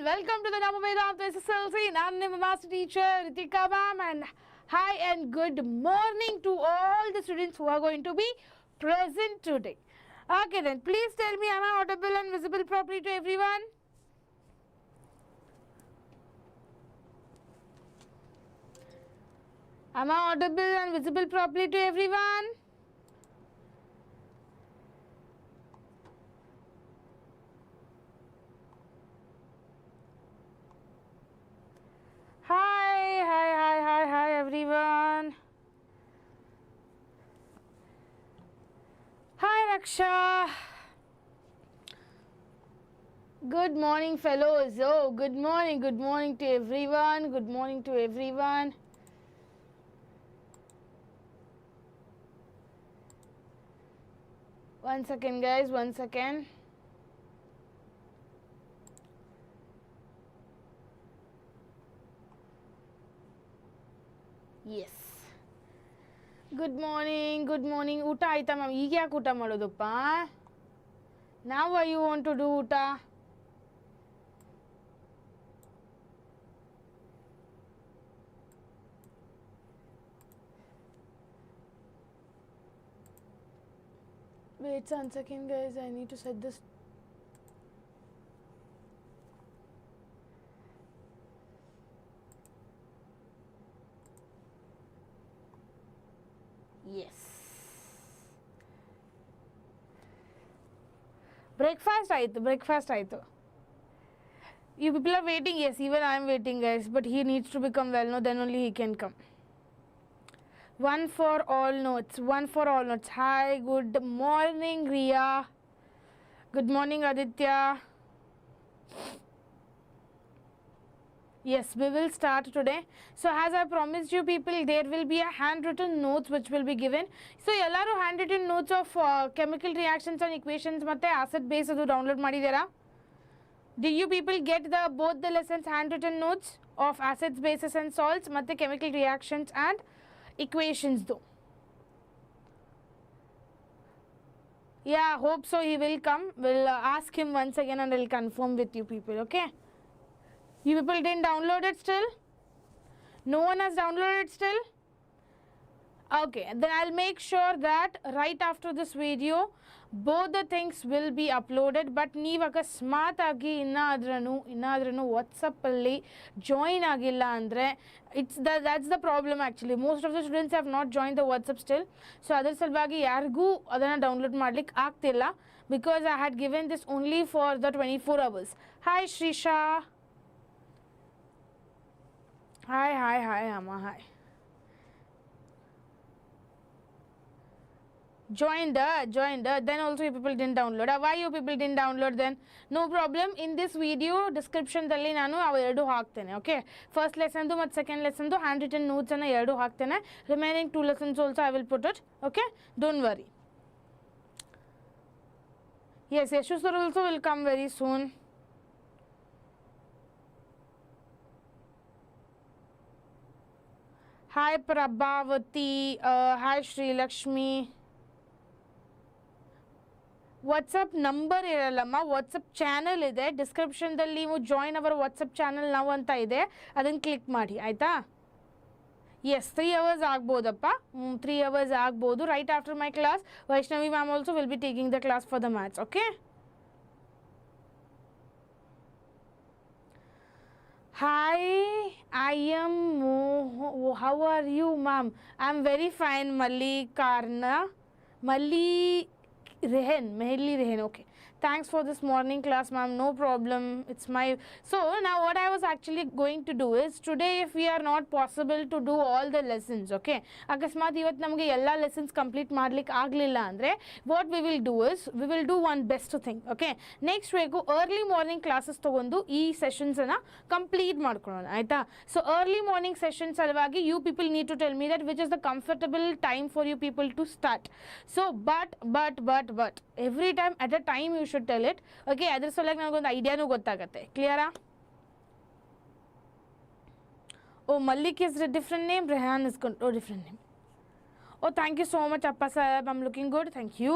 welcome to the Vedantu SSLC. I'm your master teacher Rithika Mam, and hi and good morning to all the students who are going to be present today. Okay then, please tell me, am I audible and visible properly to everyone? Am I audible and visible properly to everyone? Hi everyone. Hi Raksha. Good morning fellows. Oh, good morning to everyone. Good morning to everyone. One second guys, one second. Yes. Good morning. Uta aita ma'am. ಈಗ ಯಾಕೆ ಊಟ ಮಾಡೋದಪ್ಪ? Now why you want to do ಊಟ? Wait one second guys, I need to set this. Yes. Breakfast ಆಯ್ತು. You people are waiting. Yes, even I am waiting guys, but he needs to become well, no, then only he can come. One for all notes. Hi, good morning Riya. Good morning Aditya. Yes, we will start today. So as I promised you people, there will be a handwritten notes which will be given. So ellaru handwritten notes of chemical reactions and equations matte acid base adu download madidera? Did you people get both the lessons handwritten notes of acids, bases and salts matte chemical reactions and equations though? Yeah, hope so. He will come. We'll ask him once again and I'll confirm with you people, okay? You people didn't download it still? No one has downloaded it still? Okay, then I'll make sure that right after this video both the things will be uploaded. But ನೀವು ಅಕಸ್ಮಾತ್ ಆಗಿ ಇನ್ನಾದ್ರೂ WhatsApp ಅಲ್ಲಿ join ಆಗಿಲ್ಲ ಅಂದರೆ that's the problem actually. Most of the students have not joined the WhatsApp still. So ಅದರ ಸಲುವಾಗಿ ಯಾರಿಗೂ ಅದನ್ನು ಡೌನ್ಲೋಡ್ ಮಾಡ್ಲಿಕ್ಕೆ ಆಗ್ತಿಲ್ಲ, because I had given this only for the 24 hours. Hi Shrisha. Hi Amma, hi. Joined, then also you people didn't download. Why you people didn't download then? No problem. In this video description dalli nanu avu eradu haktene, okay? First lesson du ಮತ್ತು second lesson du handwritten notes anna eradu haktene. Remaining 2 lessons also I will put it, okay? Don't worry. Yes, Yashu sir also will come very soon. Hi Prabhavati, hi Sri Lakshmi. WhatsApp number ಇರಲ್ಲಮ್ಮ, WhatsApp channel ಇದೆ. ಡಿಸ್ಕ್ರಿಪ್ಷನ್ದಲ್ಲಿ ನೀವು join our WhatsApp channel ನಾವು ಅಂತ ಇದೆ, ಅದನ್ನು click ಮಾಡಿ ಆಯಿತಾ? ಎಸ್, 3 hours ಆಗ್ಬೋದಪ್ಪ, 3 hours ಆಗ್ಬೋದು. Right after my class Vaishnavi ma'am also will B taking the class for the maths, okay? Hi, I am how are you ma'am? I am very fine. Mehli Rehan, okay. Thanks for this morning class ma'am, no problem. It's my... So now what I was actually going to do is, today if we are not possible to do all the lessons, okay, akasmat ivat namage ella lessons complete ಮಾಡ್ಲಿಕ್ಕೆ ಆಗಲಿಲ್ಲ ಅಂದರೆ what we will do is, we will do one best thing, okay? Next week early morning classes ತಗೊಂಡು ಈ sessions ಅನ್ನ complete ಮಾಡ್ಕೊಳ್ಳೋಣ ಆಯ್ತಾ? So early morning sessions ಸಲುವಾಗಿ you people need to tell me that which is the comfortable time for you people to start. So but every time at a time you should tell it, okay? ಅದರ ಸಲುವಾಗಿ ನನಗೊಂದು ಐಡಿಯಾನೂ ಗೊತ್ತಾಗತ್ತೆ. ಕ್ಲಿಯರಾ? Oh, Malik is a different name, Rehan is different name. Oh, thank you so much Appa sahab, I'm looking good, thank you.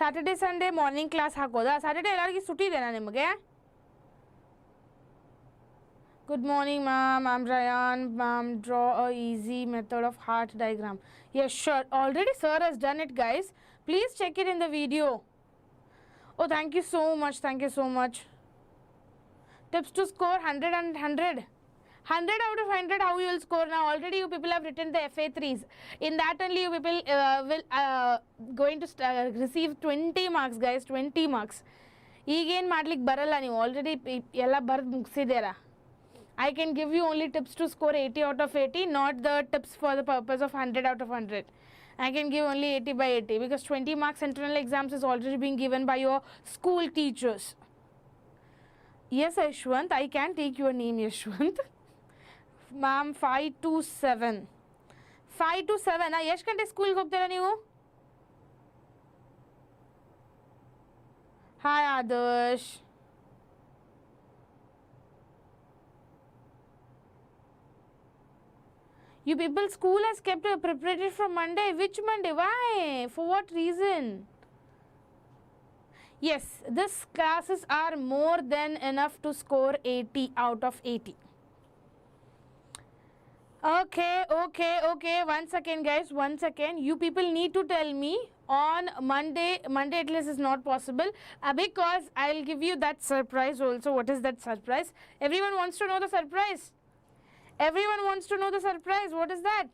Saturday Sunday morning class hakoda. Saturday ellargi sutti idena nimage. Good morning ma'am, I'm Ryan. Ma'am, draw a easy method of heart diagram. Yes, sure. Already sir has done it, guys. Please check it in the video. Oh, thank you so much. Thank you so much. Tips to score 100 and 100. 100 out of 100, how you will score now? Already you people have written the FA3s. In that only you people will going to receive 20 marks, guys. 20 marks. Again, ಮಾಡ್ಲಿಕ್ಕೆ ಬರಲ್ಲ ನೀವು already ಎಲ್ಲ ಬರೆದು ಮುಗಿಸಿದ್ದೀರಾ. I can give you only tips to score 80 out of 80, not the tips for the purpose of 100 out of 100. I can give only 80 by 80 because 20 marks internal exams is already being given by your school teachers. Yes, Yashwant, I can take your name, Yashwant. Ma'am, 5 to 7. 5 to 7. ಎಷ್ಟು ಗಂಟೆ ಸ್ಕೂಲ್ಗೆ ಹೋಗ್ತೀರಾ ನೀವು? Hi Adarsh. You people, school has kept preparatory from Monday. Which Monday? Why? For what reason? Yes, these classes are more than enough to score 80 out of 80. Okay. One second, guys. One second. You people need to tell me on Monday. Monday at least is not possible because I'll give you that surprise also. What is that surprise? Everyone wants to know the surprise. Everyone wants to know the surprise. What is that?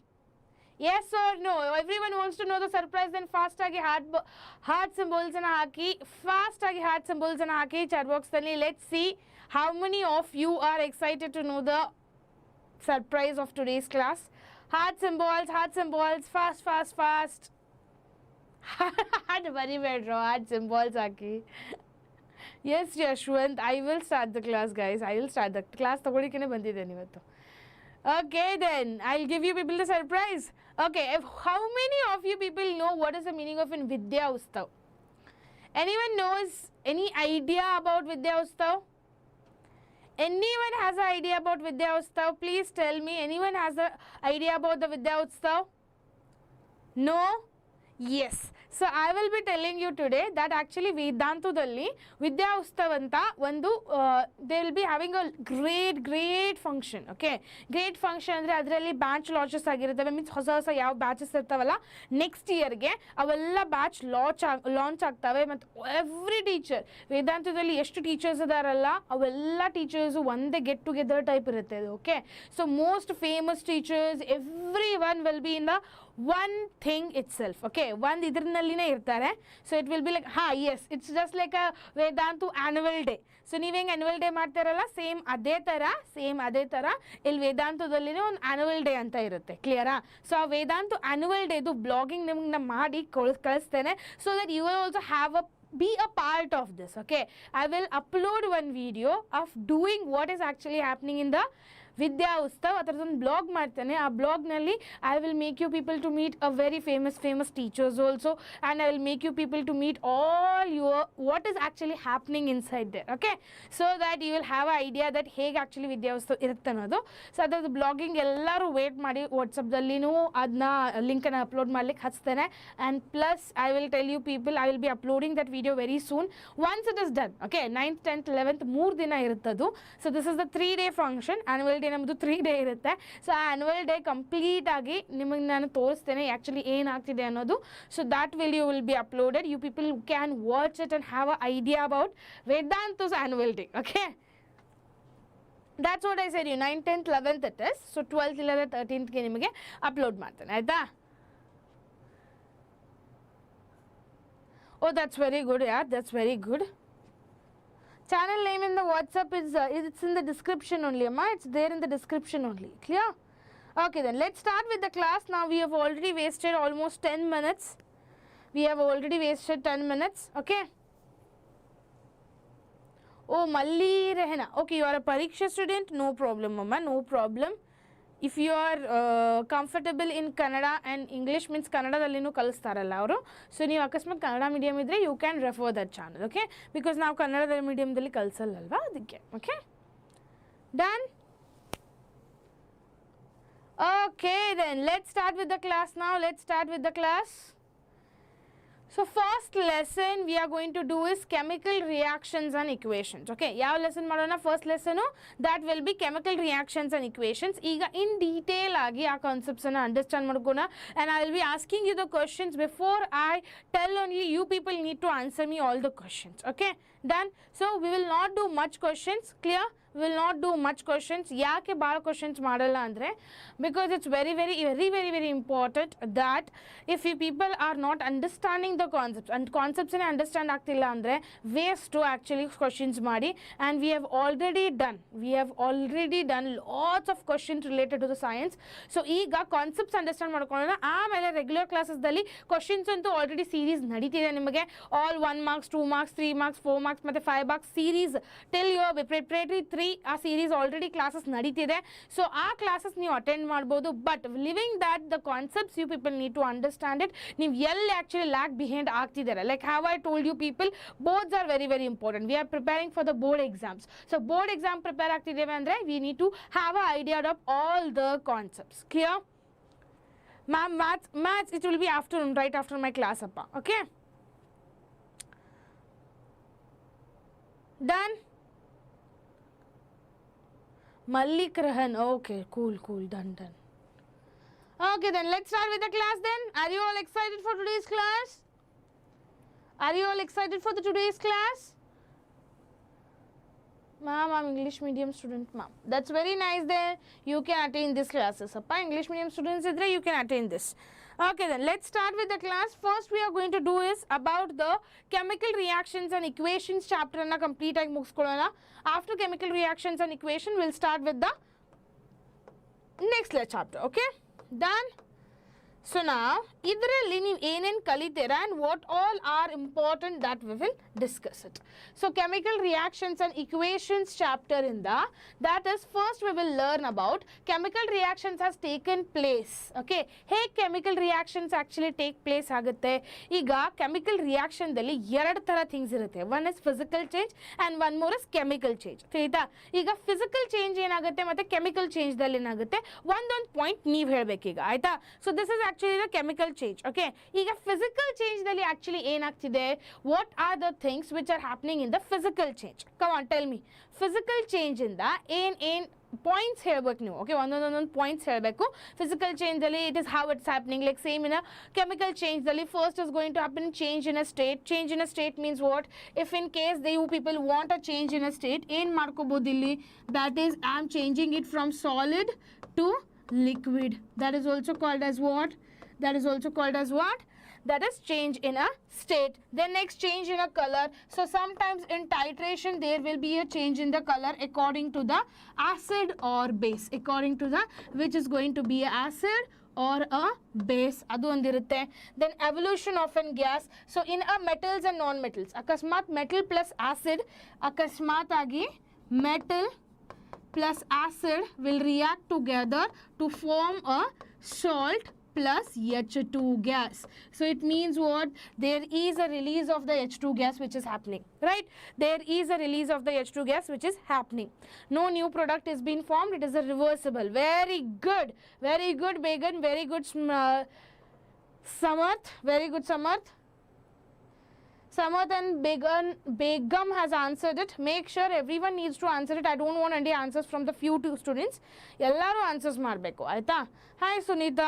Yes or no? Everyone wants to know the surprise. Then fast agi heart symbols and haki. Fast agi heart symbols and haki. Chat box tali. Let's see how many of you are excited to know the surprise of today's class. Heart symbols. Fast. Very bad. Heart symbols haki. Yes, Yashwant. I will start the class, guys. I will start the class. Tagolike bandide nivattu. Okay, then I'll give you people the surprise. Okay, how many of you people know what is the meaning of in Vidya Ustav? Anyone knows any idea about Vidya Ustav? Anyone has an idea about Vidya Ustav? Please tell me. Anyone has an idea about the Vidya Ustav? No? Yes. So I will be telling you today that actually Vedantu dalli Vidya Ustav anta ಒಂದು they will be having a great function. Okay, great function ಅಂದ್ರೆ ಅದರಲ್ಲಿ batch launches ಆಗಿರುತ್ತವೆ. Means ಹೊಸ ಯಾವ batches ಇರ್ತಾವಲ್ಲ next ಇಯರ್ಗೆ ಅವೆಲ್ಲ batch launch ಆಗ್ತವೆ. ಮತ್ತು ಎವ್ರಿ ಟೀಚರ್ ವೇದಾಂತದಲ್ಲಿ ಎಷ್ಟು ಟೀಚರ್ಸ್ ಇದಾರಲ್ಲ ಅವೆಲ್ಲ ಟೀಚರ್ಸು ಒಂದೇ ಗೆಟ್ ಟುಗೆದರ್ ಟೈಪ್ ಇರುತ್ತೆ ಅದು. Okay, so most famous teachers every one will be in the one thing itself. Okay, one idrinalline irtare. So it will be like yes, it's just like a Vedantu annual day. So ನೀವು ಹೆಂಗೆ annual day ಮಾಡ್ತಾರಲ್ಲ same ಅದೇ ಥರ ಇಲ್ಲಿ ವೇದಾಂತದಲ್ಲಿನೇ ಒಂದು annual day ಅಂತ ಇರುತ್ತೆ. ಕ್ಲಿಯರಾ? ಸೊ ಆ ವೇದಾಂತು ಆ್ಯನ್ಯುವಲ್ ಡೇದು ಬ್ಲಾಗಿಂಗ್ ನಿಮ್ಗೆ ಮಾಡಿ ಕಳಿಸ್ತೇನೆ. So that you will also have be a part of this. Okay, I will upload one video of doing what is actually happening in the Vidya Ustav. ಅದರದೊಂದು blog ಮಾಡ್ತೇನೆ. ಆ ಬ್ಲಾಗ್ನಲ್ಲಿ I will make you people to meet a very famous teachers also, and I will make you people to meet all your what is actually happening inside there. Okay, so that you will have an idea that ಹೇಗೆ actually Vidya Ustav ಇರುತ್ತೆ ಅನ್ನೋದು. So ಅದರದ್ದು blogging ಎಲ್ಲರೂ wait ಮಾಡಿ ವಾಟ್ಸಪ್ದಲ್ಲಿನೂ ಅದನ್ನ ಲಿಂಕನ್ನು upload ಮಾಡ್ಲಿಕ್ಕೆ ಹಚ್ತೇನೆ. And plus I will tell you people I will be uploading that video very soon once it is done. Okay, 9th 10th 11th 3 ದಿನ ಇರುತ್ತದು. So this is the 3-day function. Annual day ನಮ್ಮದು 3 day ಇರುತ್ತೆ. So ಆ annual day complete ಆಗಿ ನಿಮಗೆ ನಾನು ತೋರಿಸ್ತೇನೆ actually ಏನಾಗ್ತಿದೆ ಅನ್ನೋದು. So that video will be uploaded. You people can watch it and have a idea about Vedantu's annual day. Okay, that's what I said you 9th 10th 11th it is. So 12th 11th 13th ಗೆ ನಿಮಗೆ upload ಮಾಡ್ತೇನೆ ಆಯ್ತಾ. Oh, that's very good. Yeah, that's very good. Channel name in the WhatsApp is it's in the description only, Amma. It's there in the description only. Clear? Okay, then let's start with the class. Now we have already wasted almost 10 minutes. We have already wasted 10 minutes. Okay. Oh, Malli Rehna. Okay, you are a Pariksha student. No problem, Amma. No problem. If you are comfortable in Kannada and English means ಕನ್ನಡದಲ್ಲಿನೂ ಕಲಿಸ್ತಾರಲ್ಲ ಅವರು. So ನೀವು ಅಕಸ್ಮಾತ್ Kannada medium ಇದ್ದರೆ you can refer that channel. Okay, because ನಾವು ಕನ್ನಡದ ಮೀಡಿಯಮ್ದಲ್ಲಿ ಕಲಿಸಲ್ಲಲ್ವಾ ಅದಕ್ಕೆ. Okay, done. Okay, then let's start with the class. ನಾವು let's start with the class. So first lesson we are going to do is chemical reactions and equations. Okay, ಯಾವ lesson ಮಾಡೋಣ? First lesson that will be chemical reactions and equations. ಈಗ in detail ಆಗಿ ಆ concepts ಅನ್ನು understand ಮಾಡ್ಕೋಣ, and I will be asking you the questions. Before I tell only, you people need to answer me all the questions. Okay, done. So we will not do much questions. Clear? We will not do much questions. ಯಾಕೆ ಭಾಳ questions ಮಾಡಲ್ಲ ಅಂದರೆ, because it's very important that if you people are not understanding the concepts and concepts ಅನ್ನು understand ಆಗ್ತಿಲ್ಲ ಅಂದರೆ waste to actually questions ಮಾಡಿ, and we have already done lots of questions related to the science. So ಈಗ concepts understand ಮಾಡ್ಕೊಳ್ಳೋಣ, ಆಮೇಲೆ regular ಕ್ಲಾಸಸ್ದಲ್ಲಿ questions ಅಂತೂ already series ನಡೀತಿದೆ ನಿಮಗೆ. All 1 marks 2 marks 3 marks 4 marks ಮತ್ತು 5 marks series till your preparatory 3 ಆ series already classes ನಡೀತಿದೆ. So ಆ ಕ್ಲಾಸಸ್ ನೀವು ಅಟೆಂಡ್ ಮಾಡ್ಬೋದು. But living that the concepts you people need to understand it. ನೀವು ಎಲ್ಲಿ ಆ್ಯಕ್ಚುಲಿ ಲ್ಯಾಕ್ ಬಿಹೈಂಡ್ ಆಗ್ತಿದ್ದಾರೆ, like have I told you people, boards are very important. We are preparing for the board exams. So board exam prepare ಆಗ್ತಿದ್ದೇವೆ ಅಂದರೆ we need to have a idea of all the concepts. Clear? Ma'am, maths it will be afternoon, right after my class appa. Okay, done. Malik Rahan, okay, cool, done. Okay, then let's start with the class then. Are you all excited for today's class? Are you all excited for today's class? Ma'am, I'm English medium student, ma'am. That's very nice then. You can attend this classes. Appa, English medium students idre, you can attend this. Okay, then let's start with the class. First we are going to do is about the chemical reactions and equations chapter na complete agi mugiskolona. After chemical reactions and equation, we'll start with the next chapter. Okay, done. So now idರಲ್ಲಿ ನೀವು ಏನೇನು ಕಲಿತೀರಾ and what all are important that we will discuss it. So chemical reactions and equations chapter in that is first we will learn about chemical reactions has taken place. Okay, ಹೇಗೆ chemical reactions actually take place ಆಗುತ್ತೆ. ಈಗ chemical reaction ದಲ್ಲಿ ಎರಡು ತರ things ಇರುತ್ತೆ. One is physical change and one more is chemical change. ಆಯ್ತಾ? ಈಗ physical change ಏನಾಗುತ್ತೆ ಮತ್ತೆ chemical change ದಲ್ಲಿ ಏನಾಗುತ್ತೆ ಒಂದೊಂದು ಪಾಯಿಂಟ್ ನೀವು ಹೇಳಬೇಕೀಗ. ಆಯ್ತಾ? So this is actually the chemical change. Okay, ಈಗ physical change ದಲ್ಲಿ actually ಏನಾಗ್ತಿದೆ, what are the things which are happening in the physical change? Come on, tell me. Physical change ಇಂದ ಏನ್ ಪಾಯಿಂಟ್ಸ್ ಹೇಳ್ಬೇಕು ನೀವು. ಓಕೆ, ಒಂದೊಂದು ಪಾಯಿಂಟ್ಸ್ ಹೇಳಬೇಕು. Physical change ಅಲ್ಲಿ it is how it's happening. Like same in chemical change ಅಲ್ಲಿ first is going to happen change in a state. Change in a state means what? If in case they you people want a change in a state, ಏನು ಮಾಡ್ಕೋಬೋದು ಇಲ್ಲಿ? That is I am changing it from solid to liquid. That is also called as what? That is also called as what? That is change in a state. Then next, change in a color. So sometimes in titration there will be a change in the color according to the acid or base, according to the which is going to be acid or a base. adu ondirutte. Then evolution of an gas. So in a metals and non-metals, akasmat metal plus acid, akasmat agi metal plus acid will react together to form a salt plus H2 gas. So it means what? There is a release of the H2 gas which is happening, right? There is a release of the H2 gas which is happening. No new product is being formed. It is a reversible. Very good Began, very good Samarth, very good Samarth. Samarth and Begum has answered it. Make sure everyone needs to answer it. I don't want any answers from the few two students. Ellaru answers ಮಾಡಬೇಕು ಆಯ್ತಾ? Hi Sunita.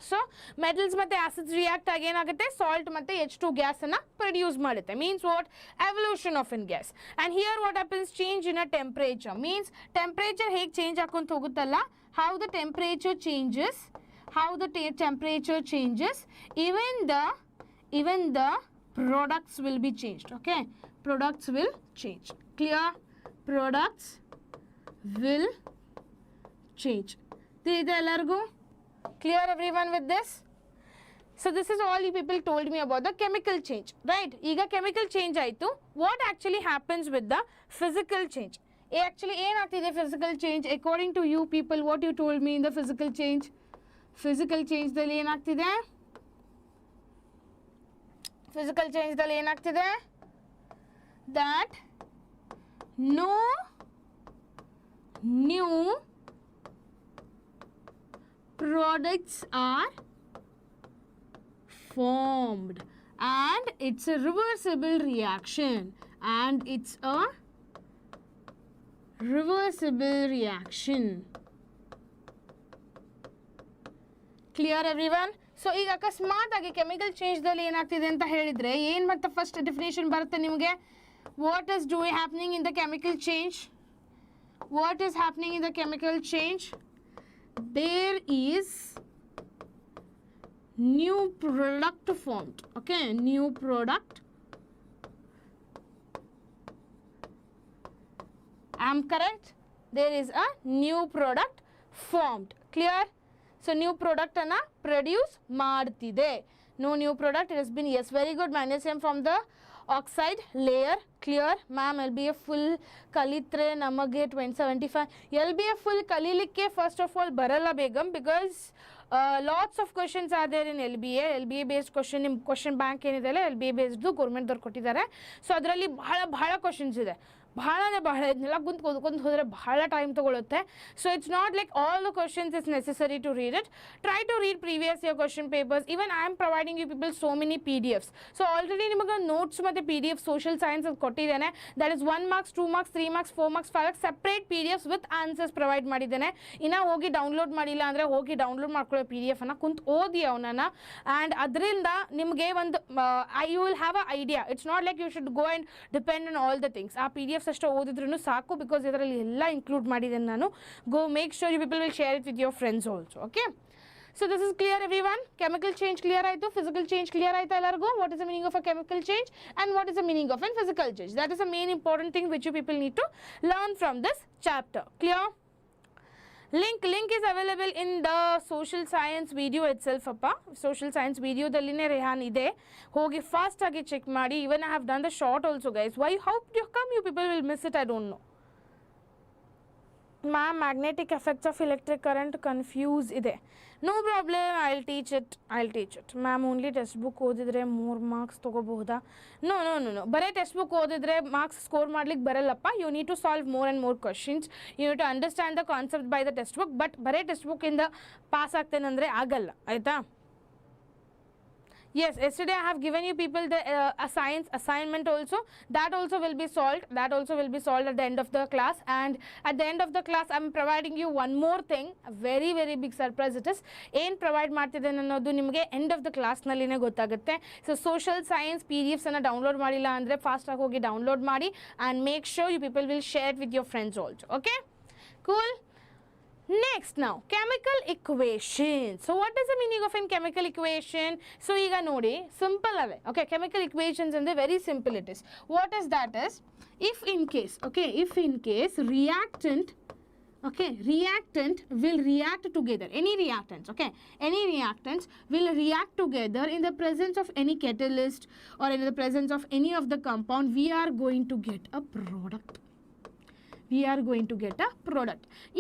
So metals ಮತ್ತೆ acids react ಆಗಿ ಏನಾಗುತ್ತೆ, salt ಮತ್ತೆ H2 gas ಅನ್ನ produce ಮಾಡುತ್ತೆ. Means what? Evolution of an gas. And here what happens? Change in a temperature. Means temperature ಹೇಗೆ change ಆಕೊಂತ ಹೋಗುತ್ತಲ್ಲ, how the temperature changes, even the products will be changed. Okay, products will change. Clear? Products will change. Clear everyone with this? So this is all you people told me about the chemical change, right? Iga chemical change aitu. What actually happens with the physical change? Actually ಏನಾಗ್ತಿದೆ physical change according to you people? What you told me in the physical change? Physical change ದಲ್ಲಿ ಏನಾಗ್ತಿದೆ? Physical change ದಲ್ಲಿ ಏನಾಗ್ತಿದೆ? That no new products are formed, and it's a reversible reaction, and it's a reversible reaction. Clear everyone? So ಈಗ ಅಕಸ್ಮಾತ್ ಆಗಿ chemical ಚೇಂಜ್ದಲ್ಲಿ ಏನಾಗ್ತಿದೆ ಅಂತ ಹೇಳಿದ್ರೆ ಏನು ಮತ್ತೆ ಫಸ್ಟ್ ಡೆಫಿನೇಷನ್ ಬರುತ್ತೆ ನಿಮಗೆ. What is happening in the chemical change? What is happening in the chemical change? There is new product formed. Okay, new product. I am correct? There is a new product formed. Clear? So new product anna produce ಮಾಡ್ತಿದೆ. No new product. It has been, yes, very good. Magnesium from the oxide layer. Clear? Ma'am, LBA full kalitre namage 2075. LBA full kalilikke first of all barala begum, because lots of questions are there in LBA. LBA based question bank ಏನಿದೆ LBA based government ದವ್ರು ಕೊಟ್ಟಿದ್ದಾರೆ. So ಅದರಲ್ಲಿ ಬಹಳ questions ಇದೆ. ಬಹಳ ಇದನ್ನೆಲ್ಲ ಕುಂತ್ಕೊಂಡು ಹೋದರೆ ಬಹಳ ಟೈಮ್ ತೊಗೊಳುತ್ತೆ. So it's not like all the questions it's necessary to read it. Try to read previous year question papers. Even I am providing you people so many PDFs. So already ನಿಮಗೆ notes ಮತ್ತು PDF social science ಅದು ಕೊಟ್ಟಿದ್ದೇನೆ. That is 1 marks 2 marks 3 marks 4 marks 5 marks separate PDFs with answers provide ಮಾಡಿದ್ದೇನೆ. ಇನ್ನು ಹೋಗಿ download ಮಾಡಿಲ್ಲ ಅಂದರೆ ಹೋಗಿ ಡೌನ್ಲೋಡ್ ಮಾಡ್ಕೊಳ್ಳೋ PDF ಅನ್ನು ಕುಂತು ಓದಿ ಅವನನ್ನು. ಆ್ಯಂಡ್ ಅದರಿಂದ ನಿಮಗೆ ಒಂದು you will have a idea. It's not like you should go and depend on all the things. ಆ PDFs ಅಷ್ಟು ಓದಿದ್ರೂ ಸಾಕು, ಬಿಕಾಸ್ ಇದರಲ್ಲಿ ಎಲ್ಲ ಇನ್ಕ್ಲೂಡ್ ಮಾಡಿದ್ದೇನೆ ನಾನು. Go make sure you people will share it with your friends also. Okay, so this is clear everyone. Chemical change clear ಆಯಿತು, physical change clear ಆಯಿತು ಎಲ್ಲರಿಗೂ. What is the meaning of a chemical change and what is the meaning of a physical change? That is the main important thing which you people need to learn from this chapter. Clear? Link is available in the social science video itself appa. Social science video dalline rehan ide, hogi fast agi check ಮಾಡಿ. Even I have done the short also guys. Why, how come you people will miss it? I don't know. Ma'am, magnetic effects of electric current confuse ಇದೆ. No problem, I'll teach it. Ma'am, only textbook ಓದಿದ್ರೆ 3 marks ತಗೋಬಹುದಾ? No. ಬರೀ textbook ಓದಿದ್ರೆ marks score ಮಾಡ್ಲಿಕ್ಕೆ ಬರಲ್ಲಪ್ಪ. You need to solve more and more questions. You need to understand the concept by the text book. But ಬರೀ text ಬುಕ್ಕಿಂದ pass ಆಗ್ತೇನೆಂದರೆ ಆಗಲ್ಲ, ಆಯಿತಾ? Yes, yesterday I have given you people the science assignment also. That also will be solved. At the end of the class. And at the end of the class, I am providing you one more thing. A very big surprise it is. ಏನು provide ಮಾಡ್ತಿದ್ದೇನೆ ಅನ್ನೋದು ನಿಮಗೆ end of the ಕ್ಲಾಸ್ನಲ್ಲಿನೇ ಗೊತ್ತಾಗುತ್ತೆ. So social science PDFs download ಮಾಡಿಲ್ಲ ಅಂದರೆ ಫಾಸ್ಟಾಗಿ ಹೋಗಿ ಡೌನ್ಲೋಡ್ ಮಾಡಿ. And make sure you people will share with your friends also. Okay, cool. Next now, chemical equation. So what is the meaning of a chemical equation? So ಈಗ ನೋಡಿ, simple away. Okay, chemical equations and very simple it is. What is that is, if in case reactant will react together, any reactants will react together in the presence of any catalyst or in the presence of any of the compound, we are going to get a product.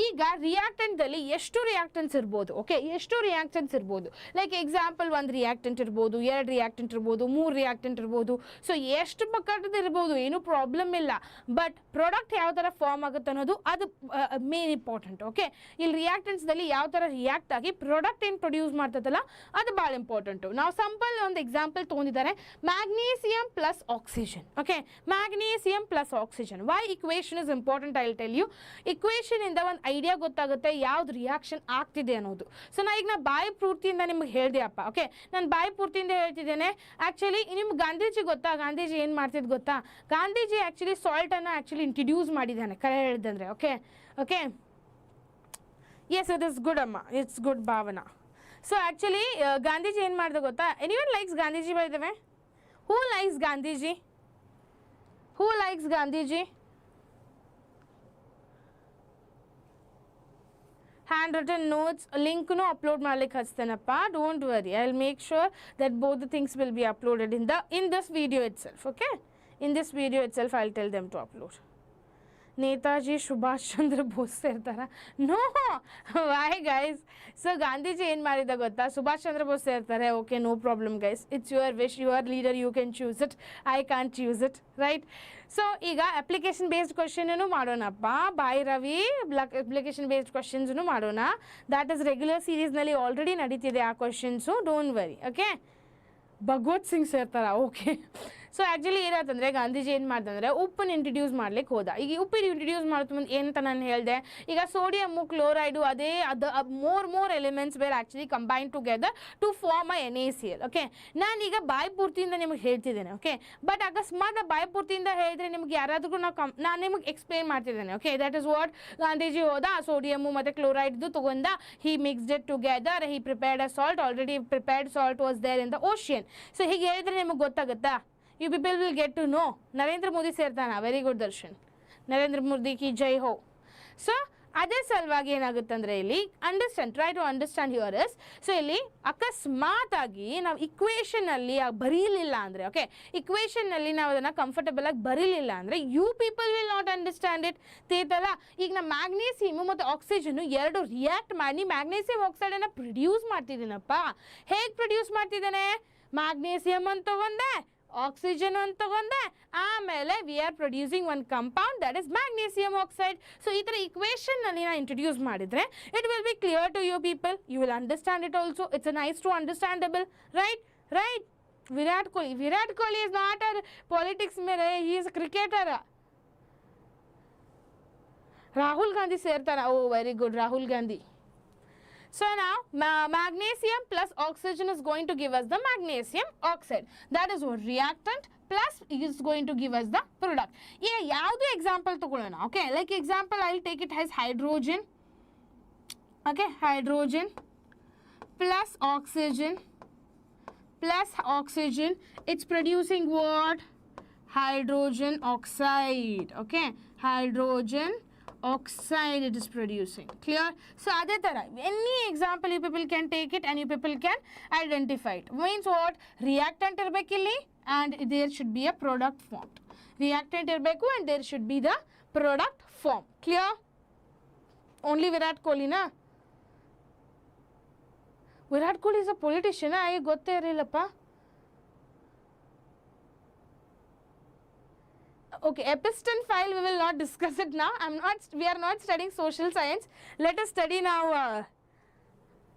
ಈಗ ರಿಯಾಕ್ಟೆಂಟಲ್ಲಿ ಎಷ್ಟು reactants ಇರ್ಬೋದು? Okay, ಎಷ್ಟು reactants ಇರ್ಬೋದು? Like example 1 reactant ಇರ್ಬೋದು, 2 reactant ಇರ್ಬೋದು, 3 reactant ಇರ್ಬೋದು. So ಎಷ್ಟು ಪಕ್ಕದ ಇರ್ಬೋದು, ಏನೂ ಪ್ರಾಬ್ಲಮ್ ಇಲ್ಲ. ಬಟ್ ಪ್ರಾಡಕ್ಟ್ ಯಾವ ಥರ ಫಾರ್ಮ್ ಆಗುತ್ತೆ ಅನ್ನೋದು ಅದು ಮೇನ್ ಇಂಪಾರ್ಟೆಂಟ್. ಓಕೆ, ಇಲ್ಲಿ ರಿಯಾಕ್ಟೆಂಟ್ಸ್ದಲ್ಲಿ ಯಾವ ಥರ ರಿಯಾಕ್ಟ್ ಆಗಿ ಪ್ರಾಡಕ್ಟ್ ಏನು ಪ್ರೊಡ್ಯೂಸ್ ಮಾಡ್ತದಲ್ಲ ಅದು ಭಾಳ ಇಂಪಾರ್ಟೆಂಟು. ನಾವು ಸಿಂಪಲ್ ಒಂದು ಎಕ್ಸಾಂಪಲ್ ತೊಗೊಂಡಿದ್ದಾರೆ, magnesium plus oxygen. Okay, magnesium plus oxygen. Why equation is important? I'll tell you. Equation ಇಂದ ಒಂದು ಐಡಿಯಾ ಗೊತ್ತಾಗುತ್ತೆ ಯಾವ್ದು ರಿಯಾಕ್ಷನ್ ಆಗ್ತಿದೆ ಅನ್ನೋದು. ಸೊ ನಾ ಬಾಯಿ ಪೂರ್ತಿಯಿಂದ ನಿಮ್ಗೆ ಹೇಳಿದೆ ಅಪ್ಪ. ಓಕೆ, ನಾನು ಬಾಯಿ ಪೂರ್ತಿಯಿಂದ ಹೇಳ್ತಿದ್ದೇನೆ. ಆ್ಯಕ್ಚುಲಿ ನಿಮ್ಗೆ ಗಾಂಧೀಜಿ ಗೊತ್ತಾ? ಗಾಂಧೀಜಿ ಏನು ಮಾಡ್ತಿದ್ದು ಗೊತ್ತಾ? ಗಾಂಧೀಜಿ ಆ್ಯಕ್ಚುಲಿ ಸಾಲ್ಟನ್ನು ಇಂಟ್ರಡ್ಯೂಸ್ ಮಾಡಿದ್ದಾನೆ, ಕರೆ ಹೇಳಿದಂದರೆ. Okay, yes, it is good ಅಮ್ಮ, it's good Bhavana. So actually Gandhiji ಏನು ಮಾಡಿದೆ ಗೊತ್ತಾ? Anyone likes Gandhiji by the way? Who likes Gandhiji? Handwritten notes ಲಿಂಕ್ನು ಅಪ್ಲೋಡ್ ಮಾಡ್ಲಿಕ್ಕೆ ಹಚ್ತೇನಪ್ಪ. Don't worry, I will make sure that both the things will be uploaded in this video itself. Okay, in this video itself I'll tell them to upload. Netaji Subhash Chandra Bose ಸೇರ್ತಾರ? No, why guys? So Gandhiji ಏನು ಮಾಡಿದ ಗೊತ್ತಾ? ಸುಭಾಷ್ ಚಂದ್ರ ಬೋಸ್ ಸೇರ್ತಾರೆ. Okay, no problem guys, it's your wish, your leader, you can choose it, I can't choose it, right? So ಈಗ application based ಕ್ವಶನೂ ಮಾಡೋಣಪ್ಪ. Bye Ravi, application based ಕ್ವಶನ್ಸೂ ಮಾಡೋಣ. ದ್ಯಾಟ್ ಇಸ್ ರೆಗ್ಯುಲರ್ ಸೀರೀಸ್ನಲ್ಲಿ ಆಲ್ರೆಡಿ ನಡೀತಿದೆ ಆ questions, don't worry. Okay, Bhagwat Singh ಸೇರ್ತಾರ okay. So actually ಏನಾಯ್ತಂದರೆ ಗಾಂಧೀಜಿ ಏನು ಮಾಡ್ದಂದರೆ ಉಪ್ಪನ್ನು ಇಂಟ್ರಡ್ಯೂಸ್ ಮಾಡ್ಲಿಕ್ಕೆ ಹೋದ. ಈಗ ಉಪ್ಪಿನ ಇಂಟ್ರಡ್ಯೂಸ್ ಮಾಡ್ತು ಮುಂದೆ ಏನಂತ ನಾನು ಹೇಳಿದೆ, ಈಗ ಸೋಡಿಯಮ್ಮು ಕ್ಲೋರೈಡು ಅದೇ ಅದು more elements where actually combine together to form a NaCl. Okay, ನಾನೀಗ ಬಾಯಿ ಪೂರ್ತಿಯಿಂದ ನಿಮಗೆ ಹೇಳ್ತಿದ್ದೇನೆ. ಓಕೆ, ಬಟ್ ಅಕಸ್ಮಾತ್ ಬಾಯಿ ಪೂರ್ತಿಯಿಂದ ಹೇಳಿದ್ರೆ ನಿಮ್ಗೆ ಯಾರಾದ್ರೂ ನಾನು ನಿಮಗೆ ಎಕ್ಸ್ಪ್ಲೇನ್ ಮಾಡ್ತಿದ್ದೇನೆ. Okay, that is what Gandhiji ಹೋದ, ಸೋಡಿಯಮ್ಮು ಮತ್ತು ಕ್ಲೋರೈಡ್ದು ತೊಗೊಂಡ, he mixed it together, he prepared a salt, already prepared salt was there in the ocean. So ಹೀಗೆ ಹೇಳಿದ್ರೆ ನಿಮಗೆ ಗೊತ್ತಾಗುತ್ತಾ? You people will get to know. Narendra Modi ಸೇರ್ತಾನ. Very good Darshan. ನರೇಂದ್ರ ಮೋದಿ ಕಿ ಜೈ ಹೋ. ಸೊ ಅದೇ ಸಲುವಾಗಿ ಏನಾಗುತ್ತಂದರೆ ಇಲ್ಲಿ try to understand your is. So ಇಲ್ಲಿ ಅಕಸ್ಮಾತ್ ಆಗಿ ನಾವು ಇಕ್ವೇಷನಲ್ಲಿ ಬರೀಲಿಲ್ಲ ಅಂದರೆ, ಓಕೆ, ಇಕ್ವೇಷನ್ನಲ್ಲಿ ನಾವು ಅದನ್ನು ಕಂಫರ್ಟಬಲ್ ಆಗಿ ಬರೀಲಿಲ್ಲ ಅಂದರೆ you people will not understand it. ತಿಳ್ತಲ್ಲ? ಈಗ ನಮ್ಮ ಮ್ಯಾಗ್ನೀಸಿಯಮು ಮತ್ತು ಆಕ್ಸಿಜನ್ನು ಎರಡು ರಿಯಾಕ್ಟ್ ಮಾಡಿ ಮ್ಯಾಗ್ನೀಸಿಯಮ್ ಆಕ್ಸೈಡನ್ನು ಪ್ರೊಡ್ಯೂಸ್ ಮಾಡ್ತಿದ್ದೀನಪ್ಪ. ಹೇಗೆ ಪ್ರೊಡ್ಯೂಸ್ ಮಾಡ್ತಿದ್ದಾನೆ? ಮ್ಯಾಗ್ನೀಸಿಯಮ್ ಅಂತ ತಗೊಂಡೆ, ಆಕ್ಸಿಜನ್ ಅಂತ ತಗೊಂಡೆ, ಆಮೇಲೆ we are producing one compound that is magnesium oxide. So ಈ ಥರ ಇಕ್ವೇಷನ್ನಲ್ಲಿ ನಾನು ಇಂಟ್ರೊಡ್ಯೂಸ್ ಮಾಡಿದರೆ it will be clear to you people. You will understand it also. It's a nice to understandable. Right. Virat Kohli is not a politics ಮೇಲೆ, he is cricketer. Rahul Gandhi ಸೇರ್ತಾರ. Oh very good, Rahul Gandhi. So now magnesium plus oxygen is going to give us the magnesium oxide. That is what reactant plus is going to give us the product. Yeah, ಯಾವುದು example ತಗೊಳ್ಳೋಣ. Okay, like example I'll take it as hydrogen. Okay, hydrogen plus oxygen. It's producing what? Hydrogen oxide. Okay, hydrogen oxide it is producing. Clear? So ಅದೇ ಥರ any example you people can take it and you people can identify it. Means what? Reactant ಇರಬೇಕಿಲ್ಲಿ and there should be a product formed. Reactant ಇರಬೇಕು and there should be the product formed. Clear? Only Virat Kohli na? Virat Kohli is a politician. I ಗೊತ್ತೇ ಇರಲಿಲ್ಲಪ್ಪ. Okay, epistem file we will not discuss it now. We are not studying social science. Let us study now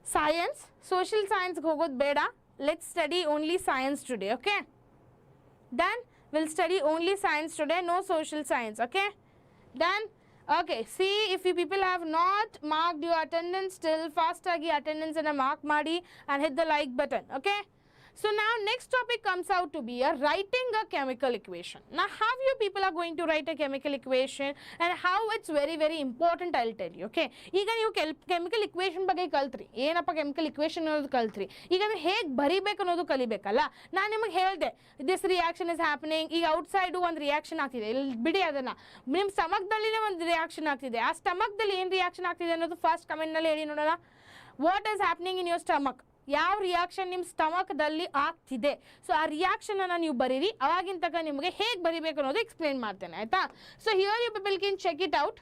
science. Social science hogod beda. Let's study only science today, okay? Done? We'll study only science today, no social science, okay? Done? Okay, see if you people have not marked your attendance still, fast agi attendance and a mark madi and hit the like button, okay? So now next topic comes out to be writing a chemical equation. Now how you people are going to write a chemical equation and how it's very important, I'll tell you. Okay, ಈಗ ನೀವು chemical equation ಬಗ್ಗೆ ಕಲ್ತ್ರಿ. ಏನಪ್ಪ chemical equation ಅನ್ನೋದು ಕಲ್ತ್ರಿ. ಈಗ ನೀವು ಹೇಗೆ ಬರಿಬೇಕು ಅನ್ನೋದು ಕಲಿಬೇಕಲ್ಲ. ನಾನು ನಿಮಗೆ ಹೇಳಿದೆ ದಿಸ್ ರಿಯಾಕ್ಷನ್ ಇಸ್ ಹ್ಯಾಪನಿಂಗ್. ಈಗ ಔಟ್ಸೈಡು ಒಂದು ರಿಯಾಕ್ಷನ್ ಆಗ್ತಿದೆ, ಇಲ್ಲಿ ಬಿಡಿ ಅದನ್ನು. ನಿಮ್ಮ ಸ್ಟಮಕ್ದಲ್ಲಿನೇ ಒಂದು ರಿಯಾಕ್ಷನ್ ಆಗ್ತಿದೆ. ಆ ಸ್ಟಮಕ್ದಲ್ಲಿ ಏನು ರಿಯಾಕ್ಷನ್ ಆಗ್ತಿದೆ ಅನ್ನೋದು ಫಸ್ಟ್ ಕಮೆಂಟ್ನಲ್ಲಿ ಹೇಳಿ ನೋಡೋಣ. What is happening in your stomach? ಯಾವ ರಿಯಾಕ್ಷನ್ ನಿಮ್ಮ ಸ್ಟಮಕ್ದಲ್ಲಿ ಆಗ್ತಿದೆ. ಸೊ ಆ ರಿಯಾಕ್ಷನನ್ನು ನೀವು ಬರೀರಿ. ಅವಾಗಿನ ತನಕ ನಿಮಗೆ ಹೇಗೆ ಬರಿಬೇಕು ಅನ್ನೋದು ಎಕ್ಸ್ಪ್ಲೇನ್ ಮಾಡ್ತೇನೆ, ಆಯಿತಾ? So here you people can check it out.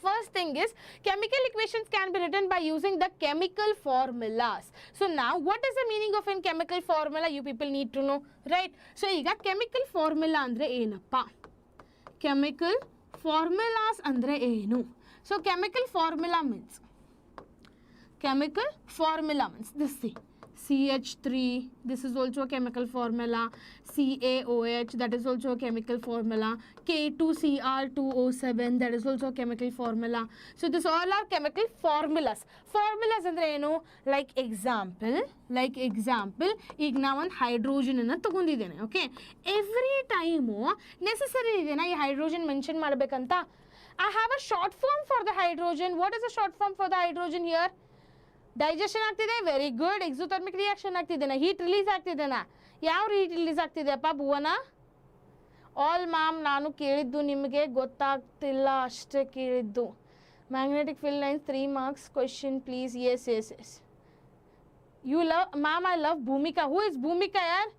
First thing is chemical equations can be written by using the chemical formulas. So now what is the meaning of a chemical formula? You people need to know, right? So ಈಗ chemical formula ಅಂದರೆ ಏನಪ್ಪ? Chemical formulas ಅಂದರೆ ಏನು? So chemical formula means this CH3, this is also a chemical formula. CaOH, that is also a chemical formula. K2Cr2O7, that is also a chemical formula. So this all are chemical formulas. Formulas andre enu? Like example ಈಗ ನಾವು ಒಂದು hydrogen ಅನ್ನು ತಗೊಂಡಿದ್ದೇನೆ. Okay, every time necessary ಇದೆನಾ ಈ hydrogen mention ಮಾಡಬೇಕಂತ? I have a short form for the hydrogen. What is the short form for the hydrogen here? Digestion ಆಗ್ತಿದೆ, very good. Exothermic reaction ಆಗ್ತಿದ್ದೇನೆ, ಹೀಟ್ ರಿಲೀಸ್ ಆಗ್ತಿದ್ದೇನೆ. ಯಾವ heat release ಆಗ್ತಿದೆಯಪ್ಪ Bhuvana? All ma'am, ನಾನು ಕೇಳಿದ್ದು ನಿಮಗೆ ಗೊತ್ತಾಗ್ತಿಲ್ಲ ಅಷ್ಟೇ ಕೇಳಿದ್ದು. Magnetic field lines 3 marks question please. Yes you love ma'am, I love Bhumika. Who is Bhumika ಯಾರ್?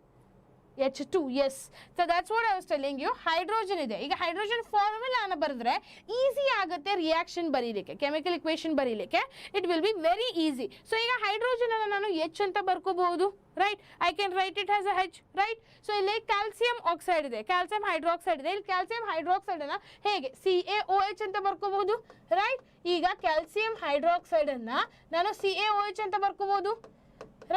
H2, yes. So that's what I was telling you. Hydrogen ಇದೆ. ಈಗ ಹೈಡ್ರೋಜನ್ ಫಾರ್ಮುಲಾನ ಬರೆದ್ರೆ ಈಸಿ ಆಗುತ್ತೆ ರಿಯಾಕ್ಷನ್ ಬರೀಲಿಕ್ಕೆ, ಕೆಮಿಕಲ್ ಇಕ್ವೇಷನ್ ಬರೀಲಿಕ್ಕೆ. It will be very easy. So ಈಗ hydrogen ಅನ್ನು ನಾನು H ಅಂತ ಬರ್ಕೋಬಹುದು, right? I can write it as a H, right? So ಇಲ್ಲಿ ಕ್ಯಾಲ್ಸಿಯಂ ಆಕ್ಸೈಡ್ ಇದೆ, ಕ್ಯಾಲ್ಸಿಯಂ ಹೈಡ್ರಾಕ್ಸೈಡ್ ಇದೆ. ಇಲ್ಲಿ ಕ್ಯಾಲ್ಸಿಯಂ ಹೈಡ್ರಾಕ್ಸೈಡ್ ಅನ್ನ ಹೇಗೆ CaOH ಅಂತ ಬರ್ಕೋಬಹುದು, ರೈಟ್? ಈಗ ಕ್ಯಾಲ್ಸಿಯಂ ಹೈಡ್ರಾಕ್ಸೈಡ್ ಅನ್ನ ನಾನು CaOH ಅಂತ ಬರ್ಕೋಬಹುದು,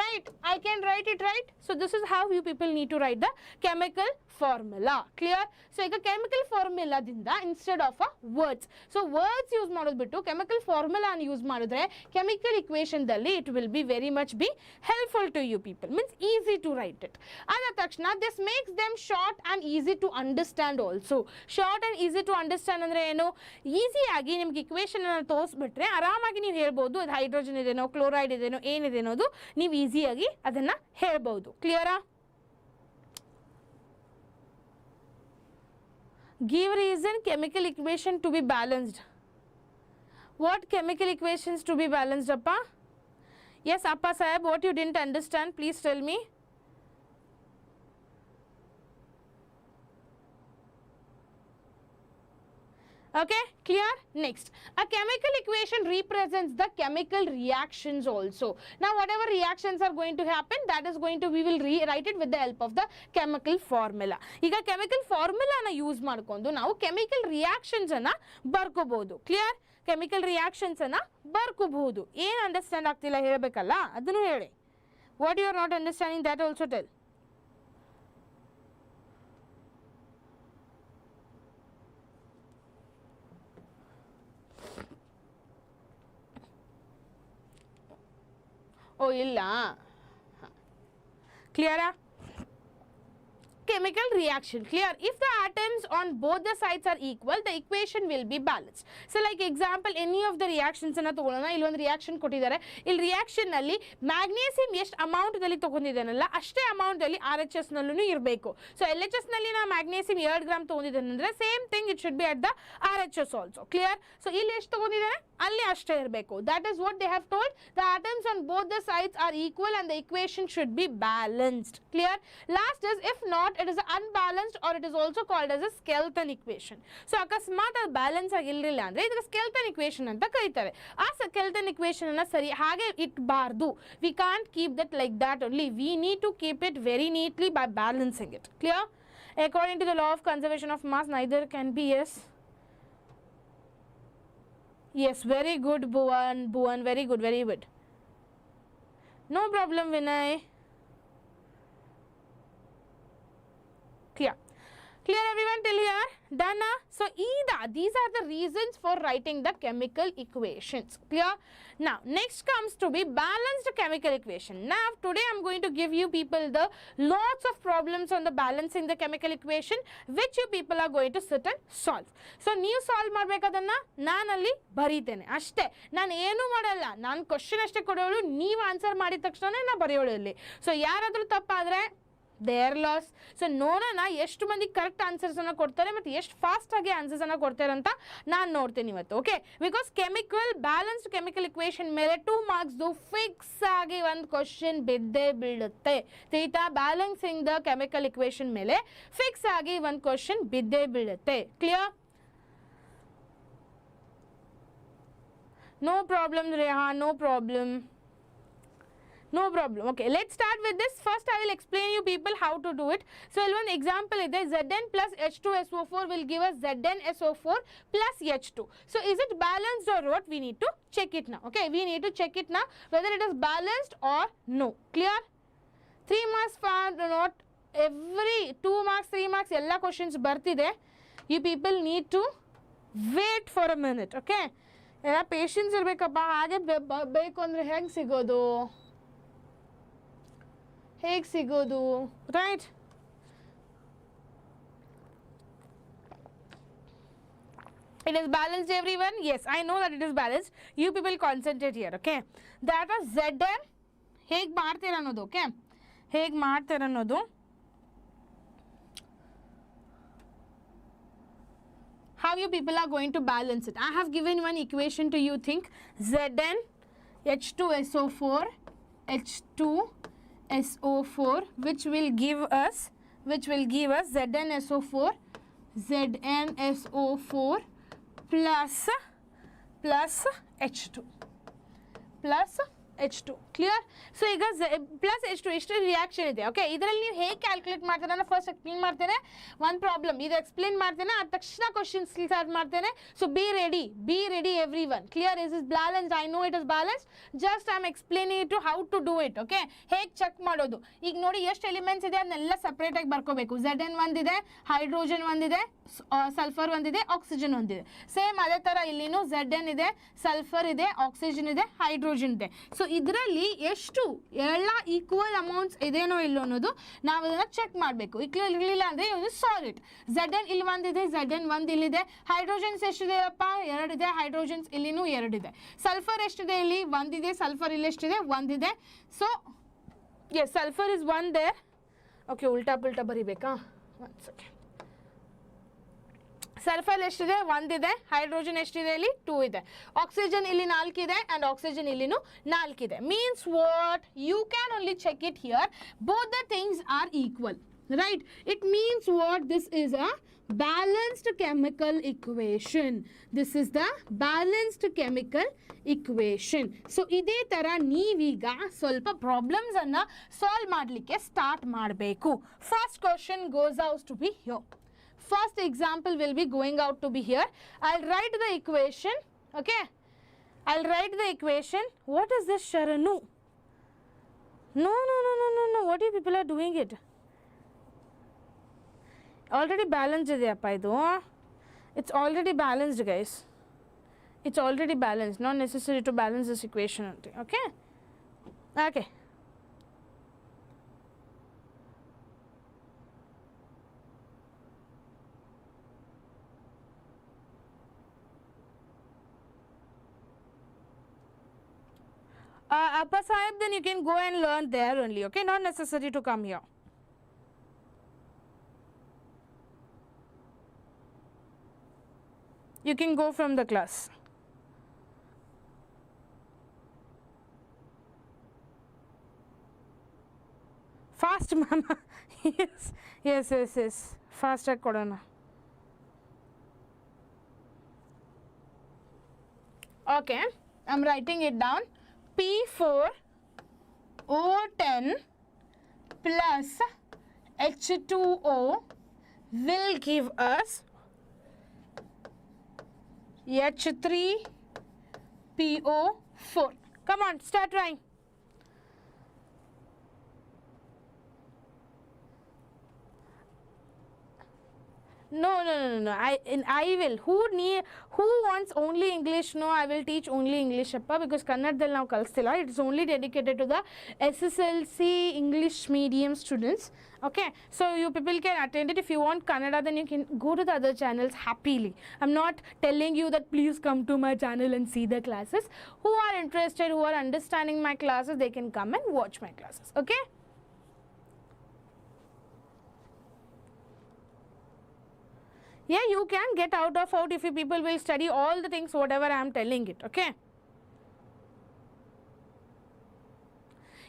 right? I can write it, right? So this is how you people need to write the chemical formula. Clear? So ಈಗ chemical formula ದಿಂದ instead of a words. So words use ಮಾಡೋದ್ಬಿಟ್ಟು chemical formula ಅನ್ನು use ಮಾಡಿದ್ರೆ chemical equation ದಲ್ಲಿ it will be very much be helpful to you people. Means easy to write it. ಆದ ತಕ್ಷಣ this makes them short and easy to understand also. Short and easy to understand ಅಂದ್ರೆ ಏನು? Easy ಆಗಿ ನಿಮ್ಗೆ equation ಅನ್ನು ತೋರಿಸ್ಬಿಟ್ರೆ ಆರಾಮಾಗಿ ನೀವು ಹೇಳ್ಬೋದು ಅದು ಹೈಡ್ರೋಜನ್ ಇದೇನೋ ಕ್ಲೋರೈಡ್ ಇದೇನೋ ಏನಿದೆ ಅನ್ನೋದು ನೀವು ಈಸಿಯಾಗಿ ಅದನ್ನ ಹೇಳ್ಬೋದು. ಕ್ಲಿಯರಾ? Give reason chemical equation to be balanced. What chemical equations to be balanced, Appa? Yes, Appa Sahib, what you didn't understand, please tell me. Okay, clear? Next, a chemical equation represents the chemical reactions also. Now whatever reactions are going to happen, that is going to, we will rewrite it with the help of the chemical formula. ಈಗ chemical formula ನ use ಮಾಡ್ಕೊಂಡು ನಾವು chemical reactions ಅನ್ನ ಬರ್ಕೋಬಹುದು. Clear? chemical reactions ಅನ್ನ ಬರ್ಕೋಬಹುದು. ಏನು understand ಆಗ್ತಿಲ್ಲ ಹೇಳಬೇಕಲ್ಲ, ಅದನ್ನು ಹೇಳಿ. What you are not understanding, that also tell. Oh, illa. Clear? Chemical reaction. Clear? If the atoms on both the sides are equal, the equation will be balanced. So like example, any of the reactions ಅನ್ನ ತಗೊಳ್ಳೋಣ. ಇಲ್ಲಿ ಒಂದು reaction ಕೊಟ್ಟಿದ್ದಾರೆ. ಇಲ್ಲಿ reaction ನಲ್ಲಿ magnesium ಎಷ್ಟು amount ದಲ್ಲಿ ತಗೊಂಡಿದ್ದಾನಲ್ಲ ಅಷ್ಟೇ ಅಮೌಂಟ್ ದಲ್ಲಿ RHS ನಲ್ಲೂ ಇರಬೇಕು. ಸೊ LHS ನಲ್ಲಿ ನಾವು ಮ್ಯಾಗ್ನೀಸಿಯಂ 2 ಗ್ರಾಮ್ ತಗೊಂಡಿದ್ದಾನಂದ್ರೆ same thing it should be at the RHS also. Clear? So ಇಲ್ಲಿ ಎಷ್ಟು ತಗೊಂಡಿದ್ದಾನೆ ಅಲ್ಲಿ ಅಷ್ಟೇ ಇರಬೇಕು. That is what they have told. The atoms on both the sides are equal and the equation should be balanced. Clear? Last is if not, it is unbalanced or it is also called as a skeleton equation. So ಅಕಸ್ಮಾತ್ ಅದು balance ಆಗಿರಲಿಲ್ಲ ಅಂದ್ರೆ ಇದಕ್ಕೆ skeleton equation ಅಂತ ಕರೀತಾರೆ. ಆ skeleton equation ಅನ್ನ ಸರಿ ಹಾಗೆ ಇಟ್ಬಾರ್ದು. We can't keep that like that only. We need to keep it very neatly by balancing it. Clear? According to the law of conservation of mass, neither can be. Yes. Yes, very good, Bhuvan, very good, very good. No problem, Vinay. Clear? Clear everyone till here? Done? So, these are the reasons for writing the chemical equations. Clear? Now, next comes to be balanced chemical equation. Now, today I am going to give you people the lots of problems on the balancing the chemical equation which you people are going to sit and solve. So, ನೀವು solve ಮಾಡಬೇಕಾದನ್ನ ನಾನಲ್ಲಿ ಬರೀತೇನೆ ಅಷ್ಟೇ. ನಾನು ಏನು ಮಾಡಲ್ಲ, ನಾನು question ಅಷ್ಟೇ ಕೊಡೋಳು, ನೀವು answer ಮಾಡಿದ ತಕ್ಷಣ ನಾನು ಬರೆಯೋಳು ಇಲ್ಲಿ. ಸೊ ಯಾರಾದರೂ ತಪ್ಪಾದರೆ their loss. ಸೊ ನೋಡೋಣ ಎಷ್ಟು ಮಂದಿ ಕರೆಕ್ಟ್ ಆನ್ಸರ್ಸ್ ಅನ್ನ ಕೊಡ್ತಾರೆ ಮತ್ತು ಎಷ್ಟು ಫಾಸ್ಟ್ ಆಗಿ ಆನ್ಸರ್ಸ್ ಅನ್ನ ಕೊಡ್ತಾರೆ ಅಂತ ನಾನು ನೋಡ್ತೀನಿ ಇವತ್ತು. Okay, because chemical balanced chemical equation ಮೇಲೆ 2 ಮಾರ್ಕ್ಸ್ ಫಿಕ್ಸ್ ಆಗಿ ಒಂದು ಕ್ವಶನ್ ಬಿದ್ದೇ ಬೀಳುತ್ತೆ. ತೀಟಾ ಬ್ಯಾಲೆನ್ಸಿಂಗ್ ದ ಕೆಮಿಕಲ್ ಇಕ್ವೇಷನ್ ಮೇಲೆ ಫಿಕ್ಸ್ ಆಗಿ ಒಂದು ಕ್ವಶನ್ ಬಿದ್ದೇ ಬೀಳುತ್ತೆ. Clear? No problem Reha, no problem. No problem. Okay, let's start with this. First, I will explain you people how to do it. So, one example is Zn plus H2SO4 will give us ZnSO4 plus H2. So, is it balanced or what? We need to check it now. Okay, we need to check it now whether it is balanced or no. Clear? 3 marks for not every 2 marks, 3 marks, all questions bartide. You people need to wait for a minute. Okay, patience irbekappa. Hage beku andre henge sigodu? ಹೇಗೆ ಸಿಗೋದು, right? It is balanced everyone? Yes, I know that it is balanced. You people concentrate here, okay? That was Zn. ಹೇಗೆ ಮಾಡ್ತೀರ ಅನ್ನೋದು, okay? ಹೇಗೆ ಮಾಡ್ತೀರ ಅನ್ನೋದು. How you people are going to balance it. I have given one equation to you. Think Zn H2SO4 H2SO4 which will give us ZnSO4 plus H2 plus H2 clear. So ಈಗ plus H2 ಇಷ್ಟು reaction ಇದೆ. Okay, ಇದರಲ್ಲಿ ನೀವು ಹೇಗೆ calculate ಮಾಡ್ತೀರಾ ನಾನು first explain ಮಾಡ್ತೇನೆ. ಒಂದು ಪ್ರಾಬ್ಲಮ್ ಇದು ಎಕ್ಸ್ಪ್ಲೇನ್ ಮಾಡ್ತೇನೆ, ಅದ ತಕ್ಷಣ ಕ್ವಶನ್ಸ್ ಸ್ಟಾರ್ಟ್ ಮಾಡ್ತೇನೆ. So be ready everyone. Clear? Is balanced? I know it is balanced. Just I am explaining to how to do it. Okay, ಹೇಗೆ ಚೆಕ್ ಮಾಡೋದು. ಈಗ ನೋಡಿ ಎಷ್ಟು ಎಲಿಮೆಂಟ್ಸ್ ಇದೆ ಅದನ್ನೆಲ್ಲ ಸಪ್ರೇಟ್ ಆಗಿ ಬರ್ಕೋಬೇಕು. Zn ಒಂದಿದೆ, ಹೈಡ್ರೋಜನ್ ಒಂದಿದೆ, ಸಲ್ಫರ್ ಒಂದಿದೆ, ಆಕ್ಸಿಜನ್ ಒಂದಿದೆ. ಸೇಮ್ ಅದೇ ಥರ ಇಲ್ಲಿನೂ Zn ಇದೆ, ಸಲ್ಫರ್ ಇದೆ, ಆಕ್ಸಿಜನ್ ಇದೆ, ಹೈಡ್ರೋಜನ್ ಇದೆ. ಸೊ ಇದರಲ್ಲಿ ಎಷ್ಟು ಎಲ್ಲ ಈಕ್ವಲ್ ಅಮೌಂಟ್ಸ್ ಇದೇನೋ ಇಲ್ಲೋ ಅನ್ನೋದು ನಾವು ಅದನ್ನು ಚೆಕ್ ಮಾಡಬೇಕು. ಇರಲಿಲ್ಲ ಅಂದರೆ ಇದು ಸಾಲಿಡ್. Zn ಇಲ್ಲಿ ಒಂದಿದೆ, Zn ಒಂದು ಇಲ್ಲಿದೆ. ಹೈಡ್ರೋಜನ್ಸ್ ಎಷ್ಟಿದೆಯಪ್ಪ? 2 ಇದೆ. ಹೈಡ್ರೋಜನ್ಸ್ ಇಲ್ಲಿನೂ 2 ಇದೆ. ಸಲ್ಫರ್ ಎಷ್ಟಿದೆ? ಇಲ್ಲಿ ಒಂದಿದೆ. ಸಲ್ಫರ್ ಇಲ್ಲಿ ಎಷ್ಟಿದೆ? ಒಂದಿದೆ. So yes, sulphur is one there. Okay, ಉಲ್ಟಾ ಪುಲ್ಟಾ ಬರಿಬೇಕಾ? One second. ಸಲ್ಫರ್ ಎಷ್ಟಿದೆ? ಒಂದಿದೆ. ಹೈಡ್ರೋಜನ್ ಎಷ್ಟಿದೆ? ಇಲ್ಲಿ 2 ಇದೆ. ಆಕ್ಸಿಜನ್ ಇಲ್ಲಿ 4 ಇದೆ ಆ್ಯಂಡ್ ಆಕ್ಸಿಜನ್ ಇಲ್ಲಿನೂ 4 ಇದೆ. Means what? You can only check it here. Both the things are equal, right? It means what? This is a balanced chemical equation. This is the balanced chemical equation. So ಇದೇ ಥರ ನೀವೀಗ ಸ್ವಲ್ಪ ಪ್ರಾಬ್ಲಮ್ಸನ್ನು solve ಮಾಡಲಿಕ್ಕೆ start ಮಾಡಬೇಕು. First question goes out to be here. First example will be going out to be here. I'll write the equation. Okay, I'll write the equation. What is this, Sharanu? No. What you people are doing it? Already balanced ideyappa idu. It's already balanced, guys. It's already balanced. Not necessary to balance this equation. Okay. Okay. Appa Sahib, then you can go and learn there only, okay? Not necessary to come here. You can go from the class. Fast, mama. yes. Fast ಆಗಿ ಕೊಡೋಣ. Okay, I'm writing it down. P4O10 plus H2O will give us H3PO4. Come on, start trying. No. I will. Who wants only English? No, I will teach only English appa, because Kannadalli now kalstilla. It is only dedicated to the SSLC English medium students. Okay, so you people can attend it. If you want Kannada, then you can go to the other channels happily. I'm not telling you that please come to my channel and see the classes. Who are interested, who are understanding my classes, they can come and watch my classes. Okay. Yeah, you can get out if you people will study all the things whatever I am telling it. Okay.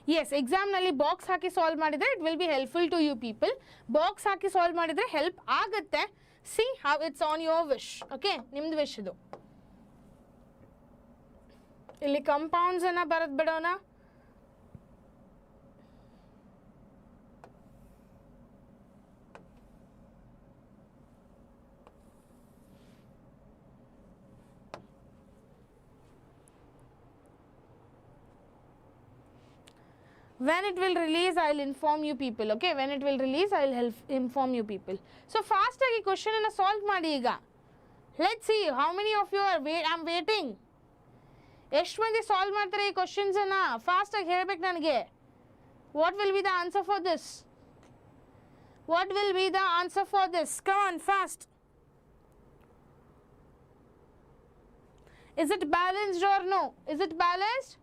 Yes, exam nalli box haki solve madidre it will be helpful to you people. Box haki solve madidre help agutte. See how it's on your wish. Okay, nimdu wish idu. Illi compounds ana barad bidona. When it will release, I will inform you people. Okay, when it will release, I will inform you people. So fast agi question ana solve ಮಾಡಿ ಈಗ. Let's see how many of you are I'm waiting. ಎಷ್ಟು ಮಂದಿ solve ಮಾಡ್ತಾರೆ ಈ questions ಅನ್ನ? Fast ಆಗಿ ಹೇಳಬೇಕು ನನಗೆ. What will be the answer for this? What will be the answer for this? Come on, fast. Is it balanced or no? Is it balanced?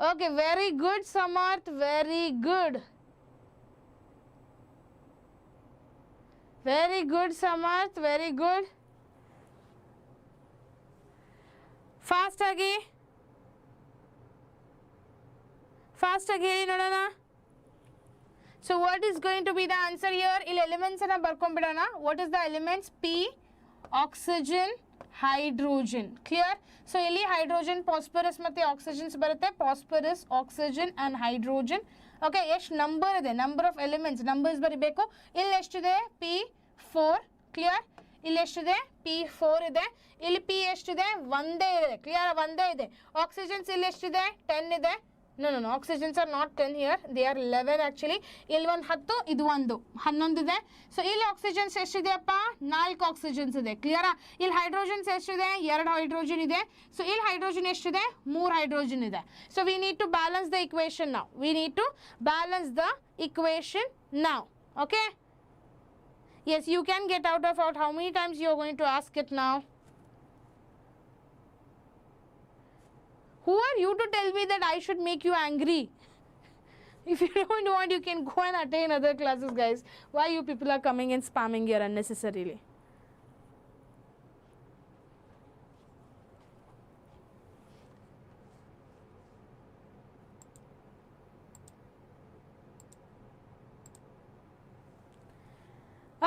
Okay, very good, Samarth, very good. Very good, Samarth, very good. Fast agi. Fast agi heli nodana. So what is going to be the answer here? Il elements ana barkonbidana. What is the elements? P, oxygen, hydrogen. Clear? So ಇಲ್ಲಿ hydrogen, phosphorus ಮತ್ತೆ oxygens ಬರುತ್ತೆ. Phosphorus, oxygen and hydrogen. Okay, ಎಷ್ಟು number ಇದೆ, number of elements numbers ಬರಿಬೇಕು. ಇಲ್ಲಿ ಎಷ್ಟಿದೆ? P4. Clear? ಇಲ್ಲಿ ಎಷ್ಟಿದೆ? P4 ಇದೆ. ಇಲ್ಲಿ P ಎಷ್ಟಿದೆ? ಒಂದೇ ಇದೆ. ಕ್ಲಿಯರ್? ಒಂದೇ ಇದೆ. ಆಕ್ಸಿಜನ್ಸ್ ಇಲ್ಲಿ ಎಷ್ಟಿದೆ? 10 ಇದೆ. No, oxygens are not 10 here, they are 11 actually. ಇಲ್ಲಿ ಒಂದು 10, ಇದು ಒಂದು 11 ಇದೆ. ಸೊ ಇಲ್ಲಿ ಆಕ್ಸಿಜನ್ಸ್ ಎಷ್ಟಿದೆ ಅಪ್ಪ? 4 ಆಕ್ಸಿಜನ್ಸ್ ಇದೆ. ಕ್ಲಿಯರಾ? ಇಲ್ಲಿ ಹೈಡ್ರೋಜನ್ಸ್ ಎಷ್ಟಿದೆ? 2 ಹೈಡ್ರೋಜನ್ ಇದೆ. ಸೊ ಇಲ್ಲಿ ಹೈಡ್ರೋಜನ್ ಎಷ್ಟಿದೆ? 3 ಹೈಡ್ರೋಜನ್ ಇದೆ. So we need to balance the equation ನಾವು. We need to balance the equation ನಾವು. Okay? Yes, you can get out of how many times you are going to ask it now? Who are you to tell me that I should make you angry? If you don't want, you can go and attend other classes, guys. Why you people are coming and spamming here unnecessarily?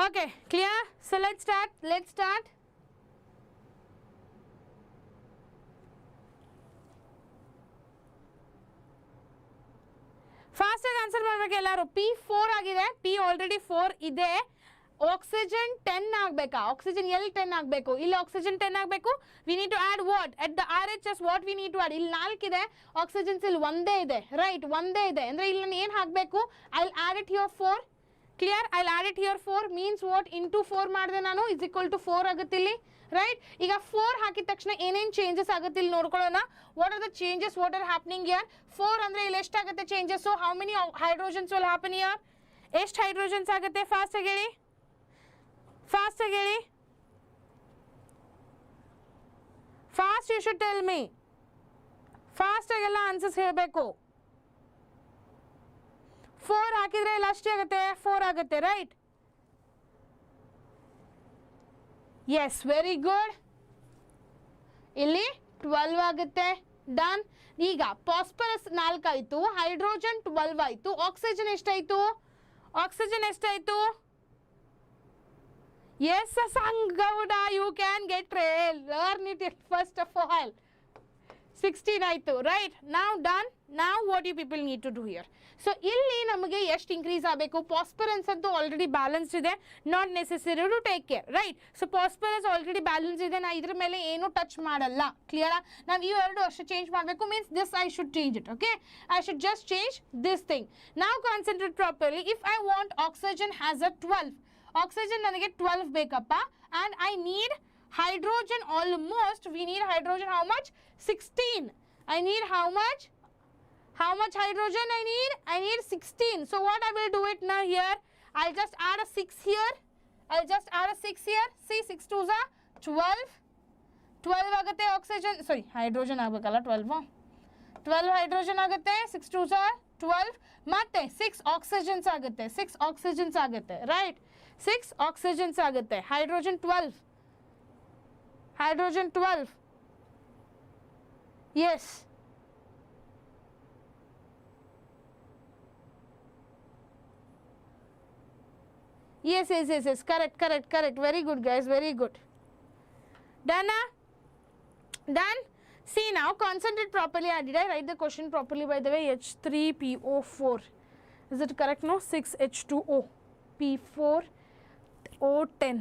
Okay, clear? So let's start. ಫಾಸ್ಟಾಗಿ answer ಮಾಡಬೇಕು ಎಲ್ಲರೂ. P4 ಆಗಿದೆ. P already 4 ಇದೆ. Oxygen 10 ಆಗಬೇಕಾ? Oxygen ಎಲ್ಲಿ 10 ಆಗಬೇಕು? ಇಲ್ಲಿ oxygen 10 ಆಗಬೇಕು. We need to add what at the RHS. What we need to add? ಇಲ್ಲಿ 4 ಇದೆ, ಆಕ್ಸಿಜನ್ಸ್ ಇಲ್ಲಿ ಒಂದೇ ಇದೆ. ರೈಟ್? ಒಂದೇ ಇದೆ ಅಂದರೆ ಇಲ್ಲಿ ನಾನು ಏನು ಹಾಕಬೇಕು? I will add it here 4. Clear? I will add it here 4 means what? Into 4 ಮಾಡಿದೆ ನಾನು, ಇಸ್ ಈಕ್ವಲ್ ಟು 4 ಆಗುತ್ತೆ ಇಲ್ಲಿ. ರೈಟ್? ಈಗ 4 ಹಾಕಿದ ತಕ್ಷಣ ಏನೇನು ಚೇಂಜಸ್ ಆಗುತ್ತೆ ಇಲ್ಲಿ ನೋಡ್ಕೊಳ್ಳೋಣ. What are the changes? What are happening here? 4 ಅಂದರೆ ಇಲ್ಲಿ ಎಷ್ಟಾಗುತ್ತೆ changes? How many hydrogens will happen here? ಎಷ್ಟು ಹೈಡ್ರೋಜನ್ಸ್ ಆಗುತ್ತೆ? ಫಾಸ್ಟಾಗಿ ಹೇಳಿ, ಫಾಸ್ಟಾಗಿ ಹೇಳಿ. Fast you should tell me. ಫಾಸ್ಟಾಗೆಲ್ಲ ಆನ್ಸರ್ಸ್ ಹೇಳಬೇಕು. 4 ಹಾಕಿದ್ರೆ ಇಲ್ಲಿ ಅಷ್ಟೇ ಆಗುತ್ತೆ, 4 ಆಗುತ್ತೆ. ರೈಟ್? Yes, very good. ಇಲ್ಲಿ 12 ಆಗುತ್ತೆ. ಡನ್. ಈಗ ಫಾಸ್ಫರಸ್ 4 ಆಯಿತು, ಹೈಡ್ರೋಜನ್ 12 ಆಯಿತು, ಆಕ್ಸಿಜನ್ ಎಷ್ಟಾಯಿತು? ಆಕ್ಸಿಜನ್ ಎಷ್ಟಾಯಿತು? Yes Sangouda, you can get learn it first of all. 16 ಆಯಿತು. ರೈಟ್? ನಾವು ಡನ್. ನಾವು what you people need to do here. So ಇಲ್ಲಿ ನಮಗೆ ಎಷ್ಟು ಇನ್ಕ್ರೀಸ್ ಆಗಬೇಕು? ಫಾಸ್ಫರಸ್ ಅಂತೂ ಆಲ್ರೆಡಿ ಬ್ಯಾಲೆನ್ಸ್ ಇದೆ, not necessary to take care. Right? So phosphorus already balance ಇದೆ, ನಾ ಇದ್ರ ಮೇಲೆ ಏನು ಟಚ್ ಮಾಡಲ್ಲ. ಕ್ಲಿಯರಾ? ನಾವು ಈ ಎರಡು ಅಷ್ಟು ಚೇಂಜ್ ಮಾಡಬೇಕು. Means this I should change it. Okay? I should just change this thing. ನಾವು concentrate properly. If I want oxygen has a 12, oxygen ನನಗೆ 12 ಬೇಕಪ್ಪ. And I need hydrogen almost. We need hydrogen how much? 16. I need how much? How much hydrogen I need? I need 16. So what I will do it now here? I'll just add a 6 here. I'll just add a 6 here. See, 6 2s are 12. 12 ಆಗುತ್ತೆ oxygen, ಸಾರಿ hydrogen ಆಗಬೇಕಲ್ಲ. 12 hydrogen ಆಗುತ್ತೆ. 6 2s are 12. ಮತ್ತೆ 6 oxygens ಆಗುತ್ತೆ. 6 oxygens ಆಗುತ್ತೆ. Right? 6 oxygens ಆಗುತ್ತೆ. Hydrogen 12. Hydrogen 12. Yes. Yes. Correct. Very good, guys. Very good. Done? Done? See now, concentrate properly. Did I write the question properly, by the way? H3PO4. Is it correct? No? 6H2O. P4O10.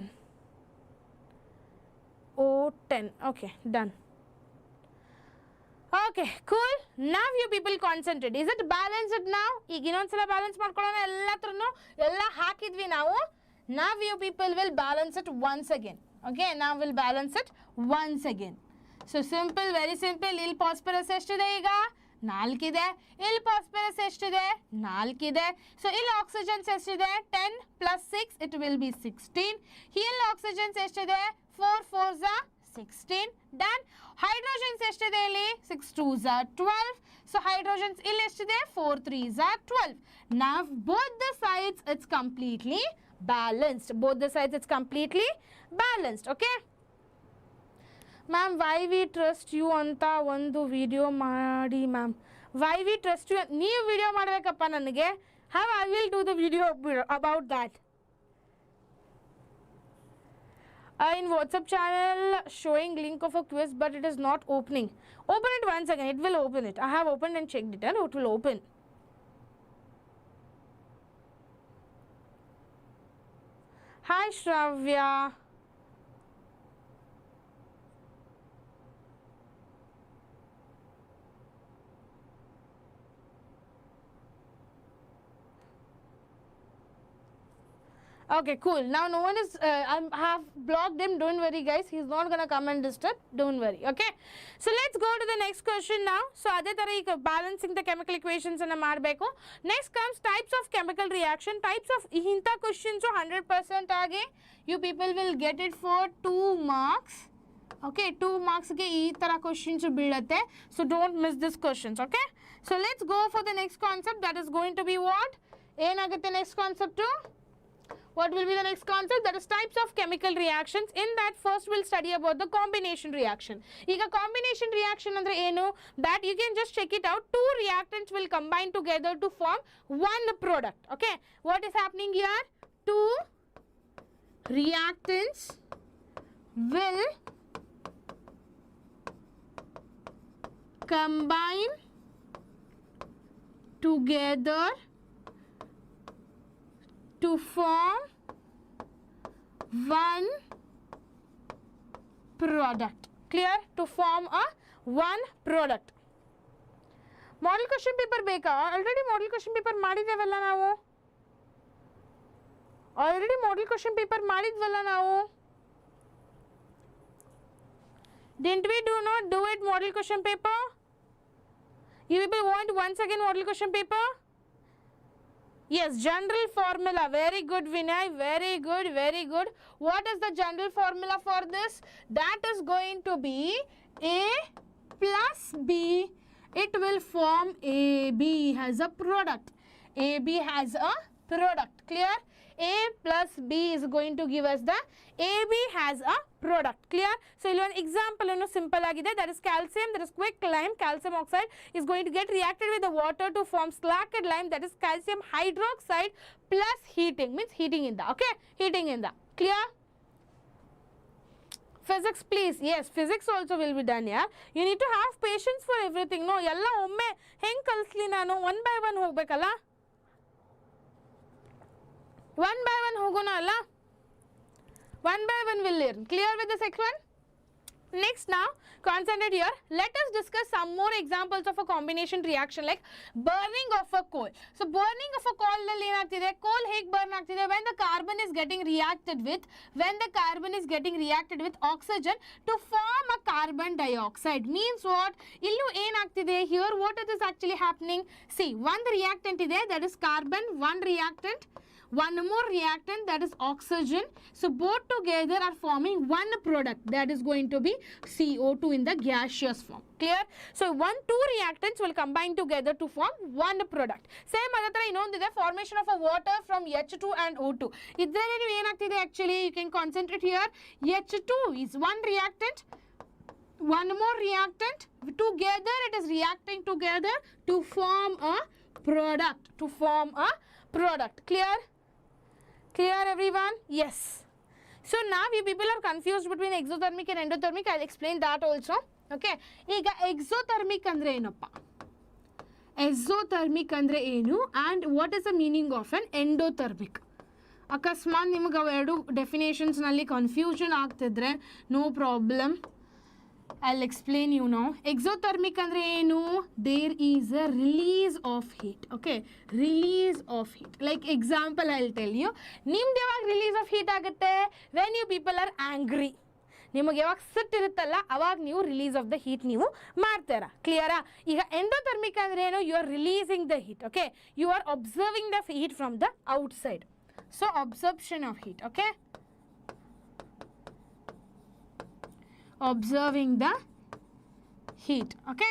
O10. Okay, done. Okay, cool. Now you people concentrate. Is it balanced now? ಈಗ ಇನ್ನೊಂದ್ಸಲ balance ಮಾಡ್ಕೊಳ್ಳೋಣ. ಎಲ್ಲ ಹಾಕಿದ್ವಿ ನಾವು. Now you people will balance it once again. Okay, now we'll balance it once again. So simple, very simple. ಇಲ್ಲಿ phosphorus ಎಷ್ಟಿದೆ ಈಗ? 4 ಇದೆ. ಇಲ್ಲಿ ಫಾಸ್ಫರಸ್ ಎಷ್ಟಿದೆ? 4 ಇದೆ. ಸೊ ಇಲ್ಲಿ ಆಕ್ಸಿಜನ್ಸ್ ಎಷ್ಟಿದೆ? 10 plus 6, it will be 16. ಇಲ್ಲಿ ಆಕ್ಸಿಜನ್ಸ್ ಎಷ್ಟಿದೆ? 4 4s are 16. Done. Hydrogens ಎಷ್ಟಿದೆ ಇಲ್ಲಿ? 6 2s are 12. So hydrogens ಇಲ್ಲಿ ಎಷ್ಟಿದೆ? 4 3s are 12. Now both the sides it's completely balanced. Both the sides it's completely balanced. Okay? Ma'am why we trust you ಅಂತ ಒಂದು video ಮಾಡಿ ma'am. Why we trust you, ನೀವು video ಮಾಡಬೇಕಪ್ಪ ನನಗೆ. How I will do the video about that. In WhatsApp channel showing link of a quiz, but it is not opening. Open it once again. It will open it. I have opened and checked it, and it will open. Hi Shravya. Okay, cool. Now no one is, I have blocked him. Don't worry guys. He's not going to come and disturb. Don't worry. Okay. So let's go to the next question now. So adhe tara balancing the chemical equations and ಮಾಡಬೇಕು. Next comes types of chemical reaction. Types of inta questions 100% aage. You people will get it for 2 marks. Okay, 2 marks ge ee tara questions ಬೀಳುತ್ತೆ. So don't miss these questions. Okay. So let's go for the next concept. That is going to be what? ಏನಾಗುತ್ತೆ next concept too? What will be the next concept? That is types of chemical reactions. In that first we'll study about the combination reaction. Ega combination reaction andre enu? That you can just check it out. 2 reactants will combine together to form one product. Okay. What is happening here? 2 reactants will combine together to form one product. Clear? To form a one product. Model question paper beka? Already model question paper ಮಾಡಿದೇವಲ್ಲ ನಾವು. Already model question paper ಮಾಡಿದ್ವಲ್ಲ ನಾವು. Didn't we do it model question paper? You people want once again model question paper? Yes, general formula. Very good, Vinay. Very good, very good. What is the general formula for this? That is going to be A plus B. It will form AB has a product. AB has a product. Clear? A plus B is going to give us the AB has a product. Clear? So, one example, simple agide. That is calcium. That is quick lime. Calcium oxide is going to get reacted with the water to form slacked lime. That is calcium hydroxide plus heating. Means heating in the. Okay? Heating in the. Clear? Physics, please. Yes, physics also will be done. Yeah. You need to have patience for everything. No, yalla omme heng kalsli nanu one by one hogbekalla. One by one ಹೋಗೋಣ ಅಲ್ಲ. One by one will learn. Clear with the second one? Next now, concentrate here. Let us discuss some more examples of a combination reaction like burning of a coal. So burning of a coal ನಲ್ಲಿ ಏನಾಗ್ತಿದೆ? Coal ಹೇಗೆ burn ಆಗ್ತಿದೆ? When the carbon is getting reacted with oxygen to form a carbon dioxide. Means what? ಇಲ್ಲೂ ಏನಾಗ್ತಿದೆ? Here what is actually happening? See, one reactant ಇದೆ, that is carbon, one reactant. One more reactant, that is oxygen. So both together are forming one product, that is going to be CO2 in the gaseous form. Clear? So 2 reactants will combine together to form one product. Same adatra innondide formation of a water from H2 and O2. Idralli ನೀವು ಏನಾಗ್ತಿದೆ actually? You can concentrate here. H2 is one reactant. One more reactant. Together it is reacting together to form a product. Clear? Clear everyone? Yes. So now you people are confused between exothermic and endothermic. I'll explain that also. Okay. Ega exothermic andre enappa? Exothermic andre enu and what is the meaning of an endothermic? ಅಕಸ್ಮಾತ್ ನಿಮಗೆ ಅವೆರಡು definitions ನಲ್ಲಿ confusion ಆಗ್ತಿದ್ರೆ no problem. I'll explain you now. Exothermic andre enu? There is a release of heat. Okay, release of heat. Like example, I'll tell you. Nimde yavag release of heat agutte? When you people are angry. ನಿಮಗೆ ಯಾವಾಗ ಸಿಟ್ಟು ಇರುತ್ತಲ್ಲ ಅವಾಗ ನೀವು release of the heat ನೀವು ಮಾಡ್ತೀರಾ. ಕ್ಲಿಯರಾ? ಈಗ ಎಂಡೋಥರ್ಮಿಕ್ ಅಂದ್ರೆ ಏನು? You are releasing the heat. Okay, you are observing the heat from the outside. So absorption of heat. Okay, observing the heat. Okay,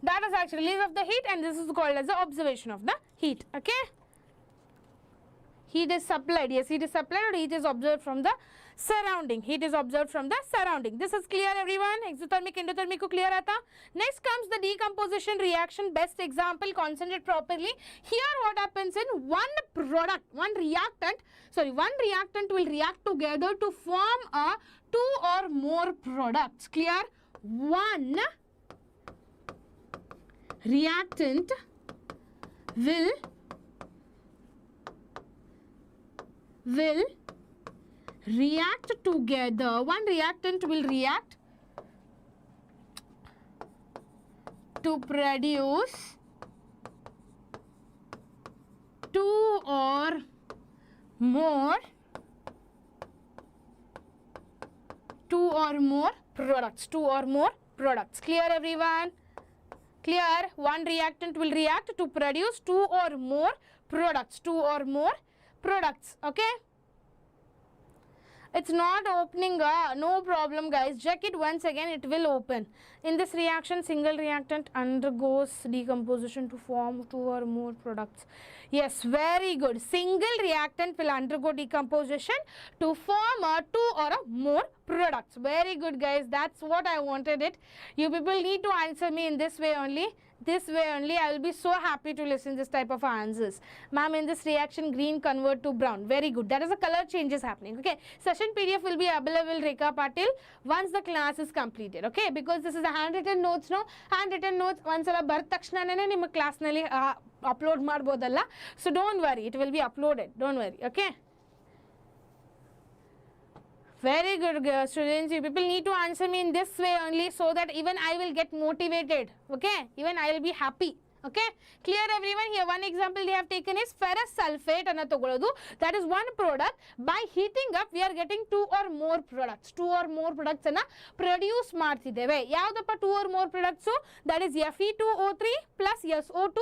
that is actually release of the heat and this is called as the observation of the heat. Okay, Heat is supplied. Yes, heat is supplied or heat is observed from the surrounding. Heat is observed from the surrounding. This is clear everyone? Exothermic, endothermic ko clear aata? Next comes the decomposition reaction. Best example, concentrate properly. Here what happens in one product, one reactant will react together to form a two or more products. Clear? One reactant will react together. One reactant will react to produce two or more products. Clear everyone? Clear? One reactant will react to produce two or more products. Okay? It's not opening, no problem guys. Check it once again, it will open. In this reaction, single reactant undergoes decomposition to form two or more products. Yes, very good. Single reactant will undergo decomposition to form two or more products. Very good guys, that's what I wanted it. You people need to answer me in this way only. I will be so happy to listen this type of answers. Ma'am, in this reaction, green convert to brown. Very good. That is a color changes happening. Okay. Session PDF will be available, Rekha Patil, once the class is completed. Okay. Because this is a handwritten notes, no? Handwritten notes, once a birth takshanane nimma class nalli upload madbodalla. So don't worry. It will be uploaded. Don't worry. Okay. Very good students, you people need to answer me in this way only so that even I will get motivated, okay, even I will be happy. Okay, clear everyone? Here one example they have taken is ferrous sulfate anna tagolodu. That is one product. By heating up we are getting two or more products anna produce ಮಾಡ್ತಿದ್ದೇವೆ. ಯಾವ್ದಪ್ಪ two or more products? That is Fe2O3 plus SO2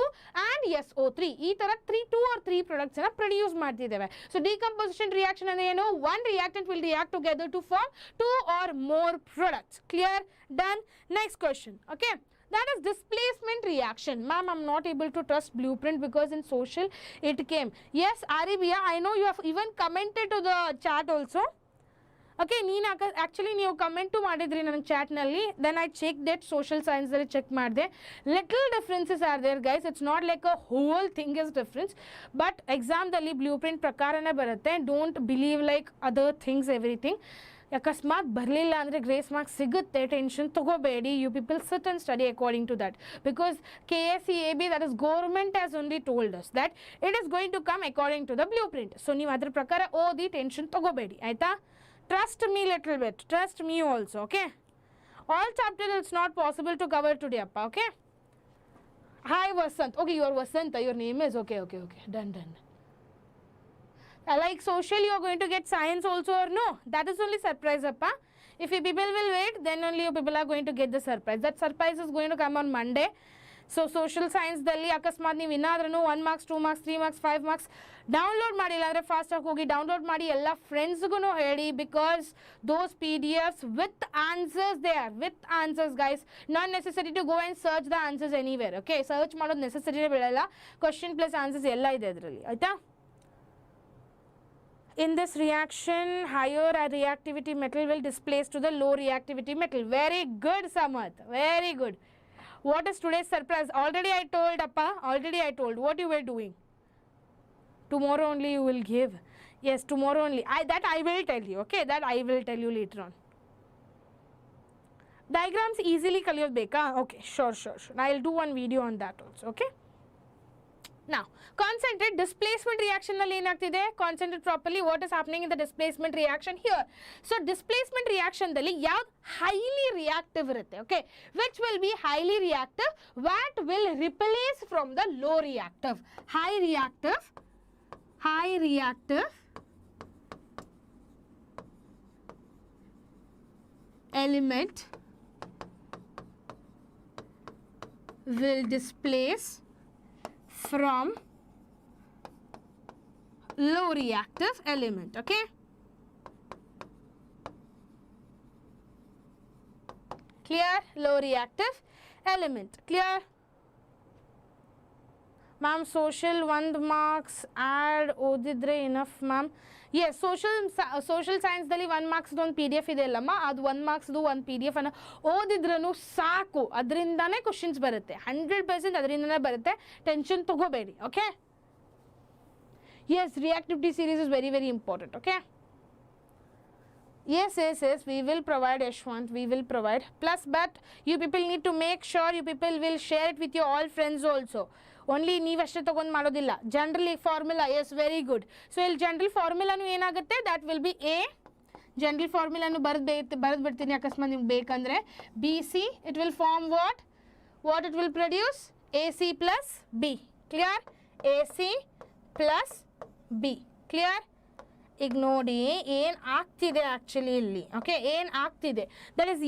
and SO3. ಈ ತರ two or three products anna produce ಮಾಡ್ತಿದ್ದೇವೆ. So decomposition reaction ಅಂದ್ರೆ ಏನು? One reactant will react together to form two or more products. Clear? Done? Next question. Okay. That is displacement reaction. Ma'am, I'm not able to trust blueprint because in social it came. Yes, Arabia, I know you have even commented to the chat also. Okay, actually you comment to madidri nan chat nalli. Then I checked that social science alli check madde. Little differences are there guys. It's not like a whole thing is difference. But exam dalli blueprint prakarane barutte. Don't believe like other things everything. ಅಕಸ್ಮಾತ್ ಬರಲಿಲ್ಲ ಅಂದರೆ grace marks ಸಿಗುತ್ತೆ, tension ತಗೋಬೇಡಿ. You people sit and study according to that because KSEAB that is government has only told us that it is going to come according to the blue print. So ನೀವು ಅದ್ರ ಪ್ರಕಾರ ಓದಿ tension ತಗೋಬೇಡಿ ಆಯಿತಾ. Trust me little bit, trust me also. Okay, all chapter it's not possible to cover today ಅಪ್ಪ. Okay, hi Vasant. Okay, your Vasanta, your name is okay. Done. Like social, you are going to get science also or no? That is only surprise, appa. If you people will wait, then only you people are going to get the surprise. That surprise is going to come on Monday. So social science dalli akasmat ನೀವು ಏನಾದ್ರೂ 1 marks 2 marks 3 marks 5 marks download ಮಾಡಿಲ್ಲ ಅಂದರೆ ಫಾಸ್ಟಾಗಿ ಹೋಗಿ download ಮಾಡಿ ಎಲ್ಲ ಫ್ರೆಂಡ್ಸ್ಗೂ ಹೇಳಿ. Because those PDFs with answers they are with answers guys. Not necessary to go and search the answers anywhere. Okay, search ಮಾಡೋದು ನೆಸೆಸರಿನೇ ಬೀಳಲ್ಲ. ಕ್ವಶನ್ ಪ್ಲಸ್ ಆನ್ಸರ್ಸ್ ಎಲ್ಲ ಇದೆ ಅದರಲ್ಲಿ ಆಯಿತಾ. In this reaction, higher reactivity metal will displace to the low reactivity metal. Very good, Samarth. Very good. What is today's surprise? Already I told, appa. Already I told what you were doing. Tomorrow only you will give. Yes, tomorrow only. That I will tell you. Okay, that I will tell you later on. Diagrams easily ಕಲಿಯೋದು ಬೇಕಾ? Okay, sure. I'll do one video on that also. Okay. Now, concentrate displacement reaction ನಲ್ಲಿ ಏನಾಗ್ತಿದೆ? Concentrate properly what is happening in the displacement reaction here. So, displacement reaction ದಲ್ಲಿ ಯಾವ್ದು highly reactive ಇರುತ್ತೆ? Okay, which will be highly reactive? What will replace from the low reactive? High reactive element will displace from low reactive element. Okay, clear? Low reactive element, clear? Ma'am, social 1 marks add ಓದಿದ್ರೆ enough ma'am. Yes, social science ದಲ್ಲಿ 1 marks ಒಂದು PDF ಇದೆ ಅಲ್ಲಮ್ಮ, ಅದು 1 marks ಒಂದು PDF ಅನ್ನು ಓದಿದ್ರೂ ಸಾಕು, ಅದರಿಂದಾನೇ questions ಬರುತ್ತೆ, 100% ಅದರಿಂದನೇ ಬರುತ್ತೆ, ಟೆನ್ಷನ್ ತಗೋಬೇಡಿ. Okay, yes, reactivity series is very very important. Okay, yes, we will provide Yashwant, we will provide plus, but you people need to make sure you people will share it with your all friends also. Only ನೀವಷ್ಟೇ ತಗೊಂಡು ಮಾಡೋದಿಲ್ಲ. General formula, yes, very good. So ಇಲ್ಲಿ general ಫಾರ್ಮುಲಾನು ಏನಾಗುತ್ತೆ, that will be A. General ಫಾರ್ಮುಲಾನು ಬರೆದ್ಬಿಡ್ತೀನಿ ಅಕಸ್ಮಾತ್ ನಿಮ್ಗೆ ಬೇಕಂದ್ರೆ. BC, it will form what it will produce, AC plus B. Clear? AC plus B. Clear? ಈಗ ನೋಡಿ ಏನು ಆಗ್ತಿದೆ ಆ್ಯಕ್ಚುಲಿ ಇಲ್ಲಿ. ಓಕೆ, ಏನು ಆಗ್ತಿದೆ, that is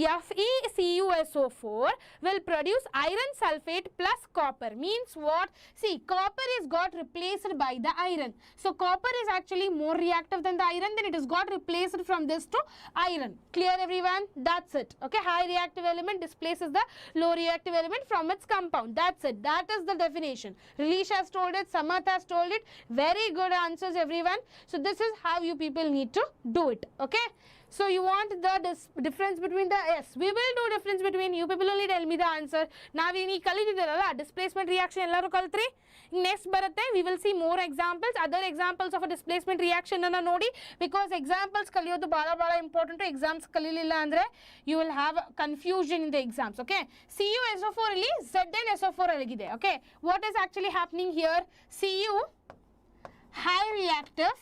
FeCuSO4 will produce iron sulfate plus copper. Means what? See, copper is got replaced by the iron. So copper is actually more reactive than the iron, then it is got replaced from this to iron. Clear everyone? That's it. Okay, high reactive element displaces the low reactive element from its compound. That's it. That is the definition. Relish has told it, Samath has told it. Very good answers everyone. So this is how you people need to do it. Okay, so you want the difference between the, yes, we will do difference between, you people only tell me the answer. ನಾವೇನು ಕಲಿತಿದ್ದೀರಲ್ಲ displacement reaction ಎಲ್ಲರೂ ಕಲ್ತ್ರಿ. Next ಬರುತ್ತೆ, we will see more examples, other examples of a displacement reaction ಅನ್ನು ನೋಡಿ, because examples ಕಲಿಯೋದು ಭಾಳ important. Exams ಕಲಿಲಿಲ್ಲ ಅಂದರೆ you will have confusion in the exams. Okay, CuSO4 ಇಲ್ಲಿ ZnSO4 ಆಗಿದೆ. Okay, what is actually happening here? Cu high reactive,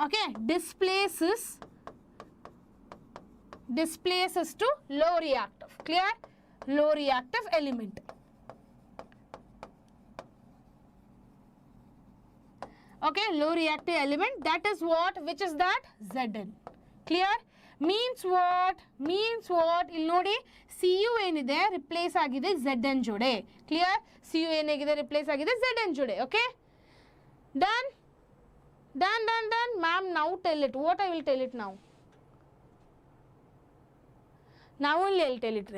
okay, displaces to low reactive. Clear? Low reactive element. Okay, low reactive element, that is what, which is that? Zn. Clear? Means what? ಇಲ್ಲಿ ನೋಡಿ, Cu ಏನಿದೆ replace ಆಗಿದೆ Zn ಜೊಡೆ. Clear? Cu ಏನಾಗಿದೆ replace ಆಗಿದೆ Zn ಜೊಡೆ. Okay, done. Ma'am, now tell it. What I will tell it now? Now only I will tell it.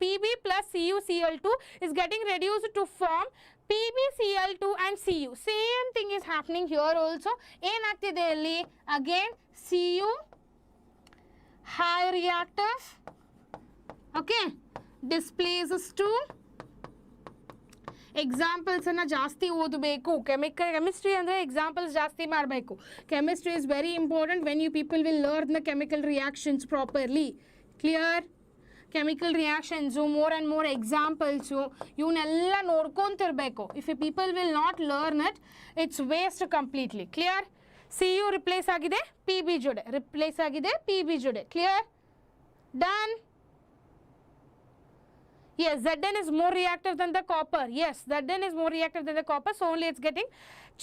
PB plus CuCl2 is getting reduced to form PbCl2 and Cu. Same thing is happening here also. ಏನಾಗ್ತಿದೆ ಅಲ್ಲಿ? Again, Cu high reactive, okay, displaces to, examples ಅನ್ನು ಜಾಸ್ತಿ ಓದಬೇಕು. Chemistry ಅಂದರೆ examples ಜಾಸ್ತಿ ಮಾಡಬೇಕು. Chemistry is very important when you people will learn the chemical reactions properly. Clear? Chemical reactions, more and more examples, ಇವನ್ನೆಲ್ಲ ನೋಡ್ಕೊತಿರ್ಬೇಕು. If you people will not learn it, it's waste completely. Clear? Cu replace ಆಗಿದೆ Pb ಜೊಡೆ, replace ಆಗಿದೆ Pb ಜೊಡೆ. Clear? Done. Yes, Zn is more reactive than the copper. Yes, Zn is more reactive than the copper, so only it's getting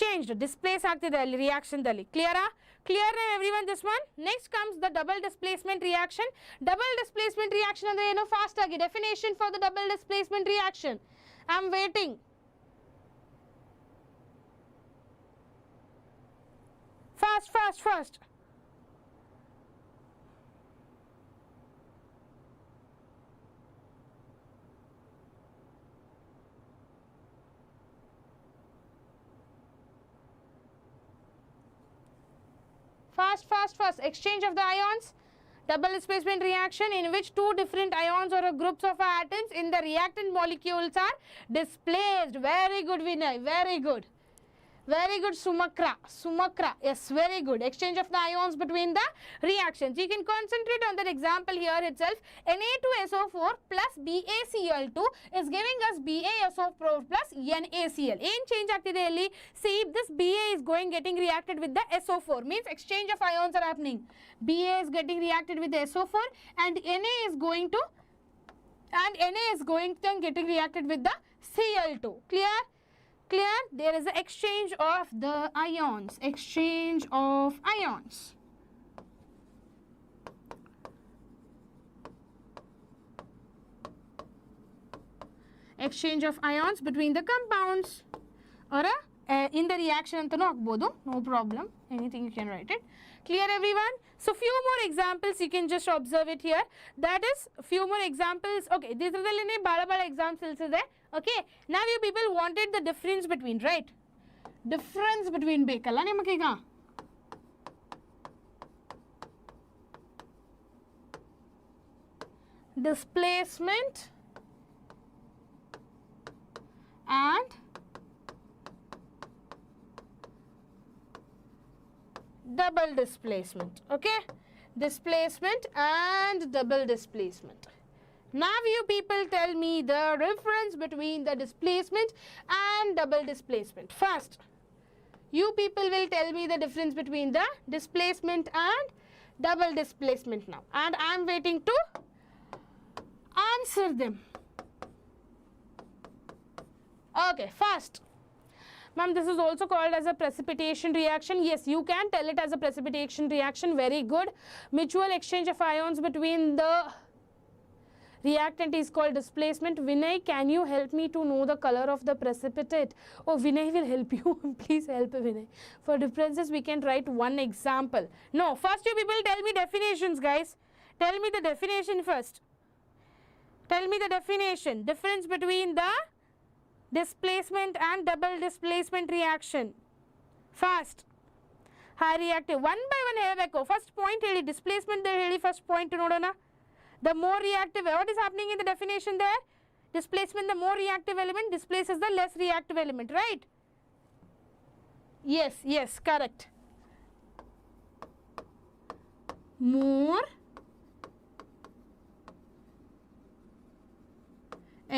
changed. Displace ಆಗ್ತಿದೆ ಅಲ್ಲಿ reaction ದಲ್ಲಿ. ಕ್ಲಿಯರಾ? Clear everyone this one? Next comes the double displacement reaction. Double displacement reaction ಅಂದ್ರೆ ಏನು? Fast ಆಗಿ definition for the double displacement reaction. I am waiting. Fast. Fast. Exchange of the ions. Double displacement reaction in which two different ions or groups of atoms in the reactant molecules are displaced. Very good, Vinay. Very good. Sumakra. Yes, very good. Exchange of the ions between the reactions. You can concentrate on that example here itself. Na2SO4 plus BaCl2 is giving us BaSO4 plus NaCl. ಏನು change ಆಗ್ತಿದೆ ಇಲ್ಲಿ? See, this Ba is getting reacted with the SO4. Means exchange of ions are happening. Ba is getting reacted with the SO4 and Na is going to getting reacted with the Cl2. Clear? There is an exchange of the ions. Exchange of ions between the compounds or in the reaction antanu agbodu, no problem, anything you can write it. Clear everyone? So few more examples you can just observe it here. That is few more examples. Okay, these are the bada examples there. Okay, now you people wanted the difference between, right? Difference between bekalla nimakega. Displacement and double displacement. Okay, displacement and double displacement. Now you people tell me the difference between the displacement and double displacement. First, you people will tell me the difference between the displacement and double displacement now, and I am waiting to answer them. Okay, first, ma'am, this is also called as a precipitation reaction. Yes, you can tell it as a precipitation reaction. Very good. Mutual exchange of ions between the reactant is called displacement. Vinay, can you help me to know the color of the precipitate? Oh, Vinay will help you. Please help Vinay. For differences, we can write one example. No, first you people tell me definitions, guys. Tell me the definition first. Tell me the definition. Difference between the displacement and double displacement reaction. Fast. High reactive. One by one ಹೇಳಬೇಕು. First point ಹೇಳಿ, displacement ಹೇಳಿ first point ನೋಡೋಣ. The more reactive, what is happening in the definition there? Displacement, the more reactive element displaces the less reactive element, right? Yes, yes, correct. More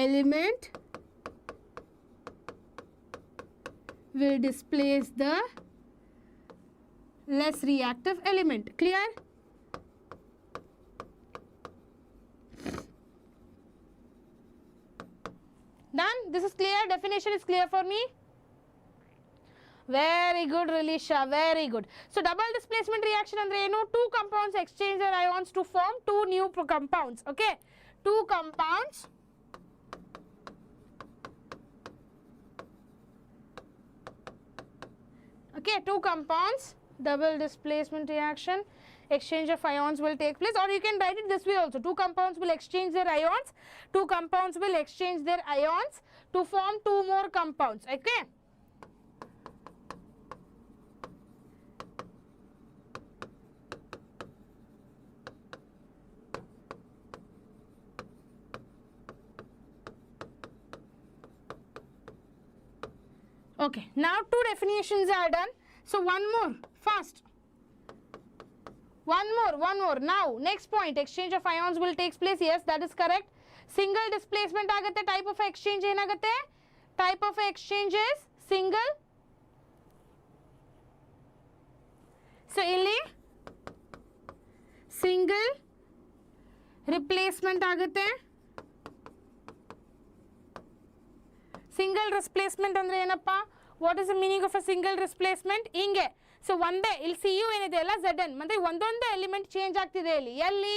element will displace the less reactive element. Clear? Done? This is clear? Definition is clear for me? Very good, Rilisha. Very good. So, double displacement reaction andre enu? Two compounds exchange their ions to form two new compounds. Okay? Two compounds okay, two compounds, double displacement reaction, exchange of ions will take place, or you can write it this way also. Two compounds will exchange their ions, two compounds will exchange their ions to form two more compounds. Okay? Okay, now two definitions are done. So one more, fast. One more. Now, next point, exchange of ions will take place. Yes, that is correct. Single displacement agate. Type of exchange enagate? Type of exchange is single. So, illi single replacement agate. Single displacement andre enappa? What is the meaning of a single displacement? Inge. So one day ಇಲ್ಲಿ C you ಏನಿದೆ ಅಲ್ಲ Zn ಮತ್ತೆ ಒಂದೊಂದು element change ಆಗ್ತಿದೆ ಇಲ್ಲಿ ಎಲ್ಲಿ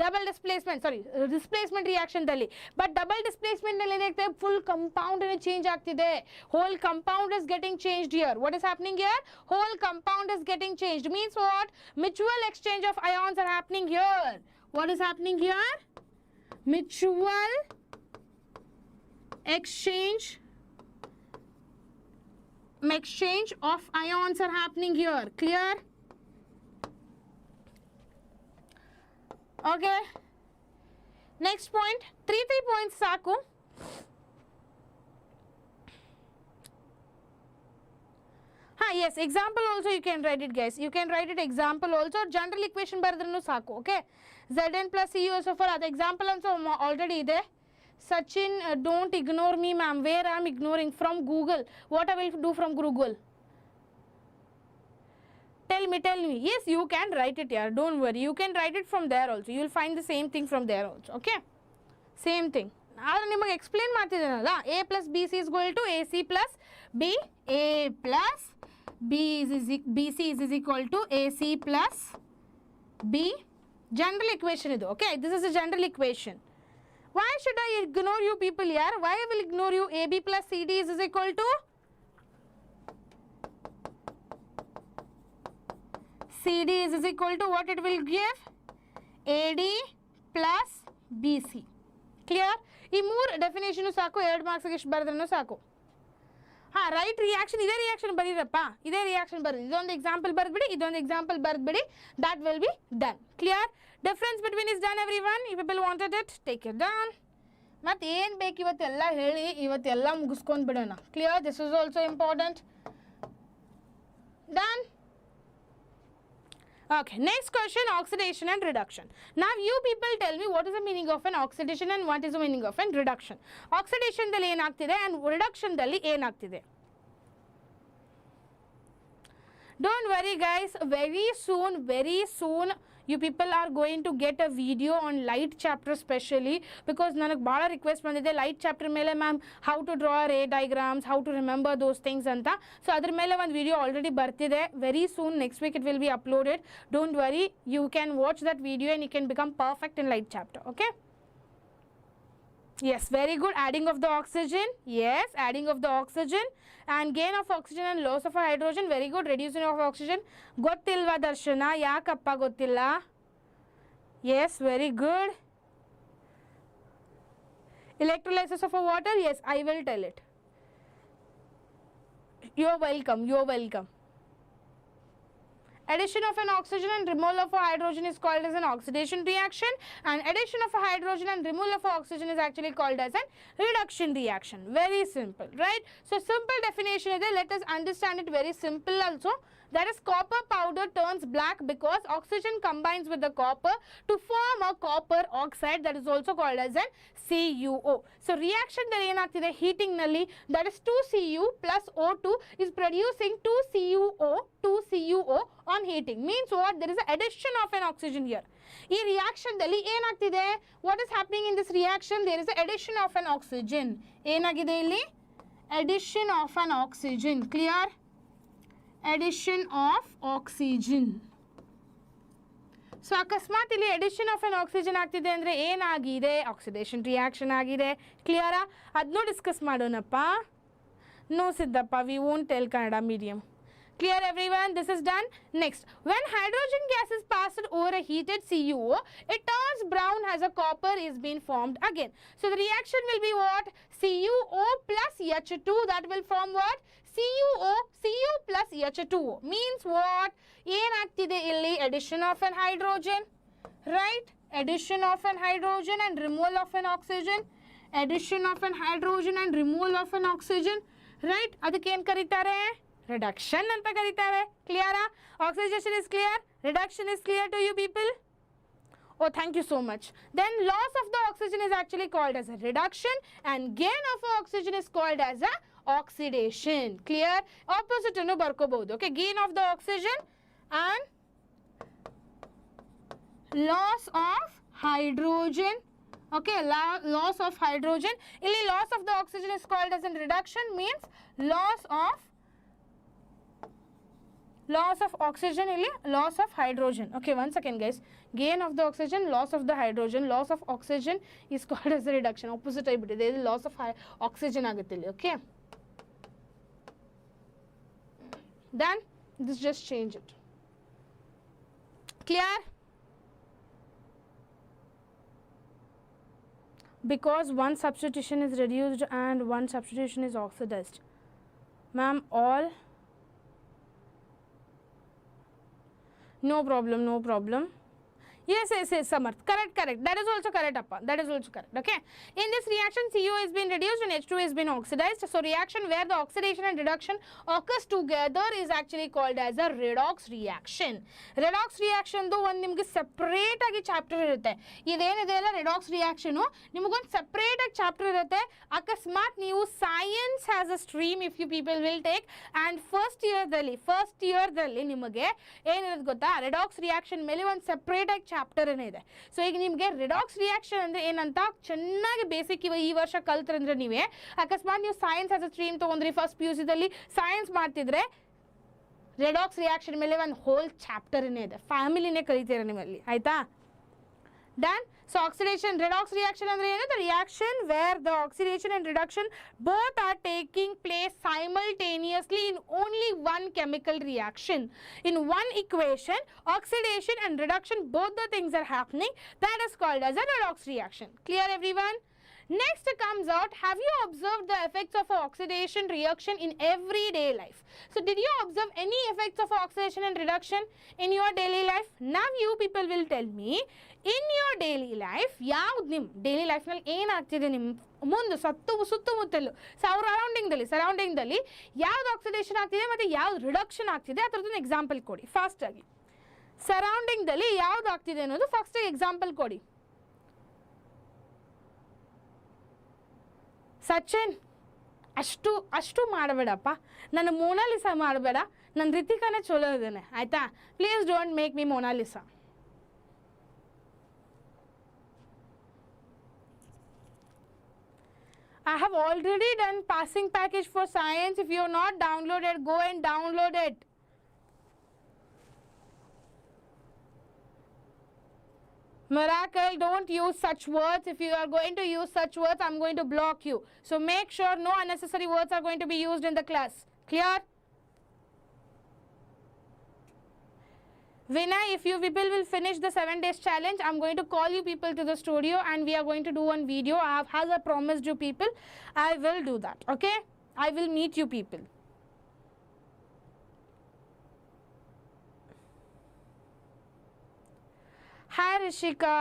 double displacement displacement reaction ದಲ್ಲಿ but double displacement ನಲ್ಲಿ ಏನಾಗ್ತದೆ ಫುಲ್ ಕಂಪೌಂಡ್ ಚೇಂಜ್ ಆಗ್ತಿದೆ whole compound is getting changed here what is happening here whole compound is getting changed means what mutual exchange of ions are happening here what is happening here mutual exchange of ions are happening here. Clear? Okay. Next point. Three points saku. Yes, example also you can write it, guys. You can write it example also. General equation baradrunu saku. Okay. Zn plus CuSO4 that example also already there. Sachin, don't ignore me, ma'am. Where I am ignoring? From Google. What I will do from Google? Tell me. Yes, you can write it here. Don't worry. You can write it from there also. You will find the same thing from there also. Okay? Same thing. I will explain. A plus BC is equal to AC plus B. A plus BC is equal to AC plus B. General equation. Okay? This is a general equation. Why should I ignore you people here? Why I will ignore you? AB plus CD is equal to CD is equal to what it will give? AD plus BC. Clear? ಈ ಮೂರು definition ಸಾಕು, 2 ಮಾರ್ಕ್ಸ್ಗೆ ಎಷ್ಟು ಬರೆದ್ರೂ ಸಾಕು. ಹಾಂ, right reaction, ಇದೇ reaction ಬರೀರಪ್ಪ, ಇದೇ ರಿಯಾಕ್ಷನ್ ಬರೀ, ಇದೊಂದು ಎಕ್ಸಾಂಪಲ್ ಬರೆದ್ಬಿಡಿ, ಇದೊಂದು ಎಕ್ಸಾಂಪಲ್ ಬರೆದ್ಬಿಡಿ, that will be done. Clear? Difference between is done everyone. ಈ people wanted it, take it done. ಮತ್ತು ಏನು ಬೇಕು ಇವತ್ತೆಲ್ಲ ಹೇಳಿ, ಇವತ್ತೆಲ್ಲ ಮುಗಿಸ್ಕೊಂಡು ಬಿಡೋಣ. Clear? This is also important. Done. Okay, next question, oxidation and reduction. Now you people tell me what is the meaning of an oxidation and what is the meaning of an reduction. Oxidation dalli enagtide and reduction dalli enagtide. Don't worry guys, very soon you people are going to get a video on light chapter specially, because ನನಗೆ ಭಾಳ request ಬಂದಿದೆ light chapter ಮೇಲೆ ma'am how to draw ray diagrams, how to remember those things ಅಂತ. So ಅದ್ರ ಮೇಲೆ ಒಂದು video already ಬರ್ತಿದೆ. Very soon next week it will be uploaded. Don't worry, you can watch that video and you can become perfect in light chapter. Okay? Yes, very good. Adding of the oxygen. Yes, adding of the oxygen and gain of oxygen and loss of hydrogen. Very good. Reducing of oxygen. Gottilva Darshana? Yakappa gottilla? Yes, very good. Electrolysis of a water? Yes, I will tell it. You're welcome. You're welcome. Addition of an oxygen and removal of a hydrogen is called as an oxidation reaction, and addition of a hydrogen and removal of a oxygen is actually called as an reduction reaction. Very simple, right? So simple definition is there. Let us understand it very simple also. That is, copper powder turns black because oxygen combines with the copper to form a copper oxide, that is also called as an CuO. So reaction dalli enagtide, heating nalli, that is 2Cu plus O2 is producing 2CuO on heating. Means what? There is an addition of an oxygen here. Ee reaction dalli enagtide, what is happening in this reaction? There is an addition of an oxygen. Enagide illi? Addition of an oxygen. Clear? Addition of oxygen. So ಅಕಸ್ಮಾತ್ ಇಲ್ಲಿ addition of an oxygen ಆಗ್ತಿದೆ ಅಂದರೆ ಏನಾಗಿದೆ? Oxidation reaction ಆಗಿದೆ. ಕ್ಲಿಯರಾ? ಅದನ್ನೂ discuss ಮಾಡೋಣಪ್ಪ. No Siddappa, we won't tell Kannada medium. Clear everyone? This is done. Next, when hydrogen gas is passed over a heated CuO, it turns brown as a copper is being formed again. So the reaction will be what? CuO plus H2, that will form what? Cu plus H2O. Means what? Enagtide illi? Addition of an hydrogen, right? Addition of an hydrogen and removal of an oxygen. Addition of an hydrogen and removal of an oxygen, right? Adike ಏನು ಕರೀತಾರೆ? Reduction anta karitare. Clear? Oxidation is clear, reduction is clear to you people? Oh, thank you so much. Then loss of the oxygen is actually called as a reduction and gain of oxygen is called as a oxidation. Clear? Opposite annu barkobodu. Okay, gain of the oxygen and loss of hydrogen. Okay, loss of hydrogen. Illi loss of the oxygen is called as a reduction, means loss of oxygen illi loss of hydrogen. Okay, once again guys, gain of the oxygen, loss of the hydrogen, loss of oxygen is called as a reduction. Opposite ayi bitte, there is loss of oxygen agutte illi. Okay, then this just change it. Clear? Because one substitution is reduced and one substitution is oxidized. Ma'am, all? No problem, no problem. Yes, Samarth. Correct. That is also correct, appa. That is also correct. Okay. In this reaction, CO has been reduced and H2 has been oxidized. So reaction where the oxidation and reduction occurs together is actually called as a redox reaction. Redox reaction do one nimge separate agi chapter irutte. Idenide alla redox reaction nimage one separate agi chapter irutte. Akasmat ನೀವು science has a stream if you people will take, and first year ದಲ್ಲಿ ನಿಮಗೆ ಏನಿರುತ್ತೆ ಗೊತ್ತಾ, redox reaction ಮೇಲೆ ಒಂದು separate agi chapter ಏನಿದೆ. So ಈಗ ನಿಮಗೆ ರಿಡಾಕ್ಸ್ ರಿಯಾಕ್ಷನ್ ಅಂದರೆ ಏನಂತ ಚೆನ್ನಾಗಿ ಬೇಸಿಕ್ ಈ ವರ್ಷ ಕಲ್ತ್ರಂದ್ರೆ ನೀವೇ, ಅಕಸ್ಮಾತ್ ನೀವು ಸೈನ್ಸ್ ಆಸ್ ಅ ಸ್ಟ್ರೀಮ್ ತೊಗೊಂಡ್ರಿ, ಫಸ್ಟ್ PUC ದಲ್ಲಿ ಸೈನ್ಸ್ ಮಾಡ್ತಿದ್ರೆ ರಿಡಾಕ್ಸ್ ರಿಯಾಕ್ಷನ್ ಮೇಲೆ ಒಂದು ಹೋಲ್ ಚಾಪ್ಟರ್ ಇದೆ, ಫ್ಯಾಮಿಲಿನೇ ಕಲಿತೀರ ನಿಮ್ಮಲ್ಲಿ, ಆಯ್ತಾ? Then So oxidation redox reaction andre ಏನು? The reaction where the oxidation and reduction both are taking place simultaneously in only one chemical reaction. In one equation, oxidation and reduction, both the things are happening. That is called as a redox reaction. Clear everyone? Next comes out, have you observed the effects of oxidation reaction in everyday life? So did you observe any effects of oxidation and reduction in your daily life? Now you people will tell me, in your daily life, ಯಾವ್ದು ನಿಮ್ಮ daily ಲೈಫ್ನಲ್ಲಿ ಏನಾಗ್ತಿದೆ ನಿಮ್ಮ ಮುಂದೆ ಸುತ್ತಮುತ್ತಲು ಸರೌಂಡಿಂಗ್ದಲ್ಲಿ ಯಾವ್ದು oxidation ಆಗ್ತಿದೆ ಮತ್ತು ಯಾವ್ದು ರಿಡಕ್ಷನ್ ಆಗ್ತಿದೆ ಅದರದ್ದು ಎಕ್ಸಾಂಪಲ್ ಕೊಡಿ ಫಾಸ್ಟಾಗಿ. ಸರೌಂಡಿಂಗ್ದಲ್ಲಿ ಯಾವ್ದು ಆಗ್ತಿದೆ ಅನ್ನೋದು ಫಸ್ಟ್ ಎಕ್ಸಾಂಪಲ್ ಕೊಡಿ. ಸಚಿನ್, ಅಷ್ಟು ಮಾಡಬೇಡಪ್ಪ, ನನ್ನ ಮೊನಾಲಿಸಾ ಮಾಡಬೇಡ, ನನ್ನ ರಿತಿಕಾನೇ ಚಲೋ ಇದ್ದಾನೆ ಆಯಿತಾ. Please don't make me Mona Lisa. I have already done passing package for science. If you have not downloaded, go and download it. Miracle, don't use such words. If you are going to use such words, I'm going to block you. So make sure no unnecessary words are going to be used in the class. Clear? Vinay, if you people will finish the 7 days challenge, I'm going to call you people to the studio and we are going to do one video. As I promised you people, I will do that. Okay? I will meet you people. Hi Rishika.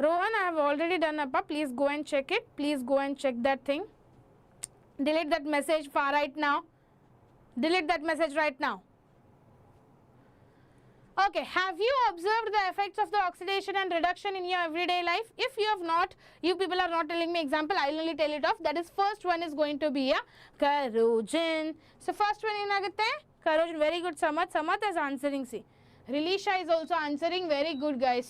Rohan, I have already done up. Please go and check it. Please go and check that thing. Delete that message right now. Delete that message right now. Okay, have you observed the effects of the oxidation and reduction in your everyday life? If you have not, you people are not telling me example, I will only tell it off. That is, first one is going to be a corrosion. So first one ಏನಾಗುತ್ತೆ? Corrosion. Very good, Samat. Samat is answering. See, Rilisha is also answering. Very good, guys.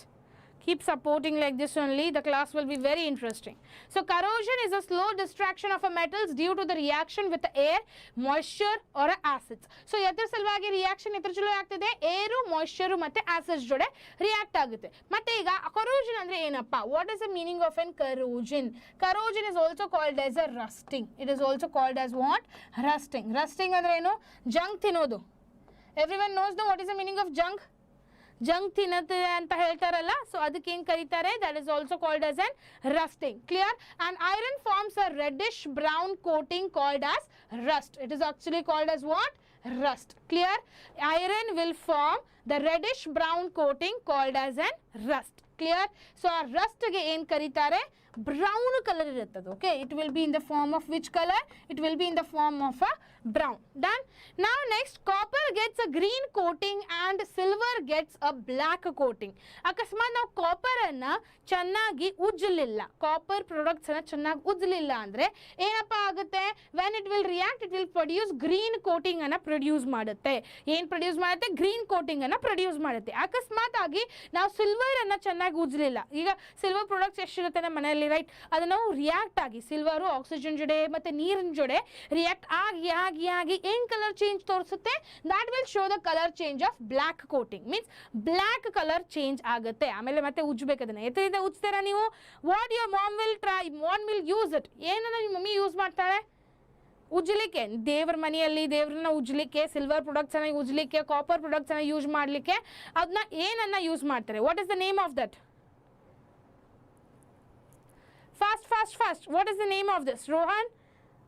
Keep supporting like this only. The class will be very interesting. So corrosion is a slow destruction of a metals due to the reaction with the air, moisture or acids. So yathar salvagi reaction yathar chalo agtide, air, moisture matte acids jode react agutte. Matte iga corrosion andre enappa? What is the meaning of an corrosion? Corrosion is also called as a rusting. It is also called as what? Rusting. Rusting andre eno? Junk tinodu. Everyone knows what is the meaning of junk? Junk ತಿನ್ನತ್ತೆ ಅಂತ ಹೇಳ್ತಾರಲ್ಲ, so ಅದಕ್ಕೆ ಏನು ಕರೀತಾರೆ? That is also called as an rusting. Clear? And iron forms a reddish brown coating called as rust. It is actually called as what? Rust. Clear? Iron will form the reddish brown coating called as an rust. Clear? So a rust ge ಏನು ಕರೀತಾರೆ? Brown color ಇರುತ್ತದೆ. Okay, it will be in the form of which color? It will be in the form of a brown. Done. Now next, copper gets a green coating and silver gets a black coating. ಅಕಸ್ಮಾತ್ ನಾವು copper ಅನ್ನ ಚೆನ್ನಾಗಿ ಉಜ್ಜಲಿಲ್ಲ, copper products ಅನ್ನ ಚೆನ್ನಾಗಿ ಉಜ್ಜಲಿಲ್ಲ ಅಂದ್ರೆ ಏನಪ್ಪ ಆಗುತ್ತೆ? when it will react, it will produce green coating ಅನ್ನ ಪ್ರೊಡ್ಯೂಸ್ ಮಾಡುತ್ತೆ. ಏನು ಪ್ರೊಡ್ಯೂಸ್ ಮಾಡುತ್ತೆ? ಗ್ರೀನ್ ಕೋಟಿಂಗ್ ಅನ್ನ ಪ್ರೊಡ್ಯೂಸ್ ಮಾಡುತ್ತೆ. ಅಕಸ್ಮಾತ್ ಆಗಿ ನಾವು ಸಿಲ್ವರ್ ಅನ್ನ ಚೆನ್ನಾಗಿ ಉಜ್ಜಲಿಲ್ಲ, ಈಗ ಸಿಲ್ವರ್ ಪ್ರಾಡಕ್ಟ್ಸ್ ಎಷ್ಟಿರುತ್ತೆ ನಮ್ಮ ಮನೆಯಲ್ಲಿ, ರೈಟ್? ಅದು ನಾವು ರಿಯಾಕ್ಟ್ ಆಗಿ ಸಿಲ್ವರು ಆಕ್ಸಿಜನ್ ಜೊತೆ ಮತ್ತೆ ನೀರಿನ ಜೊತೆ ರಿಯಾಕ್ಟ್ ಆಗಿ ಏನು ಕಲರ್ ಚೇಂಜ್ ತೋರಿಸುತ್ತೆ? That will show the colour change of black coating. Means black colour change ಆಗುತ್ತೆ. ಆಮೇಲೆ ಮತ್ತೆ ಉಜ್ಬೇಕು ಅದನ್ನ. ಎತ್ತರಿಂದ ಉಜ್ತೀರಾ ನೀವು? What your mom will use it? ಏನನ್ನ ನಿಮ್ಮ ಮಮ್ಮಿ ಯೂಸ್ ಮಾಡ್ತಾಳೆ ಉಜ್ಜಲಿಕ್ಕೆ? ದೇವ್ರ ಮನೆಯಲ್ಲಿ ದೇವ್ರನ್ನ ಉಜ್ಜಲಿಕ್ಕೆ, ಸಿಲ್ವರ್ ಪ್ರಾಡಕ್ಟ್ಸನ್ನ ಉಜ್ಜಲಿಕ್ಕೆ, ಕಾಪರ್ ಪ್ರಾಡಕ್ಟ್ಸನ್ನ ಯೂಸ್ ಮಾಡಲಿಕ್ಕೆ ಅದನ್ನ ಏನನ್ನ ಯೂಸ್ ಮಾಡ್ತಾರೆ? What is the name of that? Fast. What is the name of this? Rohan?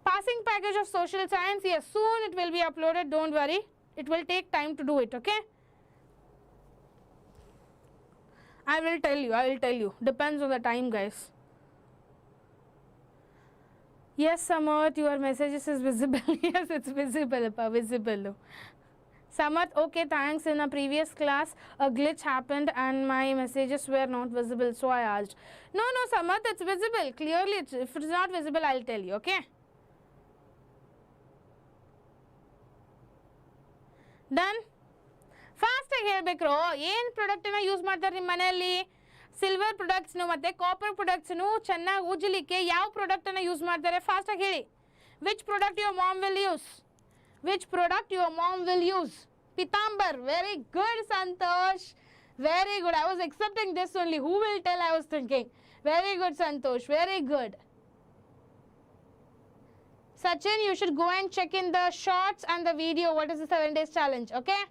Passing package of social science. Yes, soon it will be uploaded. Don't worry. It will take time to do it, okay? I will tell you. Depends on the time, guys. Yes, Samarth, your messages is visible. Yes, it's visible. Samarth, okay, thanks. In a previous class, a glitch happened and my messages were not visible, so I asked. No, Samarth, it's visible. Clearly, if it's not visible, I'll tell you, okay? Done? Fast ಹೇಳ್ಬೇಕ್ರೋ. ಏನು ಪ್ರಾಡಕ್ಟನ್ನು use ಮಾಡ್ತಾರೆ ನಿಮ್ಮ ಮನೆಯಲ್ಲಿ? Silver ಪ್ರಾಡಕ್ಟ್ಸ್ನು ಮತ್ತು copper ಪ್ರಾಡಕ್ಟ್ಸ್ನು ಚೆನ್ನಾಗಿ ಉಜ್ಜಲಿಕ್ಕೆ ಯಾವ ಪ್ರಾಡಕ್ಟನ್ನು use ಮಾಡ್ತಾರೆ? ಫಾಸ್ಟಾಗಿ ಹೇಳಿ. Which product your mom will use? Which product your mom will use? Pitambar. Very good, Santosh. Very good. I was accepting this only. Who will tell I was thinking? Very good, Santosh. Very good. Sachin, you should go and check in the shorts and the video. What is the 7 days challenge? Okay?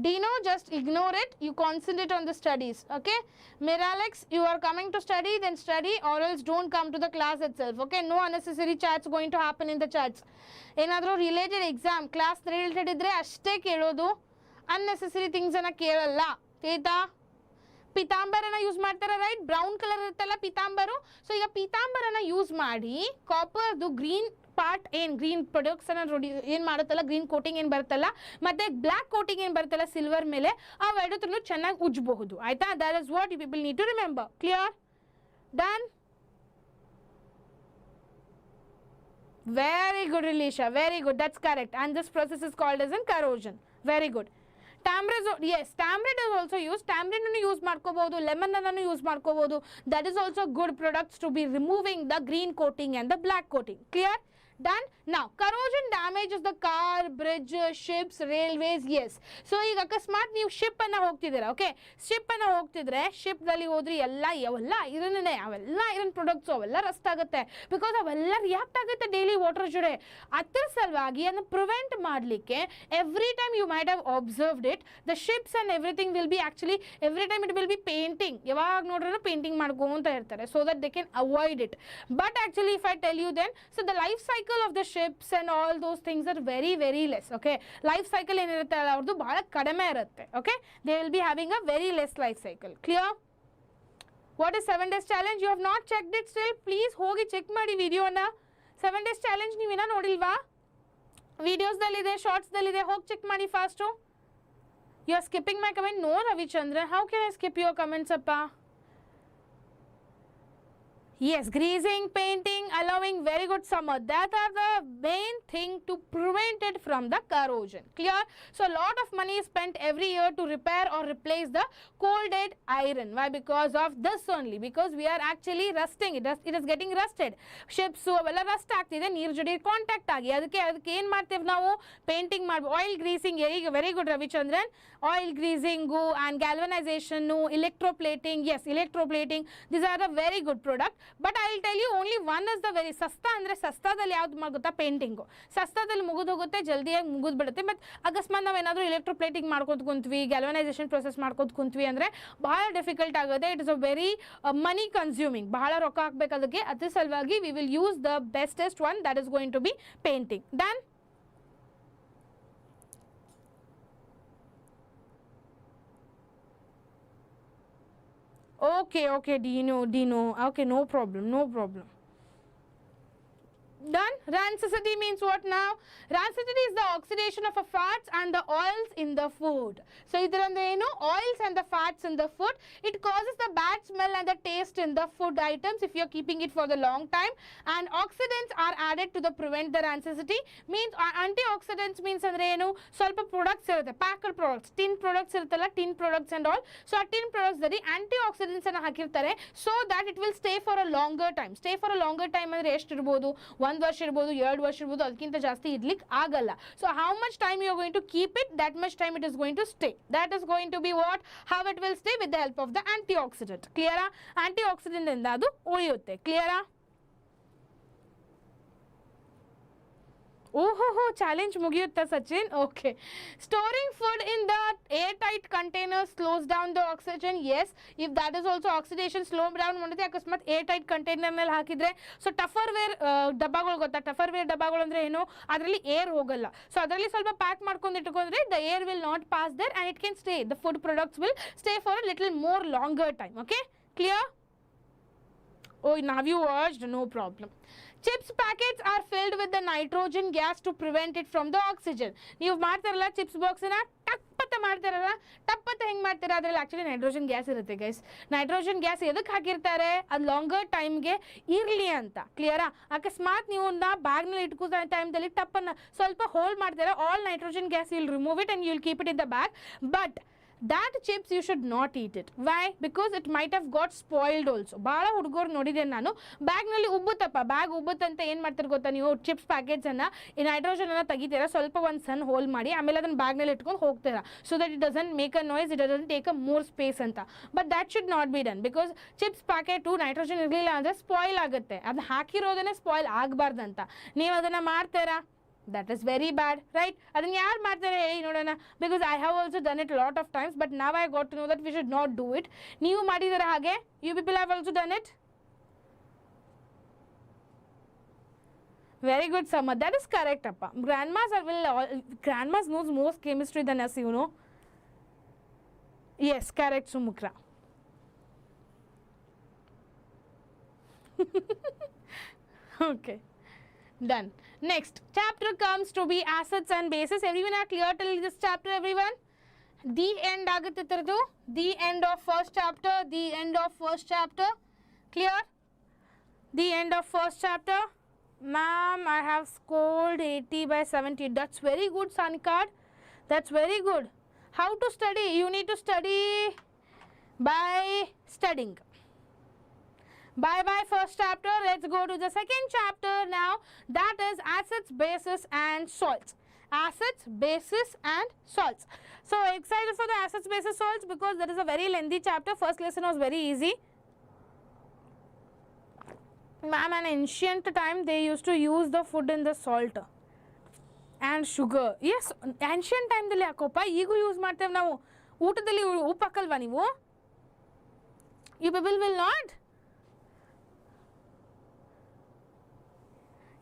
Dino, just ignore it. You concentrate on the studies. Okay? Miralex, you are coming to study, then study, or else don't come to the class itself. Okay? No unnecessary chats going to happen in the chats. ಏನಾದರೂ related exam class related ಇದ್ದರೆ ಅಷ್ಟೇ ಕೇಳೋದು, unnecessary ಥಿಂಗ್ಸನ್ನು ಕೇಳಲ್ಲ. ಆಯ್ತಾ? ಪೀತಾಂಬರನ use ಮಾಡ್ತಾರೆ, right? Brown colour ಇರುತ್ತಲ್ಲ ಪೀತಾಂಬರು. So ಈಗ ಪೀತಾಂಬರನ use ಮಾಡಿ ಕಾಪರ್ದು ಗ್ರೀನ್ ಪಾರ್ಟ್ ಏನು ಗ್ರೀನ್ ಪ್ರೊಡಕ್ಟ್ಸನ್ನು ಏನು ಮಾಡುತ್ತಲ್ಲ, ಗ್ರೀನ್ ಕೋಟಿಂಗ್ ಏನು ಬರುತ್ತಲ್ಲ, ಮತ್ತು ಬ್ಲ್ಯಾಕ್ ಕೋಟಿಂಗ್ ಏನು ಬರುತ್ತಲ್ಲ ಸಿಲ್ವರ್ ಮೇಲೆ, ಅವೆರಡೂ ಚೆನ್ನಾಗಿ ಉಜ್ಜಬಹುದು. ಆಯಿತಾ? That is what you people need to remember. Clear? Done? Very good, Rilisha. Very good. That's correct. And this process is called as corrosion. Very good. Tamarind, yes, tamarind is also used. Tamarind annu use ಮಾಡ್ಕೋಬಹುದು, lemon annu use ಮಾಡ್ಕೋಬಹುದು. That is also good products to be removing the green coating and the black coating. Clear? Done? Now, corrosion damages the car, bridge, ships, railways. Yes. So, ಈಗ ಅಕಸ್ಮಾತ್ ನೀವು ship ಅನ್ನ ಹೋಗ್ತಿದ್ದೀರಾ, okay? Ship ಅನ್ನ ಹೋಗ್ತಿದ್ರೆ ಶಿಪ್ದಲ್ಲಿ ಹೋದ್ರಿ ಅವೆಲ್ಲ iron products ಅವೆಲ್ಲ rust ಆಗುತ್ತೆ. ಬಿಕಾಸ್ ಅವೆಲ್ಲ ರಿಯಾಕ್ಟ್ ಆಗುತ್ತೆ ಡೈಲಿ ವಾಟರ್ ಜೊತೆ. ಅದ್ರ ಸಲುವಾಗಿ ಅದನ್ನು ಪ್ರಿವೆಂಟ್ ಮಾಡಲಿಕ್ಕೆ every time you might have observed it, the ships and everything will be actually every time it will be painting. ಯಾವಾಗ ನೋಡ್ರೂ ಪೇಂಟಿಂಗ್ ಮಾಡ್ಕೊಂತ ಇರ್ತಾರೆ, so that they can avoid it. But actually if I tell you then, so the life cycle of the ships and all those things are very very less. Okay, life cycle ಏನಿರುತ್ತೆ ಅವ್ರದ್ದು ಬಹಳ ಕಡಿಮೆ ಇರುತ್ತೆ. Okay, they will be having a very less life cycle. Clear? What is 7 days challenge? You have not checked it still? Please ಹೋಗಿ check ಮಾಡಿ ವಿಡಿಯೋನ. 7 days challenge ನೀವೇನ ನೋಡಿಲ್ವಾ? ವಿಡಿಯೋಸ್ದಲ್ಲಿದೆ, ಶಾರ್ಟ್ಸ್ದಲ್ಲಿದೆ, ಹೋಗಿ ಚೆಕ್ ಮಾಡಿ fast. You are skipping my comment? No, Ravichandran. How can I skip your comments, appa? Yes, greasing, painting, allowing very good summer. That are the main thing to prevent it from the corrosion. Clear? So, a lot of money is spent every year to repair or replace the cold dead iron. Why? Because of this only. Because we are actually rusting. It is getting rusted. Ships ಅವೆಲ್ಲ Rust ಆಗ್ತಿದೆ, ನೀರು ಜೊತೆ contact ಆಗಿ. ಅದಕ್ಕೆ ಏನು ಮಾಡ್ತೇವೆ ನಾವು? Painting ಮಾಡ್ಬೋದು. Oil greasing, very good Ravichandran. Oil greasing and galvanisation, electroplating. Yes, electroplating. These are a very good product. But I will tell you only one is the very ಸಸ್ತಾ. ಅಂದರೆ ಸಸ್ತಾದಲ್ಲಿ ಯಾವ್ದು ಗೊತ್ತಾ? ಪೇಂಟಿಂಗು. ಸಸ್ತಾದಲ್ಲಿ ಮುಗಿದು ಹೋಗುತ್ತೆ, ಜಲ್ದಿಯಾಗಿ ಮುಗಿದು ಬಿಡುತ್ತೆ. ಬಟ್ ಅಕಸ್ಮಾತ್ ನಾವು ಏನಾದರೂ ಎಲೆಕ್ಟ್ರೋಪ್ಲೇಟಿಂಗ್ ಮಾಡ್ಕೊತ ಕುಂತ್ವಿ, ಗ್ಯಾಲ್ವನೈಸೇಷನ್ ಪ್ರೊಸೆಸ್ ಮಾಡ್ಕೊತ ಕುಂತ್ವಿ ಅಂದರೆ ಭಾಳ ಡಿಫಿಕಲ್ಟ್ ಆಗುತ್ತೆ. It is a very money consuming. ಬಹಳ ರೊಕ್ಕ ಹಾಕ್ಬೇಕು ಅದಕ್ಕೆ. ಅದ್ರ ಸಲುವಾಗಿ we will use the bestest one, that is going to be painting. Done? Okay, Dino. Okay, no problem. Done? Rancidity means what now? Rancidity is the oxidation of a fats and the oils in the food. So, idrande oils and the fats in the food, it causes the bad smell and the taste in the food items if you are keeping it for the long time. And oxidants are added to the prevent the rancidity. Means antioxidants means andre ಸ್ವಲ್ಪ products irutte, packed products, tin products iruttalla, tin products and all. So, a tin products dari antioxidants anna hakirtare so that it will stay for a longer time. Stay for a longer time andre ಎಷ್ಟು ಇರಬಹುದು? 1 ವರ್ಷ ಇರ್ಬೋದು, 2 ವರ್ಷ ಇರ್ಬೋದು, ಅದಕ್ಕಿಂತ ಜಾಸ್ತಿ ಇಡ್ಲಿಕ್ಕೆ ಆಗಲ್ಲ. So how much time you are going to keep it, that much time it is going to stay. That is going to be what? How it will stay? With the help of the antioxidant. ಕ್ಲಿಯರಾ? Antioxidant ಇಂದ ಅದು ಉಳಿಯುತ್ತೆ. ಕ್ಲಿಯರಾ? ಓಹೋ, challenge ಮುಗಿಯುತ್ತಾ Sachin? Okay. Storing food in the airtight container slows down the oxygen. Yes, if that is also oxidation slow down ಮಾಡುತ್ತೆ. ಅಕಸ್ಮಾತ್ air tight ಕಂಟೈನರ್ನಲ್ಲಿ ಹಾಕಿದ್ರೆ, ಸೊ ಟಫರ್ ವೇರ್ ಡಬ್ಬಗಳು ಗೊತ್ತಾ? ಟಫರ್ ವೇರ್ ಡಬ್ಬಗಳು ಅಂದರೆ ಏನು? ಅದರಲ್ಲಿ ಏರ್ ಹೋಗಲ್ಲ. ಸೊ ಅದರಲ್ಲಿ ಸ್ವಲ್ಪ ಪ್ಯಾಕ್ ಮಾಡ್ಕೊಂಡು ಇಟ್ಕೊಂಡ್ರೆ the air will not pass there and it can stay. The food products will stay for a little more longer time. Okay, clear? Oh, now you watched, no problem. Chips packets are filled with the nitrogen gas to prevent it from the oxygen. ನೀವು ಮಾಡ್ತಾರಲ್ಲ chips ಬಾಕ್ಸನ್ನ ಟಪ್ಪತ್ತ ಮಾಡ್ತಾರಲ್ಲ, ಟಪ್ಪತ್ತ ಹೆಂಗೆ ಮಾಡ್ತಾರೆ? ಅದರಲ್ಲಿ actually nitrogen gas ಇರುತ್ತೆ guys. Nitrogen gas ಎದಕ್ಕೆ ಹಾಕಿರ್ತಾರೆ? ಅದು ಲಾಂಗರ್ ಟೈಮ್ಗೆ ಇರಲಿ ಅಂತ. ಕ್ಲಿಯರಾ? ಅಕಸ್ಮಾತ್ ನೀವು ಬ್ಯಾಗ್ನಲ್ಲಿ ಇಟ್ಕೋ ಟೈಮ್ದಲ್ಲಿ ಟಪ್ಪನ್ನು ಸ್ವಲ್ಪ ಹೋಲ್ಡ್ ಮಾಡ್ತಾರೆ, all nitrogen gas will remove it and you will keep it in the bag. But that chips you should not eat it. Why? Because it might have got spoiled also. ಭಾಳ ಹುಡುಗರು ನೋಡಿದ್ದೇನೆ ನಾನು, ಬ್ಯಾಗ್ನಲ್ಲಿ ಉಬ್ಬುತ್ತಪ್ಪ, bag ಉಬ್ಬುತ್ತಂತ ಏನು ಮಾಡ್ತಾರೆ ಗೊತ್ತಾ ನೀವು, chips ಪ್ಯಾಕೆಟ್ಸನ್ನು ಈ ನೈಟ್ರೋಜನನ್ನು ತೆಗಿತೀರಾ, ಸ್ವಲ್ಪ ಒಂದು ಸಣ್ಣ ಹೋಲ್ ಮಾಡಿ ಆಮೇಲೆ ಅದನ್ನು ಬ್ಯಾಗ್ನಲ್ಲಿ ಇಟ್ಕೊಂಡು ಹೋಗ್ತೀರಾ, so that it doesn't make a noise, it doesn't take a more space ಅಂತ. But that should not be done, because chips packet nitrogen ಇರಲಿಲ್ಲ ಅಂದರೆ ಸ್ಪಾಯ್ಲ್ ಆಗುತ್ತೆ, ಅದನ್ನ ಹಾಕಿರೋದನ್ನೇ ಸ್ಪಾಯ್ಲ್ ಆಗಬಾರ್ದಂತ. ನೀವು ಅದನ್ನು ಮಾಡ್ತೀರಾ, that is very bad, right? ಅದನ್ನ ಯಾರು ಮಾಡ್ತಾರೆ ಹೇಳಿ ನೋಡೋಣ, because I have also done it a lot of times, but now I got to know that we should not do it. ನೀವು ಮಾಡಿದ್ದೀರಾ ಹಾಗೆ? You people have also done it? Very good, Sama. That is correct, appa. Grandmas knows most chemistry than us, you know. Yes, correct, Sumukra. Okay, done. Next chapter comes to be acids and bases. Everyone are clear till this chapter, everyone? The end agutte taradu. The end of first chapter. The end of first chapter. Clear? The end of first chapter. Ma'am, I have scored 80 by 70. That's very good, Sanikard. That's very good. How to study? You need to study by studying. Bye bye first chapter. Let's go to the second chapter now. That is acids, bases and salts. Acids, bases and salts. So excited for the acids, bases, salts because that is a very lengthy chapter. First lesson was very easy. Ma'am, in ancient time they used to use the food in the salt and sugar. Yes, ancient time dalli yakoppa eegu use ಮಾಡ್ತೇವೆ ನಾವು. ಊಟದಲ್ಲಿ ಉಪ್ಪು ಹಾಕಲ್ವಾ ನೀವು? You people will not?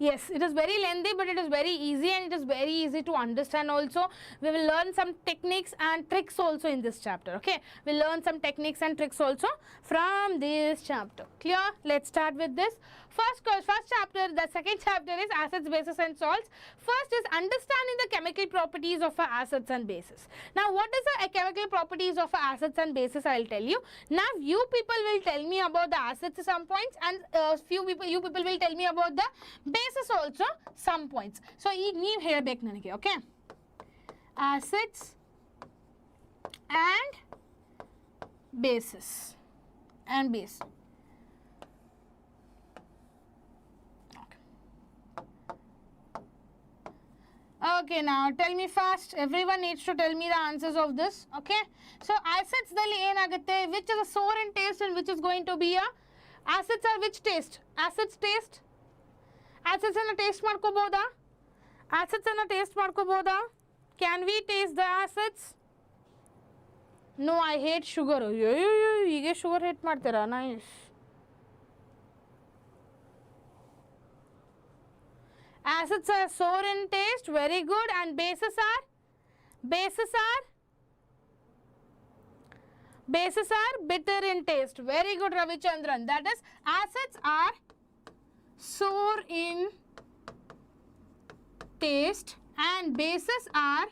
Yes, it is very lengthy, but it is very easy and it is very easy to understand also. We will learn some techniques and tricks also in this chapter, okay? We will learn some techniques and tricks also from this chapter. Clear? Let's start with this. First chapter, the second chapter is acids, bases and salts. First is understanding the chemical properties of acids and bases. Now, what is the chemical properties of acids and bases? I will tell you. Now, you people will tell me about the acids some points and you people will tell me about the bases also some points. So, you ಹೇಳಬೇಕು ನನಗೆ, okay? Acids and bases and base. Okay, now tell me fast. Everyone needs to tell me the answers of this. Okay. So acids dalli enagutte, which is a sour in taste and which is going to be a acids are which taste? Acids taste. Acids anna taste ಮಾಡ್ಕೋಬಹುದಾ? Acids anna taste ಮಾಡ್ಕೋಬಹುದಾ? Can we taste the acids? No, I hate sugar. ಹೀಗೆ sugar hate ಮಾಡ್ತೀರಾ? Nice. Acids are sour in taste, very good, and bases are bitter in taste, very good, Ravichandran. That is, acids are sour in taste and bases are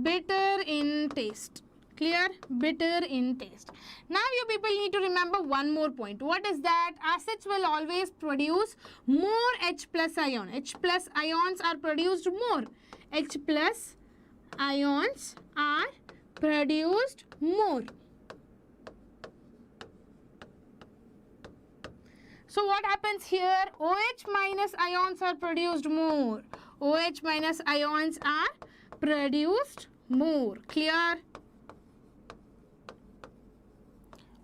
bitter in taste. Clear? Bitter in taste. Now you people need to remember one more point. What is that? Acids will always produce more H plus ion. H plus ions are produced more. H plus ions are produced more. So what happens here? OH minus ions are produced more. OH minus ions are produced more. Clear?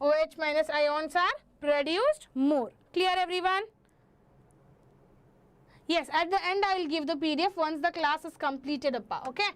OH minus ions are produced more. Clear, everyone? Yes, at the end I will give the PDF once the class is completed. Okay?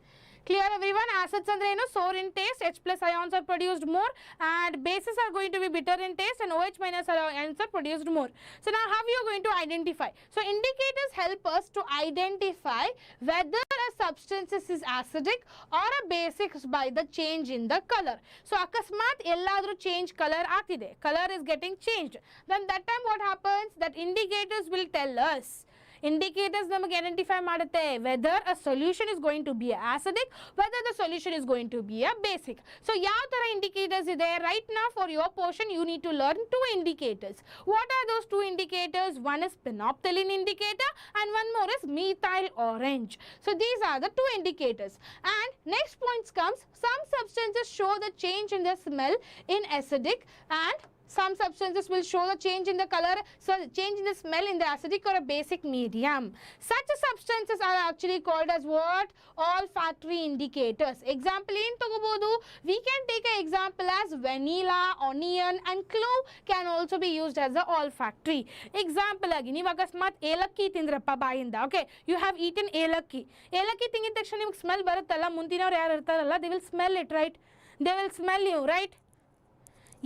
Clear, everyone? Acids andre eno sour in taste, H plus ions are produced more, and bases are going to be bitter in taste, and OH minus ions are produced more. So now how you are going to identify? So indicators help us to identify whether a substance is acidic or a basic by the change in the color. So akasmat elladru change color aatide, color is getting changed. Then that time what happens? That indicators will tell us Indicators ನಮಗೆ identify ಮಾಡುತ್ತೆ whether a solution is going to be acidic, whether the solution is going to be a basic. So ಯಾವ ತರ indicators ಇದೆ? Right now for your portion you need to learn two indicators. What are those two indicators? One is phenolphthalein indicator and one more is methyl orange. So these are the two indicators. And next point comes, some substances show the change in the smell in acidic and some substances will show the change in the color, so change in the smell in the acidic or a basic medium. Such substances are actually called as what? Olfactory indicators. Example in togobodu, we can take an example as vanilla, onion and clove can also be used as a olfactory. Example agi ನೀವು ಅಕಸ್ಮಾತ್ ಏಲಕ್ಕಿ ತಿಂದ್ರಪ್ಪ ಬಾಯಿಂದ, okay, you have eaten ಏಲಕ್ಕಿ ತಿಂಗಿದ ತಕ್ಷಣ ನಿಮಗೆ smell ಬರುತ್ತಲ್ಲ, ಮುಂದಿನವ್ರು ಯಾರು ಇರ್ತಾರಲ್ಲ, they will smell it, right? They will smell you, right?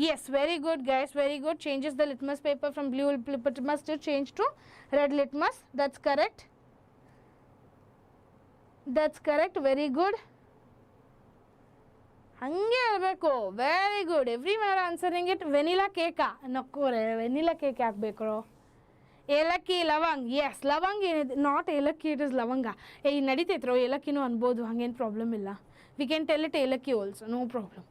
Yes, very good guys, very good. Changes the litmus paper from blue litmus to change to red litmus. That's correct. That's correct. Very good. ಹಂಗೆ ಇರಬೇಕು. Very good. Everyone are answering it. Vanilla ಕೇಕಾ? ನಕ್ಕೋರೆ vanilla cake ಹಾಕ್ಬೇಕು. ಏಲಕ್ಕಿ ಲವಂಗ್. S, ಲವಂಗ್ ಏನಿದೆ, not ಏಲಕ್ಕಿ, ಇಟ್ ಇಸ್ ಲವಂಗ. ನಡೀತೈತ್ರೋ, ಏಲಕ್ಕಿನೂ ಅನ್ಬೋದು, ಹಂಗೇನು ಪ್ರಾಬ್ಲಮ್ ಇಲ್ಲ. ವಿ ಕ್ಯಾನ್ ಟೆಲ್ ಇಟ್ ಏಲಕ್ಕಿ ಆಲ್ಸೋ, ನೋ ಪ್ರಾಬ್ಲಮ್.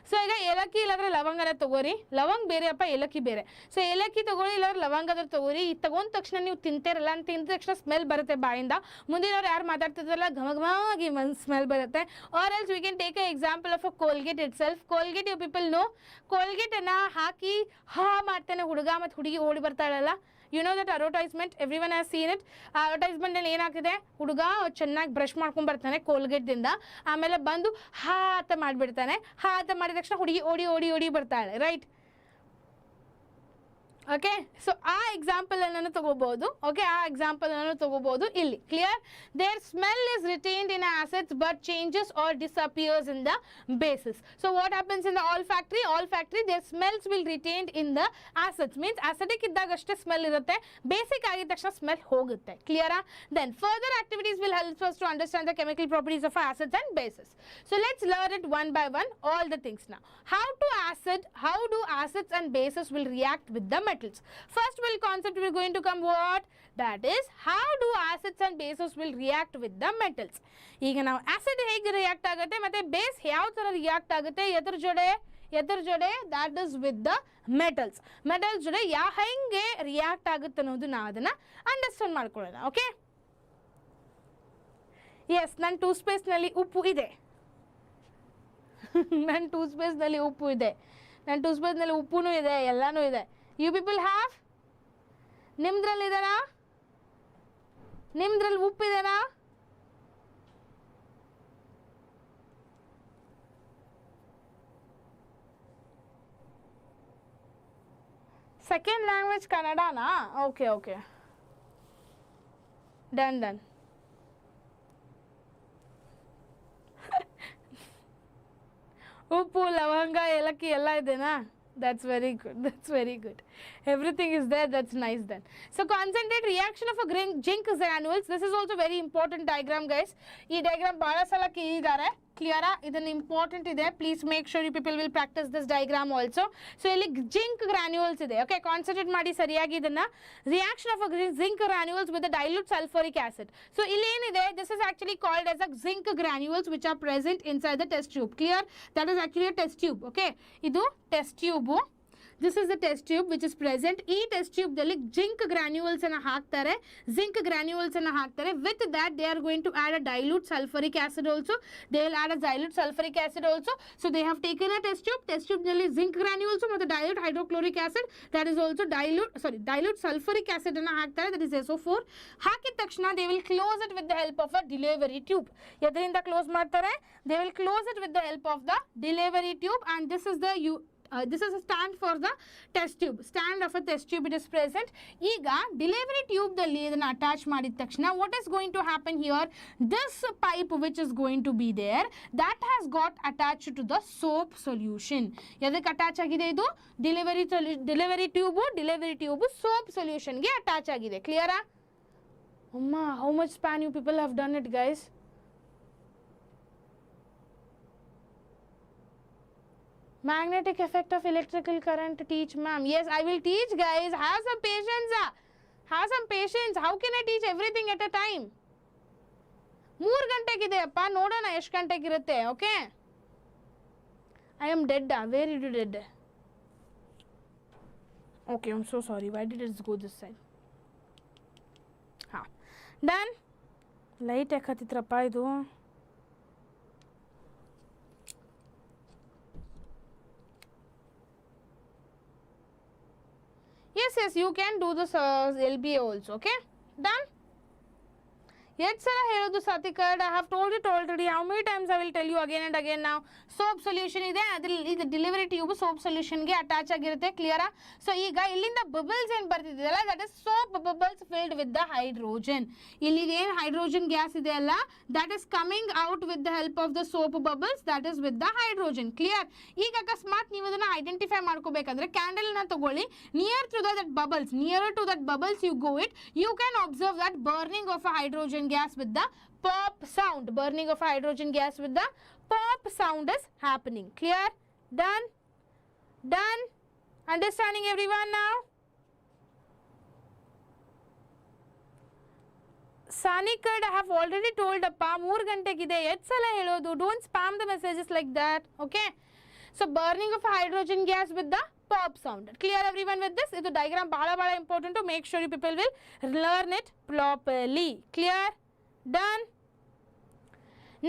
ಸೊ ಈಗ ಏಲಕ್ಕಿ ಇಲ್ಲಾಂದ್ರೆ ಲವಂಗನ ತೊಗೋರಿ. ಲವಂಗ ಬೇರೆ ಅಪ್ಪ, ಏಲಕ್ಕಿ ಬೇರೆ. ಸೊ ಏಲಕ್ಕಿ ತೊಗೊಳ್ಳಿ, ಇಲ್ಲಾಂದ್ರೆ ಲವಂಗದ್ರ ತೊಗೋರಿ. ಇದು ತಗೊಂಡ ತಕ್ಷಣ ನೀವು ತಿಂತಿರಲ್ಲ, ಅಂತ ತಿಂದ ತಕ್ಷಣ ಸ್ಮೆಲ್ ಬರುತ್ತೆ ಬಾಯಿಂದ. ಮುಂದಿನವ್ರು ಯಾರು ಮಾತಾಡ್ತಿದ್ರಲ್ಲ ಘಮಘಮಾಗಿ ಸ್ಮೆಲ್ ಬರುತ್ತೆ. Or else we can take a example of a Colgate itself. Colgate you people know, ಕೋಲ್ಗೇಟನ್ನು ಹಾಕಿ ಹಾ ಮಾಡ್ತಾನೆ ಹುಡುಗ ಮತ್ತು ಹುಡುಗಿ ಓಡಿ ಬರ್ತಾಳಲ್ಲ. You know that advertisement, everyone has seen it. ಆ ಅಡ್ವರ್ಟೈಸ್ಮೆಂಟಲ್ಲಿ ಏನಾಗ್ತಿದೆ, ಹುಡುಗ ಚೆನ್ನಾಗಿ ಬ್ರಷ್ ಮಾಡ್ಕೊಂಡು ಬರ್ತಾನೆ ಕೋಲ್ಗೇಟ್ದಿಂದ, ಆಮೇಲೆ ಬಂದು ಹಾ ಅಂತ ಮಾಡಿಬಿಡ್ತಾನೆ. ಹಾ ಅಂತ ಮಾಡಿದ ತಕ್ಷಣ ಹುಡುಗಿ ಓಡಿ ಓಡಿ ಓಡಿ ಬರ್ತಾಳೆ, ರೈಟ್? ಓಕೆ, ಸೊ ಆ ಎಕ್ಸಾಂಪಲ್ ಅನ್ನು ತಗೋಬಹುದು. ಓಕೆ, ಆ ಎಕ್ಸಾಂಪಲ್ ಅನ್ನು ತಗೋಬಹುದು ಇಲ್ಲಿ. Clear? There smell is retained in acids but changes are disappears in the bases. So what happens in the olfactory? Olfactory there smells will retained in the acids. Means acidic ಇದ್ದಾಗ ಅಷ್ಟೇ smell ಇರುತ್ತೆ, basic ಆಗಿದ ತಕ್ಷಣ smell ಹೋಗುತ್ತೆ. ಕ್ಲಿಯರಾ? Then further activities will help us to understand the chemical properties of acids and bases. So let's learn it one by one, all the things now. How do acids and bases will react with the metals? First will concept we're going to come what? That is, how do acids and bases will react with the metals? ಈಗ ನಾವು acid ಹೇಗೆ react ಆಗುತ್ತೆ ಮತ್ತೆ base ಯಾವ ತರ react ಆಗುತ್ತೆ, ಎದ್ರ ಜೊತೆ that is with the metals. Metals ಜೊತೆ ಹೆಂಗೆ ರಿಯಾಕ್ಟ್ ಆಗುತ್ತೆ ಅನ್ನೋದು ನಾವು ಅದನ್ನ ಅಂಡರ್ಸ್ಟ್ಯಾಂಡ್ ಮಾಡ್ಕೊಳ್ಳೋಣ. ಓಕೆ, ಎಸ್, ನನ್ನ ಟೂತ್ಪೇಸ್ಟ್ನಲ್ಲಿ ಉಪ್ಪು ಇದೆ. ನನ್ನ ಟೂತ್ಪೇಸ್ಟ್ನಲ್ಲಿ ಉಪ್ಪು ಇದೆ, ಎಲ್ಲನೂ ಇದೆ. You people have? ನಿಮ್ದ್ರಲ್ಲಿ ಇದೆನಾ? ನಿಮ್ದ್ರಲ್ಲಿ ಉಪ್ಪಿದೆನಾ? ಸೆಕೆಂಡ್ ಲ್ಯಾಂಗ್ವೇಜ್ ಕನ್ನಡನಾ? Okay okay, done. ಉಪ್ಪು, ಲವಂಗ, ಏಲಕ್ಕಿ ಎಲ್ಲ ಇದೆನಾ? That's very good. Everything is there. That's nice then. So concentrate reaction of a zinc granules. This is also very important diagram guys. This diagram bada sala kiyidare. Clear? This is important. Please make sure you people will practice this diagram also. So ಇಲ್ಲಿ zinc granules ಇದೆ. Okay, concentrate ಮಾಡಿ ಸರಿಯಾಗಿ ಇದನ್ನ. Reaction of a zinc granules with a dilute sulfuric acid. So ಇಲ್ಲಿ ಏನಿದೆ, this is actually called as a zinc granules which are present inside the test tube. Clear? That is actually a test tube. Okay, ಇದು test tube. This is the test tube which is present. ಈ test tube ದಲ್ಲಿ zinc granules ಅನ್ನು ಹಾಕ್ತಾರೆ. With that they are going to add a dilute sulfuric acid also. They will add a dilute sulfuric acid also. So they have taken a test tube ನಲ್ಲಿ zinc granules ಮತ್ತು dilute hydrochloric acid, that is also dilute sulfuric acid ಅನ್ನು ಹಾಕ್ತಾರೆ, that is SO4. ಹಾಕಿದ ತಕ್ಷಣ they will close it with the help of a delivery tube. ಎದರಿಂದ close ಮಾಡ್ತಾರೆ? They will close it with the help of the delivery tube, and this is the this is a stand for the test tube. Stand of a test tube it is present. ಈಗ delivery tube ದಲ್ಲಿ ಇದನ್ನ attach ಮಾಡಿದ ತಕ್ಷಣ what is going to happen here? This pipe which is going to be there, that has got attached to the soap solution. ಎದಕ್ಕೆ attach ಆಗಿದೆ ಇದು? delivery tube soap solution ಗೆ attach ಆಗಿದೆ. ಕ್ಲಿಯರಾ? ಅಮ್ಮ, how much span you people have done it guys? Magnetic effect of electrical current, teach ma'am. Yes, I will teach guys. Have some patience. Have some patience. How can I teach everything at a time? 3 ಗಂಟೆಗಿದೆ ಅಪ್ಪ, ನೋಡೋಣ ಎಷ್ಟು ಗಂಟೆಗೆ ಇರುತ್ತೆ. Okay, I am dead. Where did you dead? Okay, I'm so sorry. Why did it go this side? Done. Light ಯಾಕತ್ತಿತ್ರಪ್ಪ ಇದು? Yes, you can do this LBA also. Okay, done. Yes, sir, helodu Satikad, I have told it already. How many times I will tell you again and again now? Soap solution ide, adu delivery tube soap solution ge attach agirutte. Clear? So iga illinda bubbles en bartididalla, that is soap bubbles filled with the hydrogen. Illi ಏನು hydrogen gas ಇದೆ ಅಲ್ಲ, that is coming out with the help of the soap bubbles, that is with the hydrogen. Clear? ಈಗ ಅಕಸ್ಮಾತ್ ನೀವು ಅದನ್ನ identify ಮಾಡ್ಕೋಬೇಕಂದ್ರೆ candle ನ ತಗೊಳ್ಳಿ, near to that bubbles, nearer to that bubbles you go it, you can observe that burning of a hydrogen gas with the pop sound. Burning of hydrogen gas with the pop sound is happening. Clear? Done? Done? Understanding everyone now? Sanikad, I have already told appa 3 ಗಂಟೆಗಿದೆ, ಎಷ್ಟು ಸಲ ಹೇಳೋದು? Don't spam the messages like that. Okay? So burning of hydrogen gas with the pop sound. Clear everyone with this? This diagram bala important to make sure you people will learn it properly. Clear? Done?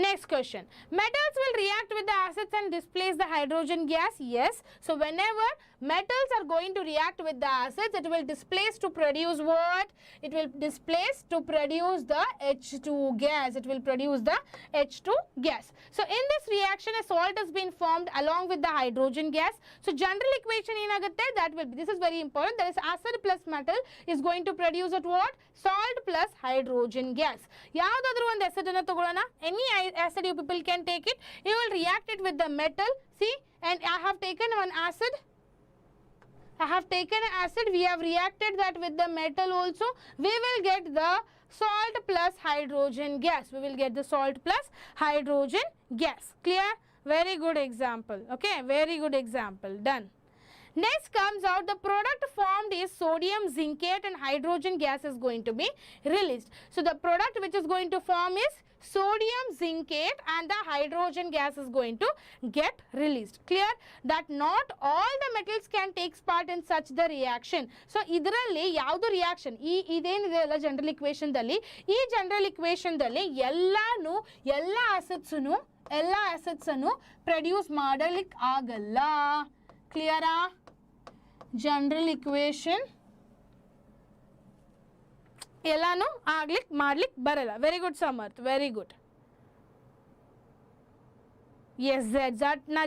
Next question. Metals will react with the acids and displace the hydrogen gas. Yes. So whenever metals are going to react with the acids, it will displace to produce what? It will displace to produce the H2 gas. It will produce the H2 gas. So in this reaction, a salt has been formed along with the hydrogen gas. So general equation ಏನಾಗುತ್ತೆ? That will be, this is very important. That is acid plus metal is going to produce at what? Salt plus hydrogen gas. ಯಾವ್ದಾದ್ರು ಒಂದು acid ಅನ್ನು ತಗೊಳ್ಳೋಣ. Any acid you people can take it. You will react it with the metal. See, and I have taken one acid. I have taken an acid. We have reacted that with the metal also. We will get the salt plus hydrogen gas. We will get the salt plus hydrogen gas. Clear? Very good example. Okay, very good example. Done. Next comes out the product formed is sodium zincate and hydrogen gas is going to be released. So the product which is going to form is sodium zincate and the hydrogen gas is going to get released. Clear? That not all the metals can take part in such the reaction. So idralli yavdu reaction idenide alla general equation dalli, ee general equation dalli ella acids annu produce ಮಾಡಲಿಕ್ಕೆ ಆಗಲ್ಲ. Clear? General equation ಎಲ್ಲಾನು ಮಾಡ್ಲಿಕ್ಕೆ ಬರಲ್ಲ. Very good Samarth, very good. Yes,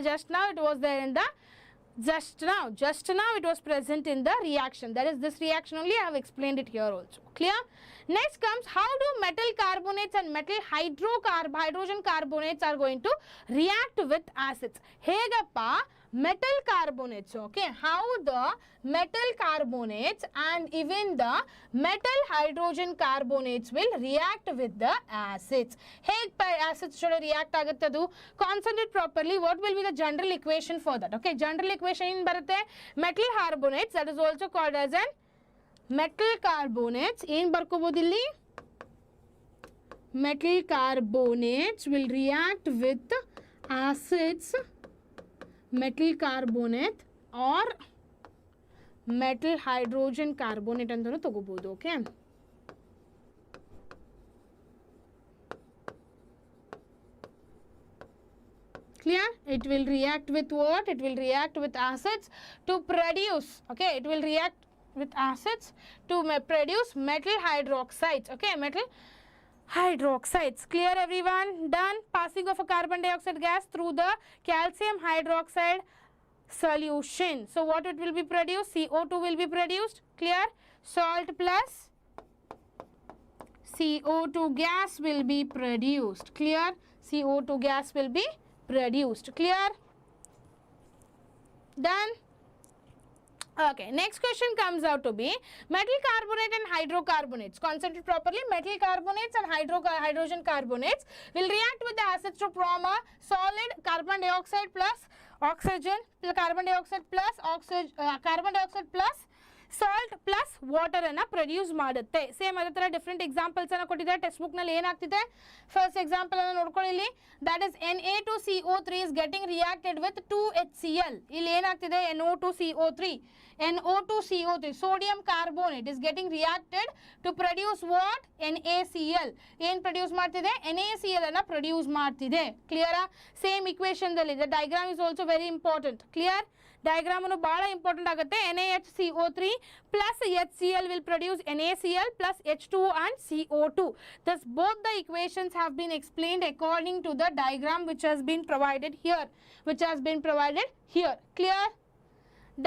just now it was there in the just now it was present in the reaction. That is this reaction only. I have explained it here also. Clear? Next comes, how do metal carbonates and metal hydrogen carbonates are going to react with acids? Hegappa metal carbonates, okay, how the metal carbonates and even the metal hydrogen carbonates will react with the acids. Acids should react agattadu. Concentrate properly. What will be the general equation for that? Okay, general equation in barutte metal carbonates, that is also called as an metal carbonates. In barkobodu illi metal carbonates will react with acids, metal carbonate or metal hydrogen carbonate ಅಂತನೂ ತಗೋಬಹುದು. Okay, clear? It will react with what? It will react with acids to produce, okay, it will react with acids to produce metal hydroxides. Okay, metal hydroxides. Clear everyone? Done. Passing of a carbon dioxide gas through the calcium hydroxide solution. So what it will be produced? CO2 will be produced. Clear? Salt plus CO2 gas will be produced. Clear? CO2 gas will be produced. Clear? Done. Okay, next question comes out to be metal carbonate and hydrocarbonates. Concentrate properly. Metal carbonates and hydrogen carbonates will react with the acids to form a solid carbon dioxide plus oxygen, carbon dioxide plus salt plus water ಅನ್ನ produce ಮಾಡುತ್ತೆ. Same ಅದೇ ತರ different examples ಅನ್ನ ಕೊಟ್ಟಿದ್ದಾರೆ text book ನಲ್ಲಿ. ಏನಾಗ್ತಿದೆ first example ಅನ್ನು ನೋಡ್ಕೊಳ್ಳಿ ಇಲ್ಲಿ. That is Na2CO3 is getting reacted with 2HCl. ಇಲ್ಲಿ ಏನಾಗ್ತಿದೆ NO2CO3 sodium carbonate is getting reacted to produce what? NaCl. ಏನು ಪ್ರೊಡ್ಯೂಸ್ ಮಾಡ್ತಿದೆ? NaCl ಅನ್ನ ಪ್ರೊಡ್ಯೂಸ್ ಮಾಡ್ತಿದೆ. ಕ್ಲಿಯರಾ? ಸೇಮ್ ಇಕ್ವೇಶನ್ ದಲ್ಲಿ ಇದೆ. Diagram is also very important. Clear? Diagram ಅನ್ನು ಬಹಳ ಇಂಪಾರ್ಟೆಂಟ್ ಆಗುತ್ತೆ. NaHCO3 plus HCl will produce NaCl plus H2O and CO2. Thus both the equations have been explained according to the diagram which has been provided here. Clear?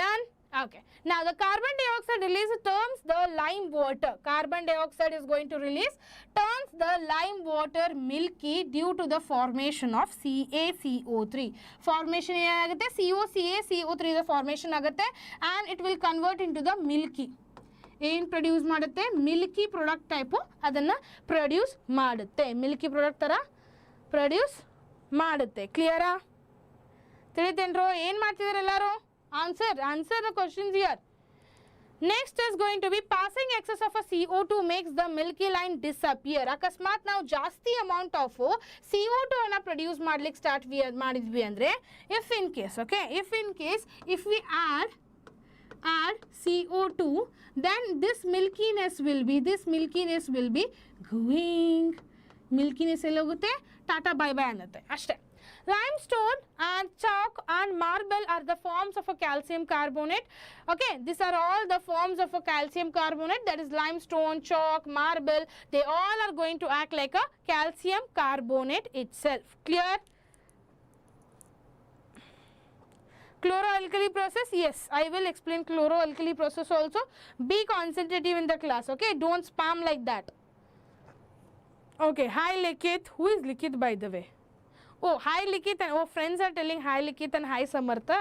Done? Okay. Now the carbon dioxide release turns the lime water. Carbon dioxide is going to release turns the lime water milky due to the formation of CaCO3. Formation ಏನಾಗುತ್ತೆ? CaCO3 the formation ಆಗುತ್ತೆ and it will convert into the milky. ಏನು produce ಮಾಡುತ್ತೆ? Milky product type ಅದನ್ನು produce ಮಾಡುತ್ತೆ. Milky product ಥರ produce ಮಾಡುತ್ತೆ. ಕ್ಲಿಯರಾ? ತಿಳಿತೇನ್ರೋ? ಏನು ಮಾಡ್ತಿದ್ದಾರೆ ಎಲ್ಲರೂ? Answer the questions here. Next is going to be passing excess of a CO2 makes the milky line disappear. ಅಕಸ್ಮಾತ್ ನಾವು ಜಾಸ್ತಿ ಅಮೌಂಟ್ ಆಫ್ CO2 ಅನ್ನ ಪ್ರೊಡ್ಯೂಸ್ ಮಾಡ್ಲಿಕ್ಕೆ ಸ್ಟಾರ್ಟ್ ಮಾಡಿದ್ವಿ ಅಂದರೆ if we add CO2, then this milkiness will be going. Milkiness ಎಲ್ಲಿ ಹೋಗುತ್ತೆ? Tata bye bye ಅನ್ನತ್ತೆ ಅಷ್ಟೇ. Limestone and chalk and marble are the forms of a calcium carbonate. Okay, these are all the forms of a calcium carbonate. That is limestone, chalk, marble. They all are going to act like a calcium carbonate itself. Clear? Chloroalkali process? Yes, I will explain chloroalkali process also. Be concentrative in the class. Okay, don't spam like that. Okay, hi Likith. Who is Likith by the way? Oh, hi Likith, and friends are telling hi Likith and hi Samartha.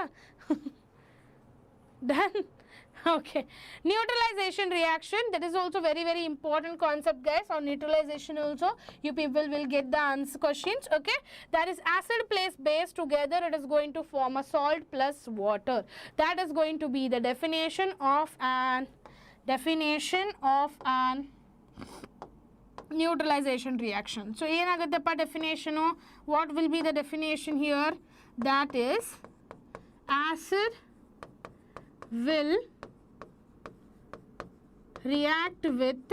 Done? Okay. Neutralization reaction, that is also very important concept guys. On neutralization also, you people will get the answer questions. Okay. That is acid plus base together, it is going to form a salt plus water. That is going to be the definition of an neutralization reaction. So ಏನಾಗುತ್ತಪ್ಪ definition? What will be the definition here? That is acid will react with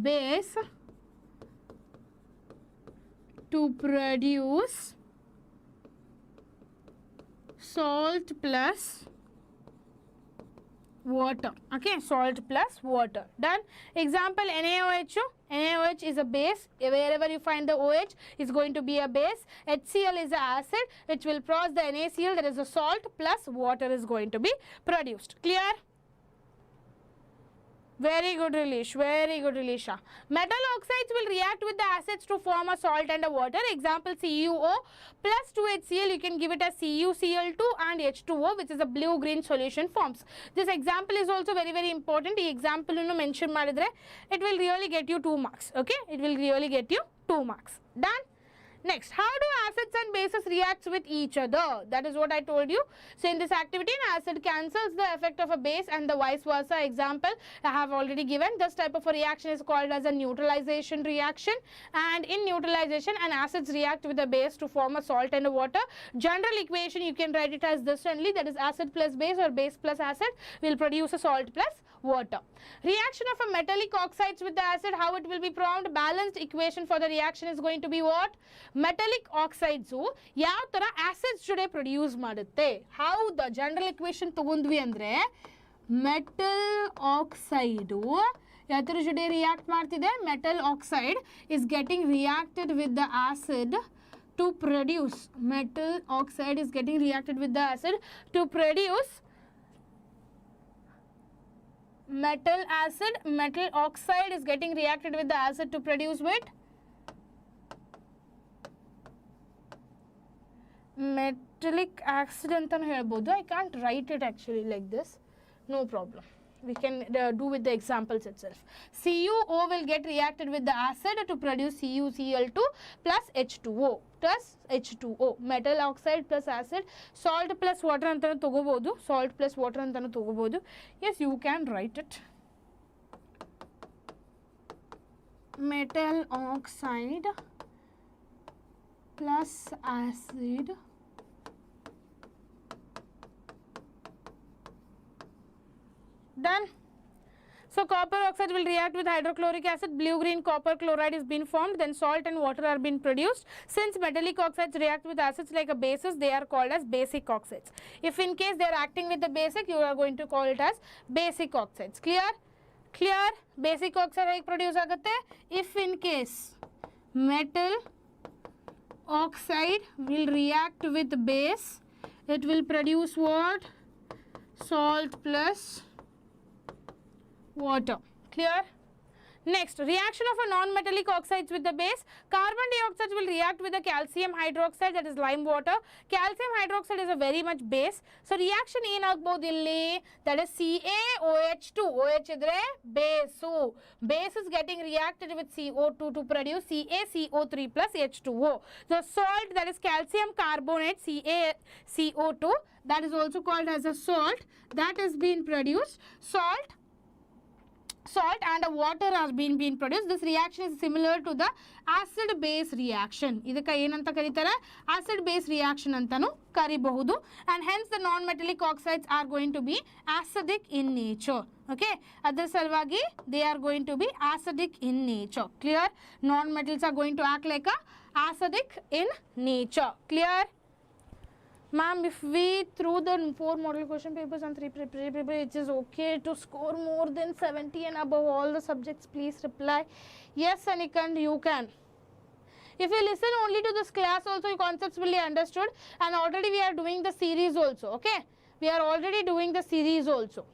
base to produce salt plus water. Okay, salt plus water. Done? Example, NaOH is a base. Wherever you find the OH is going to be a base. HCl is an acid which will cross the NaCl, that is a salt plus water is going to be produced. Clear? Very good, Rilisha. Metal oxides will react with the acids to form a salt and a water. Example, CuO plus 2HCl, you can give it as CuCl2 and H2O, which is a blue-green solution forms. This example is also very important. The example mention madidre, it will really get you 2 marks. Okay, it will really get you 2 marks. Done? Next, how do acids and bases react with each other? That is what I told you. So in this activity, an acid cancels the effect of a base and the vice versa. Example, I have already given. This type of a reaction is called as a neutralization reaction. And in neutralization, an acids react with a base to form a salt and a water. General equation, you can write it as this only. That is acid plus base or base plus acid will produce a salt plus water. Reaction of a metallic oxides with the acid, how it will be formed? Balanced equation for the reaction is going to be what? Metallic oxides ಯಾವ ತರ acids ಜೊತೆ produce ಮಾಡುತ್ತೆ? How the general equation ತಗೊಂಡ್ವಿ ಅಂದ್ರೆ metal oxide ಯಾತರ ಜೊತೆ react ಮಾಡ್ತಿದೆ? metal oxide is getting reacted with the acid to produce. Metal oxide is getting reacted with the acid to produce metal acid. Metal oxide is getting reacted with the acid to produce with metallic acid ಅಂತ ಹೇಳ್ಬೋದು. I can't write it actually like this. No problem. We can do with the examples itself. CuO will get reacted with the acid to produce CuCl2 plus H2O plus H2O. Metal oxide plus acid, salt plus water antanu togobodu. Salt plus water antanu togobodu. Yes, you can write it. Metal oxide plus acid done. So copper oxide will react with hydrochloric acid, blue-green copper chloride is being formed, then salt and water are being produced. Since metallic oxides react with acids like a bases, they are called as basic oxides. If in case they are acting with the basic, you are going to call it as basic oxides. Clear? Clear? Basic oxide like produce agutte. If in case metal oxide will react with base, it will produce what? Salt plus water. Clear? Next, reaction of a non-metallic oxides with the base. Carbon dioxide will react with the calcium hydroxide, that is lime water. Calcium hydroxide is a very much base. So reaction ಏನಾಗಬಹುದು ಇಲ್ಲಿ, that is CaOH2. OH idre base. Base is getting reacted with CO2 to produce CaCO3 plus H2O. The salt, that is calcium carbonate, CaCO2, that is also called as a salt, that is being produced. Salt and water are being produced. This reaction is similar to the acid base reaction. ಇದಕ್ಕೆ ಏನಂತ ಕರೀತಾರೆ, acid base reaction ಅಂತನೂ ಕರಿಬಹುದು. And hence the non-metallic oxides are going to be acidic in nature. Okay, ಅದರ ಸಲುವಾಗಿ they are going to be acidic in nature. Clear? Non-metals are going to act like a acidic in nature. Clear? Ma'am, if we through the 4 model question papers and 3 papers, it is okay to score more than 70 and above all the subjects, please reply. Yes, Anikand, you can. If you listen only to this class also, your concepts will be understood, and already we are doing the series also, okay? We are already doing the series also.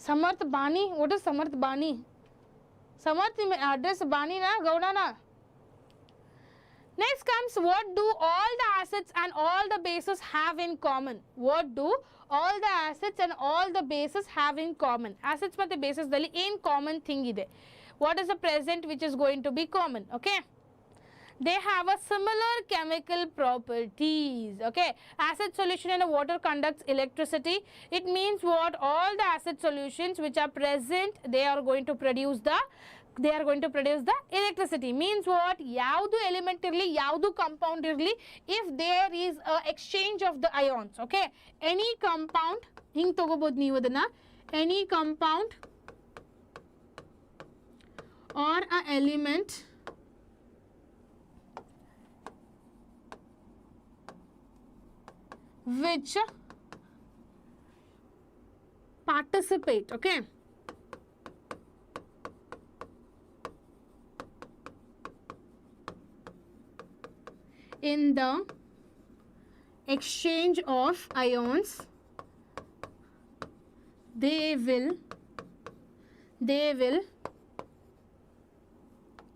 Samarth Bani, what is Samarth Bani? Samarth address Bani na, Gauda na? Next comes, what do all the acids and all the bases have in common? What do all the acids and all the bases have in common? Acids ಮತ್ತು bases ದಲ್ಲಿ ಏನು common thing ಇದೆ? What is the present which is going to be common? Okay, they have a similar chemical properties. Okay, acid solution in a water conducts electricity. It means what? All the acid solutions which are present, they are going to produce the electricity. Means what? Yaudu element irli, yaudu compound irli, if there is a exchange of the ions. Okay, any compound hing togobod neevu adanna, any compound or a element which participate, okay, in the exchange of ions, they will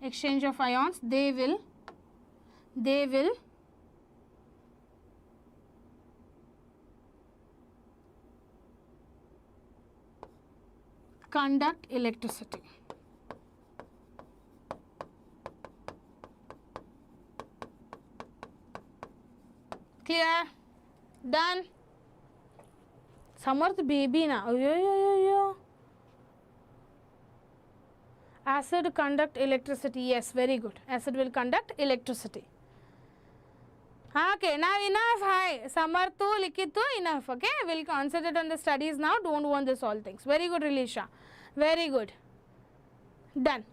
exchange of ions, they will conduct electricity. Clear? Done? Samarth baby na. Yo. Acid conduct electricity. Yes, very good. Acid will conduct electricity. Okay, now enough. Hi. Samarthu, Likithu, enough. Okay, we'll concentrate on the studies now. Don't want this all things. Very good, Rilisha. Very good. Done.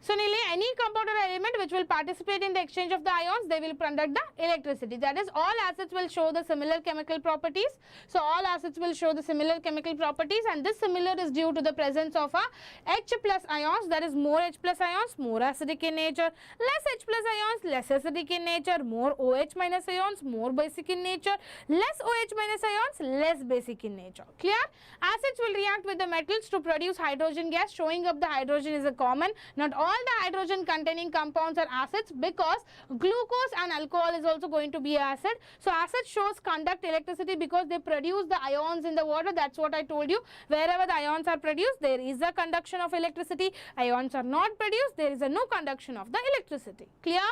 So, any compound or element which will participate in the exchange of the ions, they will conduct the electricity. That is, all acids will show the similar chemical properties. So, all acids will show the similar chemical properties, and this similar is due to the presence of a H plus ions, that is more H plus ions, more acidic in nature, less H plus ions, less acidic in nature, more OH minus ions, more basic in nature, less OH minus ions, less basic in nature. Clear? Acids will react with the metals to produce hydrogen gas, showing up the hydrogen is a common. Not all all the hydrogen containing compounds are acids because glucose and alcohol is also going to be acid. So acid shows conduct electricity because they produce the ions in the water. That's what I told you. Wherever the ions are produced, there is a conduction of electricity. Ions are not produced, there is a no conduction of the electricity. Clear?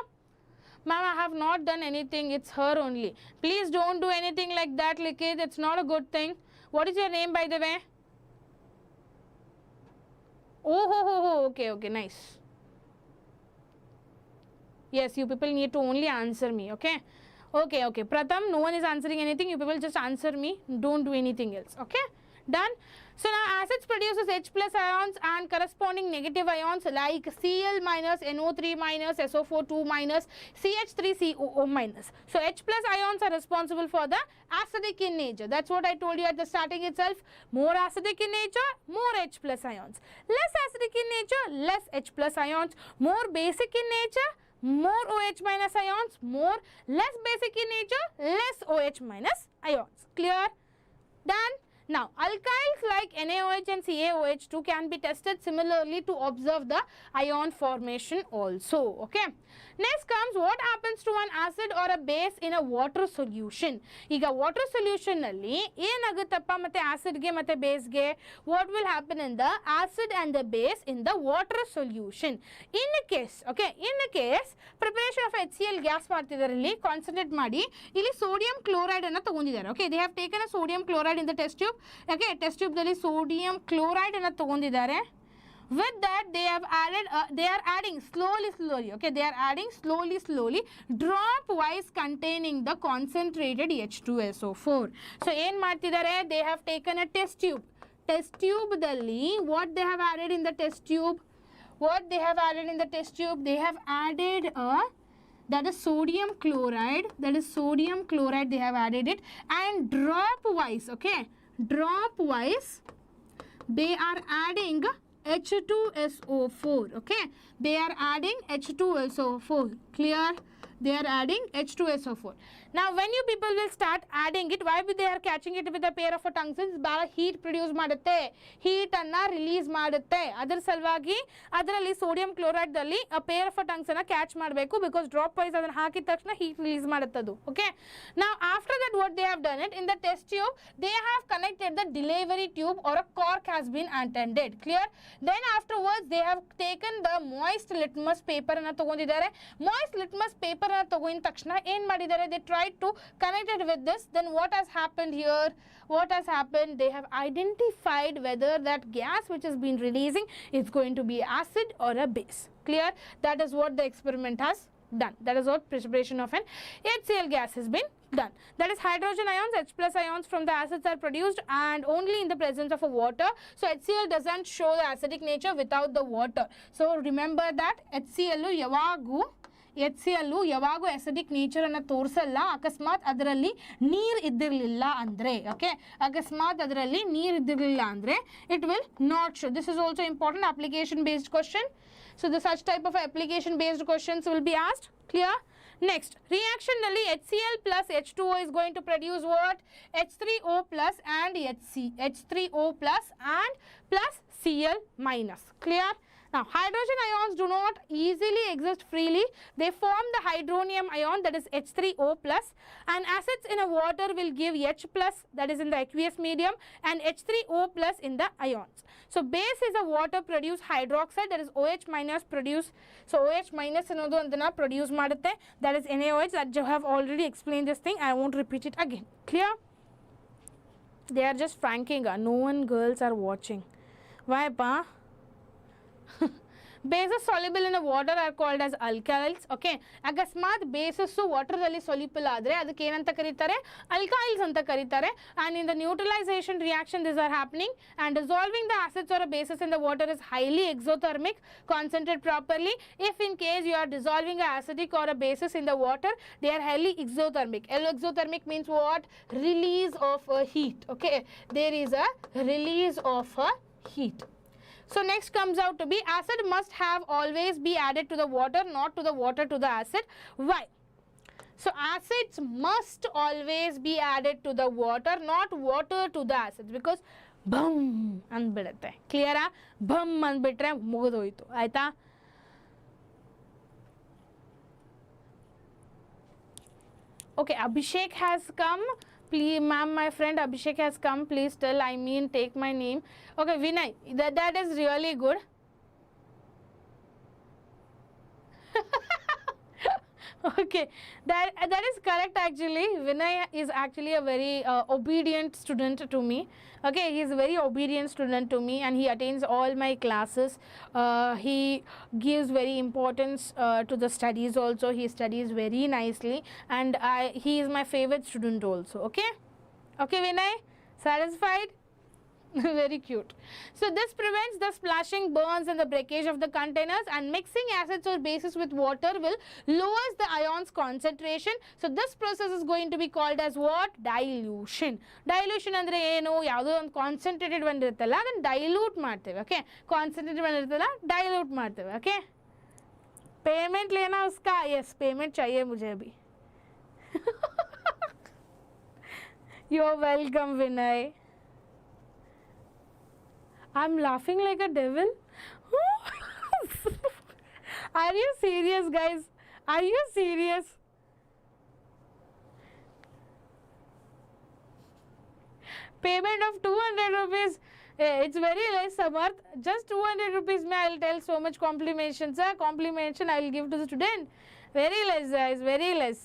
Ma'am, I have not done anything. It's her only. Please don't do anything like that, Likit. It's not a good thing. What is your name, by the way? Oh, okay, nice. Yes, you people need to only answer me, okay? Okay. Pratham, no one is answering anything. You people just answer me. Don't do anything else, okay? Done. So now acids produces H plus ions and corresponding negative ions like Cl minus, NO3 minus, SO4 2 minus, CH3 COO minus. So H plus ions are responsible for the acidic in nature. That's what I told you at the starting itself. More acidic in nature, more H plus ions. Less acidic in nature, less H plus ions. More basic in nature, more OH minus ions. More less basic in nature, less OH minus ions. Clear? Done. Now, alkyls like NaOH and CaOH2 can be tested similarly to observe the ion formation also. Okay. Next comes what happens to an acid or a base in a water solution. Iga water solution nalli enaguttappa matte acid ge matte base ge, what will happen in the acid and the base in the water solution. In a case, preparation of HCl gas martidarilli concentrate ಮಾಡಿ ಇಲ್ಲಿ sodium chloride ಅನ್ನು ತಗೊಂಡಿದ್ದಾರೆ. Okay, they have taken a sodium chloride in the test tube. Okay, test tube ದಲ್ಲಿ sodium chloride ಅನ್ನು ತಗೊಂಡಿದ್ದಾರೆ. With that, they have added, they are adding slowly, okay, they are adding slowly, drop wise containing the concentrated H2SO4. So, ಏನು ಮಾಡ್ತಿದ್ದಾರೆ? They have taken a test tube. Test tube ದಲ್ಲಿ, what they have added in the test tube? What they have added in the test tube? They have added that is sodium chloride, they have added it, and drop wise, okay, drop wise, they are adding H2SO4, okay, they are adding H2SO4, clear? They are adding H2SO4. Now, when you people will start adding it, why they are catching it with a pair of tungstens? Bala heat produce ಮಾಡುತ್ತೆ, heat ಅನ್ನ release ಮಾಡುತ್ತೆ. ಅದರ ಸಲುವಾಗಿ ಅದರಲ್ಲಿ sodium chloride ದಲ್ಲಿ a pair of tungsten ಅನ್ನ catch ಮಾಡಬೇಕು, because drop wise ಅದನ್ನ ಹಾಕಿದ ತಕ್ಷಣ heat release ಮಾಡುತ್ತದು. Okay. Now, after that, what they have done it in the test tube, they have connected the delivery tube or a cork has been attended. Clear? Then afterwards, they have taken the moist litmus paper ಅನ್ನ ತಗೊಂಡಿದ್ದಾರೆ. Moist litmus paper ಅನ್ನ ತಗೊಂಡ ತಕ್ಷಣ ಏನು ಮಾಡಿದ್ದಾರೆ? They tried to connect it with this. Then what has happened here? What has happened? They have identified whether that gas which has been releasing is going to be acid or a base. Clear? That is what the experiment has done. That is what precipitation of an HCl gas has been done. That is hydrogen ions, H plus ions from the acids are produced and only in the presence of a water. So HCl doesn't show the acidic nature without the water. So remember that HCl ಯಾವಾಗೂ acidic nature ಅನ್ನು ತೋರಿಸಲ್ಲ, ಅಕಸ್ಮಾತ್ ಅದರಲ್ಲಿ ನೀರು ಇದ್ದಿರಲಿಲ್ಲ ಅಂದರೆ. Okay, ಅಕಸ್ಮಾತ್ ಅದರಲ್ಲಿ ನೀರು ಇದ್ದಿರಲಿಲ್ಲ ಅಂದರೆ it will not show. This is also important application based question. So the such type of application based questions will be asked. Clear? Next, reaction nalli HCl plus H2O is going to produce what? H3O plus and H3O plus and plus Cl minus. Clear? Now, hydrogen ions do not easily exist freely. They form the hydronium ion, that is H3O plus, and acids in a water will give H plus, that is in the aqueous medium, and H3O plus in the ions. So, base is a water produce hydroxide, that is OH minus produce. So, OH minus ಅನ್ನೋದು ಅದನ್ನ produce ಮಾಡುತ್ತೆ, that is NaOH. That you have already explained this thing. I won't repeat it again. Clear? They are just franking. No one girls are watching. Why, pa? Bases soluble in a water are called as alkyls. Okay, ಅಕಸ್ಮಾತ್ basis water ಅಲ್ಲಿ soluble ಆದರೆ ಅದಕ್ಕೆ ಏನಂತ ಕರೀತಾರೆ? alkyls ಅಂತ ಕರೀತಾರೆ. And in the neutralization reaction these are happening, and dissolving the acids or a bases in the water is highly exothermic. Concentrate properly. If in case you are dissolving a acidic or a basis in the water, they are highly exothermic. Exothermic means what? Release of a heat. Okay, there is a release of a heat. So next comes out to be acid must have always be added to the water, not to the water to the acid. Why? So acids must always be added to the water, not water to the acids, because bum ಅಂದ್ಬಿಡುತ್ತೆ. ಕ್ಲಿಯರಾ? ಬಮ್ ಅಂದ್ಬಿಟ್ರೆ ಮುಗಿದೋಯ್ತು. ಆಯ್ತಾ? Okay, Abhishek has come. Please, ma'am, my friend Abhishek has come. Please tell, I mean, take my name. Okay, Vinay, that is really good. Okay, that is correct actually. Vinay is actually a very obedient student to me. Okay, he is a very obedient student to me, and he attends all my classes. He gives very importance to the studies also. He studies very nicely, and he is my favorite student also. Okay, okay, Vinay, satisfied? Very cute. So this prevents the splashing, burns and the breakage of the containers, and mixing acids or bases with water will lowers the ions concentration. So this process is going to be called as what? Dilution. Dilution andre eno yaudo ಒಂದು concentrated ಬಂದಿರುತ್ತಲ್ಲ ಅದನ್ನ dilute ಮಾಡ್ತೇವೆ. Okay, concentrated ಬಂದಿರುತ್ತಲ್ಲ dilute ಮಾಡ್ತೇವೆ. Okay, payment लेना उसका? Yes, payment चाहिए मुझे अभी. You're welcome, Vinay. I'm laughing like a devil. Are you serious, guys? Are you serious? Payment of 200 rupees. It's very less, Samarth. Just 200 rupees, I'll tell so much complimation, sir. Complimentation I will give to the student. Very less, guys. Very less.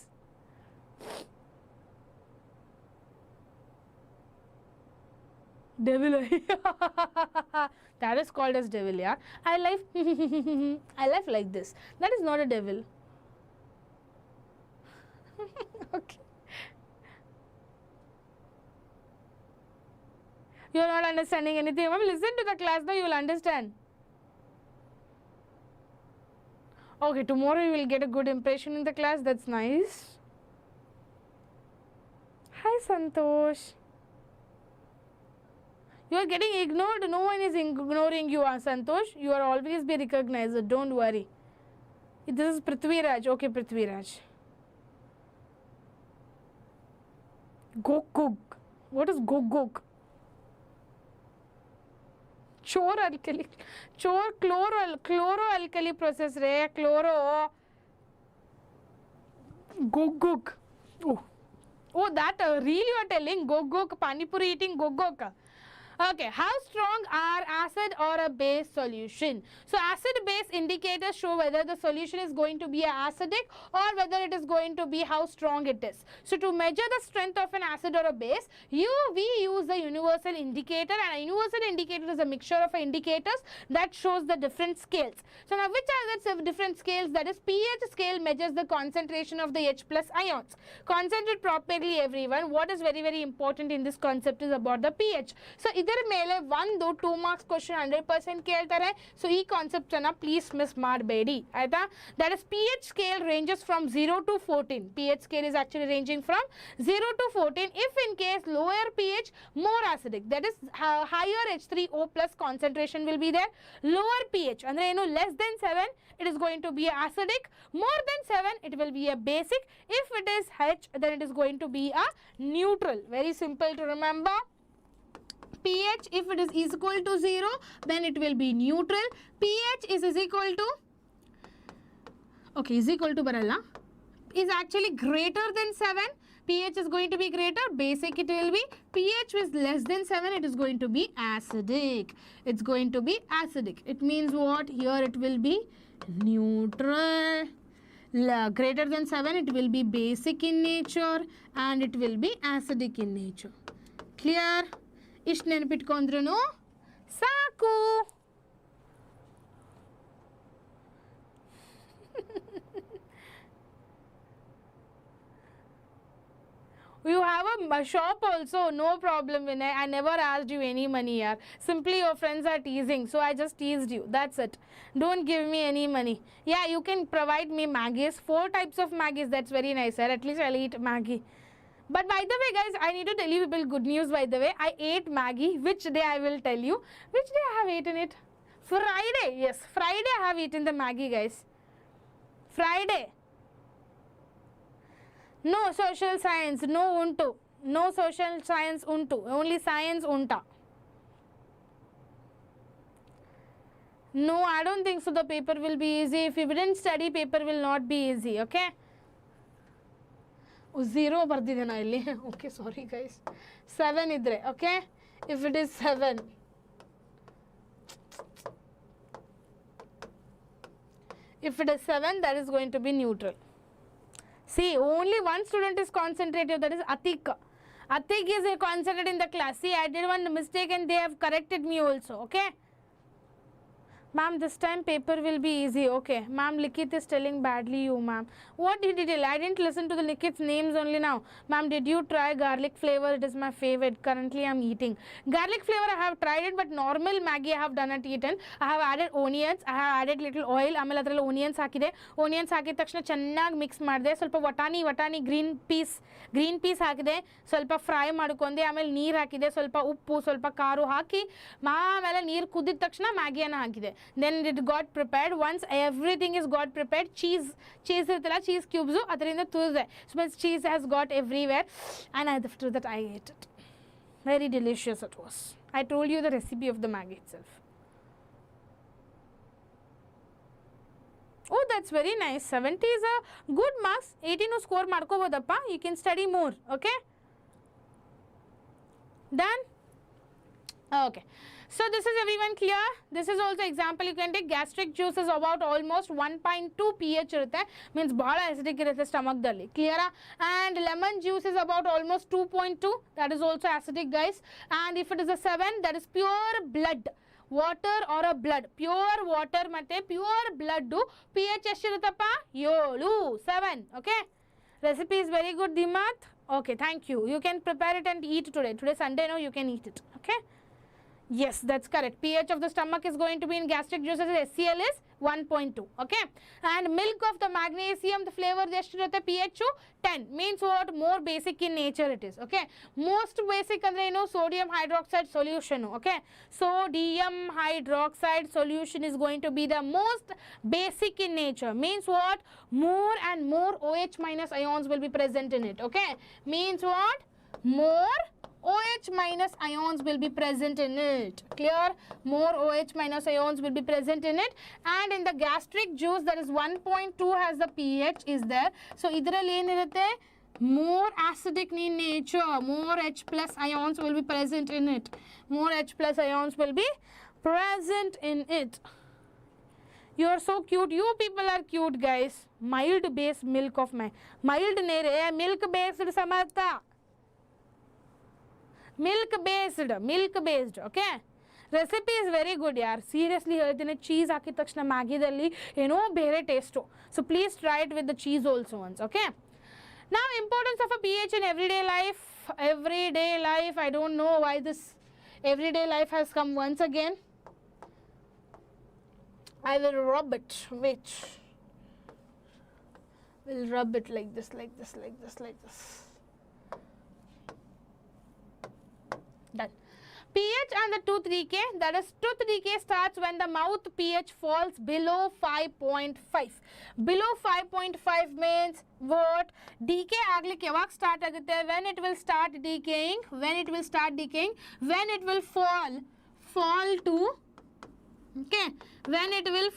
Devil. That is called as devil, yeah. I laugh like this. That is not a devil. Okay. You are not understanding anything. Mom, listen to the class now, you will understand. Okay, tomorrow you will get a good impression in the class. That's nice. Hi, Santosh. You are getting ignored. No one is ignoring you, Santosh. You are always be recognized. Don't worry. This is Prithviraj. Okay, Prithviraj. Gok. What is Gok? Chloro-alkali process. Chloro. Gok. Oh, that really you are telling? Gok. Panipuri eating Gok. Okay, how strong are acid or a base solution? So acid-base indicators show whether the solution is going to be acidic or whether it is going to be how strong it is. So to measure the strength of an acid or a base, we use the universal indicator, and a universal indicator is a mixture of indicators that shows the different scales. So now which are the different scales? That is, pH scale measures the concentration of the H plus ions. Concentrate properly, everyone. What is very, very important in this concept is about the pH. So ಇದರ ಮೇಲೆ 1-2 marks question 100% ಕೇಳ್ತಾರೆ. So ಈ concept ಅನ್ನ please miss ಮಾಡಬೇಡಿ ಆಯ್ತಾ. That is pH scale ranges from 0 to 14. pH scale is actually ranging from 0 to 14. If in case lower pH, more acidic, that is higher H3O plus concentration will be there. Lower pH ಅಂದ್ರೆ ಏನು, less than 7, it is going to be acidic. More than 7, it will be a basic. If it is H, then it is going to be a neutral. Very simple to remember. pH, if it is equal to 0, then it will be neutral. pH is equal to, okay, is equal to baralla, is actually greater than 7. pH is going to be greater, basic it will be. pH is less than 7, it is going to be acidic. It's going to be acidic. It means what? Here it will be neutral. Greater than 7, it will be basic in nature, and it will be acidic in nature. Clear? ಇಷ್ಟು ನೆನಪಿಟ್ಕೊಂಡ್ರೂ ಸಾಕು. You have a shop also, no problem, Vinay. I never asked you any money, yaar. Simply your friends are teasing, so I just teased you. That's it. Don't give me any money. Yeah, you can provide me Maggies. 4 types of Maggies. That's very nice, sir. At least I'll eat Maggie. But by the way, guys, I need to tell you people good news, by the way. I ate Maggie. Which day I will tell you. Which day I have eaten it? Friday. Yes, Friday I have eaten the Maggie, guys. Friday. No social science. No untu. No social science untu. Only science unta. No, I don't think so. The paper will be easy. If you didn't study, paper will not be easy. Okay. 0 ಬರ್ದಿದ್ದೇನಾ ಇಲ್ಲಿ okay sorry guys 7 ಇದ್ರೆ okay if it is 7 if it is 7 that is going to be neutral. See, only one student is concentrative, that is Atik. Atik is concentrated in the class. See, I did one mistake and they have corrected me also, okay? Ma'am, this time paper will be easy. Okay. Ma'am, Likith is telling badly you, ma'am. What did he tell? I didn't listen to the Likith's names only now. Ma'am, did you try garlic flavor? It is my favorite. Currently, I am eating. Garlic flavor, I have tried it, but normal Maggi I have done it eaten. I have added onions. I have added little oil. ಆಮೇಲೆ ಅದರಲ್ಲಿ onions ಹಾಕಿದೆ. Onions ಹಾಕಿದ ತಕ್ಷಣ ಚೆನ್ನಾಗಿ mix ಮಾಡಿದೆ. ಸ್ವಲ್ಪ ವಟಾಣಿ green piece ಹಾಕಿದೆ. ಸ್ವಲ್ಪ ಫ್ರೈ ಮಾಡ್ಕೊಂಡೆ. ಆಮೇಲೆ ನೀರು ಹಾಕಿದೆ. ಸ್ವಲ್ಪ ಉಪ್ಪು, ಸ್ವಲ್ಪ ಖಾರ ಹಾಕಿ ಆಮೇಲೆ ನೀರು ಕುದಿದ ತಕ್ಷಣ ಮ್ಯಾಗಿಯನ್ನು ಹಾಕಿದೆ. Then it got prepared. Once everything is got prepared, cheese irtala, cheese cubes adrinda tude. So cheese has got everywhere, and after that I ate it. Very delicious it was. I told you the recipe of the Maggi itself. Oh, that's very nice. 70 is a good marks. 18 nu score ಮಾಡ್ಕೋಬೋದಪ್ಪ. You can study more. Okay. Done. Okay. So this is everyone clear? This is also example you can take. Gastric juice is about almost 1.2 pH irutte, means bhala acidic irutte stomach dalli. Clear? And lemon juice is about almost 2.2, that is also acidic guys. And if it is a 7, that is pure blood. Water or a blood. Pure water matte pure blood pH ಎಷ್ಟು ಇರುತ್ತಪ್ಪ 7 7. Okay. Recipe is very good, Dimath. Okay, thank you. You can prepare it and eat today. Today Sunday, no, you can eat it. Okay. Yes, that's correct. pH of the stomach is going to be in gastric juices. SCL is 1.2. Okay. And milk of the magnesium, the flavor pH 10. Means what? More basic in nature it is. Okay. Most basic andre sodium hydroxide solution. Okay. Sodium hydroxide solution is going to be the most basic in nature. Means what? More and more OH minus ions will be present in it. Okay. Means what? More OH minus ions will be present in it. Clear? More OH minus ions will be present in it. And in the gastric juice, that is 1.2 has the pH is there. So, idralli enirutte more acidic in nature. More H plus ions will be present in it. More H plus ions will be present in it. You are so cute. You people are cute, guys. Mild based milk of my mild nere milk based Samartha. Milk based, okay. Recipe is very good, yaar. Seriously, ಹೇಳ್ತೀನಿ cheese ಹಾಕಿದ ತಕ್ಷಣ ಮ್ಯಾಗಿದಲ್ಲಿ ಏನೋ ಬೇರೆ taste. So please try it with the cheese also once, okay. Now importance of a pH in everyday life. Everyday life, I don't know why this everyday life has come once again. I will rub it. Wait. We'll rub it like this. Done. pH and the tooth decay, that is tooth decay starts when the mouth pH falls below 5.5. Below 5.5 means what? Decay aglik yavag start agutte? When it will start decaying? When it will will fall to, okay, when it will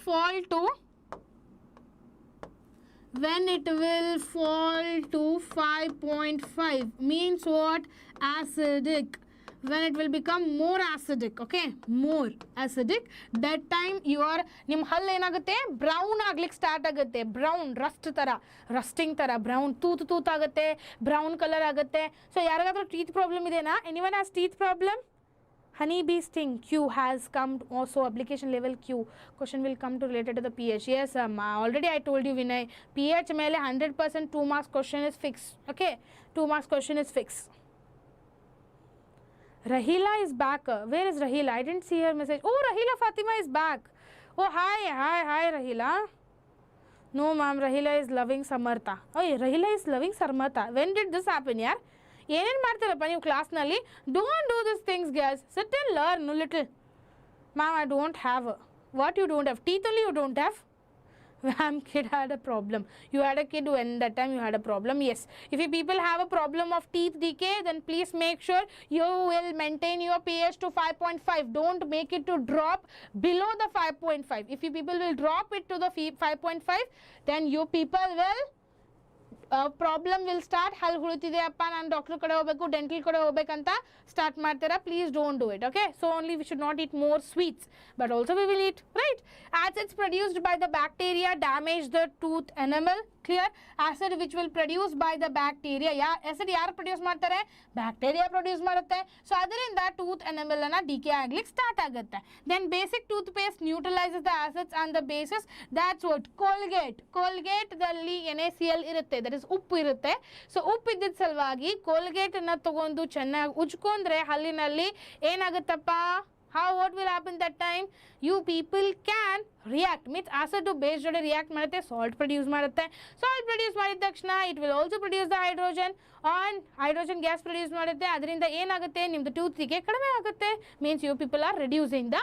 fall to 5.5 means what? Acidic. When it will become more acidic, okay, more acidic, that time your nim hall enagutte brown aglik start agutte. Brown rusting tara brown tooth agutte, brown color agutte. So yaragaದ್ರು teeth problem idena? Anyone has teeth problem? Honeybee sting. Q has come also. Application level Q. Question will come to related to the pH. Yes, already I told you, Vinay. pH mele 100% 2 marks question is fixed. Okay, 2 marks question is fixed. Rahila is back. Where is Rahila? I didn't see her message. Oh, Rahila Fatima is back. Oh, hi, Rahila. No, ma'am, Rahila is loving Samartha. Oh, Rahila is loving Samartha. When did this happen, yaar? ಏನೇನು ಮಾಡ್ತಾರಪ್ಪ ನೀವು ಕ್ಲಾಸ್ನಲ್ಲಿ? Don't do these things, guys. Sit and learn a little. Ma'am, I don't have. What you don't have? Teeth only you don't have? Ma'am, kid had a problem. You had a kid when that time you had a problem. Yes. If you people have a problem of teeth decay, then please make sure you will maintain your pH to 5.5. Don't make it to drop below the 5.5. If you people will drop it to the 5.5, then you people will problem will start. ಹಲ್ ಹುಳುತಿದೆ ಅಪ್ಪ, ನಾನು doctor ಕಡೆ ಹೋಗಬೇಕು, dental ಕಡೆ ಹೋಗ್ಬೇಕಂತ start ಮಾಡ್ತೀರಾ. Please don't do it. Okay, so only we should not eat more sweets, but also we will heat, right. Acids produced by the bacteria damage the tooth enamel. Clear? Acid which will produce by the bacteria. Acid ಯಾರು produce ಮಾಡ್ತಾರೆ? Bacteria produce ಮಾಡುತ್ತೆ. So ಅದರಿಂದ tooth enamel ಅನ್ನ decay ಆಗ್ಲಿಕ್ಕೆ start ಆಗುತ್ತೆ. Then basic toothpaste neutralises the acids on the bases. That's what Colgate ದಲ್ಲಿ NaCl ಇರುತ್ತೆ, that is ಉಪ್ಪು ಇರುತ್ತೆ. ಸೊ ಉಪ್ಪು ಇದ್ದಿದ್ದ ಸಲುವಾಗಿ ಕೋಲ್ಗೇಟ್ ಅನ್ನ ತಗೊಂಡು ಚೆನ್ನಾಗಿ ಉಜ್ಕೊಂಡ್ರೆ ಹಲ್ಲಿನಲ್ಲಿ ಏನಾಗುತ್ತಪ್ಪ? What will happen that time? You people can react. Means acid to base jode react ಮಾಡುತ್ತೆ, salt produce ಮಾಡುತ್ತೆ. Salt produce ಮಾಡಿದ ತಕ್ಷಣ it will also produce the hydrogen, and hydrogen gas produce ಮಾಡುತ್ತೆ. ಅದರಿಂದ ಏನಾಗುತ್ತೆ? ನಿಮ್ಮದು ಟೂತ್ ಡಿಕೆ ಕಡಿಮೆ ಆಗುತ್ತೆ. Means you people are reducing the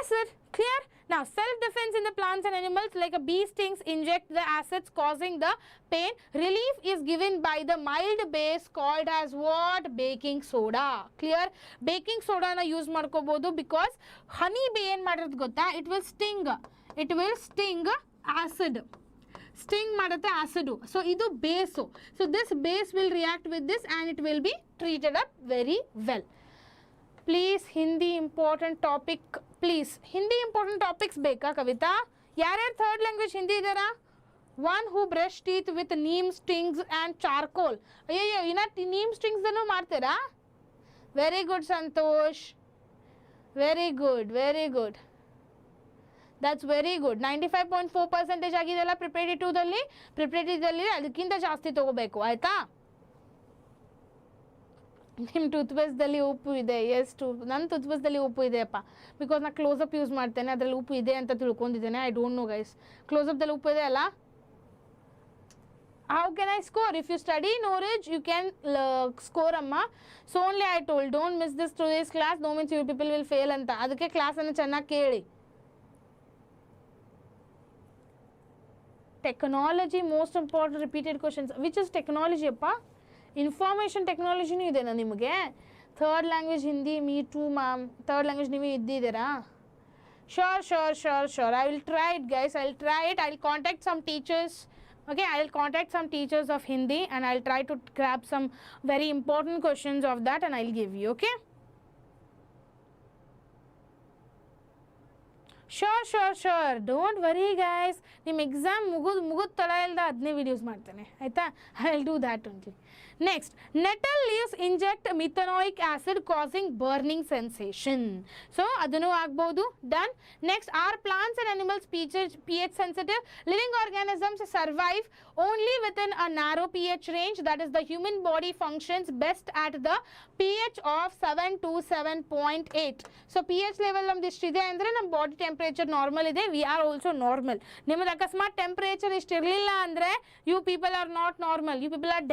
acid. Clear? Now self defense in the plants and animals, like a bee stings inject the acids causing the pain. Relief is given by the mild base called as what? Baking soda. Clear? Baking soda na use ಮಾಡ್ಕೋಬಹುದು, because honey bee ಏನು ಮಾಡಿರೋದು ಗೊತ್ತಾ? It will sting acid. Sting ಮಾಡುತ್ತೆ acid. So ಇದು base. So this base will react with this and it will be treated up very well. Please Hindi important topic. Please Hindi important topics ಬೇಕಾ ಕವಿತಾ? ಯಾರ್ಯಾರು third language Hindi ಇದ್ದಾರಾ? One who brush teeth with neem stings and charcoal. ಅಯ್ಯಯ್ಯೋ, ಇನ್ನ ನೀಮ್ ಸ್ಟಿಂಗ್ಸನ್ನು ಮಾಡ್ತೀರಾ? Very good Santosh, very good. That's very good. 95.4% ಆಗಿದೆಲ್ಲ ಪ್ರಿಪ್ರೇಟರಿದಲ್ಲಿ ಅದಕ್ಕಿಂತ ಜಾಸ್ತಿ ತಗೋಬೇಕು, ಆಯಿತಾ? ನಿಮ್ಮ ಟೂತ್ಪೇಸ್ಟ್ದಲ್ಲಿ ಉಪ್ಪು ಇದೆ. ನನ್ನ ಟೂತ್ಪೇಸ್ಟ್ದಲ್ಲಿ ಉಪ್ಪು ಇದೆಯಪ್ಪ, ಬಿಕಾಸ್ ನಾನು ಕ್ಲೋಸಪ್ ಯೂಸ್ ಮಾಡ್ತೇನೆ, ಅದರಲ್ಲಿ ಉಪ್ಪು ಇದೆ ಅಂತ ತಿಳ್ಕೊಂಡಿದ್ದೇನೆ. ಐ ಡೋಂಟ್ ನೋ ಗೈಸ್, ಕ್ಲೋಸಪ್ದಲ್ಲಿ ಉಪ್ಪು ಇದೆ ಅಲ್ಲ? How can I score? If you study knowledge, you can score amma. So only I told, don't miss this today's class. No means you people will fail anta. ಅದಕ್ಕೆ class ಅನ್ನು ಚೆನ್ನಾಗಿ ಕೇಳಿ. Technology most important repeated questions. Which is technology appa? Information technology ಇದೆನಾ ನಿಮಗೆ? Third language Hindi, me too ma'am. Third language ನೀವು ಇದ್ದಿದ್ದೀರಾ? Sure. I will try it, guys. I will contact some teachers. Okay, I will contact some teachers of Hindi and I will try to grab some very important questions of that and I will give you. Okay? Sure. Don't worry, guys. ನಿಮ್ಮ exam ಮುಗಿದ ತಡ ಇಲ್ಲದ 15 videos ಮಾಡ್ತೇನೆ, ಆಯಿತಾ? I will do that only. Next, nettle leaves inject methanoic acid causing burning sensation. So ಅದನ್ನು ಆಗ್ಬೋದು. Done. Next, are plants and animals pH sensitive? Living organisms survive only within a narrow pH range. That is, the human body functions best at the pH of 7 to 7.8. So pH level ನಮ್ದು ಇಷ್ಟಿದೆ ಅಂದರೆ ನಮ್ಮ body temperature normal ಇದೆ. We are also normal. ನಿಮ್ಮದು ಅಕಸ್ಮಾತ್ temperature ಇಷ್ಟು ಇರಲಿಲ್ಲ ಅಂದರೆ you people are not normal. You people are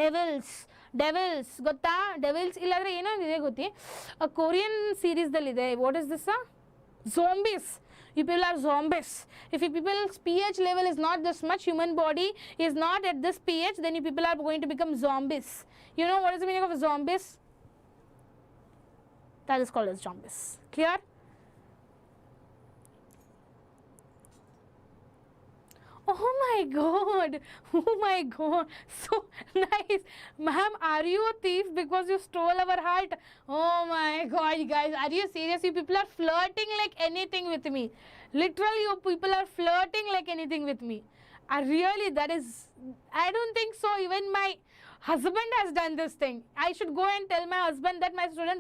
devils ಗೊತ್ತಾ? ಡೆವಿಲ್ಸ್ ಇಲ್ಲಾಂದರೆ ಏನೋ ಇದೆ ಗೊತ್ತಿ, ಕೊರಿಯನ್ ಸೀರೀಸ್ದಲ್ಲಿದೆ. What is this? zombies. You people are zombies. If you people's pH level is not this much, human body is not at this pH, then you people are going to become zombies. You know what is the meaning of zombies? That is called as zombies. Clear? Oh my god, so nice. Ma'am, are you a thief because you stole our heart? Oh my god, guys, are you serious? You people are flirting like anything with me. Literally, you people are flirting like anything with me. I don't think so. Even my husband has done this thing. I should go and tell my husband that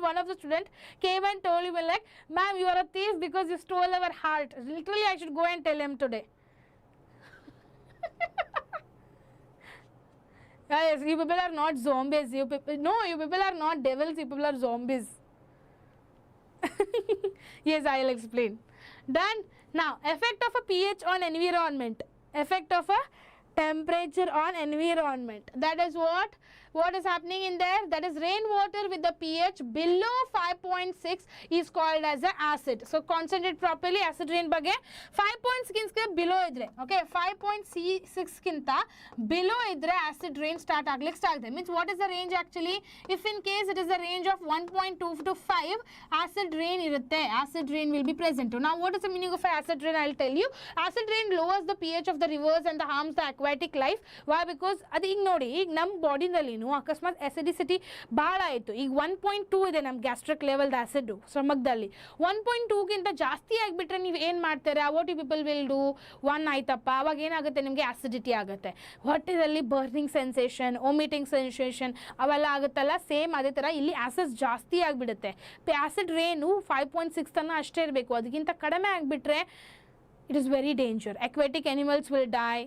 one of the student came and told me like, ma'am, you are a thief because you stole our heart. Literally, I should go and tell him today. Yes, you people are not zombies. You people are not devils. You people are zombies. Yes, I will explain. Done. Now, effect of a pH on environment. Effect of a temperature on environment. That is what? what is happening in there? That is rainwater with the pH below 5.6 is called as a acid. So concentrate properly. Acid rain bage 5.6 below idre. Okay, 5.6 kinta below idre acid rain start aglik start. Means what is the range actually? If in case it is a range of 1.2 to 5, acid rain irutte. Acid rain will be present. Now what is the meaning of acid rain? I'll tell you. Acid rain lowers the pH of the rivers and harms the aquatic life. Why? Because adu ig nodi ig nam body nalli nu akasmat acidity baala aitu. Ig 1.2 ide nam gastric level the acid stomachದಲ್ಲಿ 1.2 ಗಿಂತ ಜಾಸ್ತಿ ಆಗಿಬಿಟ್ರೆ ನೀವು ಏನು ಮಾಡ್ತಾರೆ? What you people will do? 1 ಆಯ್ತಪ್ಪ, ಅವಾಗ ಏನಾಗುತ್ತೆ ನಿಮಗೆ ಆಸಿಡಿಟಿ ಆಗುತ್ತೆ, ಹೊಟ್ಟೆದಲ್ಲಿ ಬರ್ನಿಂಗ್ ಸೆನ್ಸೇಷನ್, ಒಮಿಟಿಂಗ್ ಸೆನ್ಸೇಷನ್ ಅವೆಲ್ಲ ಆಗುತ್ತಲ್ಲ. ಸೇಮ್ ಅದೇ ಥರ ಇಲ್ಲಿ ಆಸಿಡ್ ಜಾಸ್ತಿ ಆಗಿಬಿಡುತ್ತೆ. ಆಸಿಡ್ ರೇನು 5.6 ತನಕ ಅಷ್ಟೇ ಇರಬೇಕು. ಅದಕ್ಕಿಂತ ಕಡಿಮೆ ಆಗಿಬಿಟ್ರೆ it is very dangerous. Aquatic animals will die.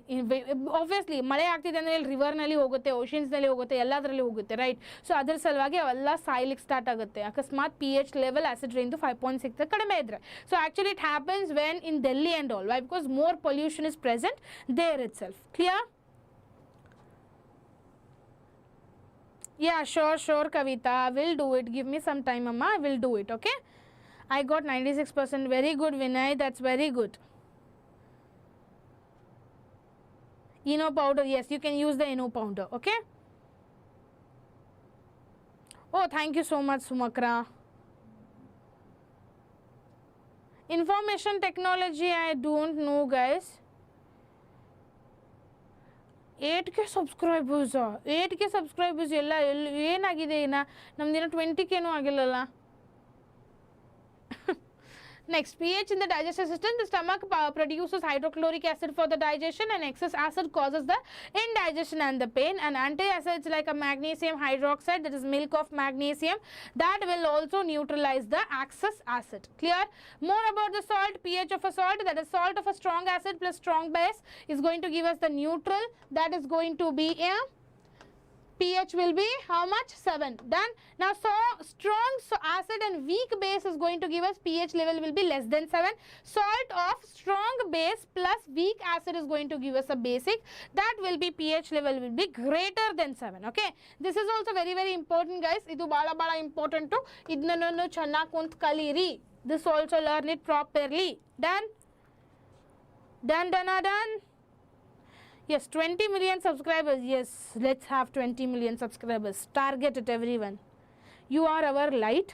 Obviously ಮಳೆ ಆಗ್ತಿದೆ ಅಂದರೆ ರಿವರ್ನಲ್ಲಿ ಹೋಗುತ್ತೆ, ಓಷನ್ಸ್ನಲ್ಲಿ ಹೋಗುತ್ತೆ, ಎಲ್ಲದರಲ್ಲಿ ಹೋಗುತ್ತೆ, ರೈಟ್? ಸೊ ಅದ್ರ ಸಲುವಾಗಿ ಅವೆಲ್ಲ ಸಾಯ್ಲಿಕ್ಕೆ ಸ್ಟಾರ್ಟ್ ಆಗುತ್ತೆ ಅಕಸ್ಮಾತ್ ಪಿ ಎಚ್ ಲೆವೆಲ್ ಆಸಿಡ್ ರೇಂದು 5.6 ಕಡಿಮೆ ಇದ್ರೆ. So actually it happens when in Delhi and all. Why? Because more pollution is present there itself. Clear? Yeah, sure, Kavita. I will do it. Give me some time, Amma. I will do it, okay? I got 96%. Very good, Vinay. That's very good. Eno powder, yes, you can use the Eno powder, okay? Oh, thank you so much, Sumakra. Information technology, I don't know, guys. 8K subscribers, 8K subscribers, ಎಲ್ಲ ಏನಾಗಿದೆ ಇನ್ನ ನಮ್ದಿನ 20K ಆಗಿಲ್ಲಲ್ಲ. Next, pH in the digestive system. The stomach produces hydrochloric acid for the digestion, and excess acid causes the indigestion and the pain. And antacids like a magnesium hydroxide, that is milk of magnesium, that will also neutralize the excess acid. Clear? More about the salt. pH of a salt, that is salt of a strong acid plus strong base, is going to give us the neutral. That is going to be a pH will be how much? 7. Done. Now so strong acid and weak base is going to give us pH level will be less than 7. Salt of strong base plus weak acid is going to give us a basic. That will be pH level will be greater than 7. Okay. This is also very very important, guys. Idu bala important to idnanu channa kunt kaliri. This also learn it properly. Done. Done. Yes, 20 million subscribers. Yes, let's have 20 million subscribers. Target it, everyone. You are our light,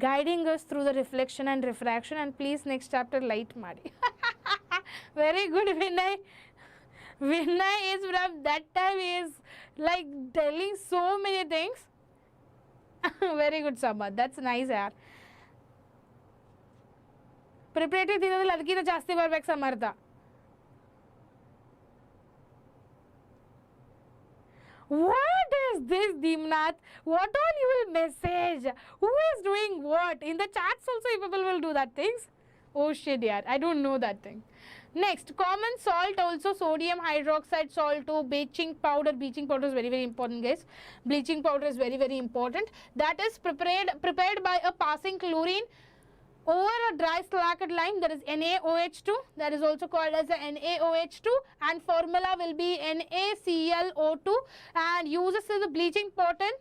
guiding us through the reflection and refraction. And please, next chapter, light madi. Very good, Vinay. Vinay is from that time, he is like telling so many things. Very good, Samarth. That's nice, yaar. Preparatory dinadalli adಕ್ಕಿಂತ ಜಾಸ್ತಿ ಬರಬೇಕು ಸಮರ್ಥ. What is this, Dimnath? What all you will message? Who is doing what? In the chats also people will do that things. Oh shit, yaar. I don't know that thing. Next, common salt also, sodium hydroxide salt to bleaching powder. Bleaching powder is very very important, guys. Bleaching powder is very very important. That is prepared by a passing chlorine over a dry slackered lime, that is NaOH2, that is also called as a NaOH2, and formula will be NaClO2, and uses as a bleaching cotton,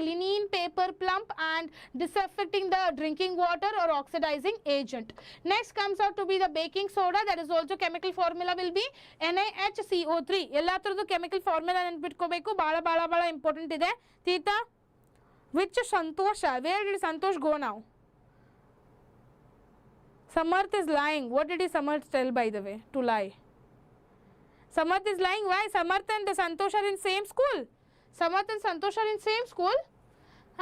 linene paper plump, and disinfecting the drinking water or oxidizing agent. Next comes out to be the baking soda, that is also chemical formula will be NaHCO3. Ella through chemical formula nenpitkobeku, bala important ide. Tita, which Santosha? Where did Santosh go now? Samarth is lying. What did Samarth tell, by the way? To lie. Samarth is lying. Why? Samarth and Santosh are in same school. Samarth and Santosh are in same school.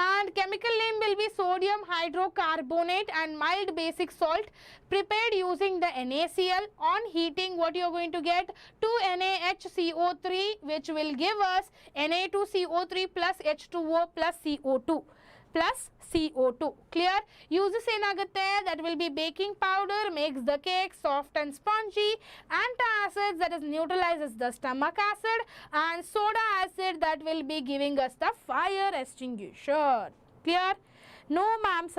And chemical name will be sodium hydrocarbonate and mild basic salt, prepared using the NaCl. On heating, what you are going to get? 2 NaHCO3, which will give us Na2CO3 plus H2O plus CO2. Clear? Uses enagutte, that will be baking powder, makes the cake soft and spongy. Antacids, that is neutralizes the stomach acid, and soda acid, that will be giving us the fire extinguisher. Clear? No, ma'am.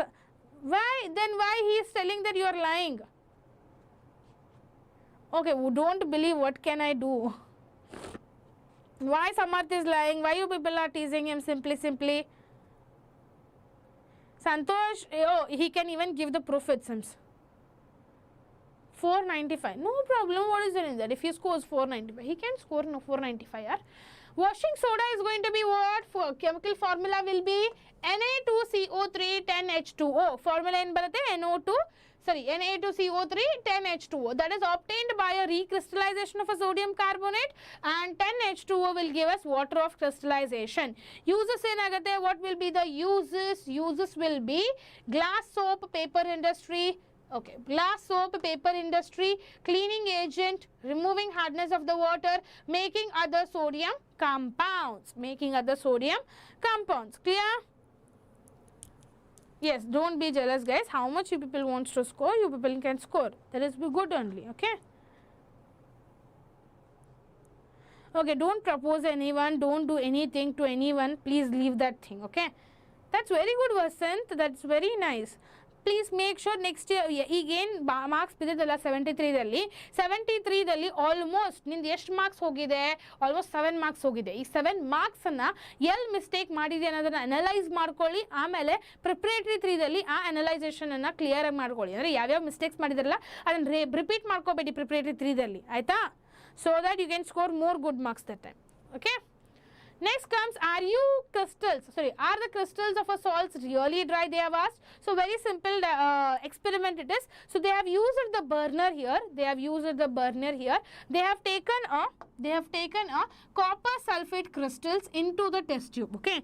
Why? Then why he is telling that you are lying? Okay, don't believe. What can I do? Why Samarth is lying? Why you people are teasing him? Simply. Santosh, oh, he can even give the proof it seems. 495. No problem. What is there in that? If he scores 495, he can score no 495. Yeah? Washing soda is going to be what? For chemical formula will be Na2CO3 10H2O. Formula in barate Na2CO3 10H2O. That is obtained by a recrystallization of a sodium carbonate, and 10H2O will give us water of crystallization. Uses in agate, what will be the uses? Uses will be glass soap, paper industry. Okay, glass soap, paper industry, cleaning agent, removing hardness of the water, making other sodium compounds. Clear? Yes, don't be jealous guys. How much you people want to score, you people can score. That is good only, okay? Okay, don't propose anyone, don't do anything to anyone. Please leave that thing, okay? That's very good, Vasant. That's very nice. Please make sure next year again marks bididalla 73 dalli 73 dalli almost ನಿಂದು ಎಷ್ಟು marks ಹೋಗಿದೆ almost 7 marks ಹೋಗಿದೆ ಈ 7 marks ಅನ್ನ ಎಲ್ಲಿ mistake ಮಾಡಿದೆ ಅನ್ನೋದನ್ನ analyse ಮಾಡ್ಕೊಳ್ಳಿ ಆಮೇಲೆ ಪ್ರಿಪರೇಟರಿ 3 ದಲ್ಲಿ ಆ ಅನಲೈಸೇಷನ್ ಅನ್ನ ಕ್ಲಿಯರ್ ಆಗಿ ಮಾಡ್ಕೊಳ್ಳಿ ಅಂದ್ರೆ ಯಾವ ಯಾವ ಮಿಸ್ಟೇಕ್ಸ್ ಮಾಡಿದ್ರಲ್ಲ ಅದನ್ನ ರಿಪೀಟ್ ಮಾಡ್ಕೋಬೇಡಿ ಪ್ರಿಪರೇಟರಿ 3 ದಲ್ಲಿ ಆಯ್ತಾ so that you can score more good marks that time okay. Next comes, are the crystals of a salts really dry, they have asked. So very simple experiment it is. So they have used the burner here. They have taken a copper sulfate crystals into the test tube. Okay.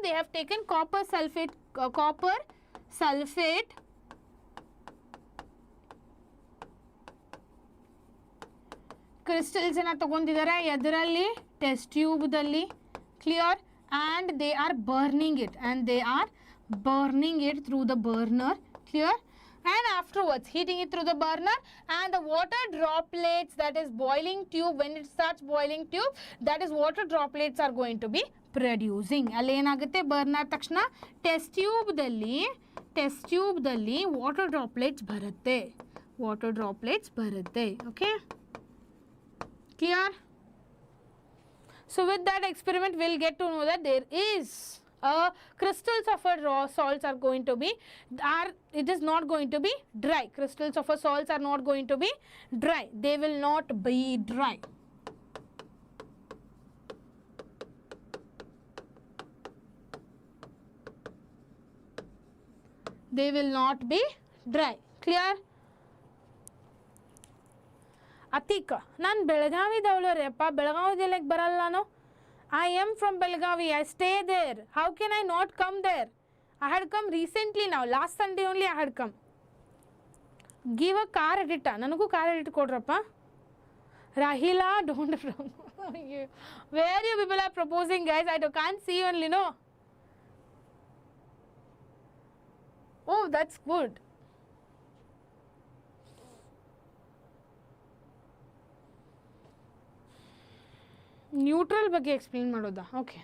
They have taken copper sulfate crystals ಅನ್ನು ತಗೊಂಡಿದ್ದಾರೆ ಎದರಲ್ಲಿ test tube ದಲ್ಲಿ clear and they are burning it through the burner clear and afterwards heating it through the burner and the water droplets that is boiling tube when it starts boiling tube that is water droplets are going to be producing ಅಲ್ಲಿ ಏನಾಗುತ್ತೆ burner ತಕ್ಷಣ test tube ದಲ್ಲಿ water droplets ಬರುತ್ತೆ okay clear. So with that experiment we'll get to know that there is crystals of a raw salts are going to be it is not going to be dry. Crystals of a salts are not going to be dry. They will not be dry. They will not be dry. Clear? Atika, ನಾನು ಬೆಳಗಾವಿದವಳರಪ್ಪ ಬೆಳಗಾವಿ ಜಿಲ್ಲೆಗೆ ಬರಲ್ಲ ನಾನು I am from Belgavi. I stay there. How can I not come there? I had come recently now. Last Sunday only I had come. Give a car edit. ನನಗೂ car edit ಕೊಡ್ರಪ್ಪ Rahila, don't where you people are proposing guys? I can't see only no. Oh, that's good. Neutral ಬಗ್ಗೆ explain ಮಾಡೋದಾ okay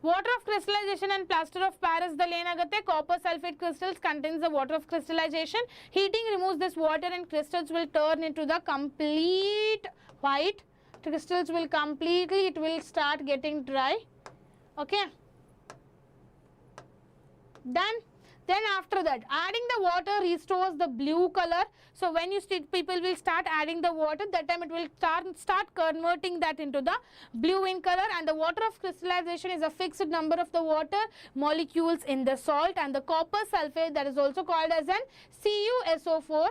water of crystallization and plaster of paris dalli enagutte copper sulfate crystals contains the water of crystallization heating removes this water and crystals will turn into the complete white crystals will completely it will start getting dry okay then after that adding the water restores the blue color. So when you people will start adding the water that time it will start converting that into the blue in color and the water of crystallization is a fixed number of the water molecules in the salt and the copper sulfate that is also called as an CuSO4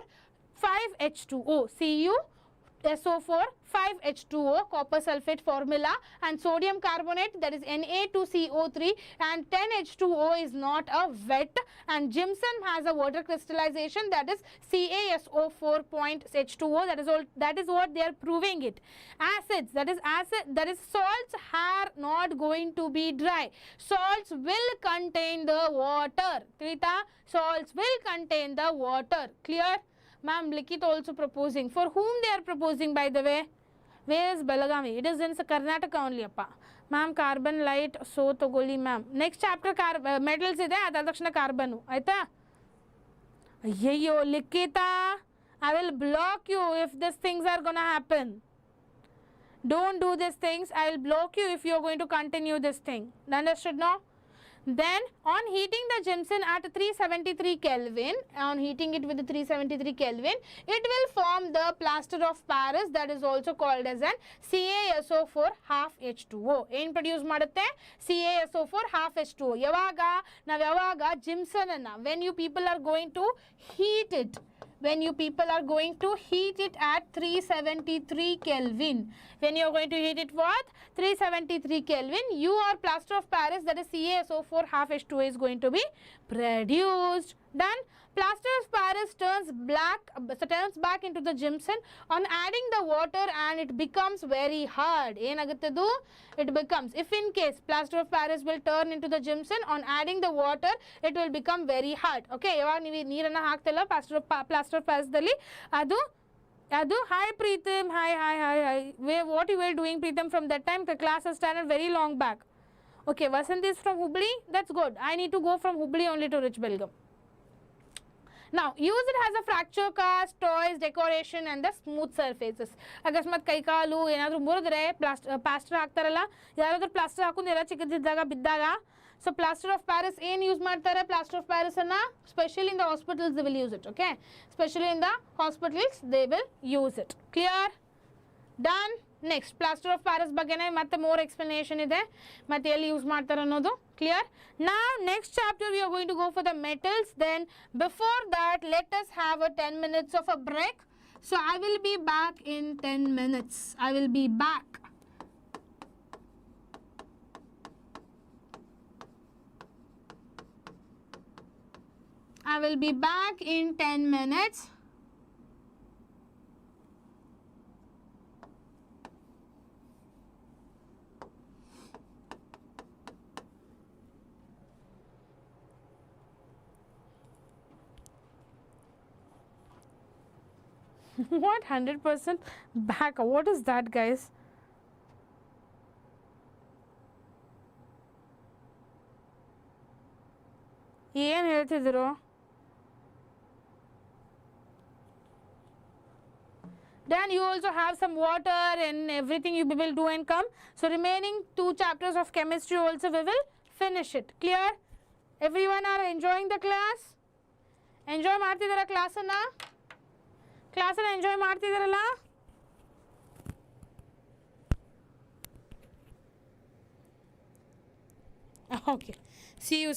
5H2O SO4 5H2O copper sulfate formula and sodium carbonate that is Na2CO3 and 10H2O is not a wet and gypsum has a water crystallization that is CaSO4.H2O that is what they are proving it. Acids that is salts are not going to be dry. Salts will contain the water. Krita, salts will contain the water. Clear? Ma'am, Likit also proposing. For whom they are proposing by the way? Where is Belagavi? It is in Karnataka only appa. Ma'am, carbon light so togoli ma'am. Next chapter metals ide adal takshana carbon aita. Ayyo Likita, I will block you if these things are gonna happen. Don't do these things. I will block you if you are going to continue this thing. Understood now? Then on heating the gypsum at 373 Kelvin, on heating it with 373 Kelvin, it will form the plaster of Paris, that is also called as an CaSO4 half H2O. ಏನು produce ಮಾಡುತ್ತೆ? CaSO4 half H2O. ನಾವು ಯಾವಾಗ gypsum ಅನ್ನ when you people are going to heat it, when you people are going to heat it at 373 Kelvin, when you are going to heat it what? 373 Kelvin, your plaster of Paris, that is CaSO4 half H2O, is going to be produced. Done. Plaster of Paris turns back into the gypsum on adding the water, and it becomes very hard. It becomes, if in case plaster of Paris will turn into the gypsum, on adding the water, it will become very hard. Okay, ಯಾವಾಗ ನೀವು ನೀರನ್ನು ಹಾಕ್ತಿಲ್ಲ plaster of Paris ದಲ್ಲಿ ಅದು hi Preetham, hi. What you were doing, Preetham? From that time the class has started very long back. Okay, Vasant is from Hubli. That's good. I need to go from Hubli only to Rich Belgaum. Now, use it as a fracture cast, toys, decoration and the smooth surfaces. ಅಕಸ್ಮಾತ್ ಕೈಕಾಲು ಏನಾದರೂ ಮುರಿದ್ರೆ plaster ಹಾಕ್ತಾರಲ್ಲ, ಯಾರಾದರೂ plaster ಹಾಕೊಂಡು ಎಲ್ಲ ಚಿಕ್ಕದಿದ್ದಾಗ ಬಿದ್ದಾಗ, so plaster of Paris ಏನು use ಮಾಡ್ತಾರೆ? plaster of Paris ಅನ್ನು especially in the hospitals they will use it. Okay, especially in the hospitals they will use it. Clear? Done. Next, plaster of Paris ಬಗ್ಗೆನೇ ಮತ್ತೆ more explanation ಇದೆ, ಮತ್ತೆ ಎಲ್ಲಿ use ಮಾಡ್ತಾರೆ ಅನ್ನೋದು. Clear? Now next chapter we are going to go for the metals. Then before that, let us have a 10 minutes of a break. So I will be back in 10 minutes. I will be back. I will be back in 10 minutes. What? 100% back? What is that, guys? ಏನು ಹೇಳ್ತಿದ್ರು? Then you also have some water and everything you will do and come. So remaining 2 chapters of chemistry also we will finish it. Clear? Everyone are enjoying the class? Enjoy ಮಾಡ್ತಿದ್ದೀರಾ ಕ್ಲಾಸನ್ನು? ಕ್ಲಾಸನ್ನು enjoy ಮಾಡ್ತಿದ್ದೀರಲ್ಲ? Okay. See you.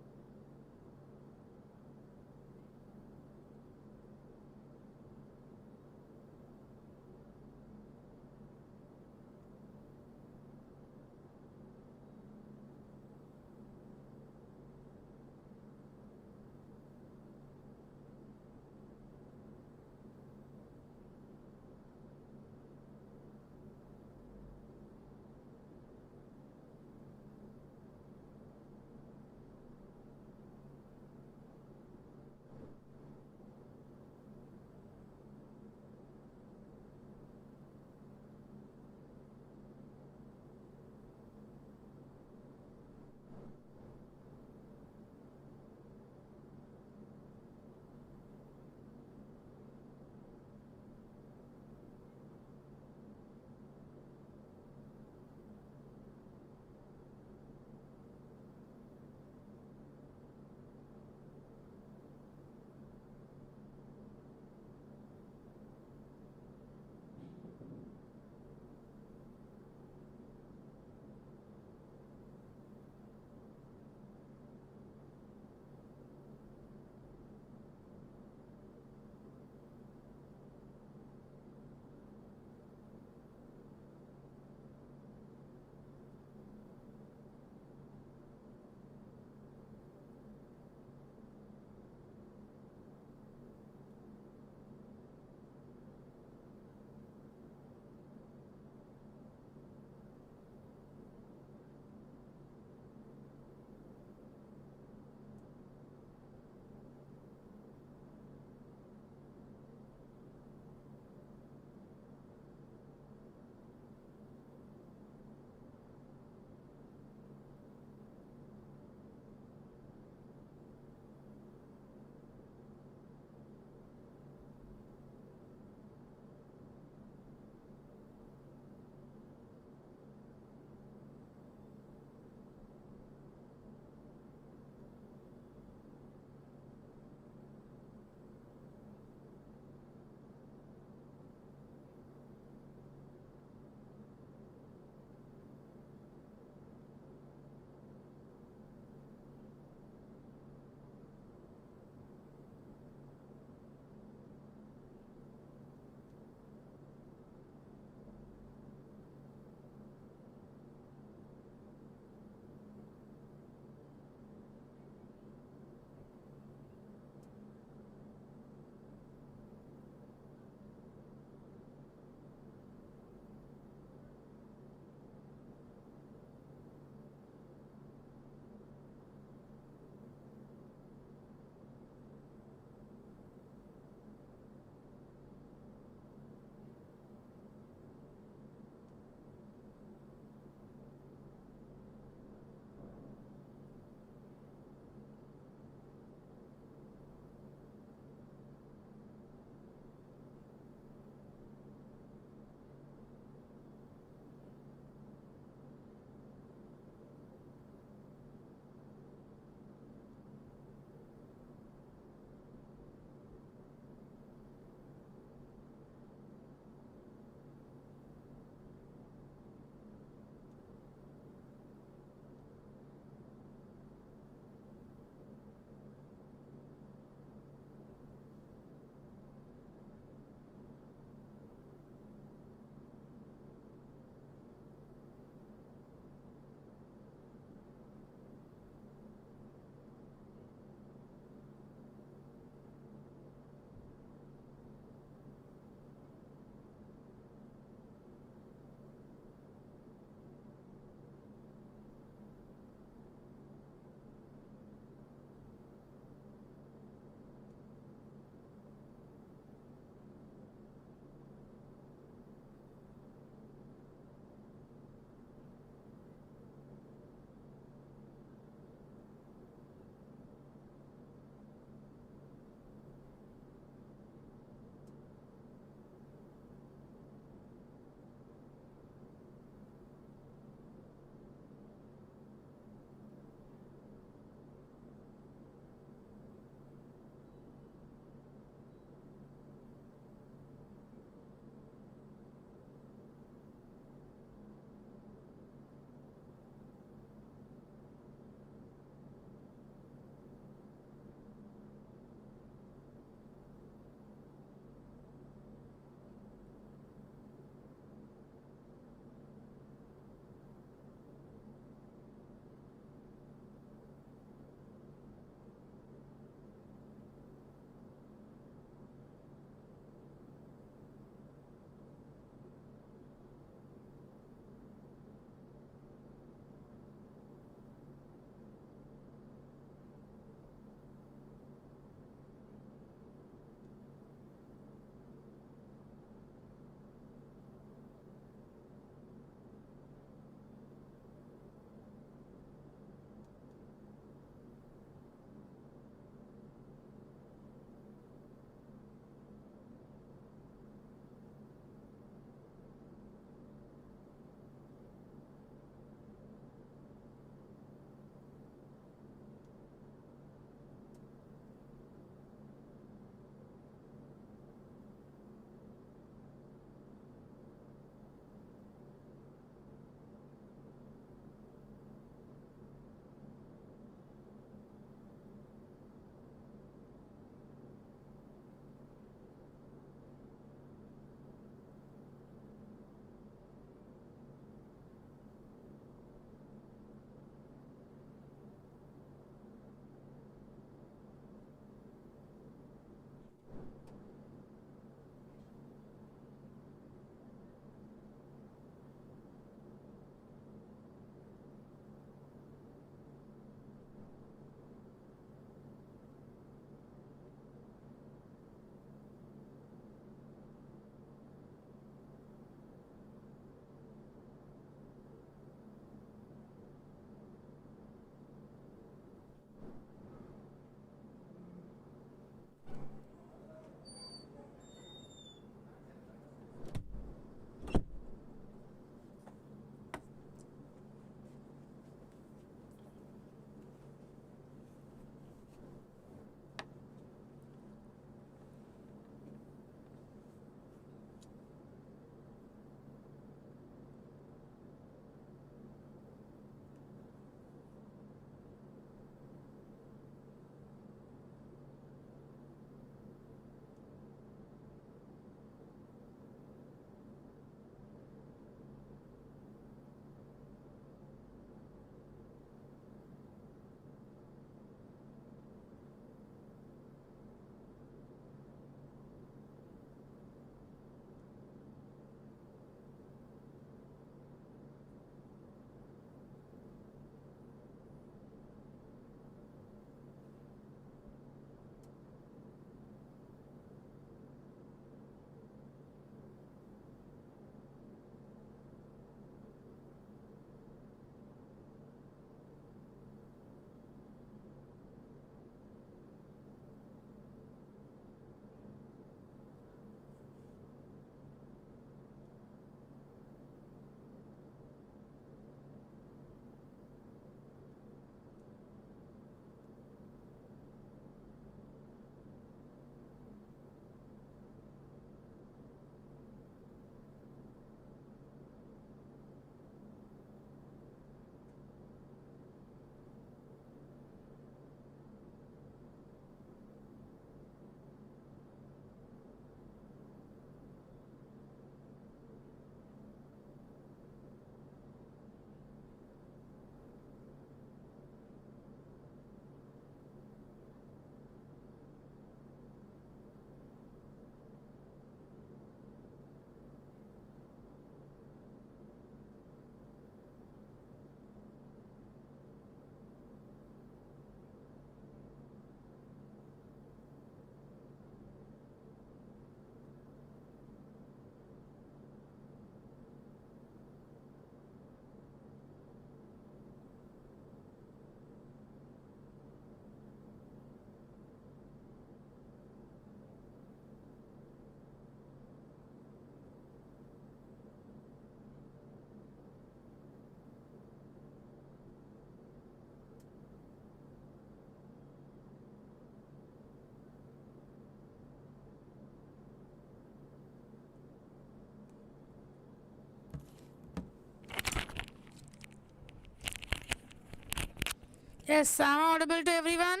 Yes, I'm audible to everyone.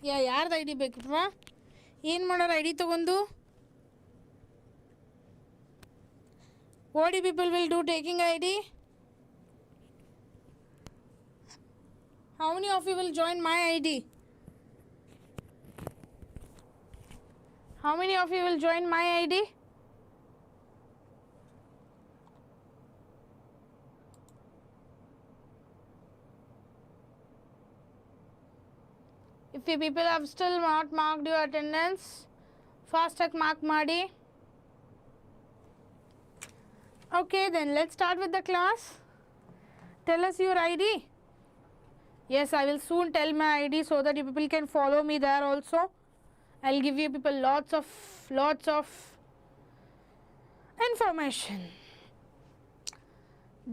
Yeah, ಯಾರ್ದು I D ಬೇಕಿಪ್ಪ? ಏನು ಮಾಡೋರು I D ತಗೊಂಡು? What do people will do taking ID? How many of you will join my ID? How many of you will join my ID? If you people have still not marked your attendance, fast mark ಮಾಡಿ. Okay, then let's start with the class. Tell us your ID. Yes, I will soon tell my ID so that you people can follow me there also. I'll give you people lots of information.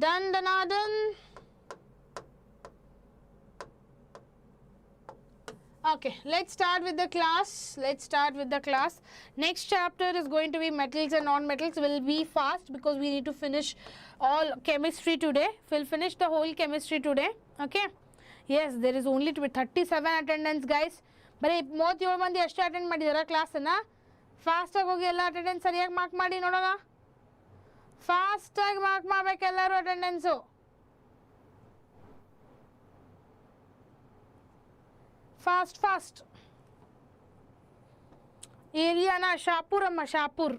Done. Okay, let's start with the class. Next chapter is going to be metals and non-metals. Will be fast because we need to finish all chemistry today. We'll finish the whole chemistry today. Okay. Yes, there is only to be 37 attendance, guys. ಬರೀ 37 ಮಂದಿ ಅಷ್ಟೇ attend ಮಾಡಿದಾರ ಕ್ಲಾಸನ್ನು. ಫಾಸ್ಟಾಗಿ ಹೋಗಿ ಎಲ್ಲ attendance ಸರಿಯಾಗಿ mark ಮಾಡಿ ನೋಡೋಣ. ಫಾಸ್ಟಾಗಿ ಮಾರ್ಕ್ ಮಾಡಬೇಕು ಎಲ್ಲರೂ ಅಟೆಂಡೆನ್ಸು. ಫಾಸ್ಟ್ ಏರಿಯಾನ ಶಾಪುರ್ ಅಮ್ಮ, ಶಾಪುರ್.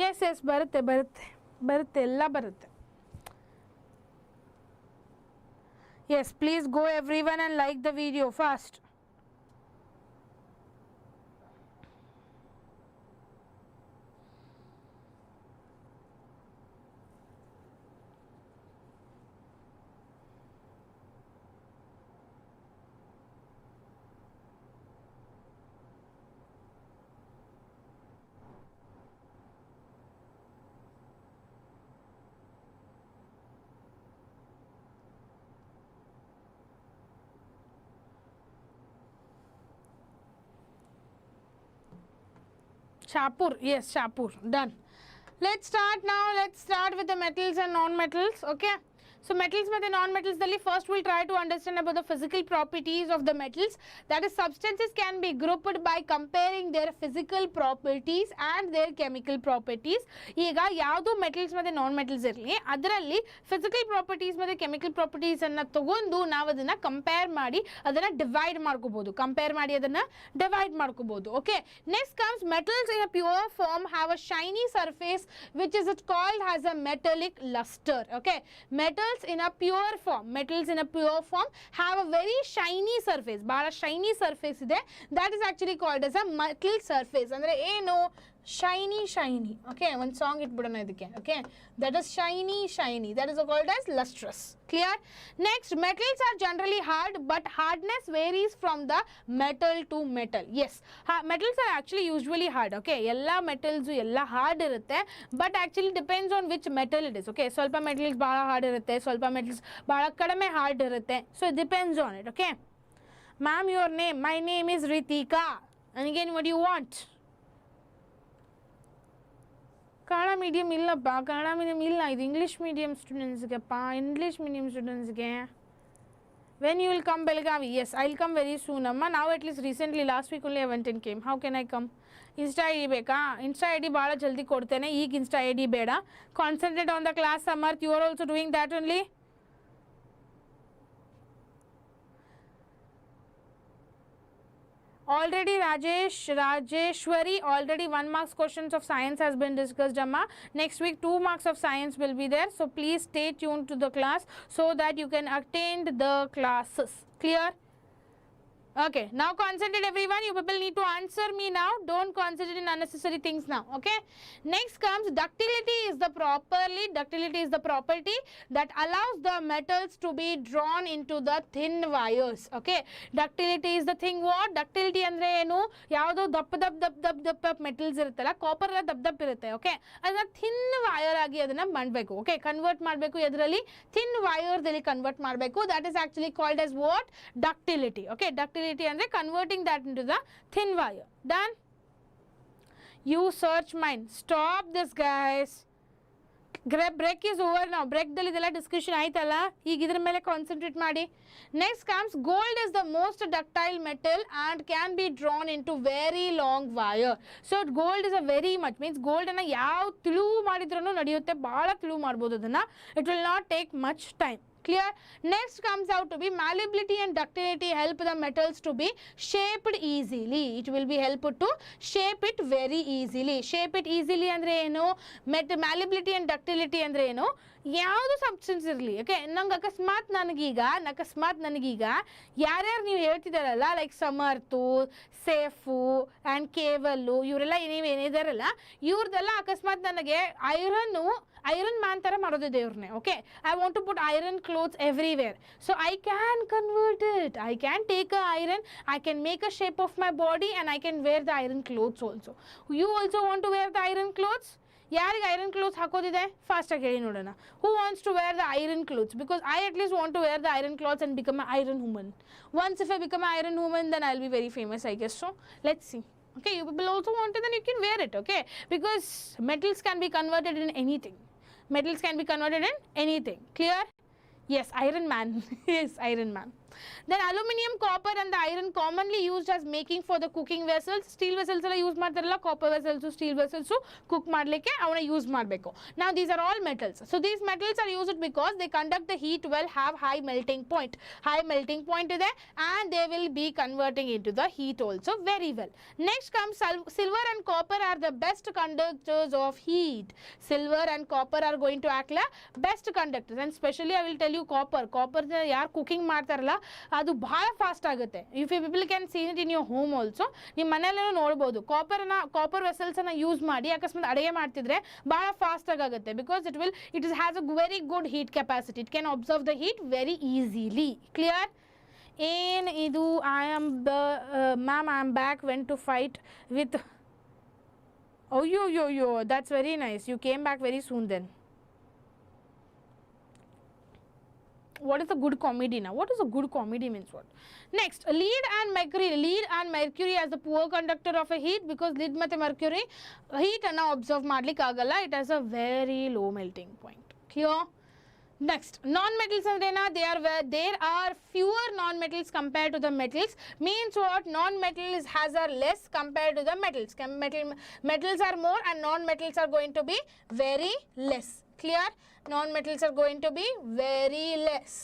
ಎಸ್ ಬರುತ್ತೆ ಎಲ್ಲ ಬರುತ್ತೆ. Yes, please go everyone and like the video fast. Shapur, yes, Shapur, done. Let's start now. Let's start with the metals and non-metals. Okay, so metals and non-metals dalli first we'll try to understand about the physical properties of the metals. That is, substances can be grouped by comparing their physical properties and their chemical properties. ಈಗ ಯಾವುದು metals ಮತ್ತು ನಾನ್ metals ಇರಲಿ, ಅದರಲ್ಲಿ physical properties ಮತ್ತು chemical ಪ್ರಾಪರ್ಟೀಸನ್ನು ತಗೊಂಡು ನಾವು ಅದನ್ನು ಕಂಪೇರ್ ಮಾಡಿ ಅದನ್ನು ಡಿವೈಡ್ ಮಾಡ್ಕೋಬೋದು. Okay, next comes metals in a pure form have a shiny surface which is called as a metallic luster. Okay, metals in a pure form have a very shiny surface. Bala shiny surface ide, that is actually called as a metal surface. Andre eno shiny. Okay, one song itbidana idike. Okay, that is shiny, that is called as lustrous. Clear? Next, metals are generally hard, but hardness varies from the metal to metal. Yes, metals are actually usually hard. Okay, ella metals ella hard irutte, but actually depends on which metal it is. Okay, ಸ್ವಲ್ಪ metals ಬಹಳ hard ಇರುತ್ತೆ, ಸ್ವಲ್ಪ metals ಬಹಳ ಕಡಿಮೆ hard ಇರುತ್ತೆ. So it depends on it. Okay, ma'am, your name? My name is Rithika. And again, what do you want? Kannada medium ಇಲ್ಲಪ್ಪ, Kannada medium ಇಲ್ಲ, ಇದು ಇಂಗ್ಲೀಷ್ ಮೀಡಿಯಮ್ ಸ್ಟೂಡೆಂಟ್ಸ್ಗೆಪ್ಪ, ಇಂಗ್ಲೀಷ್ ಮೀಡಿಯಮ್ ಸ್ಟೂಡೆಂಟ್ಸ್ಗೆ. When you will come Belagavi? Yes, I will come very soon ಅಮ್ಮ. ನಾವು at least recently last week only I went and came. How can I come? Insta I D ಬೇಕಾ? Insta I D ಭಾಳ ಜಲ್ದಿ ಕೊಡ್ತೇನೆ, ಈಗ insta I D ಬೇಡ. Concentrate on the class Samarth. You are also doing that only. Already Rajeshwari, already 1 marks questions of science has been discussed, Amma. Next week 2 marks of science will be there. So please stay tuned to the class so that you can attend the classes. Clear? Okay, now concentrate everyone. You people need to answer me now. Don't concentrate in unnecessary things now. Okay, next comes ductility is the property that allows the metals to be drawn into the thin wires. Okay, ductility is the thing. What ductility andre enu? Yavado ದಪ್ಪ metals ಇರುತ್ತಲ್ಲ, copper ಎಲ್ಲ ದಪ್ಪ ಇರುತ್ತೆ. Okay, ಅದನ್ನ thin wire ಆಗಿ ಅದನ್ನ ಮಾಡಬೇಕು. Okay, convert ಮಾಡಬೇಕು, ಎದರಲ್ಲಿ ಥಿನ್ ವೈರ್ದಲ್ಲಿ ಕನ್ವರ್ಟ್ ಮಾಡಬೇಕು. That is actually called as what? Ductility. Okay, ductility ಅಂದ್ರೆ converting that into the thin wire. Done? You search mine. Stop this, guys. Break is over now. Break dalli idella discussion aaytalla. ಈಗ ಇದರ ಮೇಲೆ concentrate ಮಾಡಿ. Next comes gold is the most ductile metal and can be drawn into very long wire. So gold is a very much means gold ಅನ್ನ ಯಾವ ತಿಳುವು ಮಾಡಿದ್ರೂ ನಡೆಯುತ್ತೆ, ಬಹಳ ತಿಳುವು ಮಾಡಬಹುದು ಅದನ್ನ. It will not take much time. Clear? Next comes out to be malleability and ductility help the metals to be shaped easily. It will be help to shape it very easily. Shape it easily ಅಂದ್ರೆ ಏನು, malleability and ductility ಅಂದ್ರೆ ಏನು, ಯಾವುದು substance ಇರಲಿ. Okay, ನಂಗೆ ಅಕಸ್ಮಾತ್ ನನಗೀಗ ಯಾರ್ಯಾರು ನೀವು ಹೇಳ್ತಿದ್ದಾರಲ್ಲ, ಲೈಕ್ ಸಮರ್ಥು, ಸೇಫು ಆ್ಯಂಡ್ ಕೇವಲ್ಲು, ಇವರೆಲ್ಲ ನೀವೇನಿದಾರಲ್ಲ ಇವ್ರದ್ದೆಲ್ಲ ಅಕಸ್ಮಾತ್ ನನಗೆ ಐರನ್ ಮ್ಯಾನ್ ಥರ ಮಾಡೋದಿದೆ ಇವ್ರನ್ನೇ. Okay, I want to put iron clothes everywhere. So I can convert it. I can take a iron, I can make a shape of my body and I can wear the iron clothes also. You also want to wear the iron clothes? ಯಾರಿಗೆ iron clothes ಹಾಕೋದಿದೆ ಫಾಸ್ಟಾಗಿ ಹೇಳಿ ನೋಡೋಣ. Who wants to wear the iron clothes? Because I at least want to wear the iron clothes and become a iron woman. Once if I become a iron woman then I will be very famous, I guess so. Let's see. Okay, you people also want it, then you can wear it. Okay, because metals can be converted in anything. Metals can be converted in anything. Clear? Yes, Iron Man. Yes, Iron Man. Then aluminum, copper and the iron commonly used as making for the cooking vessels. Steel vessels ಎಲ್ಲ use ಮಾಡ್ತಾರಲ್ಲ, copper vessels, steel vessels cook ಮಾಡಲಿಕ್ಕೆ ಅವನ್ನ use ಮಾಡಬೇಕು. Now these are all metals. So these metals are used because they conduct the heat well, have high melting point. High melting point ಇದೆ and they will be converting into the heat also very well. Next comes silver and copper are the best conductors of heat. Silver and copper are going to act like best conductors, and especially I will tell you copper. Copper ಯಾರು cooking ಮಾಡ್ತಾರಲ್ಲ ಅದು ಬಹಳ fast ಆಗುತ್ತೆ. If you people can seen it in your home also. ನಿಮ್ಮ ಮನೆಯಲ್ಲೂ ನೋಡ್ಬೋದು, copper ವೆಸಲ್ಸನ್ನು use ಮಾಡಿ ಅಕಸ್ಮಾತ್ ಅಡುಗೆ ಮಾಡ್ತಿದ್ರೆ ಭಾಳ ಫಾಸ್ಟಾಗಿ ಆಗುತ್ತೆ. Because it has a very good heat capacity. It can observe the heat very easily. Clear? ಏನು ಇದು ma'am I am back when to fight with yo, that's very nice. You came back very soon then. What is a good comedy now? What is a good comedy means what? Next, lead and mercury. Lead and mercury as the poor conductor of a heat, because lead ಮತ್ತೆ mercury heat ಅನ್ನು observe ಮಾಡ್ಲಿಕ್ಕೆ ಆಗಲ್ಲ. It has a very low melting point. Clear? Next, non-metals andrena, there are fewer non-metals compared to the metals. Means what? Non-metals has are less compared to the metals. Metals are more and non-metals are going to be very less. Clear? Non-metals are going to be very less.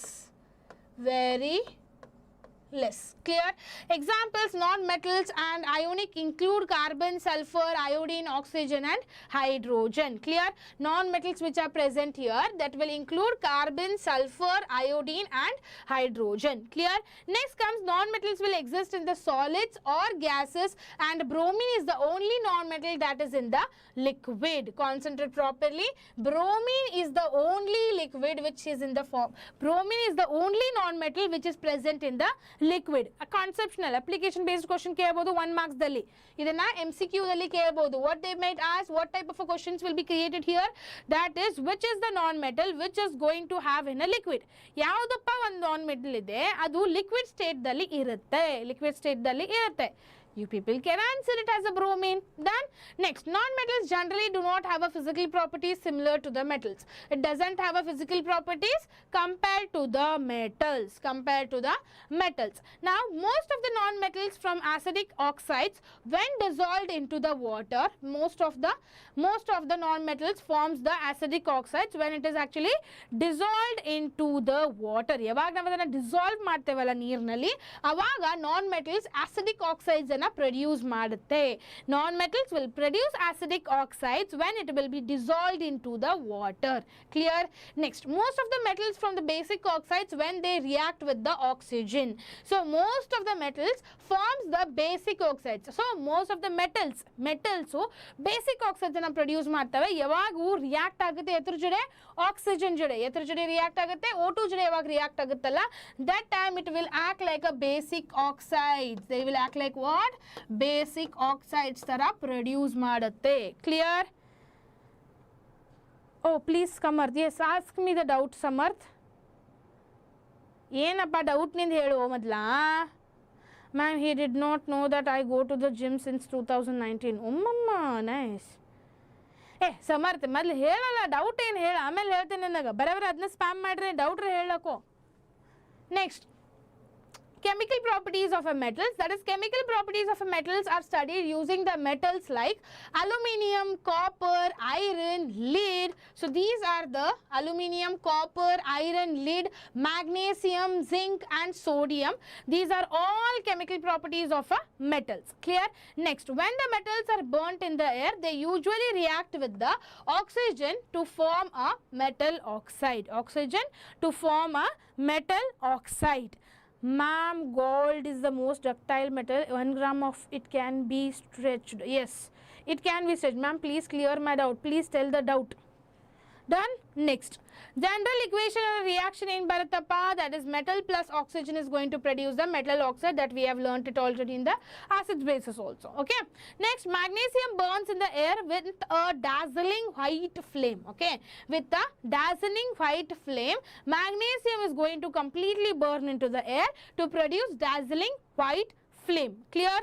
Clear? Examples, non-metals and ionic include carbon, sulfur, iodine, oxygen and hydrogen. Clear? Non-metals which are present here, that will include carbon, sulfur, iodine and hydrogen. Clear? Next comes non-metals will exist in the solids or gases, and bromine is the only non-metal that is in the liquid. Concentrate properly. Bromine is the only liquid which is in the form. Bromine is the only non-metal which is present in the liquid. A conceptual application based question ಕೇಳಬಹುದು 1 marks ದಲ್ಲಿ. ಇದನ್ನ MCQ ದಲ್ಲಿ ಕೇಳಬಹುದು. What they might ask, what type of a questions will be created here? That is, which is the non-metal which is going to have in a liquid? ಯಾವುದಪ್ಪ ಒಂದು non-metal ಇದೆ ಅದು liquid state ದಲ್ಲಿ ಇರುತ್ತೆ. You people can answer it as a bromine. Done. Next, non-metals generally do not have a physical properties similar to the metals. It doesn't have a physical properties compared to the metals. Now, most of the non-metals from acidic oxides, when dissolved into the water, most of the non-metals forms the acidic oxides when it is actually dissolved into the water. ಯಾವಾಗ ನಾವು ಅದನ್ನ dissolve ಮಾಡ್ತೇವಲ್ಲ ನೀರಿನಲ್ಲಿ, ಅವಾಗ non-metals acidic oxides ಅನ್ನ produce ಮಾಡುತ್ತೆ. Non-metals will produce acidic oxides when it will be dissolved into the water. Clear? Next, most of the metals from the basic oxides when they react with the oxygen. So most of the metals forms the basic oxides. So most of the metals basic oxides ಅನ್ನ produce ಮಾಡ್ತವೆ. ಯಾವಾಗ react ಆಗುತ್ತೆ ಎದ್ರ ಜೊತೆ? Oxygen ಜೊತೆ. ಎದ್ರ ಜೊತೆ react ಆಗುತ್ತೆ? O2 ಜೊತೆ ಯಾವಾಗ ರಿಯಾಕ್ಟ್ ಆಗುತ್ತಲ್ಲ, that time it will act like a basic oxides. They will act like what? Basic oxides ತರ produce ಮಾಡುತ್ತೆ. Clear? Oh, please Samarth. Yes, ask me the doubt, Samarth. ಏನಪ್ಪ ಡೌಟ್ ನಿಂದ ಹೇಳು ಮೊದಲಾ. Ma'am, he did not know that I go to the gym since 2019. Ummamma, nice. ಸಮರ್ಥ ಮೊದಲು ಹೇಳಲ್ಲ, doubt ಏನು ಹೇಳ, ಆಮೇಲೆ ಹೇಳ್ತೇನೆ ನನಗೆ ಬರೋಬ್ರೆ ಅದನ್ನ ಸ್ಪ್ಯಾಮ್ ಮಾಡ್ರೆ ಡೌಟ್ರೆ ಹೇಳಕ್ಕೋ. Next, chemical properties of a metals, that is chemical properties of a metals are studied using the metals like aluminium, copper, iron, lead. So these are the aluminium, copper, iron, lead, magnesium, zinc and sodium. These are all chemical properties of a metals. Clear? Next, when the metals are burnt in the air, they usually react with the oxygen to form a metal oxide. Oxygen to form a metal oxide. Ma'am, gold is the most ductile metal. 1 gram of it can be stretched. Yes, it can be stretched. Ma'am, please clear my doubt. Please tell the doubt. Done? Next, general equation of reaction in Bharatappa, that is metal plus oxygen is going to produce the metal oxide, that we have learnt it already in the acid bases also. Okay. Next, magnesium burns in the air with a dazzling white flame. Okay. With a dazzling white flame, magnesium is going to completely burn into the air to produce dazzling white flame. Clear?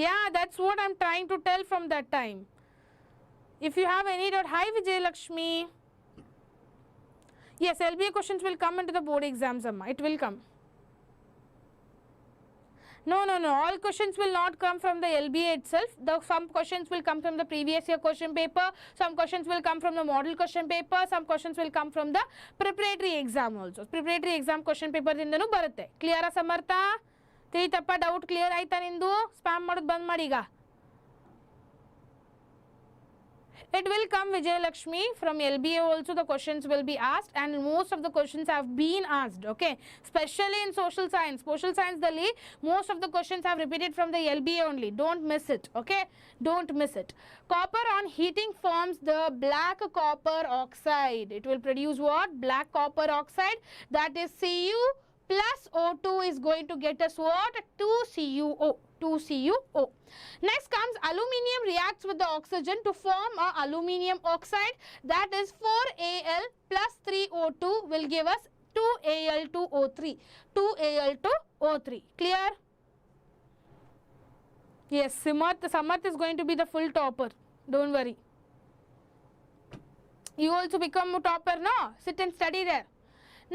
Yeah, that's what I'm trying to tell from that time. If you have any doubt, hi Vijay Lakshmi. Yes, LBA questions will come into the board exams, Amma. It will come. No. All questions will not come from the LBA itself. Some questions will come from the previous year question paper. Some questions will come from the model question paper. Some questions will come from the preparatory exam also. Preparatory exam question paper dindanu barutte. Clear a Samartha? ತಿಳಿತಪ್ಪ? Doubt clear ಆಯ್ತಾ ನಿಂದು? Spam ಮಾಡೋದು ಬಂದ್ ಮಾಡಿ ಈಗ. It will come, Vijay Lakshmi. From LBA also the questions will be asked, and most of the questions have been asked. Okay, especially in social science. Social science Dalli, most of the questions have repeated from the LBA only. Don't miss it. Okay, don't miss it. Copper on heating forms the black copper oxide. It will produce what? Black copper oxide. That is Cu plus O2 is going to get us what? 2CuO. 2CuO. Next comes aluminium reacts with the oxygen to form a aluminium oxide, that is 4Al plus 3O2 will give us 2Al2O3. 2Al2O3. Clear? Yes, Samarth is going to be the full topper. Don't worry. You also become a topper, no? Sit and study there.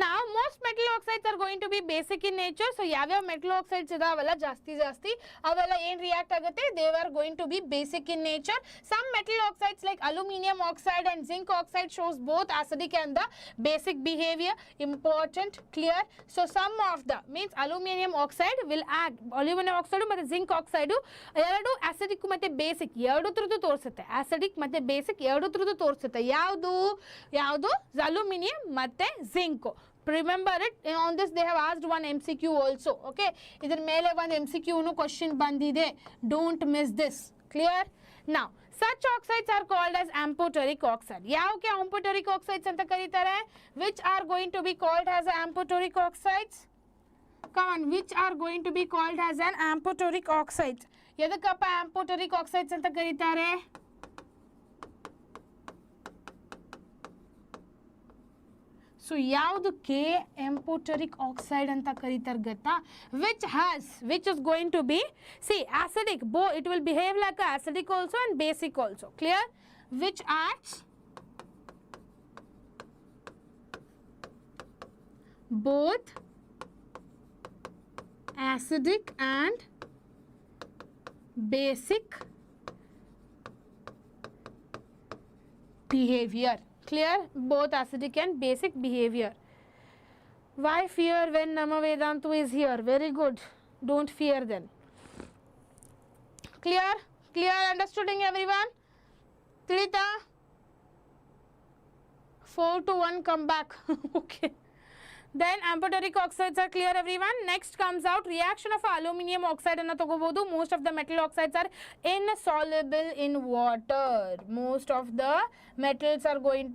Now, most metal oxides are going to be basic in nature. So, ಯಾವ್ಯಾವ metal oxides ಇದಾವಲ್ಲ ಜಾಸ್ತಿ ಅವೆಲ್ಲ ಏನು react ಆಗುತ್ತೆ, they are going to be basic in nature. Some metal oxides like aluminium oxide and zinc oxide shows both acidic and the basic behavior. Important, clear? So, some of the means aluminium oxide will act, aluminium oxide ಮತ್ತು zinc oxide ಎರಡು acidic ಮತ್ತು basic ಎರಡು ಥರದ್ದು ತೋರಿಸುತ್ತೆ. acidic ಮತ್ತು basic ಎರಡು ಥರದ್ದು ತೋರಿಸುತ್ತೆ. ಯಾವುದು aluminium ಮತ್ತು zinc. Remember it, on this they have asked one MCQ also. Okay, idar mele one MCQ nu question bandide, don't miss this. Clear? Now, such oxides are called as amphoteric oxide. Yavke amphoteric oxides anta karitare? Which are going to be called as amphoteric oxides? Come on, which are going to be called as an amphoteric oxides? Yadakappa amphoteric oxides anta karitare? So, ಯಾವುದು K amphoteric oxide ಅಂತ ಕರೀತಾರೆ ಗೊತ್ತಾ? Which is going to be, see, acidic, it will behave like a acidic also and basic also. Clear? Which acts both acidic and basic behavior. Clear? Both acidic and basic behavior. Why fear when Nama Vedantu is here? Very good. Don't fear then. Clear? Clear? Understanding everyone? Trilita? 4 to 1 come back. Okay. Then amphoteric oxides are clear everyone. Next comes out reaction of aluminium oxide anna tagobodu. Most of the metal oxides are insoluble in water. Most of the metals are going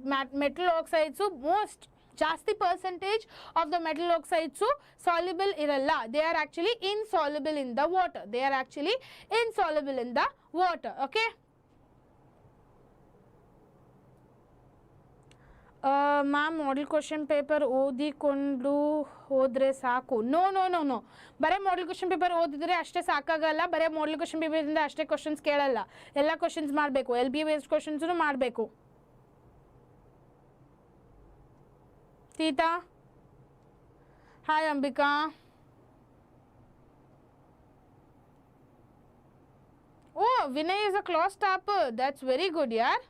metal oxides, so most ಜಾಸ್ತಿ percentage of the metal oxides soluble iralla. They are actually insoluble in the water. They are actually insoluble in the water. Okay. Ma'am model question paper ಓದಿಕೊಂಡು ಹೋದರೆ ಸಾಕು. No no no no, ಬರೀ model question paper ಓದಿದ್ರೆ ಅಷ್ಟೇ ಸಾಕಾಗಲ್ಲ. ಬರೀ model question ಪೇಪರಿಂದ ಅಷ್ಟೇ questions ಕೇಳಲ್ಲ, ಎಲ್ಲ ಕ್ವಶನ್ಸ್ ಮಾಡಬೇಕು. LBA ಬೇಸ್ಡ್ ಕ್ವಶನ್ಸೂ ಮಾಡಬೇಕು. ತೀತಾ, hi Ambika. Oh, Vinay is a class topper. That's very good ಯಾರ್.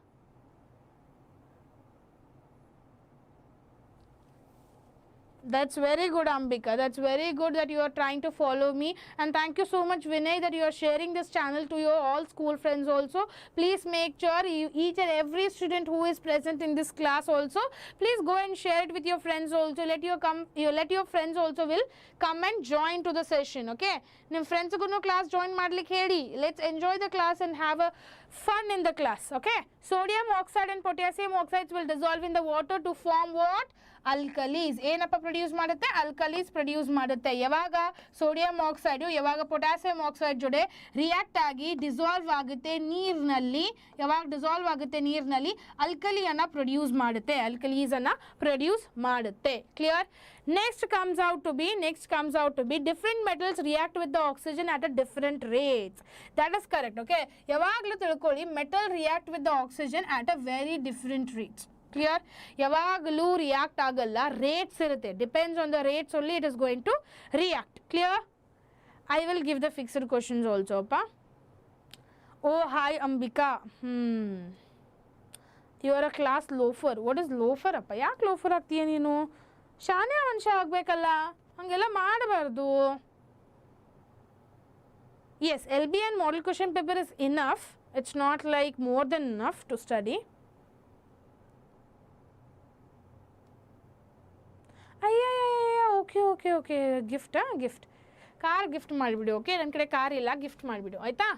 That's very good, Ambika. That's very good that you are trying to follow me. And thank you so much, Vinay, that you are sharing this channel to your all school friends also. Please make sure each and every student who is present in this class also, please go and share it with your friends also. Let your friends also will come and join to the session. Okay? Nim friends guno class join madlik hedi. Let's enjoy the class and have a fun in the class. Okay? Sodium oxide and potassium oxides will dissolve in the water to form what? Alkalis. ಏನಪ್ಪ produce ಮಾಡುತ್ತೆ? Alkalis produce ಮಾಡುತ್ತೆ. ಯಾವಾಗ sodium oxide ಯಾವಾಗ potassium oxide ಜೊತೆ react ಆಗಿ dissolve ಆಗುತ್ತೆ ನೀರಿನಲ್ಲಿ, ಯಾವಾಗ ಡಿಸಾಲ್ವ್ ಆಗುತ್ತೆ ನೀರಿನಲ್ಲಿ ಅಲ್ಕಲಿಯನ್ನು ಪ್ರೊಡ್ಯೂಸ್ ಮಾಡುತ್ತೆ, ಅಲ್ಕಲೀಸನ್ನು ಪ್ರೊಡ್ಯೂಸ್ ಮಾಡುತ್ತೆ. Clear? Next comes out to be different metals react with the oxygen at a different rates. That is correct. Okay? ಯಾವಾಗಲೂ ತಿಳ್ಕೊಳ್ಳಿ, metal react with the oxygen at a very different rates. Clear? ಯಾವಾಗಲೂ react ಆಗಲ್ಲ, rates ಇರುತ್ತೆ. Depends on the rates only it is going to react. Clear? I will give the fixed questions also ಅಪ್ಪ. Oh hi Ambika. You are a class loafer. What is loafer ಅಪ್ಪ? ಯಾಕೆ loafer ಆಗ್ತೀಯ ನೀನು? ಶಾನೆ ಮನುಷ್ಯ ಆಗಬೇಕಲ್ಲ, ಹಾಗೆಲ್ಲ ಮಾಡಬಾರ್ದು. Yes, LB and model question paper is enough. It's not like more than enough to study. Okay ಗಿಫ್ಟಾ? Gift car gift ಮಾಡಿಬಿಡು. Okay, ನನ್ನ ಕಡೆ ಕಾರ್ ಇಲ್ಲ, ಗಿಫ್ಟ್ ಮಾಡಿಬಿಡು ಆಯಿತಾ.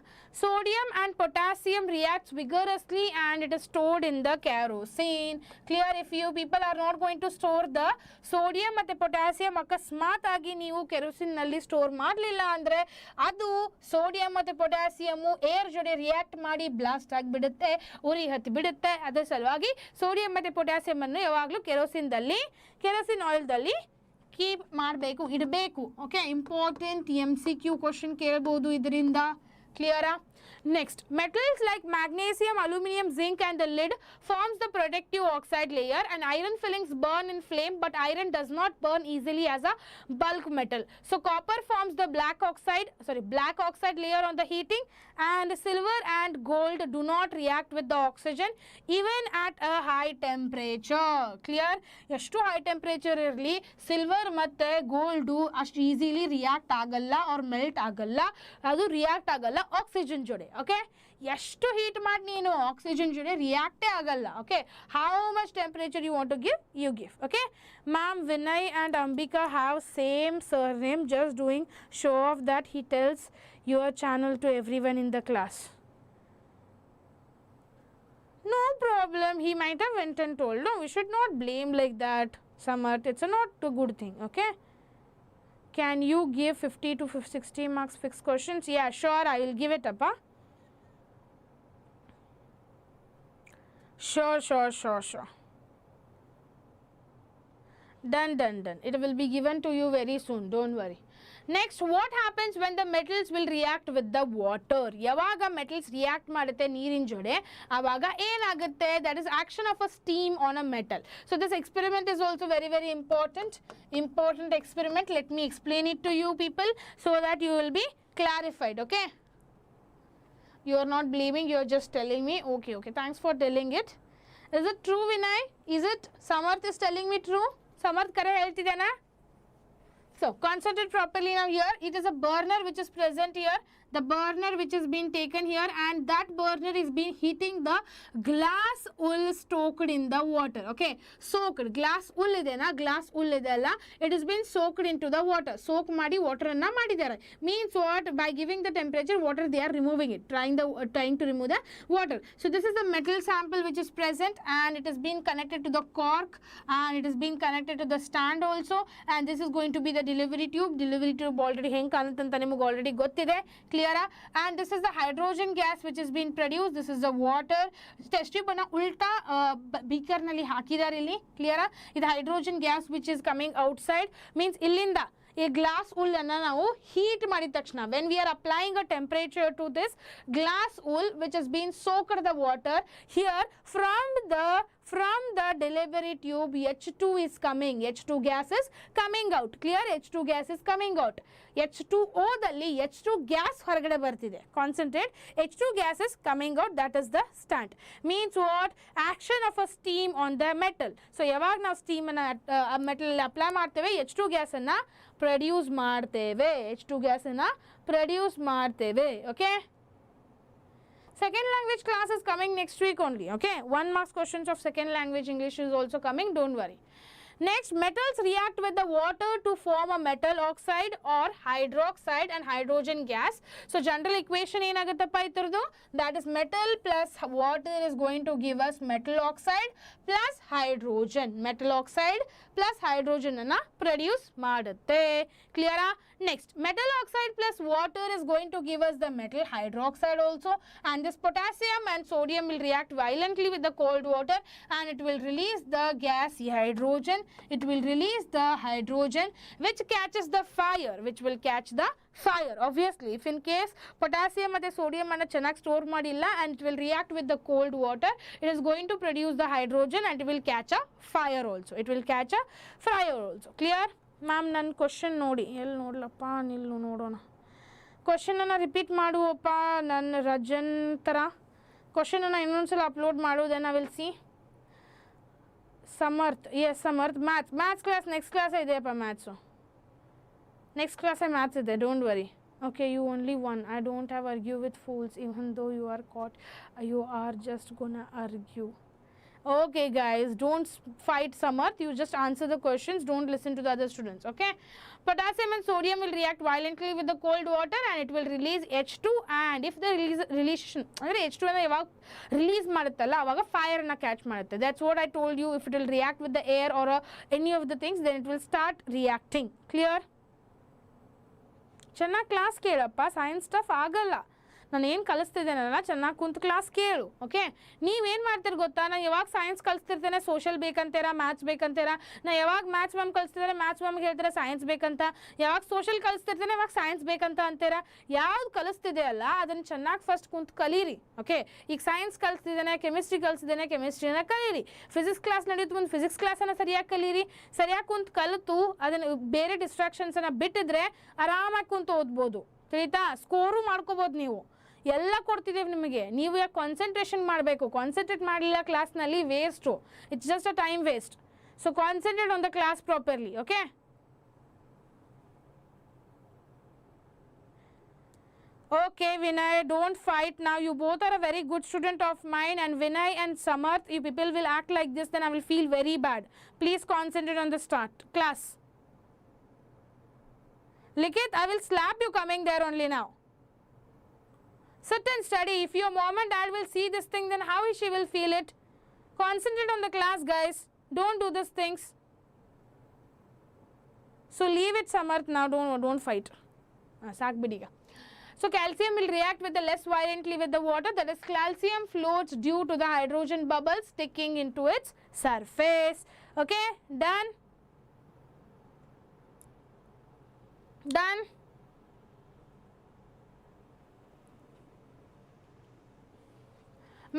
Sodium and potassium reacts vigorously and it is stored in the kerosene. Clear? If you people are not going to store the sodium ಮತ್ತು potassium, ಅಕಸ್ಮಾತ್ ಆಗಿ ನೀವು ಕೆರೋಸಿನ್ನಲ್ಲಿ ಸ್ಟೋರ್ ಮಾಡಲಿಲ್ಲ ಅಂದರೆ ಅದು ಸೋಡಿಯಂ ಮತ್ತು ಪೊಟ್ಯಾಸಿಯಮ್ಮು ಏರ್ ಜೊತೆ ರಿಯಾಕ್ಟ್ ಮಾಡಿ ಬ್ಲಾಸ್ಟ್ ಆಗಿಬಿಡುತ್ತೆ, ಉರಿ ಹತ್ತಿ ಬಿಡುತ್ತೆ. ಅದರ ಸಲುವಾಗಿ ಸೋಡಿಯಂ ಮತ್ತು ಪೊಟ್ಯಾಸಿಯಮನ್ನು ಯಾವಾಗಲೂ ಕೆರೋಸಿನ್ ಆಯಿಲ್ದಲ್ಲಿ ಕೀಪ್ ಮಾಡಬೇಕು, ಇಡಬೇಕು. ಓಕೆ, ಇಂಪಾರ್ಟೆಂಟ್ MCQ ಕ್ವಶನ್ ಕೇಳ್ಬೋದು ಇದರಿಂದ. ಕ್ಲಿಯರಾ? Next, metals like magnesium, aluminum, zinc and the lead forms the protective oxide layer, and iron fillings burn in flame, but iron does not burn easily as a bulk metal. So copper forms the black oxide layer on the heating, and silver and gold do not react with the oxygen even at a high temperature. Clear? ಎಷ್ಟು high temperature ಇರಲಿ, silver ಮತ್ತು gold ಅಷ್ಟು easily react ಆಗಲ್ಲ, ಅವ್ರು melt ಆಗಲ್ಲ, ಅದು react ಆಗಲ್ಲ oxygen ಜೊತೆ. ಓಕೆ, ಎಷ್ಟು ಹೀಟ್ ಮಾಡಿ ನೀನು ಆಕ್ಸಿಜನ್ ಜೊತೆ ರಿಯಾಕ್ಟೇ ಆಗಲ್ಲ. Okay, how much temperature you want to give, you give. Okay ma'am, Vinay and Ambika have same surname, just doing show off that he tells your channel to everyone in the class. No problem, he might have went and told. No, we should not blame like that, Samarth. It's not a good thing. Okay, can you give 50 to 60 marks fixed questions? Yeah, sure, I will give it up. Sure. Done. It will be given to you very soon, don't worry. Next, what happens when the metals will react with the water? ಯಾವಾಗ metals react ಮಾಡುತ್ತೆ ನೀರಿನ ಜೊತೆ, ಆವಾಗ ಏನಾಗುತ್ತೆ? That is action of a steam on a metal. So this experiment is also very important experiment. Let me explain it to you people so that you will be clarified. Okay, you are not believing, you are just telling me. Okay, thanks for telling it. Is it true, Vinay? Is it? Samarth is telling me true. Samarth kare ಹೇಳ್ತಿದ್ದಾನಾ? So concentrate properly now. Here it is a burner which is present here, the burner which is being taken here, and that burner is being heating the glass wool soaked in the water. Okay, soaked glass wool ide na, glass wool ide alla, it is being soaked into the water. Soak ಮಾಡಿ water anna ಮಾಡಿದ್ದಾರೆ. Means what? By giving the temperature water they are removing it, trying to remove the water. So this is the metal sample which is present, and it is being connected to the cork, and it is being connected to the stand also, and this is going to be the delivery tube already ಹೆಂಗೆ ಕಾಣುತ್ತೆ ಅಂತ ನಿಮಗೆ already ಗೊತ್ತಿದೆ. clear? And this is the hydrogen gas which is being produced. This is the water. Test tube anna ulta beaker nalli hakidare illi, clear? This hydrogen gas which is coming outside means illinda a glass wool anna ನಾವು heat ಮಾಡಿದ ತಕ್ಷಣ, when we are applying a temperature to this glass wool which has been soaked the water, here from the delivery tube H2 is coming, H2 gas is coming out, clear? H2 gas is coming out. H2O ದಲ್ಲಿ H2 gas ಹೊರಗಡೆ ಬರ್ತಿದೆ, concentrate. H2 gas is coming out, that is the stand. Means what? Action of a steam on the metal. So ಯಾವಾಗ ನಾವು steam ಅನ್ನ metal apply ಮಾಡ್ತೇವೆ, H2 gas ಅನ್ನ produce ಮಾಡ್ತೇವೆ, H2 gas ಅನ್ನ produce ಮಾಡ್ತೇವೆ, okay? Second language class is coming next week only, okay? 1 marks questions of second language English is also coming, don't worry. Next, metals react with the water to form a metal oxide or hydroxide and hydrogen gas. So general equation ಏನಾಗುತ್ತಪ್ಪ ಇತರದು? That is metal plus water is going to give us metal oxide plus hydrogen. Metal oxide plus hydrogen ಅನ್ನ produce ಮಾಡುತ್ತೆ, clear? Next, metal oxide plus water is going to give us the metal hydroxide also, and this potassium and sodium will react violently with the cold water and it will release the gas hydrogen. It will release the hydrogen which catches the fire, which will catch the fire. Obviously, if in case potassium and sodium ಅನ್ನು ಚೆನ್ನಾಗಿ store ಮಾಡಿಲ್ಲ and it will react with the cold water, it is going to produce the hydrogen and it will catch a fire also. It will catch a fire also, clear? Ma'am ನನ್ನ question ನೋಡಿ, ಎಲ್ಲಿ ನೋಡ್ಲಪ್ಪ, ನಿಲ್ಲು ನೋಡೋಣ. ಕ್ವಶನನ್ನು repeat ಮಾಡುವಪ್ಪ ನನ್ನ ರಜನ್ ಥರ. ಕ್ವಶನನ್ನು ಇನ್ನೊಂದ್ಸಲ upload ಮಾಡು, then I will see. Samarth, yes Samarth. Maths class next class ಇದೆಯಪ್ಪ, ಮ್ಯಾಥ್ಸು ನೆಕ್ಸ್ಟ್ ಕ್ಲಾಸೇ ಮ್ಯಾಥ್ಸ್ ಇದೆ, don't worry. Okay, you only won. I don't have argue with fools. Even though you are caught, you are just gonna argue. Okay guys, don't fight Samarth, you just answer the questions, don't listen to the other students, okay? Potassium and sodium will react violently with the cold water and it will release H2, and if the release H2 ಅನ್ನು ಯಾವಾಗ release ಮಾಡುತ್ತಲ್ಲ ಆವಾಗ fire ಅನ್ನು catch ಮಾಡುತ್ತೆ. That's what I told you. If it will react with the air or any of the things, then it will start reacting, clear? ಚೆನ್ನಾಗಿ class ಕೇಳಪ್ಪ, science stuff ಆಗಲ್ಲ. ನಾನು ಏನು ಕಲಿಸ್ತಿದ್ದೇನಲ್ಲ ಚೆನ್ನಾಗಿ ಕುಂತು ಕ್ಲಾಸ್ ಕೇಳು, ಓಕೆ? ನೀವೇನು ಮಾಡ್ತೀರಿ ಗೊತ್ತಾ, ನಾನು ಯಾವಾಗ ಸೈನ್ಸ್ ಕಲಿಸ್ತಿರ್ತೇನೆ ಸೋಷಲ್ ಬೇಕಂತೀರ, ಮ್ಯಾಥ್ಸ್ ಬೇಕಂತೀರ. ನಾನು ಯಾವಾಗ ಮ್ಯಾಥ್ಸ್ ಮ್ಯಾಮ್ ಕಲಿಸ್ತಿದ್ದಾರೆ ಮ್ಯಾಥ್ಸ್ ಮ್ಯಾಮ್ಗೆ ಹೇಳ್ತಾರೆ ಸೈನ್ಸ್ ಬೇಕಂತ, ಯಾವಾಗ ಸೋಷಲ್ ಕಲಿಸ್ತಿರ್ತೇನೆ ಯಾವಾಗ ಸೈನ್ಸ್ ಬೇಕಂತ ಅಂತೀರ. ಯಾವ್ದು ಕಲಿಸ್ತಿದೆ ಅಲ್ಲ ಅದನ್ನು ಚೆನ್ನಾಗಿ ಫಸ್ಟ್ ಕುಂತು ಕಲೀರಿ, ಓಕೆ? ಈಗ ಸೈನ್ಸ್ ಕಲಿಸ್ತಿದ್ದೇನೆ, ಕೆಮಿಸ್ಟ್ರಿ ಕಲಿಸ್ತಿದ್ದೇನೆ, ಕೆಮಿಸ್ಟ್ರಿನ ಕಲೀರಿ. ಫಿಸಿಕ್ಸ್ ಕ್ಲಾಸ್ ನಡೆಯುತ್ತೆ, ಒಂದು ಫಿಸಿಕ್ಸ್ ಕ್ಲಾಸನ್ನು ಸರಿಯಾಗಿ ಕಲೀರಿ. ಸರಿಯಾಗಿ ಕುಂತು ಕಲಿತು ಅದನ್ನು ಬೇರೆ ಡಿಸ್ಟ್ರಾಕ್ಷನ್ಸನ್ನು ಬಿಟ್ಟಿದ್ರೆ ಆರಾಮಾಗಿ ಕುಂತು ಓದ್ಬೋದು, ತಿಳಿತಾ? ಸ್ಕೋರು ಮಾಡ್ಕೋಬೋದು ನೀವು. ಎಲ್ಲ ಕೊಡ್ತಿದ್ದೇವೆ ನಿಮಗೆ, ನೀವು ಯಾಕೆ ಕಾನ್ಸಂಟ್ರೇಷನ್ ಮಾಡಬೇಕು. ಕಾನ್ಸಂಟ್ರೇಟ್ ಮಾಡಲಿಲ್ಲ ಕ್ಲಾಸ್ನಲ್ಲಿ waste, it's just a time waste. So concentrate on the class properly, okay? Okay Vinay, don't fight now, you both are a very good student of mine, and Vinay and Samarth, if people will act like this then I will feel very bad. Please concentrate on the start class. Likit, I will slap you coming there only now. Sit and study. If your mom and dad will see this thing, then how she will feel it? Concentrate on the class, guys. Don't do these things. So leave it, Samarth, now. Don't fight. Saak bidiga. So calcium will react with the less violently with the water. That is, calcium floats due to the hydrogen bubbles sticking into its surface. Okay, done. Done.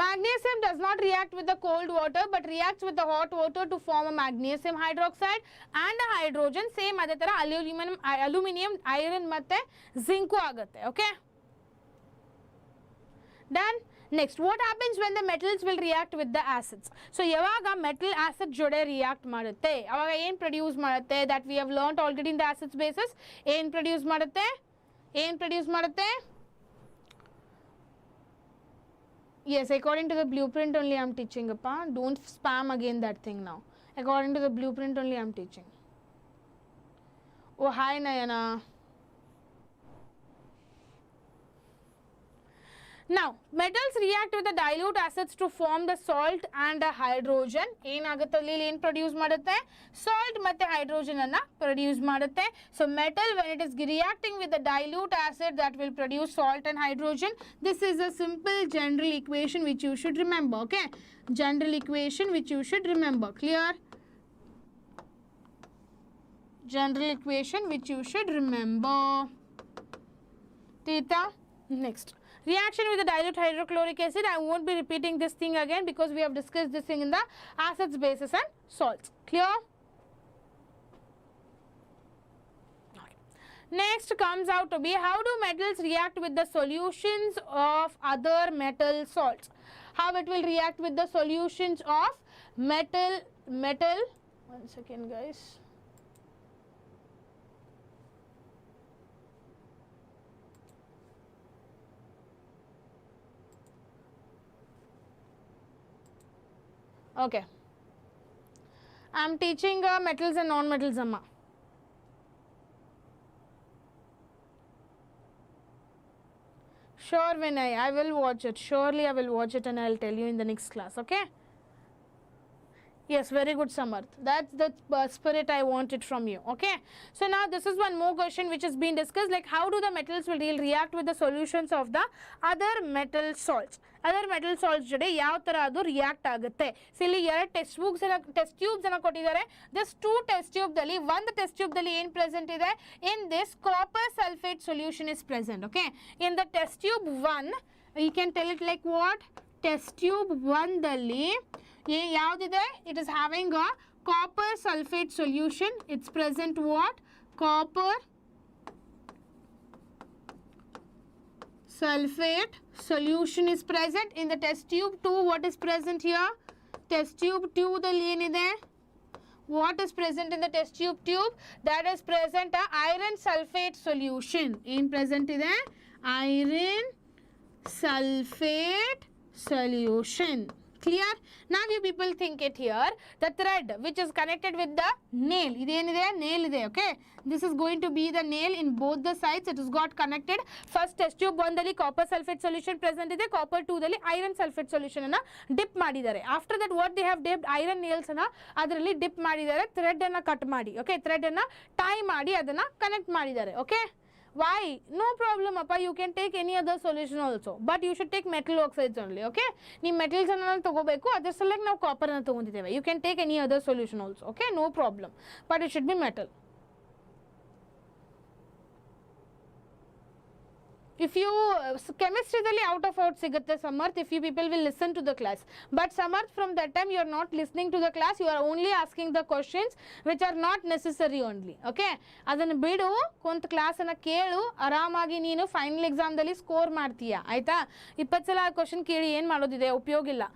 Magnesium does not react with the cold water but reacts with the hot water to form a magnesium hydroxide and a hydrogen. Same ಅದೇ ತರ aluminium, iron ಮತ್ತೆ zinc ಆಗುತ್ತೆ, okay? Done. Next, what happens when the metals will react with the acids? So ಯಾವಾಗ metal acid ಜೊತೆ react ಮಾಡುತ್ತೆ ಅವಾಗ ಏನು produce ಮಾಡುತ್ತೆ? That we have learnt already in the acids basis. ಏನು ಪ್ರೊಡ್ಯೂಸ್ ಮಾಡುತ್ತೆ? Yes, according to the blueprint only I am teaching, appa. Don't spam again that thing now. According to the blueprint only I am teaching. Oh, hi Nayana. Now metals react with the dilute acids to form the salt and a hydrogen. ಏನಾಗುತ್ತೆ ಅಲ್ಲಿ ಏನು produce ಮಾಡುತ್ತೆ? Salt ಮತ್ತೆ hydrogen ಅನ್ನ produce ಮಾಡುತ್ತೆ. So metal when it is reacting with the dilute acid that will produce salt and hydrogen. This is a simple general equation which you should remember. Okay, general equation which you should remember. Clear? General equation which you should remember. Theta. Next, reaction with the dilute hydrochloric acid. I won't be repeating this thing again because we have discussed this thing in the acids, bases and salts. Clear? Okay. Next comes out to be, how do metals react with the solutions of other metal salts? How it will react with the solutions of metal. One second guys. Okay, I am teaching metals and non-metals, amma. Sure, Vinay, I will watch it. Surely I will watch it and I will tell you in the next class. Okay. Yes, very good, Samarth. That's the spirit I wanted from you. Okay. So now this is one more question which has been discussed, like how do the metals will react with the solutions of the other metal salts. Other metal salts jode yav tara adu react agutte. So illi ಎರಡು test tubes ಅನ್ನು ಕೊಟ್ಟಿದ್ದಾರೆ. This two test tube dalli, one test tube dalli ಏನು present ಇದೆ? In this copper sulfate solution is present. Okay. In the test tube 1, you can tell it like what? Test tube 1 dalli ಯಾವ್ದಿದೆ? It is having a copper sulfate solution. It's present what? Copper sulfate solution is present. In the test tube 2, what is present here? Test tube 2 dalli ಏನಿದೆ? What is present in the test tube tube? That is present a iron sulfate solution. ಏನು present ಇದೆ? Iron sulfate solution. Clear? Now you people think it here, the thread which is connected with the nail, idenide nail ide. Okay, this is going to be the nail in both the sides. It is got connected. First test tube 1 dalli copper sulfate solution present ide, copper 2 dalli iron sulfate solution anna dip ಮಾಡಿದ್ದಾರೆ. After that what they have dipped, iron nails ಅನ್ನ ಅದರಲ್ಲಿ dip ಮಾಡಿದ್ದಾರೆ, thread ಅನ್ನ cut ಮಾಡಿ. Okay, thread ಅನ್ನ tie ಮಾಡಿ ಅದನ್ನ connect ಮಾಡಿದ್ದಾರೆ. Okay. Why? No problem, appa. You can take any other solution also, but you should take metal oxides only. Okay, nee metals anna tagobeku, adar salaki ನಾವು copper ಅನ್ನು ತಗೊಂಡಿದ್ದೇವೆ. You can take any other solution also. Okay, no problem, but it should be metal. If you chemistry dalli out of out sigutte Samarth, if you people will listen to the class, but Samarth from that time you are not listening to the class, you are only asking the questions which are not necessary only. Okay, adannu bidu konta class ana kelu ಆರಾಮಾಗಿ ನೀನು final exam ದಲ್ಲಿ score ಮಾಡ್ತೀಯಾ ಆಯ್ತಾ. 20 ಸಲ question ಕೇಳಿ ಏನು ಮಾಡೋದಿದೆ, ಉಪಯೋಗ ಇಲ್ಲ.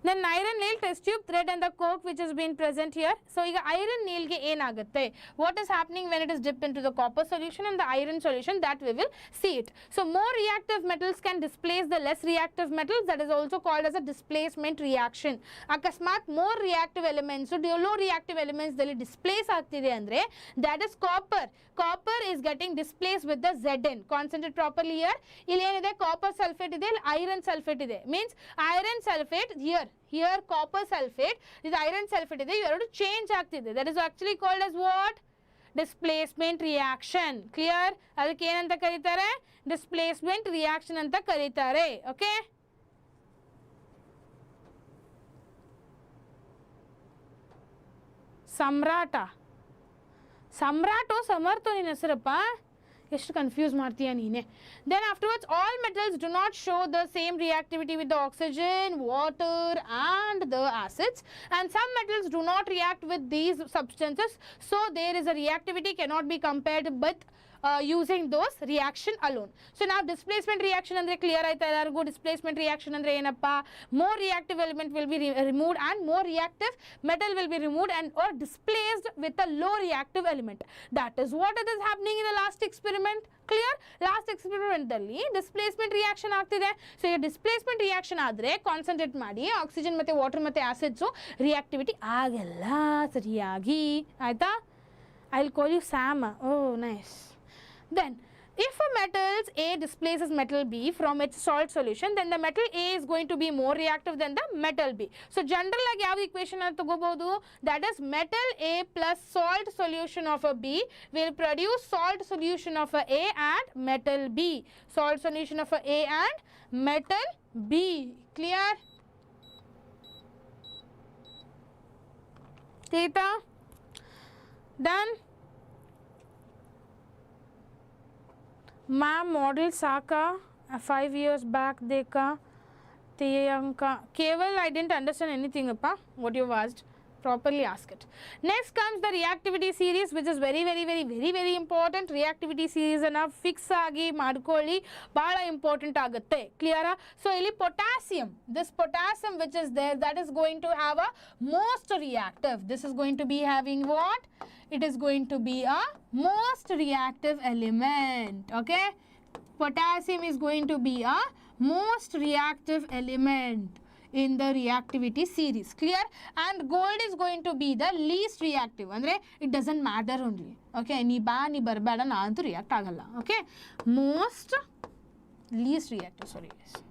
Then iron nail, test tube, thread and the cork which has been present here. So ಈಗ iron nail ಗೆ ಏನಾಗುತ್ತೆ? What is happening when it is dipped into the copper solution and the iron solution, that we will see it. So more reactive metals can displace the less reactive metals. That is also called as a displacement reaction. ಅಕಸ್ಮಾತ್ more reactive elements, low reactive elements ದಲ್ಲಿ displace ಆಗ್ತಿದೆ ಅಂದ್ರೆ that is copper. Copper is getting displaced with the Zn. Concentrate properly here. ಇಲ್ಲಿ ಏನಿದೆ? copper sulfate ಇದೆ, iron sulfate ಇದೆ. Means iron sulfate here copper sulfate, this iron sulfate ಇದೆ, ಇವೆರಡು change ಆಗ್ತಿದೆ. That is actually called as what? Displacement reaction. Clear? ಅದಕ್ಕೆ ಏನಂತ ಕರೀತಾರೆ? Displacement reaction ಅಂತ ಕರೀತಾರೆ. Okay? ಸಮ್ರಾಟೋ ಸಮರ್ಥೋ ನಿನ್ನ ಹೆಸರಪ್ಪ, ಎಷ್ಟು ಕನ್ಫ್ಯೂಸ್ ಮಾಡ್ತೀಯ ನೀನೆ. Then afterwards all metals do not show the same reactivity with the oxygen, water and the acids, and some metals do not react with these substances, so there is a reactivity cannot be compared with using those reaction alone. So now displacement reaction andre clear aita ellargu. Displacement reaction andre enappa, more reactive element will be removed and more reactive metal will be removed and or displaced with a low reactive element. That is what it is happening in the last experiment. Clear? Last experiment dalli displacement reaction ಆಗ್ತಿದೆ. So ಈ displacement reaction ಆದರೆ concentrate ಮಾಡಿ oxygen ಮತ್ತೆ water ಮತ್ತೆ acids reactivity ಆಗಲ್ಲ ಸರಿಯಾಗಿ ಆಯ್ತಾ. I will call you Sam. Oh nice. Then If a metals A displaces metal B from its salt solution, then the metal A is going to be more reactive than the metal B. So general agi yav equation anna tagobodu, that is metal A plus salt solution of a B will produce salt solution of a A and metal B. Salt solution of a A and metal B. Clear? Theta? Done? Ma'am model Saka 5 years back देखा तेयंका केवल I didn't understand anything appa what you asked. Properly ask it. Next comes the reactivity series, which is very important. Reactivity series na fix agi madkoli bala important agutte. Clear? So ili potassium, this potassium which is there, that is going to have a most reactive. This is going to be having what? It is going to be a most reactive element. Okay, potassium is going to be a most reactive element in the reactivity series. Clear? And gold is going to be the least reactive. Andre it doesn't matter only. Okay, ni ba ni barbada na antu react agalla. Okay, most least reactive, sorry guys,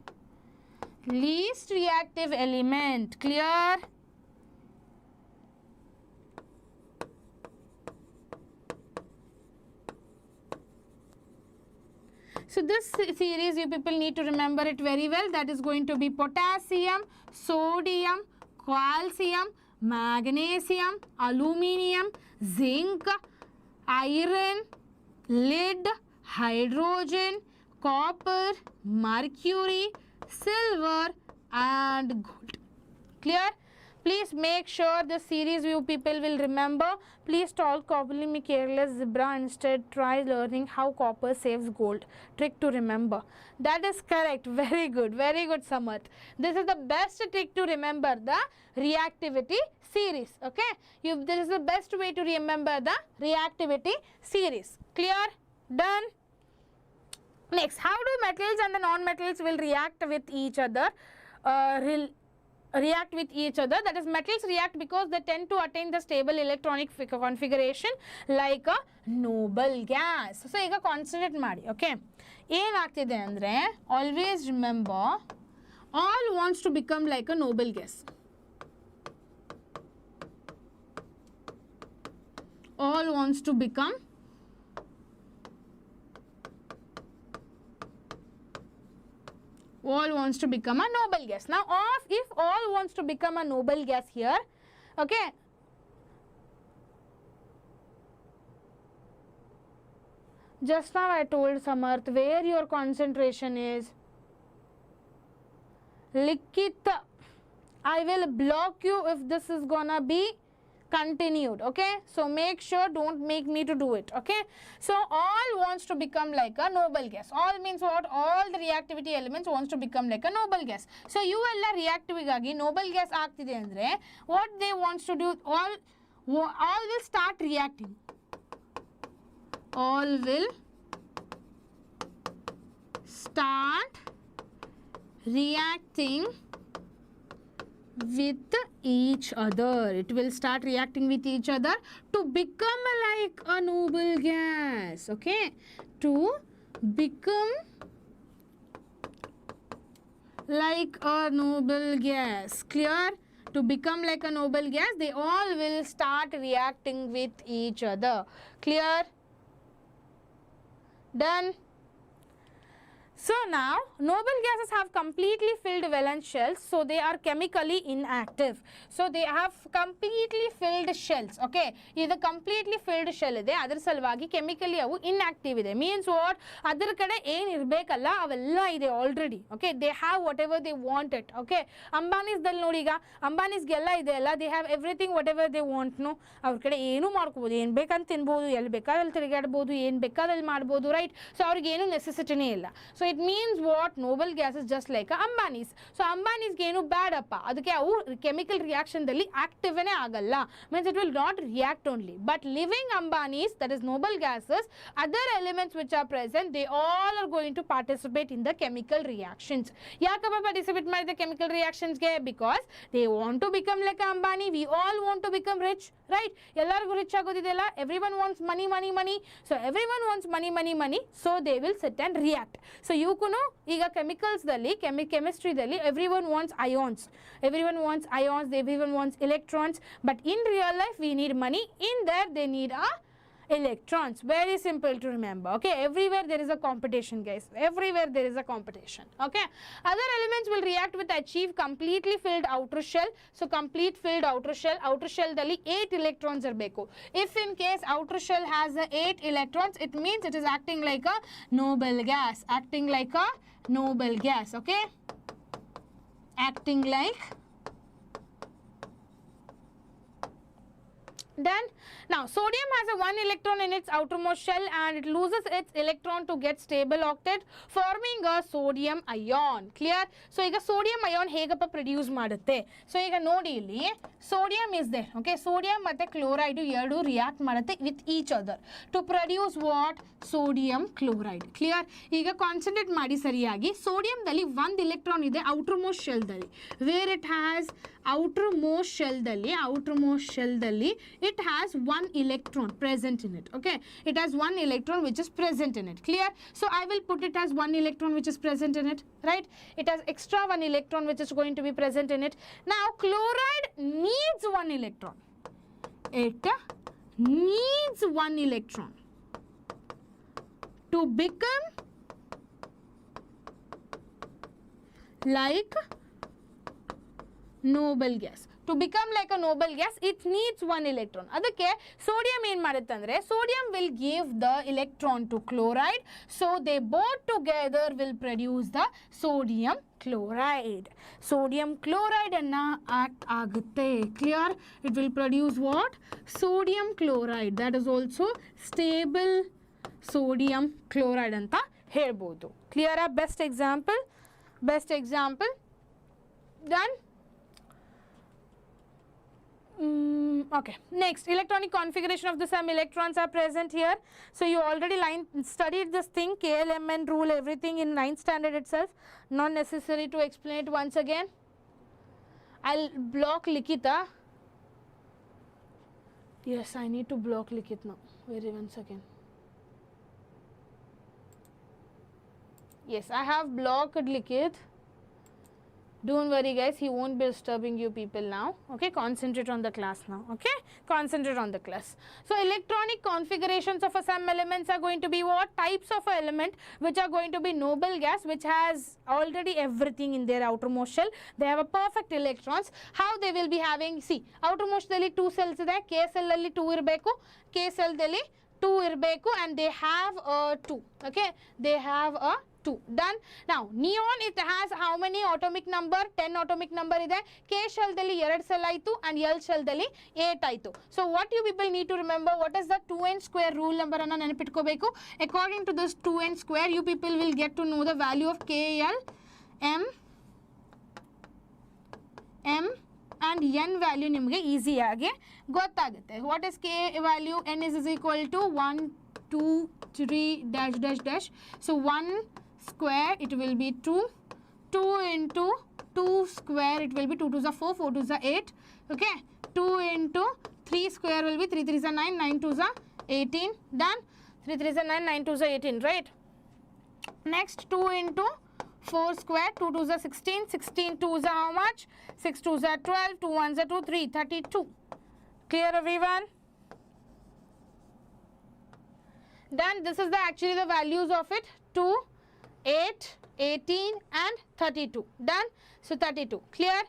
least reactive element. Clear? So this series you people need to remember it very well. That is going to be potassium, sodium, calcium, magnesium, aluminium, zinc, iron, lead, hydrogen, copper, mercury, silver and gold. Clear? Please make sure the series you people will remember. Please stop calling me careless zebra. Instead, try learning how copper saves gold. Trick to remember. That is correct. Very good, Samarth. This is the best trick to remember the reactivity series. Okay, this is the best way to remember the reactivity series. Clear? Done. Next, how do metals and the non-metals will react with each other? React with each other, that is metals react because they tend to attain the stable electronic configuration like a noble gas. So ಈಗ concentrate ಮಾಡಿ. Okay, ಏನಾಗ್ತಿದೆ ಅಂದ್ರೆ always remember all wants to become like a noble gas. All wants to become a noble gas. Now if all wants to become a noble gas here, okay, just now I told Samarth where your concentration is. Likita, I will block you if this is gonna be continued. Okay, so make sure don't make me to do it. Okay, so all wants to become like a noble gas. All means what? All the reactivity elements wants to become like a noble gas. So you all reactive ಗಾಗಿ noble gas ಆಗ್ತಿದೆ ಅಂದ್ರೆ what they wants to do, all will start reacting. All will start reacting with each other. It will start reacting with each other to become like a noble gas. Okay, to become like a noble gas. Clear? To become like a noble gas, they all will start reacting with each other. Clear? Done. So now noble gases have completely filled valence shells, so they are chemically inactive. So they have completely filled shells. Okay, ಇದು completely filled shell ಇದೆ, ಅದರ ಸಲುವಾಗಿ chemically ಅವು inactive ಇದೆ. Means what? ಅದರ ಕಡೆ ಏನು ಇರಬೇಕಲ್ಲ ಅವೆಲ್ಲ ಇದೆ already. Okay, they have whatever they want it. Okay, Ambanis ದಲ್ಲಿ ನೋಡಿ, ಈಗ ಅಂಬಾನೀಸ್ಗೆಲ್ಲ ಇದೆ ಅಲ್ಲ, they have everything whatever they want. No, ಅವ್ರ ಕಡೆ ಏನು ಮಾಡ್ಕೋಬಹುದು, ಏನು ಬೇಕಂತ ತಿನ್ಬೋದು, ಎಲ್ಲಿ ಬೇಕಾದಲ್ಲಿ ತಿರುಗಾಡ್ಬೋದು, ಏನು ಬೇಕಾದಲ್ಲಿ ಮಾಡ್ಬೋದು, ರೈಟ್? ಸೊ ಅವ್ರಿಗೆ ಏನು ನೆಸೆಸಿಟಿನೇ ಇಲ್ಲ. So it means what? Noble gases just like Ambani's. So Ambani's genu bad appa. Adukke avu chemical reaction dalli active ane agalla. Means it will not react only. But living Ambani's, that is noble gases, other elements which are present, they all are going to participate in the chemical reactions. Yakappa participate in the chemical reactions? Because they want to become like Ambani. We all want to become rich, right? Rich everyone wants money, money, money. So everyone wants money, money, money. So they will sit and react. So you know, iga chemicals dalli, chemistry dalli, everyone wants ions. Everyone wants ions, everyone wants electrons. But in real life, we need money. In there, they need electrons. Very simple to remember. Okay, everywhere there is a competition, guys. Everywhere there is a competition. Okay, other elements will react with achieve completely filled outer shell. So complete filled outer shell dalli 8 electrons irbeku. If in case outer shell has 8 electrons, it means it is acting like a noble gas. Acting like a noble gas. Okay, acting like. Then now sodium has a 1 electron in its outermost shell and it loses its electron to get stable octet, forming a sodium ion. Clear? So ಈಗ sodium ion ಹೇಗಪ್ಪ produce ಮಾಡುತ್ತೆ? So ಈಗ ನೋಡಿ ಇಲ್ಲಿ sodium is there. Okay, sodium ಮತ್ತೆ chloride ಎರಡು react ಮಾಡುತ್ತೆ with each other to produce what? Sodium chloride. Clear? ಈಗ concentrate ಮಾಡಿ ಸರಿಯಾಗಿ sodium ದಲ್ಲಿ 1 electron ಇದೆ outermost shell ದಲ್ಲಿ. Where it has outermost shell ದಲ್ಲಿ it has 1 electron present in it. Okay, it has 1 electron which is present in it. Clear? So I will put it as 1 electron which is present in it, right? It has extra 1 electron which is going to be present in it. Now chloride needs 1 electron. It needs 1 electron to become like noble gas. To become like a noble gas, it needs 1 electron. Adakke sodium ಏನು ಮಾಡುತ್ತೆ ಅಂದ್ರೆ sodium will give the electron to chloride, so they both together will produce the sodium chloride. Sodium chloride anna act ಆಗುತ್ತೆ. Clear? It will produce what? Sodium chloride. That is also stable sodium chloride ಅಂತ ಹೇಳ್ಬೋದು. Clear? Best example. Done. Okay, next, electronic configuration of the some electrons are present here. So you already studied this thing, KLMN rule, everything in 9th standard itself. Not necessary to explain it once again. I'll block Likita. Yes, I need to block Likit now. Wait one second. Yes, I have blocked Likit. Don't worry guys, he won't be disturbing you people now. Okay, concentrate on the class now. Okay, concentrate on the class. So electronic configurations of some elements are going to be what? Types of element which are going to be noble gas, which has already everything in their outermost shell. They have a perfect electrons. How they will be having? See, outermost dalli 2 cells ide, K cell alli 2 irbeku, K cell dalli 2 irbeku, and they have a 2. Okay, they have a 2. Done. Now neon, it has how many atomic number? 10 atomic number ide. K shell dalli 2 cell aitu and L shell dalli 8 aitu. So what you people need to remember, what is the 2n square rule number anna nenepitkobeku. According to this 2n square, you people will get to know the value of K, L, M and n value ನಿಮಗೆ easy ಆಗಿ ಗೊತ್ತಾಗುತ್ತೆ. What is K value? N is equal to 1 2 3 dash dash dash. So 1 square, it will be 2. 2 into 2 square, it will be 2 2s are 4, 4 2s are 8. Okay, 2 into 3 square will be 3 3s are 9, 9 2s are 18. Done. 3 3s are 9, 9 2s are 18, right? Next, 2 into 4 square, 2 2s are 16, 16 2s are how much? 6 2s are 12, 2 1s are 2, 3, 32. Clear everyone? Then this is actually the values of it: 2, 8, 18 and 32. Done. So 32. Clear?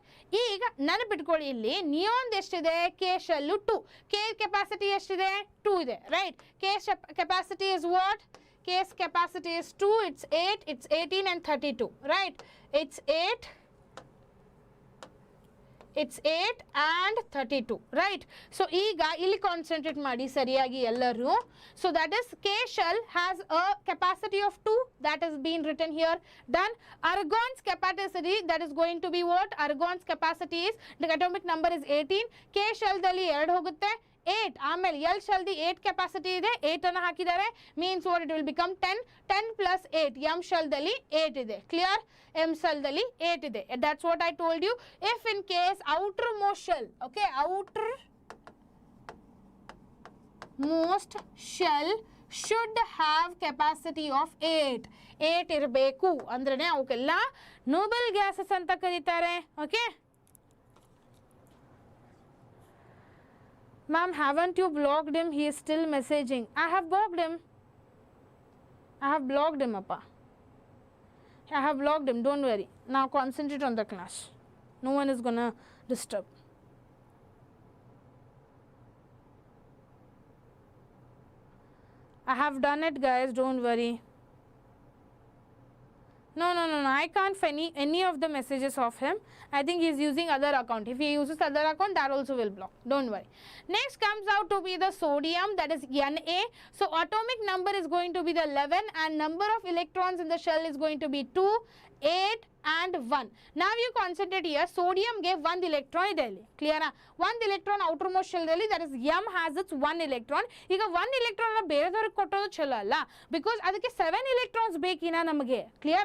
ಈಗ ನೆನಪಿಟ್ಕೊಳ್ಳಿ, ಇಲ್ಲಿ neon ಎಷ್ಟಿದೆ? K shell 2. K capacity ಎಷ್ಟಿದೆ? 2 ಇದೆ, right? K capacity is what? K's capacity is 2, it's 8, it's 18 and 32, right? It's 8, it's 8 and 32, right? So ಈಗ ಇಲ್ಲಿ concentrate ಮಾಡಿ ಸರಿಯಾಗಿ ಎಲ್ಲರೂ. So that is K shell has a capacity of 2, that is being written here. Done. Argon's capacity, that is going to be what? Argon's capacity is, the atomic number is 18. K shell ದಲ್ಲಿ 2 ಹೋಗುತ್ತೆ, 8. ಆಮೇಲೆ L shell the 8 capacity ಇದೆ, 8 ಅನ್ನು ಹಾಕಿದ್ದಾರೆ, means what? It will become 10. 10 plus 8. M shell ದಲ್ಲಿ 8 ಇದೆ. Clear? M shell ದಲ್ಲಿ 8 ಇದೆ. That's what I told you. If in case outermost shell, okay, outermost shell should have capacity of 8. 8 ಇರಬೇಕು ಅಂದ್ರೇನೆ ಅವಕ್ಕೆಲ್ಲ noble gases ಅಂತ ಕರೀತಾರೆ. Okay? Ma'am, haven't you blocked him? He is still messaging. I have blocked him. I have blocked him, appa. I have blocked him. Don't worry. Now concentrate on the class. No one is gonna disturb. I have done it, guys. Don't worry. No. I can't find any of the messages of him. I think he is using other account. If he uses other account, that also will block. Don't worry. Next comes out to be the sodium, that is Na. So atomic number is going to be the 11 and number of electrons in the shell is going to be 2, 8 and 1. Now you concentrate here. Sodium gave 1 electron ideli. Clear? 1 electron outermost shell delli, that is M has its 1 electron. Iga 1 electron na beredavರಿಗೆ ಕೊಟ್ಟೋದು ಚಲೋ ಅಲ್ಲ, because ಅದಕ್ಕೆ 7 electrons ಬೇಕಿನ ನಮಗೆ. Clear?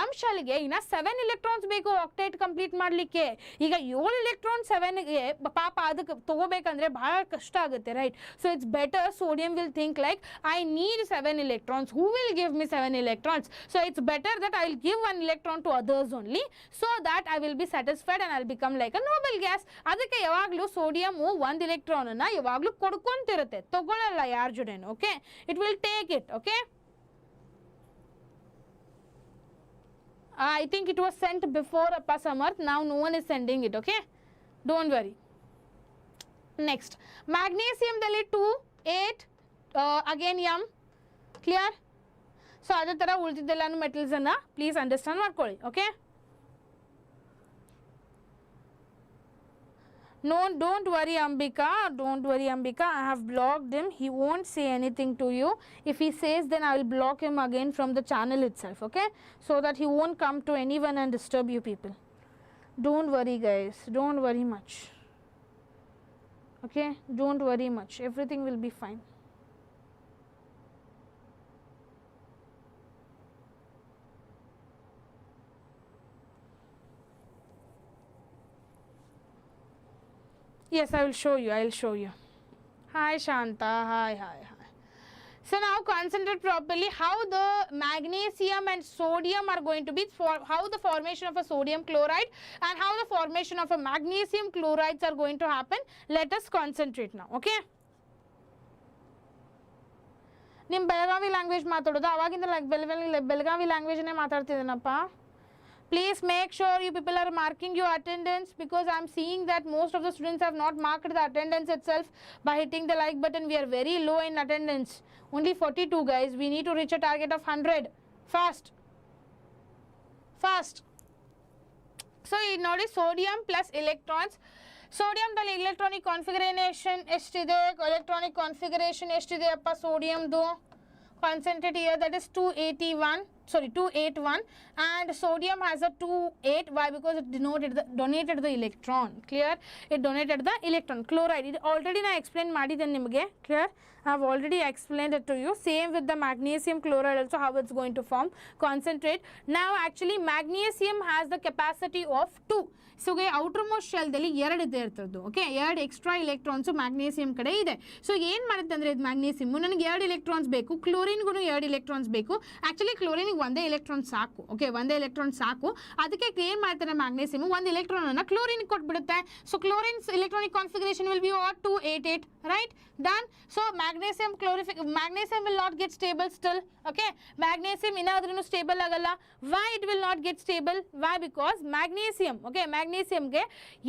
M shell ಗೆ ಇನ್ನ 7 electrons ಬೇಕು octet complete ಮಾಡಲಿಕ್ಕೆ. ಈಗ 7 electron 7 ಗೆ ಪಾಪ ಅದಕ್ಕೆ ತಗೋಬೇಕಂದ್ರೆ ಬಹಳ ಕಷ್ಟ ಆಗುತ್ತೆ, right? So it's better sodium will think like, I need 7 electrons. Who will give me 7 electrons? So it's better that I will give 1 electron to others only, so that I will be satisfied and I will become like a noble gas. ಅದಕ್ಕೆ ಯಾವಾಗಲೂ sodium 1 electron ಅನ್ನು ಯಾವಾಗಲೂ ಕೊಡ್ಕೊಂತಿರುತ್ತೆ, ತಗೊಳ್ಳಲ್ಲ ಯಾರ ಜೊತೆನೂ. Okay, it will take it. Okay, I think it was sent before Appa Samarth. Now no one is sending it. Okay, don't worry. Next, magnesium ದಲ್ಲಿ 2, 8 again M. Clear? So ಅದೇ ಥರ ಉಳಿದಿದ್ದೆಲ್ಲನೂ ಮೆಟಲ್ಸನ್ನು please understand ಮಾಡ್ಕೊಳ್ಳಿ. Okay, no, don't worry Ambika, I have blocked him. He won't say anything to you. If he says, then I will block him again from the channel itself. Okay, so that he won't come to anyone and disturb you people. Don't worry guys, don't worry much. Okay, don't worry much, everything will be fine. Yes, I will show you. Hi Shanta, hi. So now concentrate properly how the magnesium and sodium are going to be, how the formation of a sodium chloride and how the formation of a magnesium chlorides are going to happen. Let us concentrate now. Okay, ನಿಮ್ಮ Belagavi language ಮಾತಾಡೋದು, ಅವಾಗಿಂದ Belagavi ಲ್ಯಾಂಗ್ವೇಜನ್ನೇ ಮಾತಾಡ್ತಿದ್ದೀನಪ್ಪ. Please make sure you people are marking your attendance, because I am seeing that most of the students have not marked the attendance itself by hitting the like button. We are very low in attendance, only 42 guys. We need to reach a target of 100 fast. So ನೋಡಿ, sodium plus electrons. Sodium ದಲ್ಲಿ electronic configuration ಎಷ್ಟಿದೆ, electronic configuration ಎಷ್ಟಿದೆ ಅಪ್ಪ ಸೋಡಿಯಂದು? Concentrate here, that is 281, and sodium has a 28. Why? Because it donated the electron. Clear? It donated the electron. Chloride, it already I explained ಮಾಡಿದ್ದೇನೆ ನಿಮಗೆ. Clear? I have already explained it to you. Same with the magnesium chloride also, how it's going to form. Concentrate. Now actually magnesium has the capacity of 2. So outermost shell ದಲ್ಲಿ 2 ಇದೆ ಇರ್ತದ್ದು. Okay, 2 extra electrons magnesium ಕಡೆ ಇದೆ. So ಏನು ಮಾಡುತ್ತೆ ಅಂದರೆ ಇದು ಮ್ಯಾಗ್ನೇಸಿಯಮ್, ನನಗೆ 2 electrons ಬೇಕು, ಕ್ಲೋರಿನ್ಗೂ 2 ಎಲೆಕ್ಟ್ರಾನ್ಸ್ ಬೇಕು. ಆ್ಯಕ್ಚುಲಿ ಕ್ಲೋರಿನಿಗೆ ಒಂದೇ ಎಲೆಕ್ಟ್ರಾನ್ ಸಾಕು. ಓಕೆ, ಒಂದೇ ಎಲೆಕ್ಟ್ರಾನ್ ಸಾಕು. ಅದಕ್ಕೆ ಏನು ಮಾಡ್ತಾರೆ ಮ್ಯಾಗ್ನೇಸಿಯಮ್, 1 ಎಲೆಕ್ಟ್ರಾನನ್ನು ಕ್ಲೋರಿನ್ಗೆ ಕೊಟ್ಬಿಡುತ್ತೆ. So chlorine's electronic configuration will be 288, right? Done. So magnesium will not get stable still. Okay, magnesium ಏನಾದ್ರೂ ಸ್ಟೇಬಲ್ ಆಗಲ್ಲ. Why it will not get stable? Why? Because magnesium, okay, magnesium ಗೆ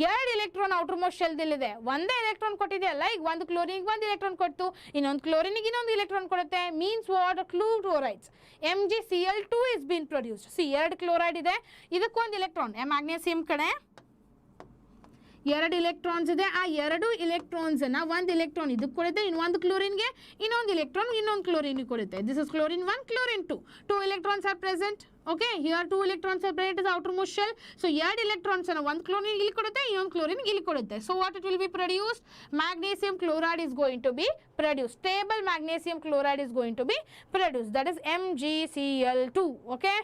2 ಎಲೆಕ್ಟ್ರಾನ್ outermost shell ದಲ್ಲಿದೆ. ಒಂದೇ electron ಕೊಟ್ಟಿದೆ ಅಲ್ಲ, ಈಗ ಒಂದು ಕ್ಲೋರಿನ್ಗೆ 1 electron ಕೊಟ್ಟು ಇನ್ನೊಂದು ಕ್ಲೋರಿನ್ಗೆ ಇನ್ನೊಂದು ಎಲೆಕ್ಟ್ರಾನ್ ಕೊಡುತ್ತೆ. Means what? Chlorides. MgCl2 is been produced. See, 2 chloride ಇದೆ, ಇದಕ್ಕೊಂದು ಎಲೆಕ್ಟ್ರಾನ್ magnesium ಕಡೆ ಎರಡು electrons ಇದೆ ಆ ಎರಡು electrons ಅನ್ನ ಒಂದು electron ಇದಕ್ಕೆ ಕೊಡುತ್ತೆ ಇನ್ನೊಂದು chlorine ಗೆ ಇನ್ನೊಂದು electron ಇನ್ನೊಂದು chlorine ಗೆ ಕೊಡುತ್ತೆ this is chlorine 1 chlorine 2 two electrons are present okay here two electrons are present is outermost shell so ಎರಡು electrons ಅನ್ನ ಒಂದು chlorine ಇಲ್ಲಿ ಕೊಡುತ್ತೆ ಇನ್ನೊಂದು chlorine ಇಲ್ಲಿ ಕೊಡುತ್ತೆ so what it will be produced magnesium chloride is going to be produced stable magnesium chloride is going to be produced that is MgCl2 okay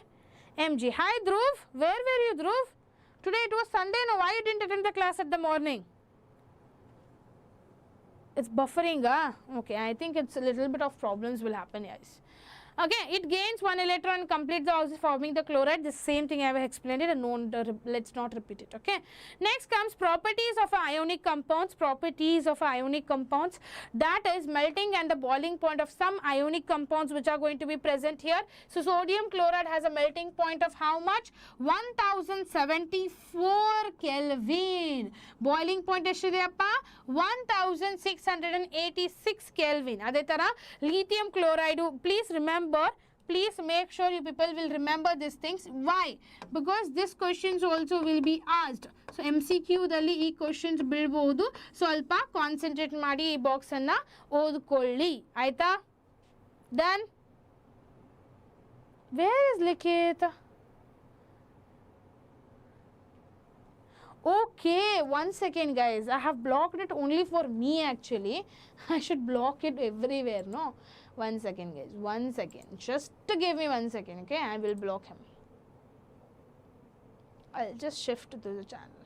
Mg hi Dhruv where were you Dhruv today it was Sunday no why you didn't attend the class at the morning it's buffering okay I think it's a little bit of problems will happen guys okay it gains one electron and completes the process forming the chloride the same thing I have explained it and let's not repeat it okay next comes properties of ionic compounds that is melting and the boiling point of some ionic compounds which are going to be present here so sodium chloride has a melting point of how much 1074 Kelvin boiling point ಎಷ್ಟಿದೆಯಪ್ಪ 1686 Kelvin ಅದೇ ತರ lithium chloride please remember please make sure you people will remember these things why because this questions also will be asked so MCQ ದಲ್ಲಿ ಈ questions ಬೀಳಬಹುದು ಸ್ವಲ್ಪ concentrate ಮಾಡಿ ಈ box ಅನ್ನ ಓದಿಕೊಳ್ಳಿ ಆಯ್ತಾ done where is Likit okay 1 second guys I have blocked it only for me actually I should block it everywhere no 1 second guys 1 second just to give me 1 second okay I will block him I'll just shift to the channel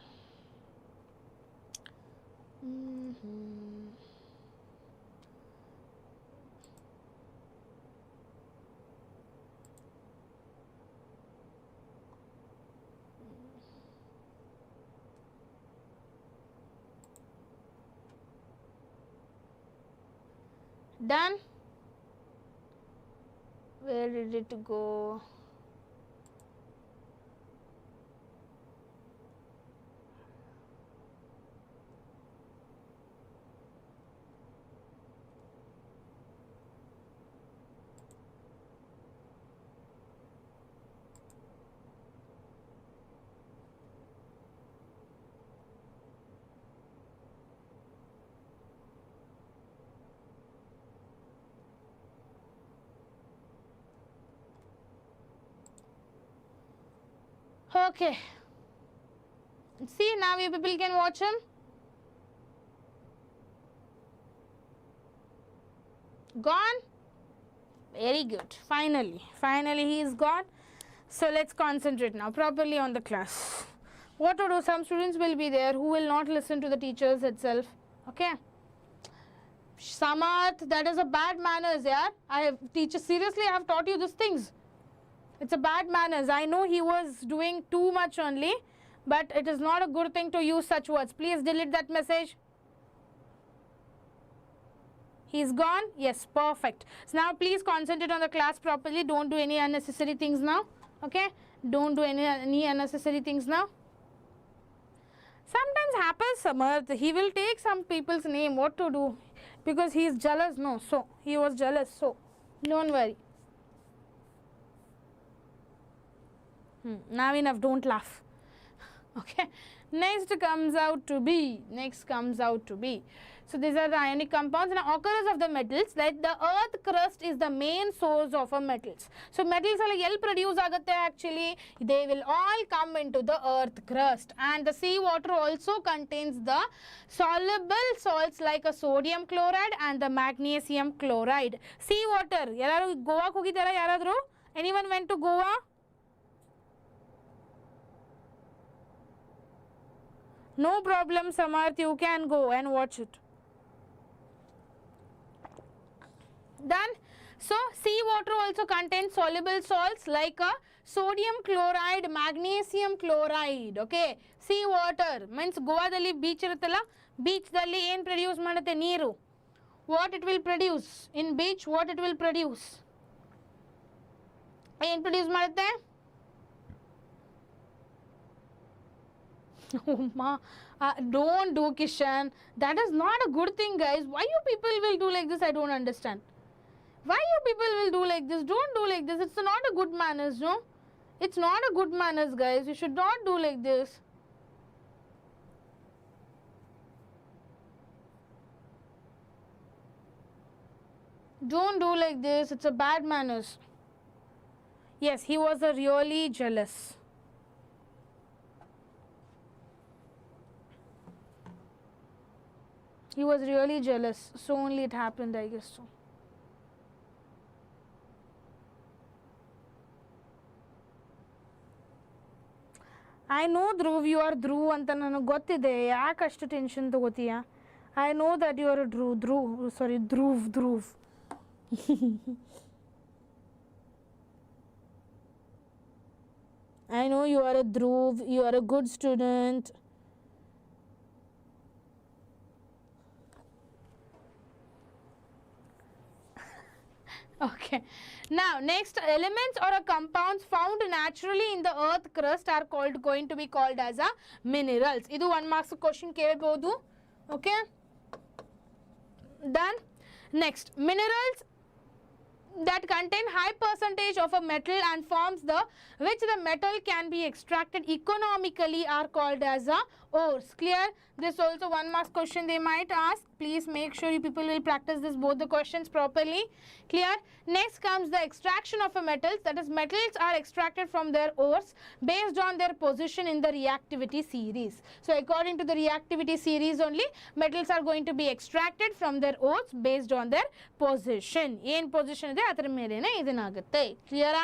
done where did it go okay see now you people can watch him gone very good finally he is gone so let's concentrate now properly on the class what to do some students will be there who will not listen to the teachers itself okay Samarth that is a bad manners yeah I have teacher seriously I have taught you these things it's a bad manners I know he was doing too much only but it is not a good thing to use such words please delete that message he's gone yes perfect so now please concentrate on the class properly don't do any unnecessary things now okay don't do any unnecessary things now sometimes happens Samarth he will take some people's name what to do because he is jealous no so he was jealous so don't worry now enough don't laugh okay next comes out to be so these are the ionic compounds and occurrence of the metals like the earth crust is the main source of a metals so metals all ell produce agutte actually they will all come into the earth crust and the sea water also contains the soluble salts like a sodium chloride and the magnesium chloride sea water yaru goa ku hogidara yaradru anyone went to Goa no problem Samarth you can go and watch it done so sea water also contains soluble salts like a sodium chloride magnesium chloride okay sea water means Goa dalli beach iruttalla beach dalli ಏನು produce ಮಾಡುತ್ತೆ ನೀರು what it will produce in beach what it will produce ಏನು produce ಮಾಡುತ್ತೆ don't do Kishan that is not a good thing guys why you people will do like this I don't understand why you people will do like this don't do like this it's not a good manners no it's not a good manners guys you should not do like this Don't do like this. It's a bad manners. Yes, he was really jealous. He was really jealous. So only it happened, I guess so. I know Dhruv, you are Dhruv anta nanu gottide. Yaake ashtu tension tagotiya? I know that you are a Dhruv. I know you are a Dhruv, you are a good student. Okay. Now, next, elements or compounds found naturally in the earth crust are going to be called as a minerals. Idu 1 marks question kelbodu. Okay. Done. Next, minerals that contain high percentage of a metal and forms which the metal can be extracted economically are called as a ores. Clear? This also 1 marks question they might ask. Please make sure you people will practice both the questions properly. Clear? Next comes the extraction of a metals, that is metals are extracted from their ores based on their position in the reactivity series. So according to the reactivity series only, metals are going to be extracted from their ores based on their position. In position ide adar melene idinagutte. Clear?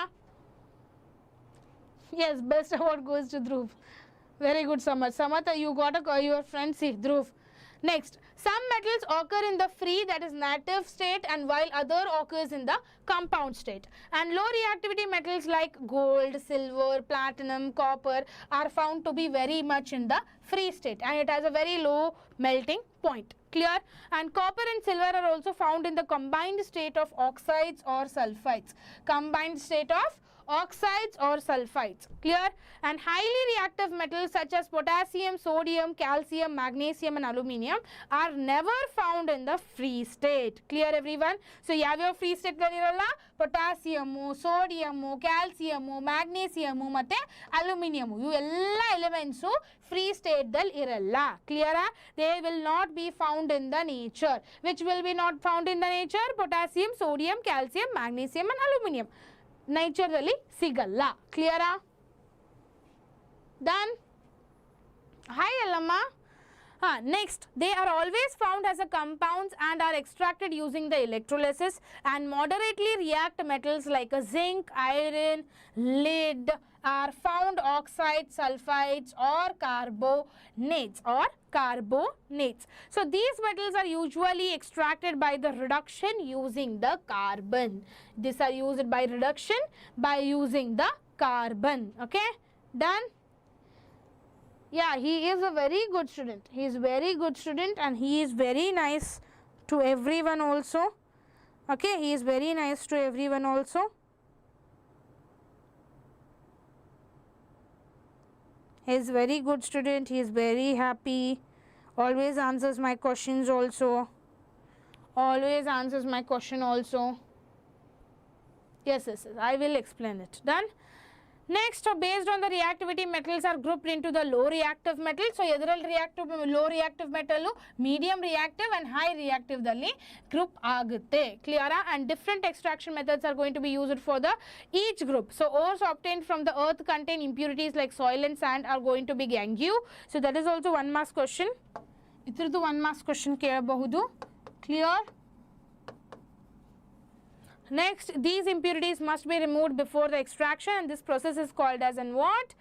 Yes, best award goes to Dhruv. Very good, Samat. Samat, you got your friend, see, Dhruv. Next, some metals occur in the free, that is native state, and while other occurs in the compound state. And low reactivity metals like gold, silver, platinum, copper are found to be very much in the free state, and it has a very low melting point. Clear? And copper and silver are also found in the combined state of oxides or sulfides. Combined state of oxides or sulfides. Clear? And highly reactive metals such as potassium, sodium, calcium, magnesium and aluminium are never found in the free state. Clear, everyone? So you have your free state potassium, sodium, calcium, magnesium matte aluminium. You all elements free state dal iralla. Clear? They will not be found in the nature. Which will be not found in the nature? Potassium, sodium, calcium, magnesium and aluminium. Nature really sigalla. Clear? Done? Hi Alama. Next, they are always found as a compounds and are extracted using the electrolysis and moderately react metals like a zinc, iron, lead are found oxides, sulfides or carbonates. So these metals are usually extracted by the reduction using the carbon. These are used by reduction by using the carbon. Okay, done? Yeah, he is a very good student. He is very good student and he is very nice to everyone also. Okay, he is very nice to everyone also. He is very good student. He is very happy. Always answers my questions also. Always answers my question also. Yes. I will explain it. Done? Next, based on the reactivity, metals are grouped into the low reactive metals. So, low reactive metal, medium reactive and high reactive dalli group agutte. Clear? And different extraction methods are going to be used for each group. So, ores obtained from the earth contain impurities like soil and sand are going to be gangue. So, that is also 1 marks question. Itradu 1 marks question kelabahudu. Clear? Next, these impurities must be removed before the extraction and this process is called as what?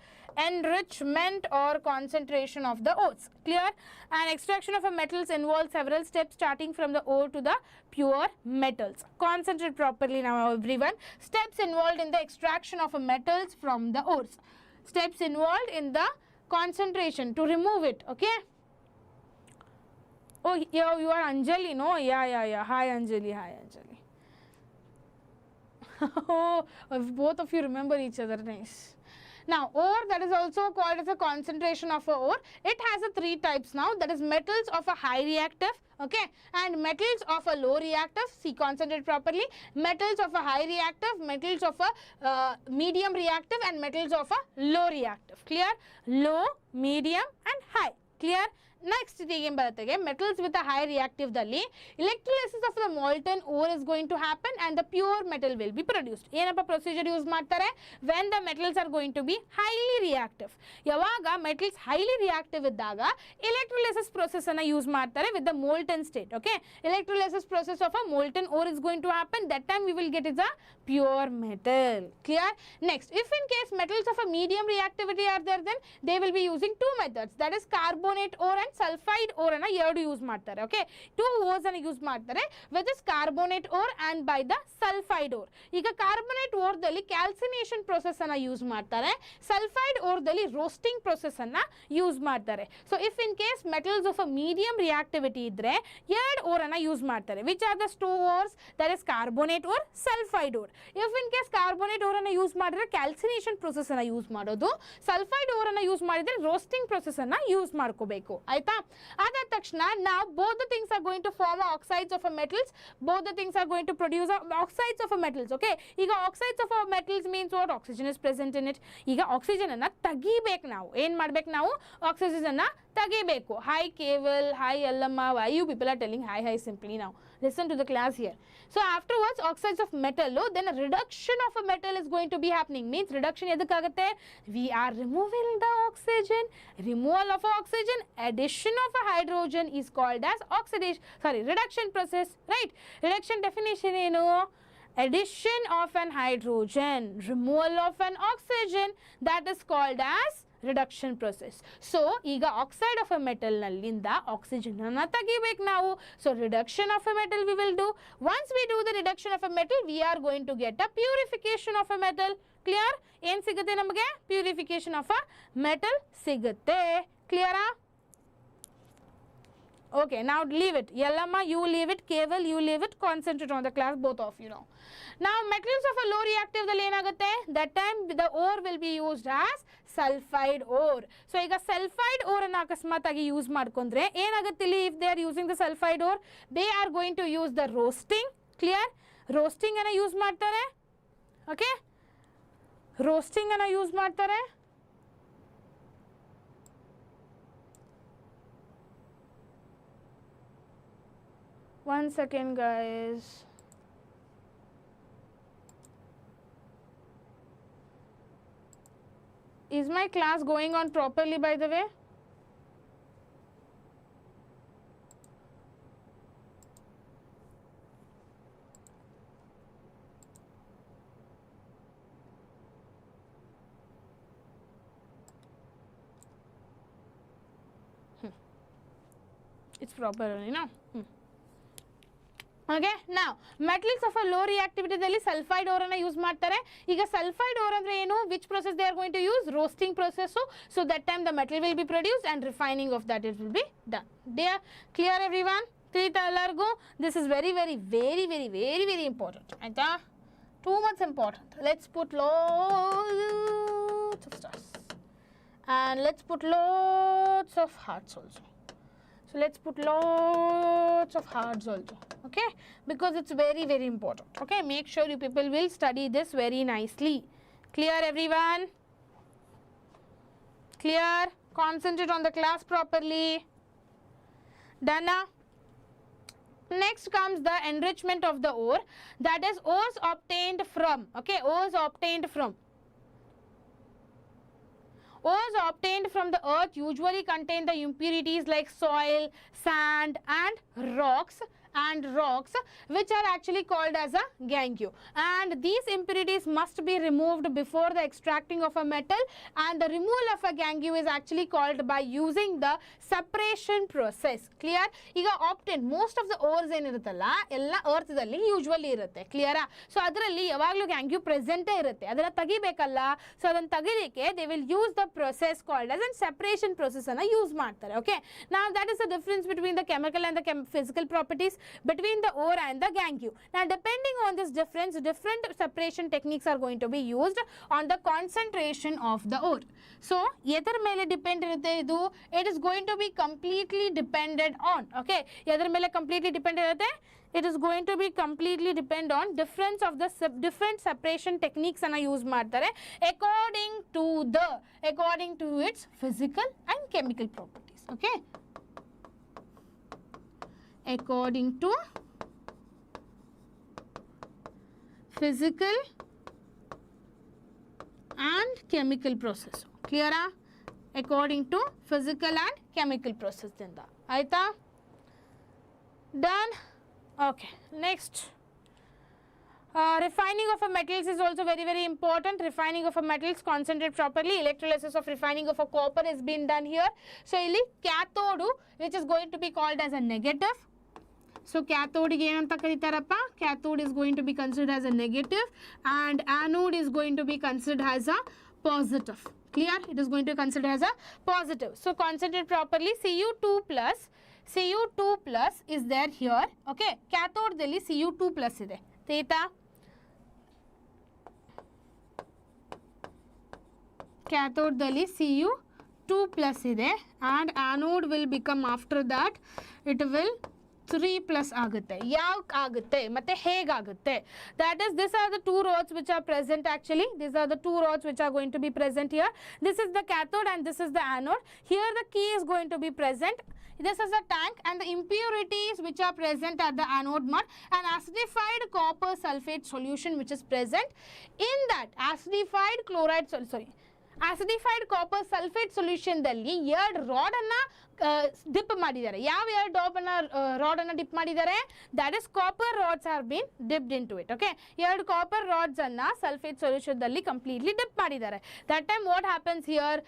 Enrichment or concentration of the ores. Clear? And extraction of a metals involves several steps starting from the ore to the pure metals. Concentrate properly now everyone. Steps involved in the extraction of a metals from the ores. Steps involved in the concentration to remove it. Okay? Oh, you are Anjali, no? Yeah. Hi Anjali. Oh, both of you remember each other, nice. Now, ore, that is also called as a concentration of a ore. It has 3 types now, that is metals of a high reactive, okay, and metals of a low reactive. See, concentrate properly. Metals of a high reactive, metals of a medium reactive and metals of a low reactive. Clear? Low, medium and high. Clear? next ಏನು ಬರುತ್ತೆ metals with a high reactive ದಲ್ಲಿ electrolysis of the molten ore is going to happen and the pure metal will be produced. ಏನಪ್ಪ procedure use ಮಾಡ್ತಾರೆ? when the metals are going to be highly reactive. ಯಾವಾಗ metals highly reactive ಇದ್ದಾಗ electrolysis process ಅನ್ನು use ಮಾಡ್ತಾರೆ with the molten state. Okay, electrolysis process of a molten ore is going to happen. That time we will get is a pure metal. Clear? Next, if in case metals of a medium reactivity are there, then they will be using two methods, that is carbonate ore and sulfide ore ಅನ್ನು ಎರಡು use ಮಾಡ್ತಾರೆ. Okay, two ores ಅನ್ನು use ಮಾಡ್ತಾರೆ with this carbonate ore and by the sulfide ore. ಈಗ carbonate ore ದಲ್ಲಿ calcination process ಅನ್ನು use ಮಾಡ್ತಾರೆ, sulfide ore ದಲ್ಲಿ roasting process ಅನ್ನು ಯೂಸ್ ಮಾಡ್ತಾರೆ. So if in case metals of a medium reactivity ಇದ್ರೆ ಎರಡು ore ಅನ್ನು ಯೂಸ್ ಮಾಡ್ತಾರೆ. Which are the two ores? That is carbonate ore, sulfide ore. If in case carbonate ore ಅನ್ನು use ಮಾಡಿದ್ರೆ calcination process ಅನ್ನು use ಮಾಡೋದು, sulfide ore ಅನ್ನು use ಮಾಡಿದ್ರೆ roasting process ಅನ್ನು ಯೂಸ್ ಮಾಡ್ಕೋಬೇಕು. ಆಯ್ತಾ? ಅದಾದ ತಕ್ಷಣ now both the things are going to form oxides of a metals, both the things are going to produce oxides of a metals. Okay, ಈಗ oxides of a metals means what? Oxygen is present in it. ಈಗ oxygen ಅನ್ನ ತೆಗಿಬೇಕು, ನಾವು ಏನು ಮಾಡ್ಬೇಕು? ನಾವು oxygen ಅನ್ನ ತೆಗಿಬೇಕು. Hi Keval, hi Allamma, why you people are telling hi simply now? Listen to the class here. So afterwards oxides of metal, then a reduction of a metal is going to be happening. Means reduction edukagatte? We are removing the oxygen. Removal of oxygen, addition of a hydrogen is called as oxidation. Sorry, reduction process, right? Reduction definition eno? Addition of an hydrogen, removal of an oxygen, that is called as reduction process. So ಈಗ oxide of a metal ನಲ್ಲಿಂದ oxygen ಅನ್ನು ತೆಗಿಬೇಕು ನಾವು. So reduction of a metal we will do. Once we do the reduction of a metal, we are going to get a purification of a metal. Clear? ಏನು ಸಿಗುತ್ತೆ ನಮಗೆ? Purification of a metal ಸಿಗುತ್ತೆ. Clear? Okay, now leave it. Yellamma, you leave it. Keval, you leave it. Concentrate on the class, both of you now. Now, metals of a low reactive ದಲ್ಲಿ ಏನಾಗುತ್ತೆ? That time the ore will be used as sulfide ore. So, ಈಗ sulfide ore ಅನ್ನು ಅಕಸ್ಮಾತಾಗಿ use ಮಾಡ್ಕೊಂಡ್ರೆ ಏನಾಗುತ್ತೆ ಇಲ್ಲಿ? If they are using the sulfide ore, they are going to use the roasting. Clear? Roasting ಅನ್ನು use ಮಾಡ್ತಾರೆ. Okay? Roasting ಅನ್ನು use ಮಾಡ್ತಾರೆ. One second, guys. Is my class going on properly, by the way? It's proper only, no? Okay, now metals of a low reactivity ದಲ್ಲಿ sulfide ore ಅನ್ನು use ಮಾಡ್ತಾರೆ. ಈಗ sulfide ore ಅಂದ್ರೆ ಏನು? Which process they are going to use? Roasting process. So that time the metal will be produced and refining of that it will be done. They are clear, everyone? ಎಲ್ಲರಿಗೂ this is very important. ಆಯ್ತಾ? Too much important. Let's put lots of stars and let's put lots of hearts also. So let's put lots of hearts also, okay, because it's very important. Okay, make sure you people will study this very nicely. Clear, everyone? Clear? Concentrate on the class properly. Done now? Next comes the enrichment of the ore, that is ores obtained from, okay, ores obtained from. Ores obtained from the earth usually contain the impurities like soil, sand and rocks, which are actually called as a gangue, and these impurities must be removed before the extracting of a metal, and the removal of a gangue is actually called by using the separation process. Clear? Iga obtained most of the ores ಏನಿರುತ್ತಲ್ಲ ಎಲ್ಲ earth ದಲ್ಲಿ usually ಇರುತ್ತೆ. Clear? So ಅದರಲ್ಲಿ ಯಾವಾಗಲೂ gangue present ಇರುತ್ತೆ, ಅದನ್ನ ತೆಗಿಬೇಕಲ್ಲ. So ಅದನ್ನ ತೆಗಿಲಿಕ್ಕೆ they will use the process called as a separation process ಅನ್ನ ಯೂಸ್ ಮಾಡ್ತಾರೆ. Okay, now that is the difference between the chemical and the physical properties between the ore and the gangue. Now depending on this difference, different separation techniques are going to be used on the concentration of the ore. So ಎದರ ಮೇಲೆ depend ಇರುತ್ತೆ ಇದು? It is going to be completely dependent on, okay, ಎದರ ಮೇಲೆ completely depend ಇರುತ್ತೆ? It is going to be completely depend on difference of the different separation techniques ಅನ್ನ use ಮಾಡ್ತಾರೆ according to its physical and chemical properties. Okay, according to physical and chemical process. Clear? According to physical and chemical process. Aita? Done? Okay. Next. Refining of a metals is also very, very important. Refining of a metals, concentrate properly. Electrolysis of refining of a copper is being done here. So, ಇಲ್ಲಿ cathode, which is going to be called as a negative. So, cathode ಏನಂತ ಕರೀತಾರಪ್ಪ? Cathode is going to be considered as a negative and anode is going to be considered as a positive. Clear? It is going to consider as a positive. So, concentrate properly. Cu2 plus is there here. Okay. Cathode delli Cu2 plus ide. Theta. Cathode delli Cu2 plus ide and anode will become after that. It will 3 plus ಆಗುತ್ತೆ. ಯಾಕೆ ಆಗುತ್ತೆ ಮತ್ತೆ ಹೇಗಾಗುತ್ತೆ? That is, these are the two rods which are present actually. These are the two rods which are going to be present here. This is the cathode and this is the anode. Here the key is going to be present. This is the tank and the impurities which are present at the anode mud, an acidified copper sulfate solution which is present in that acidified acidified copper sulfate solution dalli ಎರಡು rod ಅನ್ನ drip ಮಾಡಿದ್ದಾರೆ. ಯಾವ ಎರಡು rod ಅನ್ನ drip ಮಾಡಿದ್ದಾರೆ? that is copper rods are been dipped into it. Okay, ಎರಡು copper rods ಅನ್ನ sulfate solution ದಲ್ಲಿ completely dip ಮಾಡಿದ್ದಾರೆ. that time what happens here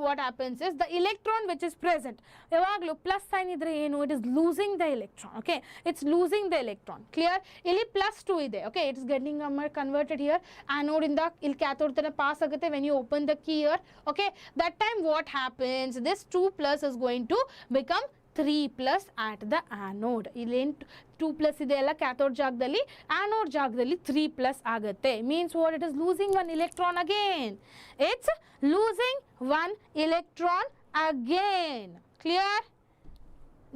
what happens is the electron which is present, ಯಾವಾಗಲೂ plus sine ಇದ್ರೆ ಏನು? it is losing the electron. Okay, it's losing the electron. Clear? ಇಲ್ಲಿ +2 ಇದೆ. Okay, it is getting converted here. anode ಇಂದ ಇಲ್ಲಿ cathode ತರ pass ಆಗುತ್ತೆ when you open the key here. Okay, that time what happens? This 2 plus is going to become 3 plus at the anode. ಇಲ್ಲೇನು 2 plus ಇದೆ ಅಲ್ಲ cathode ಜಾಗದಲ್ಲಿ, anode ಜಾಗದಲ್ಲಿ 3 plus ಆಗುತ್ತೆ. Means what? It is losing one electron again. It's losing one electron again. Clear?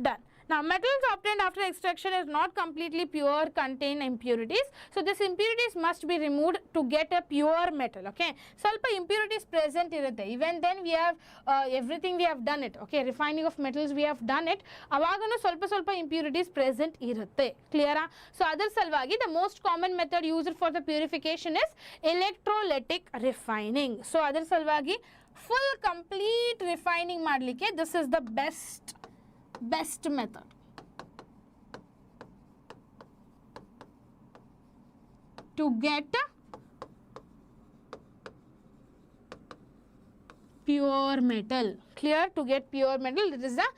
Done. Now, metals obtained after extraction is not completely pure, contain impurities. So, this impurities must be removed to get a pure metal. Okay, ಸ್ವಲ್ಪ impurities present irutte. Even then we have everything we have done it. Okay, refining of metals we have done it. avaganu ಸ್ವಲ್ಪ impurities present irutte. Clear? So, ಅದರ ಸಲುವಾಗಿ the most common method used for the purification is electrolytic refining. So, ಅದರ ಸಲುವಾಗಿ full complete refining ಮಾಡಲಿಕ್ಕೆ this is the best method. To get pure metal. Clear? To get pure metal, this is the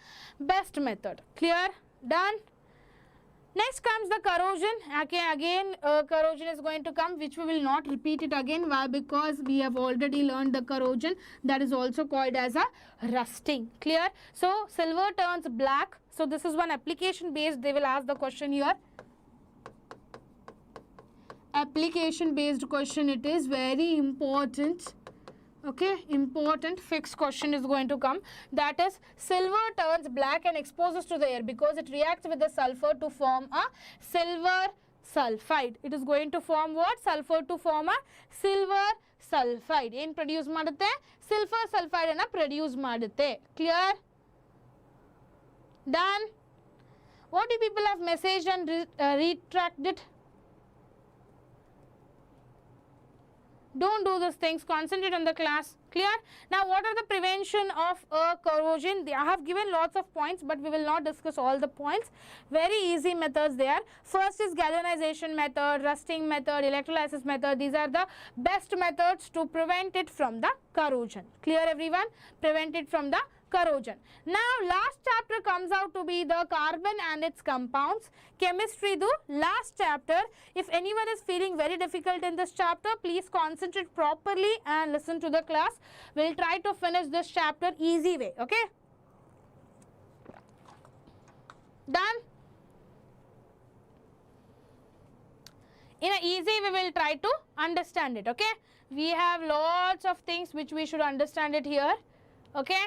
best method. Clear? Done? Next comes the corrosion. Okay, again corrosion is going to come, which we will not repeat it again. Why? Because we have already learned the corrosion. That is also called as a rusting. Clear? So, silver turns black. So, this is one application based. They will ask the question here. Application based question. It is very important. Okay, important fixed question is going to come. That is, silver turns black and exposes to the air because it reacts with the sulfur to form a silver sulfide. It is going to form what? Sulfur to form a silver sulfide. ಏನು produce ಮಾಡುತ್ತೆ? Silver sulphide ಅನ್ನು produce ಮಾಡುತ್ತೆ. Clear? Done? What do people have messaged and retracted? Don't do these things. Concentrate on the class. Clear? Now, what are the prevention of corrosion? I have given lots of points, but we will not discuss all the points. Very easy methods there. First is galvanization method, rusting method, electrolysis method. These are the best methods to prevent it from the corrosion. Clear, everyone? Prevent it from the corrosion. Now, last chapter comes out to be the carbon and its compounds. Chemistry do last chapter. If anyone is feeling very difficult in this chapter, please concentrate properly and listen to the class. We'll try to finish this chapter easy way. Okay? Done? In an easy way, we will try to understand it. Okay? We have lots of things which we should understand it here. Okay?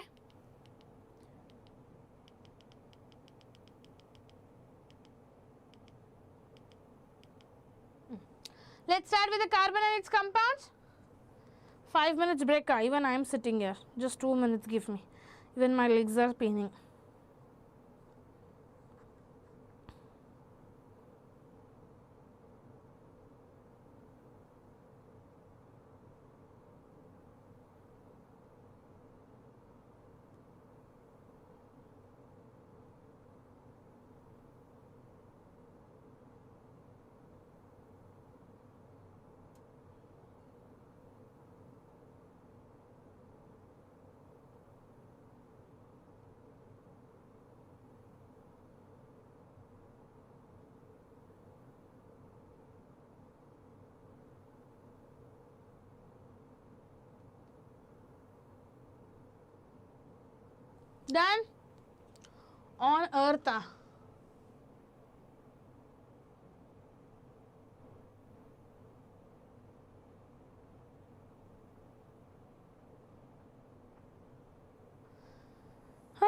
Let's start with the carbon and its compounds. 5 minutes break. Even I am sitting here. Just 2 minutes give me. Even my legs are paining. Done? On earth.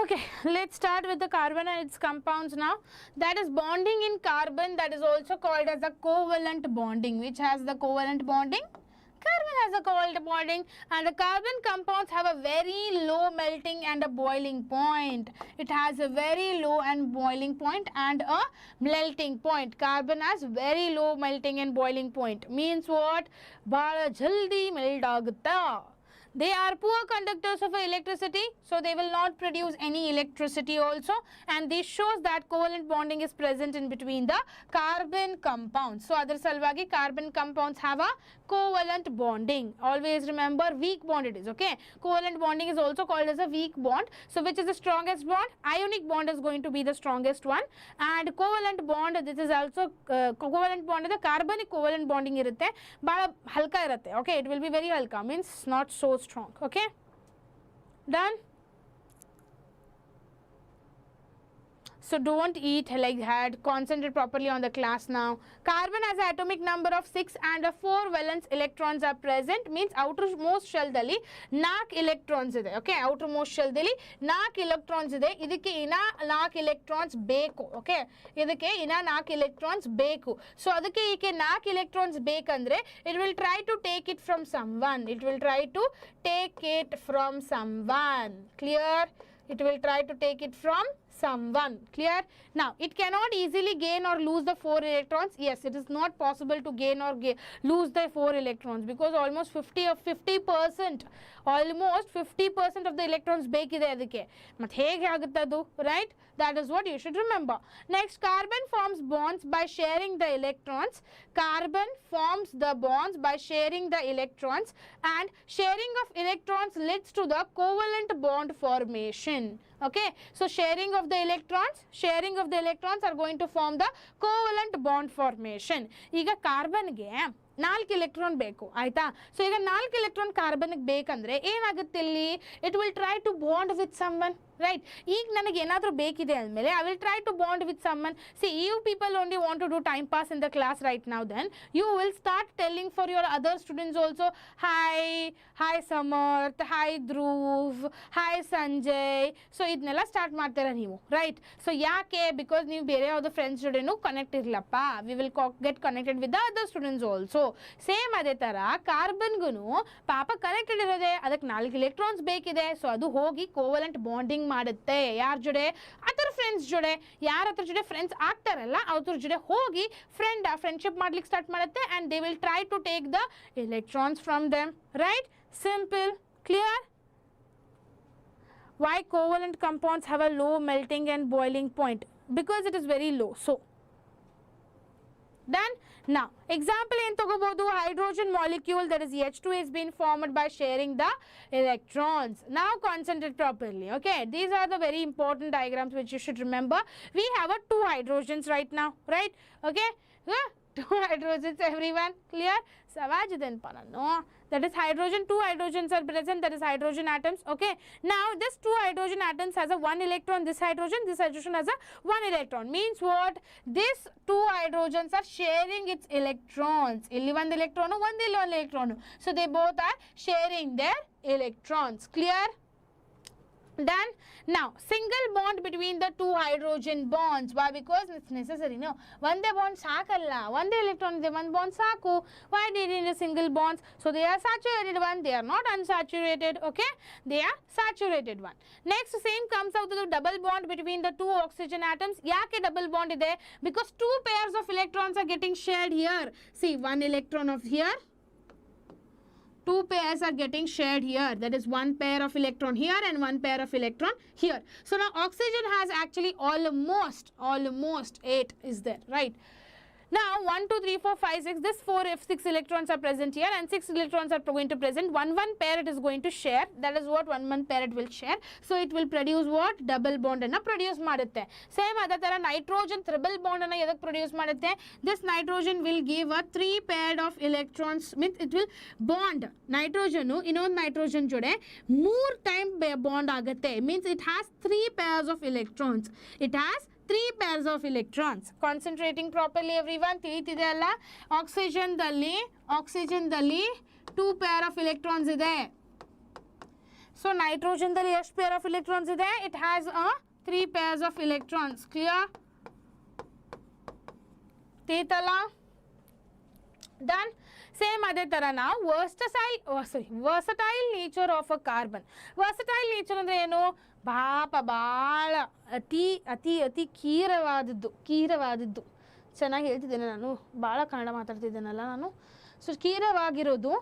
Okay, let's start with the carbon and its compounds now. That is bonding in carbon, that is also called as a covalent bonding. Which has the covalent bonding? Carbon has a covalent bonding, and the carbon compounds have a very low melting and a boiling point. It has a very low and boiling point and a melting point. Carbon has very low melting and boiling point. Means what? Bala jaldi melt agutta. They are poor conductors of electricity, so they will not produce any electricity also, and this shows that covalent bonding is present in between the carbon compounds. So other salvagi carbon compounds have a covalent bonding. Always remember weak bond it is, okay. Covalent bonding is also called as a weak bond. So which is the strongest bond? Ionic bond is going to be the strongest one, and covalent bond, this is also covalent bond, the carbonic covalent bonding irutte, bala halka irutte, okay. It will be very halka, means not so strong, okay. Done? So don't eat like that, concentrate properly on the class now. Carbon has an atomic number of 6 and 4 valence electrons are present, means outermost shell dalli 4 electrons ide, okay. Outermost shell dalli 4 electrons ide, idikke ina 4 electrons beku, okay. Idikke ina 4 electrons beku. So adakke ike 4 electrons bekandre, it will try to take it from someone. It will try to take it from someone. Clear? It will try to take it from someone. Clear? Now it cannot easily gain or lose the 4 electrons. Yes, it is not possible to gain or lose the 4 electrons, because almost 50% almost 50% of the electrons ಬೇಕಿದೆ ಅದಕ್ಕೆ. ಮತ್ತೆ ಹೇಗೆ ಆಗುತ್ತೆ ಅದು, right? That is what you should remember. Next, carbon forms bonds by sharing the electrons. Carbon forms the bonds by sharing the electrons, and sharing of electrons leads to the covalent bond formation. Okay, so sharing of the electrons are going to form the covalent bond formation. ಈಗ ಕಾರ್ಬನ್ಗೆ 4 electron ಬೇಕು ಆಯ್ತಾ. So ಈಗ 4 electron ಕಾರ್ಬನ್ಗೆ ಬೇಕಂದ್ರೆ ಏನಾಗುತ್ತೆ ಇಲ್ಲಿ, it will try to bond with someone, right? ಈಗ ನನಗೆ ಏನಾದರೂ ಬೇಕಿದೆ ಅಂದಮೇಲೆ I will try to bond with someone. See, you people only want to do time pass in the class right now, then you will start telling for your other students also, hi Samarth, hi Dhruv, hi Sanjay. So ಇದನ್ನೆಲ್ಲ start ಮಾಡ್ತೀರಾ ನೀವು, right? So ಯಾಕೆ? Because ನೀವು ಬೇರೆ ಯಾವುದೋ friends ಜೊತೆನೂ connect ಇರಲಪ್ಪ. We will get connected with the other students also. Same ಅದೇ ಥರ ಕಾರ್ಬನ್ಗೂ ಪಾಪ ಕನೆಕ್ಟೆಡ್ ಇರೋದೆ, ಅದಕ್ಕೆ 4 electrons ಬೇಕಿದೆ. ಸೊ ಅದು ಹೋಗಿ ಕೋವಲೆಂಟ್ ಬಾಂಡಿಂಗ್ ಮಾಡುತ್ತೆ. ಯಾರ ಜೊತೆ? ಅದರ್ ಫ್ರೆಂಡ್ಸ್ ಜೊತೆ. ಯಾರ ಹತ್ರ ಜೊತೆ ಫ್ರೆಂಡ್ಸ್ ಆಗ್ತಾರಲ್ಲ ಅವ್ರ ಜೊತೆ ಹೋಗಿ ಫ್ರೆಂಡ್ಶಿಪ್ ಮಾಡ್ಲಿಕ್ಕೆ ಸ್ಟಾರ್ಟ್ ಮಾಡುತ್ತೆ, and they will try to take the electrons from them, right? Simple. Clear? Why covalent compounds have a low melting and boiling point? Because it is very low. So done. Now example ಏನು ತಗೋಬಹುದು? Hydrogen molecule, that is H2, is being formed by sharing the electrons. Now concentrate properly, okay. These are the very important diagrams which you should remember. We have 2 hydrogens right now, right? Okay, 2 hydrogens, everyone clear? Savajidan panano, that is hydrogen, 2 hydrogens are present, that is hydrogen atoms, okay. Now this 2 hydrogen atoms has a 1 electron, this hydrogen has a 1 electron. Means what? This 2 hydrogens are sharing its electrons. Illi 1 electron, 1 electron, so they both are sharing their electrons. Clear? Done. Now single bond between the 2 hydrogen bonds. Why? Because it's necessary, no? One bond sakalla, one electron is one bond saku. Why did it in a single bonds? So they are saturated one, they are not unsaturated, okay. They are saturated one. Next, same comes out to the double bond between the 2 oxygen atoms. Yake double bond is there? Because 2 pairs of electrons are getting shared here. See, 1 electron of here, 2 pairs are getting shared here. That is 1 pair of electron here and 1 pair of electron here. So now oxygen has actually almost 8 is there, right? Now 1, 2, 3, 4, 5, 6, this 4 F6 electrons are present here and 6 electrons are going to present. 1 pair it is going to share. That is what 1 pair it will share. So it will produce what? Double bond and produce madutte. Same other tara nitrogen triple bond and edak produce madutte. This nitrogen will give a 3 pair of electrons, means it will bond nitrogen ಇನ್ನೊಂದು nitrogen ಜೊತೆ 3 time bond ಆಗುತ್ತೆ, means it has 3 pairs of electrons. It has 3 pairs of electrons. Concentrating properly everyone, ತಿಳಿತಿದೆ ಅಲ್ಲ? Oxygen ದಲ್ಲಿ 2 pair of electrons ಇದೆ. So nitrogen ದಲ್ಲಿ ಎಷ್ಟು pair of electrons ಇದೆ? It has a 3 pairs of electrons. Clear? ತಿಳಿತಲ್ಲ? Done. Same ಅದೇ ತರ ನಾವು versatile nature of a carbon. Versatile nature ಅಂದ್ರೆ ಏನು? ಭಾಳ ಅತಿ ಕೀರವಾದದ್ದು ಚೆನ್ನಾಗಿ ಹೇಳ್ತಿದ್ದೇನೆ ನಾನು, ಭಾಳ ಕನ್ನಡ ಮಾತಾಡ್ತಿದ್ದೇನಲ್ಲ ನಾನು. ಸೊ ಕೀರವಾಗಿರೋದು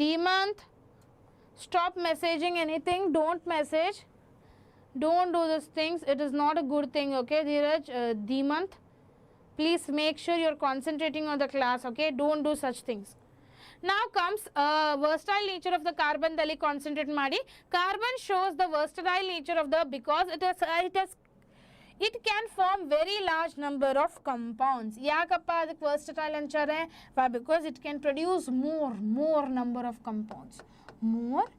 Dimant, stop messaging anything, don't message, don't do these things, it is not a good thing, okay Dheeraj, Dimant, please make sure you are concentrating on the class, okay, don't do such things. Now comes versatile nature of the carbon dalli concentrate ಮಾಡಿ. Carbon shows the versatile nature of the, because it can form very large number of compounds. ಯಾಕಪ್ಪ ಅದಕ್ಕೆ versatile ಅಂತಾರೆ? Because it can produce more number of compounds. More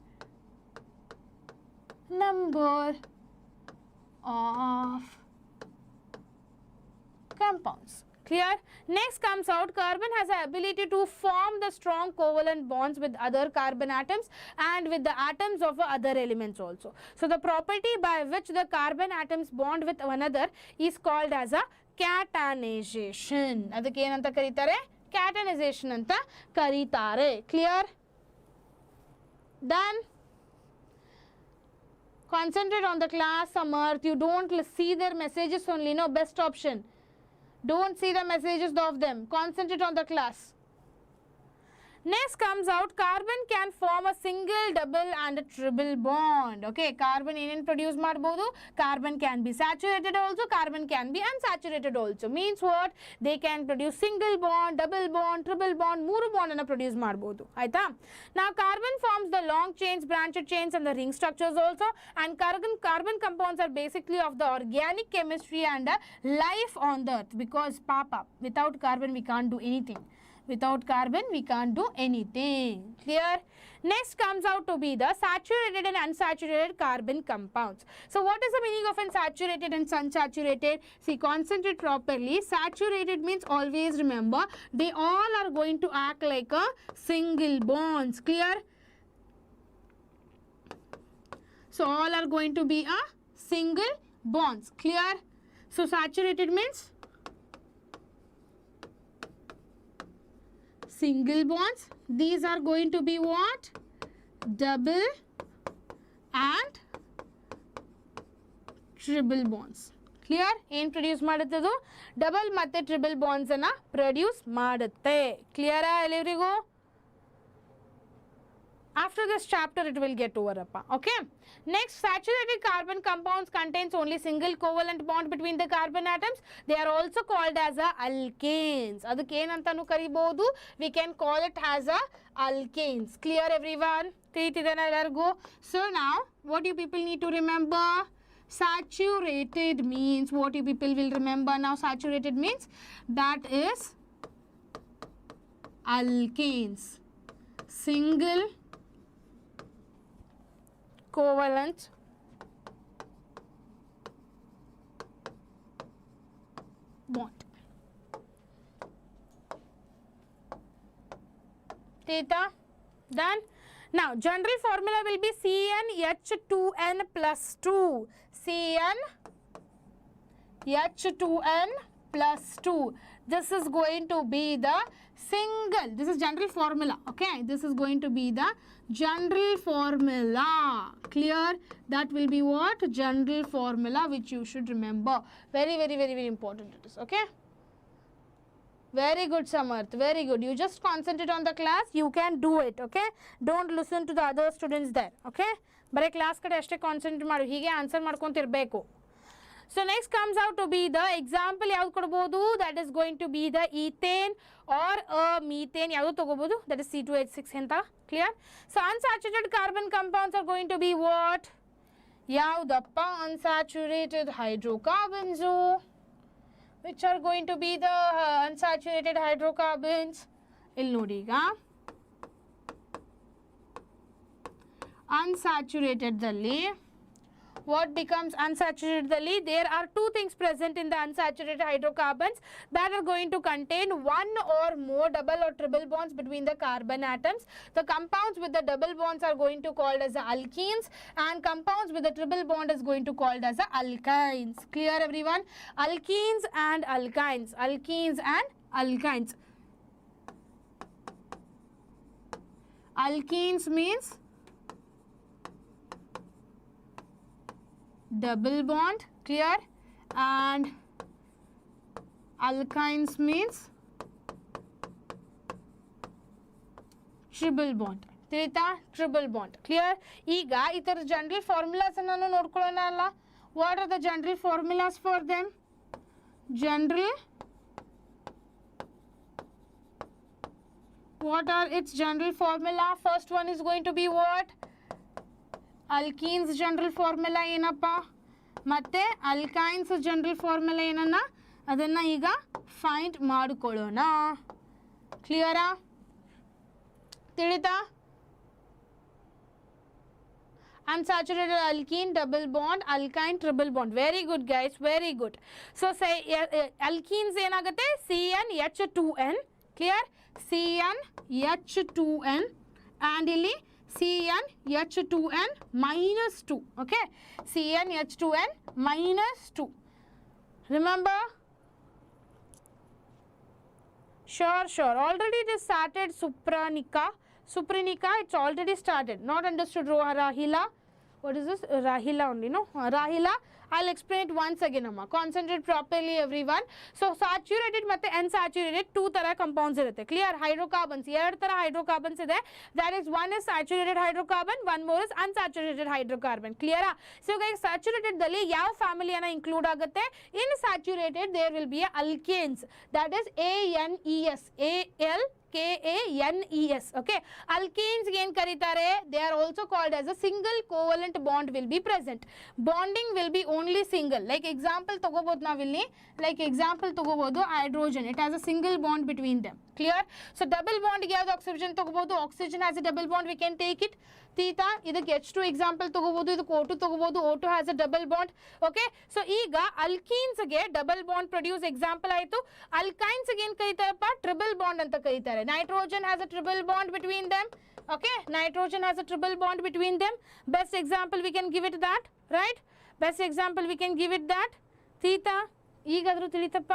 number of compounds. Clear? Next comes out, carbon has the ability to form the strong covalent bonds with other carbon atoms and with the atoms of other elements also. So the property by which the carbon atoms bond with one another is called as a catenation. ಅದಕ್ಕೆ ಏನಂತ ಕರೀತಾರೆ? Catenation ಅಂತ ಕರೀತಾರೆ. Clear? Done. Concentrate on the class, Samarth. You don't see their messages only, no, best option. Don't see the messages of them. Concentrate on the class. Next comes out, carbon can form a single, double and a triple bond. Okay, carbon in produce ಮಾಡಬಹುದು. Carbon can be saturated also, carbon can be unsaturated also. Means what? They can produce single bond, double bond, triple bond, 3 bond ಅನ್ನು produce ಮಾಡಬಹುದು. ಆಯ್ತಾ? Now carbon forms the long chains, branched chains and the ring structures also, and carbon compounds are basically of the organic chemistry and life on the earth, because without carbon we can't do anything. Without carbon we can't do anything. Clear? Next comes out to be the saturated and unsaturated carbon compounds. So what is the meaning of unsaturated and unsaturated? See, concentrate properly. Saturated means, always remember, they all are going to act like a single bonds. Clear? So all are going to be a single bonds. Clear? So saturated means single bonds. These are going to be what? Double and triple bonds. Clear? ಏನು produce ಮಾಡುತ್ತೆ ಅದು? Double ಮತ್ತು triple bonds ಅನ್ನು produce ಮಾಡುತ್ತೆ. ಕ್ಲಿಯರಾ ಎಲ್ಲರಿಗೂ? After this chapter it will get over appa. Okay. Next, saturated carbon compounds contains only single covalent bond between the carbon atoms. They are also called as a alkanes. ಅದಕ್ಕೆ ಏನಂತನೂ ಕರಿಬಹುದು? We can call it as a alkanes. Clear everyone? ತಿಳಿತಿದೆನಾ ಎಲ್ಲರಿಗೂ? So now what you people need to remember? Saturated means, what you people will remember now? Saturated means that is alkanes. Single covalent bond. Theta. Done. Now general formula will be CnH2n plus 2. CnH2n plus 2. This is going to be the single, this is general formula, okay, this is going to be the general formula. Clear? That will be what? General formula, which you should remember. Very important it is, okay, Very good, Samarth. Very good. You just concentrate on the class. You can do it. Okay. Don't listen to the other students there. Okay. But class kade ashte concentrate maadu. Hige answer ಮಾಡ್ಕೊಂತಿರಬೇಕು. So next comes out to be the example ಯಾವುದು ಕೊಡಬಹುದು, that is going to be the ethane or methane ಯಾವುದು ತಗೋಬಹುದು, that is C2H6 ಅಂತ. Clear? So unsaturated carbon compounds are going to be what? ಯಾವುದಪ್ಪ unsaturated hydrocarbons, which are going to be the unsaturated hydrocarbons. ಇಲ್ಲಿ ನೋಡಿ ಈಗ unsaturated ದಲ್ಲಿ what becomes unsaturated dalli, there are two things present in the unsaturated hydrocarbons that are going to contain one or more double or triple bonds between the carbon atoms. The compounds with the double bonds are going to called as the alkenes, and compounds with the triple bond is going to called as the alkynes. Clear everyone? Alkenes and alkynes. Alkenes and alkynes. Alkenes means double bond, clear, and alkynes means triple bond. ತಿಳಿತಾ? Triple bond. Clear? ಈಗ ಇದರ general formulas ಅನ್ನು ನೋಡ್ಕೊಳ್ಳೋಣ ಅಲ್ಲ. What are the general formulas for them? General, what are its general formula? First one is going to be what? Alkenes general formula ಏನಪ್ಪ, ಮತ್ತೆ alkynes general formula ಏನನ್ನ ಅದನ್ನ ಈಗ ಫೈಂಡ್ ಮಾಡಿಕೊಳ್ಳೋಣ. ಕ್ಲಿಯರಾ? ತಿಳಿತಾ? Unsaturated alkene double bond, alkyne triple bond. Very good guys, very good. So say alkenes ಏನಾಗುತ್ತೆ, CnH2n. clear? CnH2n and ಇಲ್ಲಿ CnH2n minus 2. okay, CnH2n minus 2. remember? Sure, already it is started. Supranika, it's already started. Not understood, Rahila. What is this? Rahila only, no? Rahila, I'll explain it once again, amma. Concentrate properly, everyone. So saturated ಮತ್ತೆ unsaturated two ತರ compounds ಇರುತ್ತೆ. clear? Hydrocarbons, ಎರಡು ತರ hydrocarbons ಇದೆ. that is one is saturated hydrocarbon, one more is unsaturated hydrocarbon. clear? so guys, saturated ದಲ್ಲಿ ಯಾವ family ಅನ್ನ include ಆಗುತ್ತೆ? in saturated there will be alkanes, that is ANES, ALKANES. okay, alkanes again karitare, they are also called as a single covalent bond will be present. Bonding will be only single. like example ತಗೋಬಹುದು ನಾವಿಲ್ಲಿ, like example ತಗೋಬಹುದು hydrogen, it has a single bond between them. clear? so double bond ಗೆ ಯಾವುದು oxygen ತಗೋಬಹುದು, oxygen has a double bond, we can take it. theta, ಇದಕ್ಕೆ H2 example ತಗೋಬಹುದು, ಇದಕ್ಕೆ O2 ತಗೋಬಹುದು, O2 has a double bond. okay, so ಈಗ alkenes ಗೆ double bond produce example ಆಯಿತು. alkynes ಗೆ ಏನು ಕರೀತಾರಪ್ಪ, triple bond ಅಂತ ಕರೀತಾರೆ. nitrogen has a triple bond between them. okay, nitrogen has a triple bond between them. best example we can give it that, right? best example we can give it that. theta, ಈಗಾದರೂ ತಿಳಿತಪ್ಪ?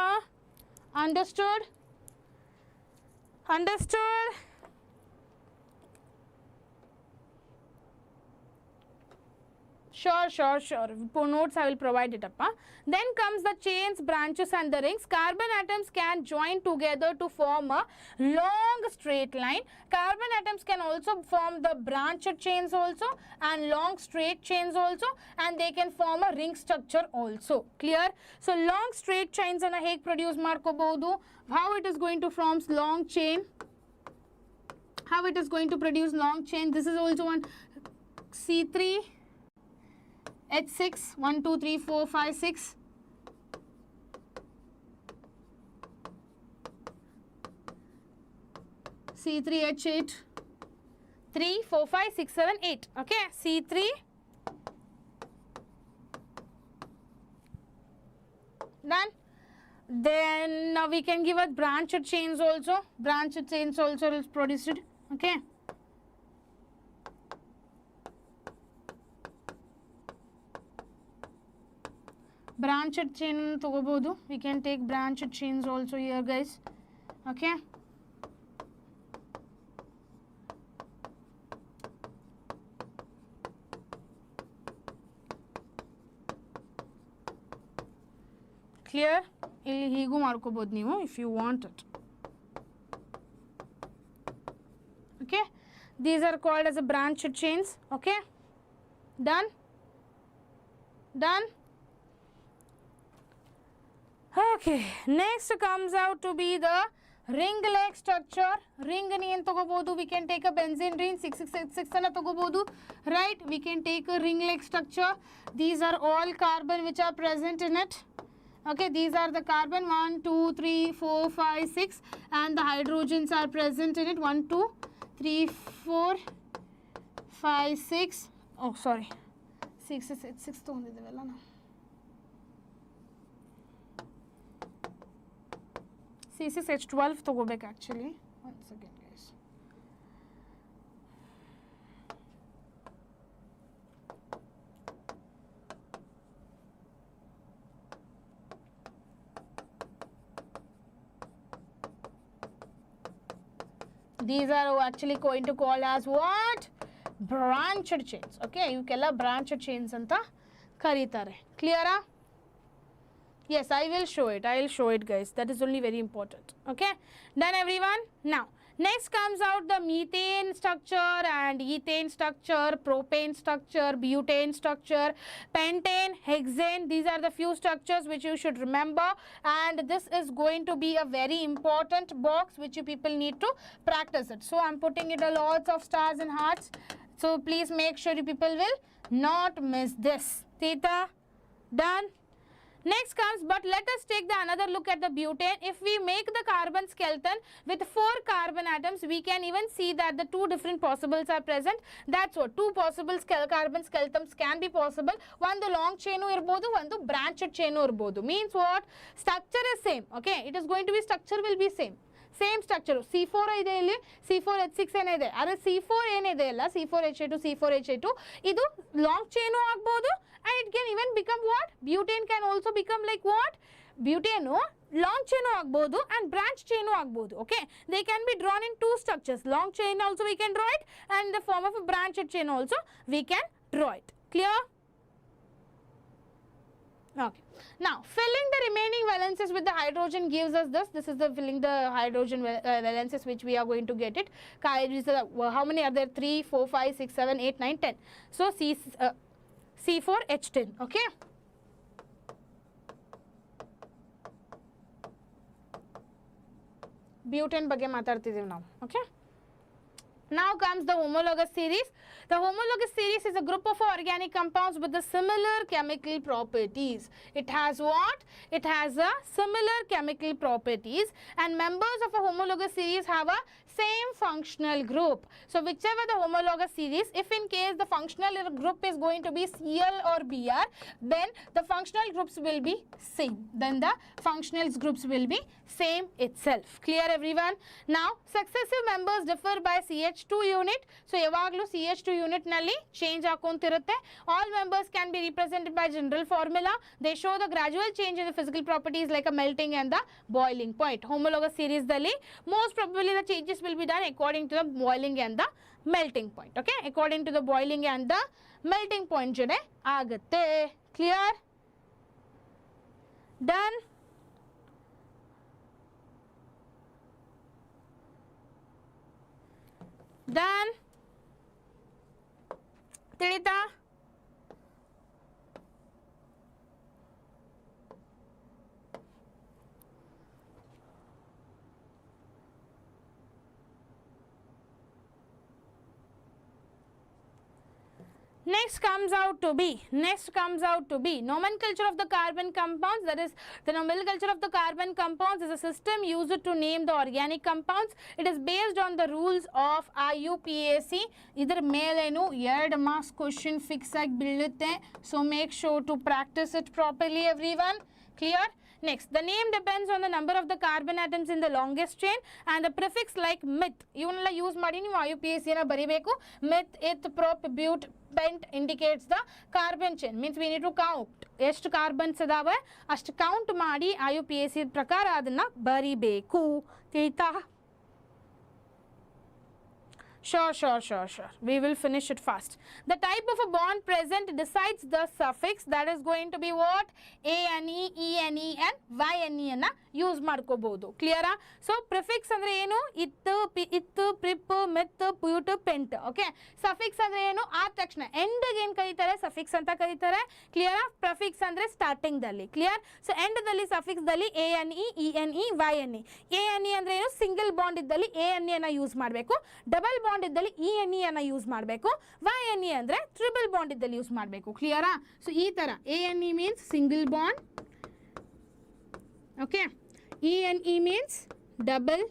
understood? Sure. For notes I will provide it up. Then comes the chains, branches and the rings. Carbon atoms can join together to form a long straight line. Carbon atoms can also form the branched chains also and long straight chains also, and they can form a ring structure also. clear? so long straight chains ಅನ್ನು ಹೇಗೆ produce ಮಾಡ್ಕೋಬಹುದು? how it is going to form long chain? how it is going to produce long chain? this is also one C3 H6, 1, 2, 3, 4, 5, 6. C3H8, 3, 4, 5, 6, 7, 8. Okay, C3. Done. Then we can give us branched chains also. Branched chains also is produced. Okay. branched chain ತಗೋಬಹುದು, we can take branched chains also here guys. okay, clear? ಇಲ್ಲಿ ಹೀಗೂ ಮಾಡ್ಕೋಬಹುದು ನೀವು if you want it. These are called as a branched chains. Okay, done. Done. Okay, next comes out to be the ring-like structure. Ring ni en togobodu. We can take a benzene ring 666 ana togobodu. Right? We can take a ring-like structure. These are all carbon which are present in it. Okay, these are the carbon 1, 2, 3, 4, 5, 6, and the hydrogens are present in it. 1, 2, 3, 4, 5, 6. Oh, sorry. 6 is 6 to now. C6H12 to go back actually. Once again, guys. These are actually going to call as what? Branched chains. Okay, you kella branched chains anta karitare. Clear? Yes, I will show it. I will show it, guys. That is only very important. Okay, done everyone? Now, next comes out the methane structure and ethane structure, propane structure, butane structure, pentane, hexane. These are the few structures which you should remember, and this is going to be a very important box which you people need to practice it. So, I am putting it a lots of stars and hearts. So, please make sure you people will not miss this. Theta, done. Next comes, but let us take the another look at the butane. If we make the carbon skeleton with 4 carbon atoms, we can even see that the 2 different possibles are present. That's what 2 possible carbon skeletons can be possible. One the long chain irbodu, one the branched chain irbodu. Means what? Structure is same. Okay, it is going to be structure will be same. Same structure. C4 ide illi C4H6 ene ide. Are C4 ene ide alla C4H2 C4H2 idu long chain agbodu, and it can even become what? Butane can also become like what? Butane long chain agbodu and branch chain agbodu. Okay, they can be drawn in 2 structures. Long chain also we can draw it, and in the form of a branched chain also we can draw it. Clear? Okay. Now, filling the remaining valences with the hydrogen gives us this. This is the filling the hydrogen valences which we are going to get it. How many are there? 3, 4, 5, 6, 7, 8, 9, 10. So, C4H10. Okay. Butane ಬಗ್ಗೆ ಮಾತಾಡ್ತಿದ್ದೀವಿ ನಾವು. Okay. Now comes the homologous series. The homologous series is a group of organic compounds with the similar chemical properties. It has what? It has a similar chemical properties, and members of a homologous series have a same functional group. So whichever the homologous series, if in case the functional group is going to be Cl or Br, then the functional groups will be same. Then the functional groups will be same itself. Clear everyone? Now successive members differ by CH2 unit. So yavaglu CH2 unit nalli change akontirutte. All members can be represented by general formula. They show the gradual change in the physical properties like a melting and the boiling point. Homologous series dalli most probably the changes will be done according to the boiling and the melting point. Okay, according to the boiling and the melting point jode agutte. Clear? Done? Done? Tilita? Next comes out to be nomenclature of the carbon compounds. That is, the nomenclature of the carbon compounds is a system used to name the organic compounds. It is based on the rules of IUPAC. Idar melenu 2 marks question fix agi billute. So make sure to practice it properly everyone. Clear? Next, the name depends on the number of the carbon atoms in the longest chain, and the prefix like meth. Ivanella use ಮಾಡಿ ನೀವು IUPAC ನ ಬರಿಬೇಕು. Meth, eth, prop, but, pent indicates the carbon chain. Means we need to count. ಎಷ್ಟು carbons ಅದಾವೆ ಅಷ್ಟು count ಮಾಡಿ IUPAC ಪ್ರಕಾರ ಅದನ್ನ ಬರಿಬೇಕು. ತಿಳಿತಾ? Sure. We will finish it fast. The type of a bond present decides the suffix. That is going to be what? ANE, ENE and YNE ಅನ್ನ use ಮಾಡ್ಕೋಬಹುದು. ಕ್ಲಿಯರಾ? ಸೊ ಪ್ರಿಫಿಕ್ಸ್ ಅಂದ್ರೆ ಏನು? ಇತ್ತು, ಇತ್ತು, ಪ್ರಿಪ್, ಮಿತ್, ಪ್ಯೂಟ್, ಪೆಂಟ್. ಓಕೆ, ಸಫಿಕ್ಸ್ ಅಂದ್ರೆ ಏನು? ಆದ ತಕ್ಷಣ ಎಂಡ್ ಏನು ಕರೀತಾರೆ? ಸಫಿಕ್ಸ್ ಅಂತ ಕರೀತಾರೆ. ಕ್ಲಿಯರಾ? ಪ್ರಿಫಿಕ್ಸ್ ಅಂದ್ರೆ ಸ್ಟಾರ್ಟಿಂಗ್ ದಲ್ಲಿ. ಕ್ಲಿಯರ್? ಸೊ ಎಂಡ್ ದಲ್ಲಿ ಸಫಿಕ್ಸ್ ದಲ್ಲಿ ANE, ENE, YNE. ANE ಅಂದ್ರೆ ಏನು? ಸಿಂಗಲ್ ಬಾಂಡ್ ಇದ್ದಲ್ಲಿ ANE ಅನ್ನ ಯೂಸ್ ಮಾಡಬೇಕು. ಡಬಲ್ ಬಾಂಡ್ ಇದ್ದಲ್ಲಿ ENE ಅನ್ನ ಯೂಸ್ ಮಾಡಬೇಕು. YNE ಅಂದ್ರೆ ಟ್ರಿಬಲ್ ಬಾಂಡ್ ಇದ್ದಲ್ಲಿ ಯೂಸ್ ಮಾಡಬೇಕು. ಕ್ಲಿಯರಾ? ಸೊ ಈ ತರ ANE means single bond. Okay, ENE means double.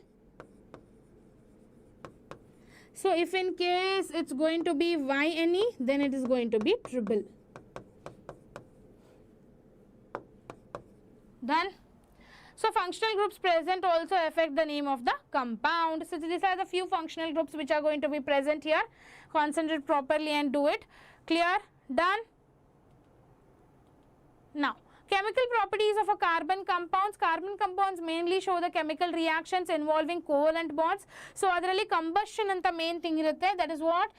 So if in case it's going to be YNE, then it is going to be triple. Done. So functional groups present also affect the name of the compound. So these are the few functional groups which are going to be present here. Concentrate properly and do it. Clear? Done. Now, chemical properties of a carbon compounds. Carbon compounds mainly show the chemical reactions involving covalent bonds. So adralli combustion anta main thing irutte. That is what?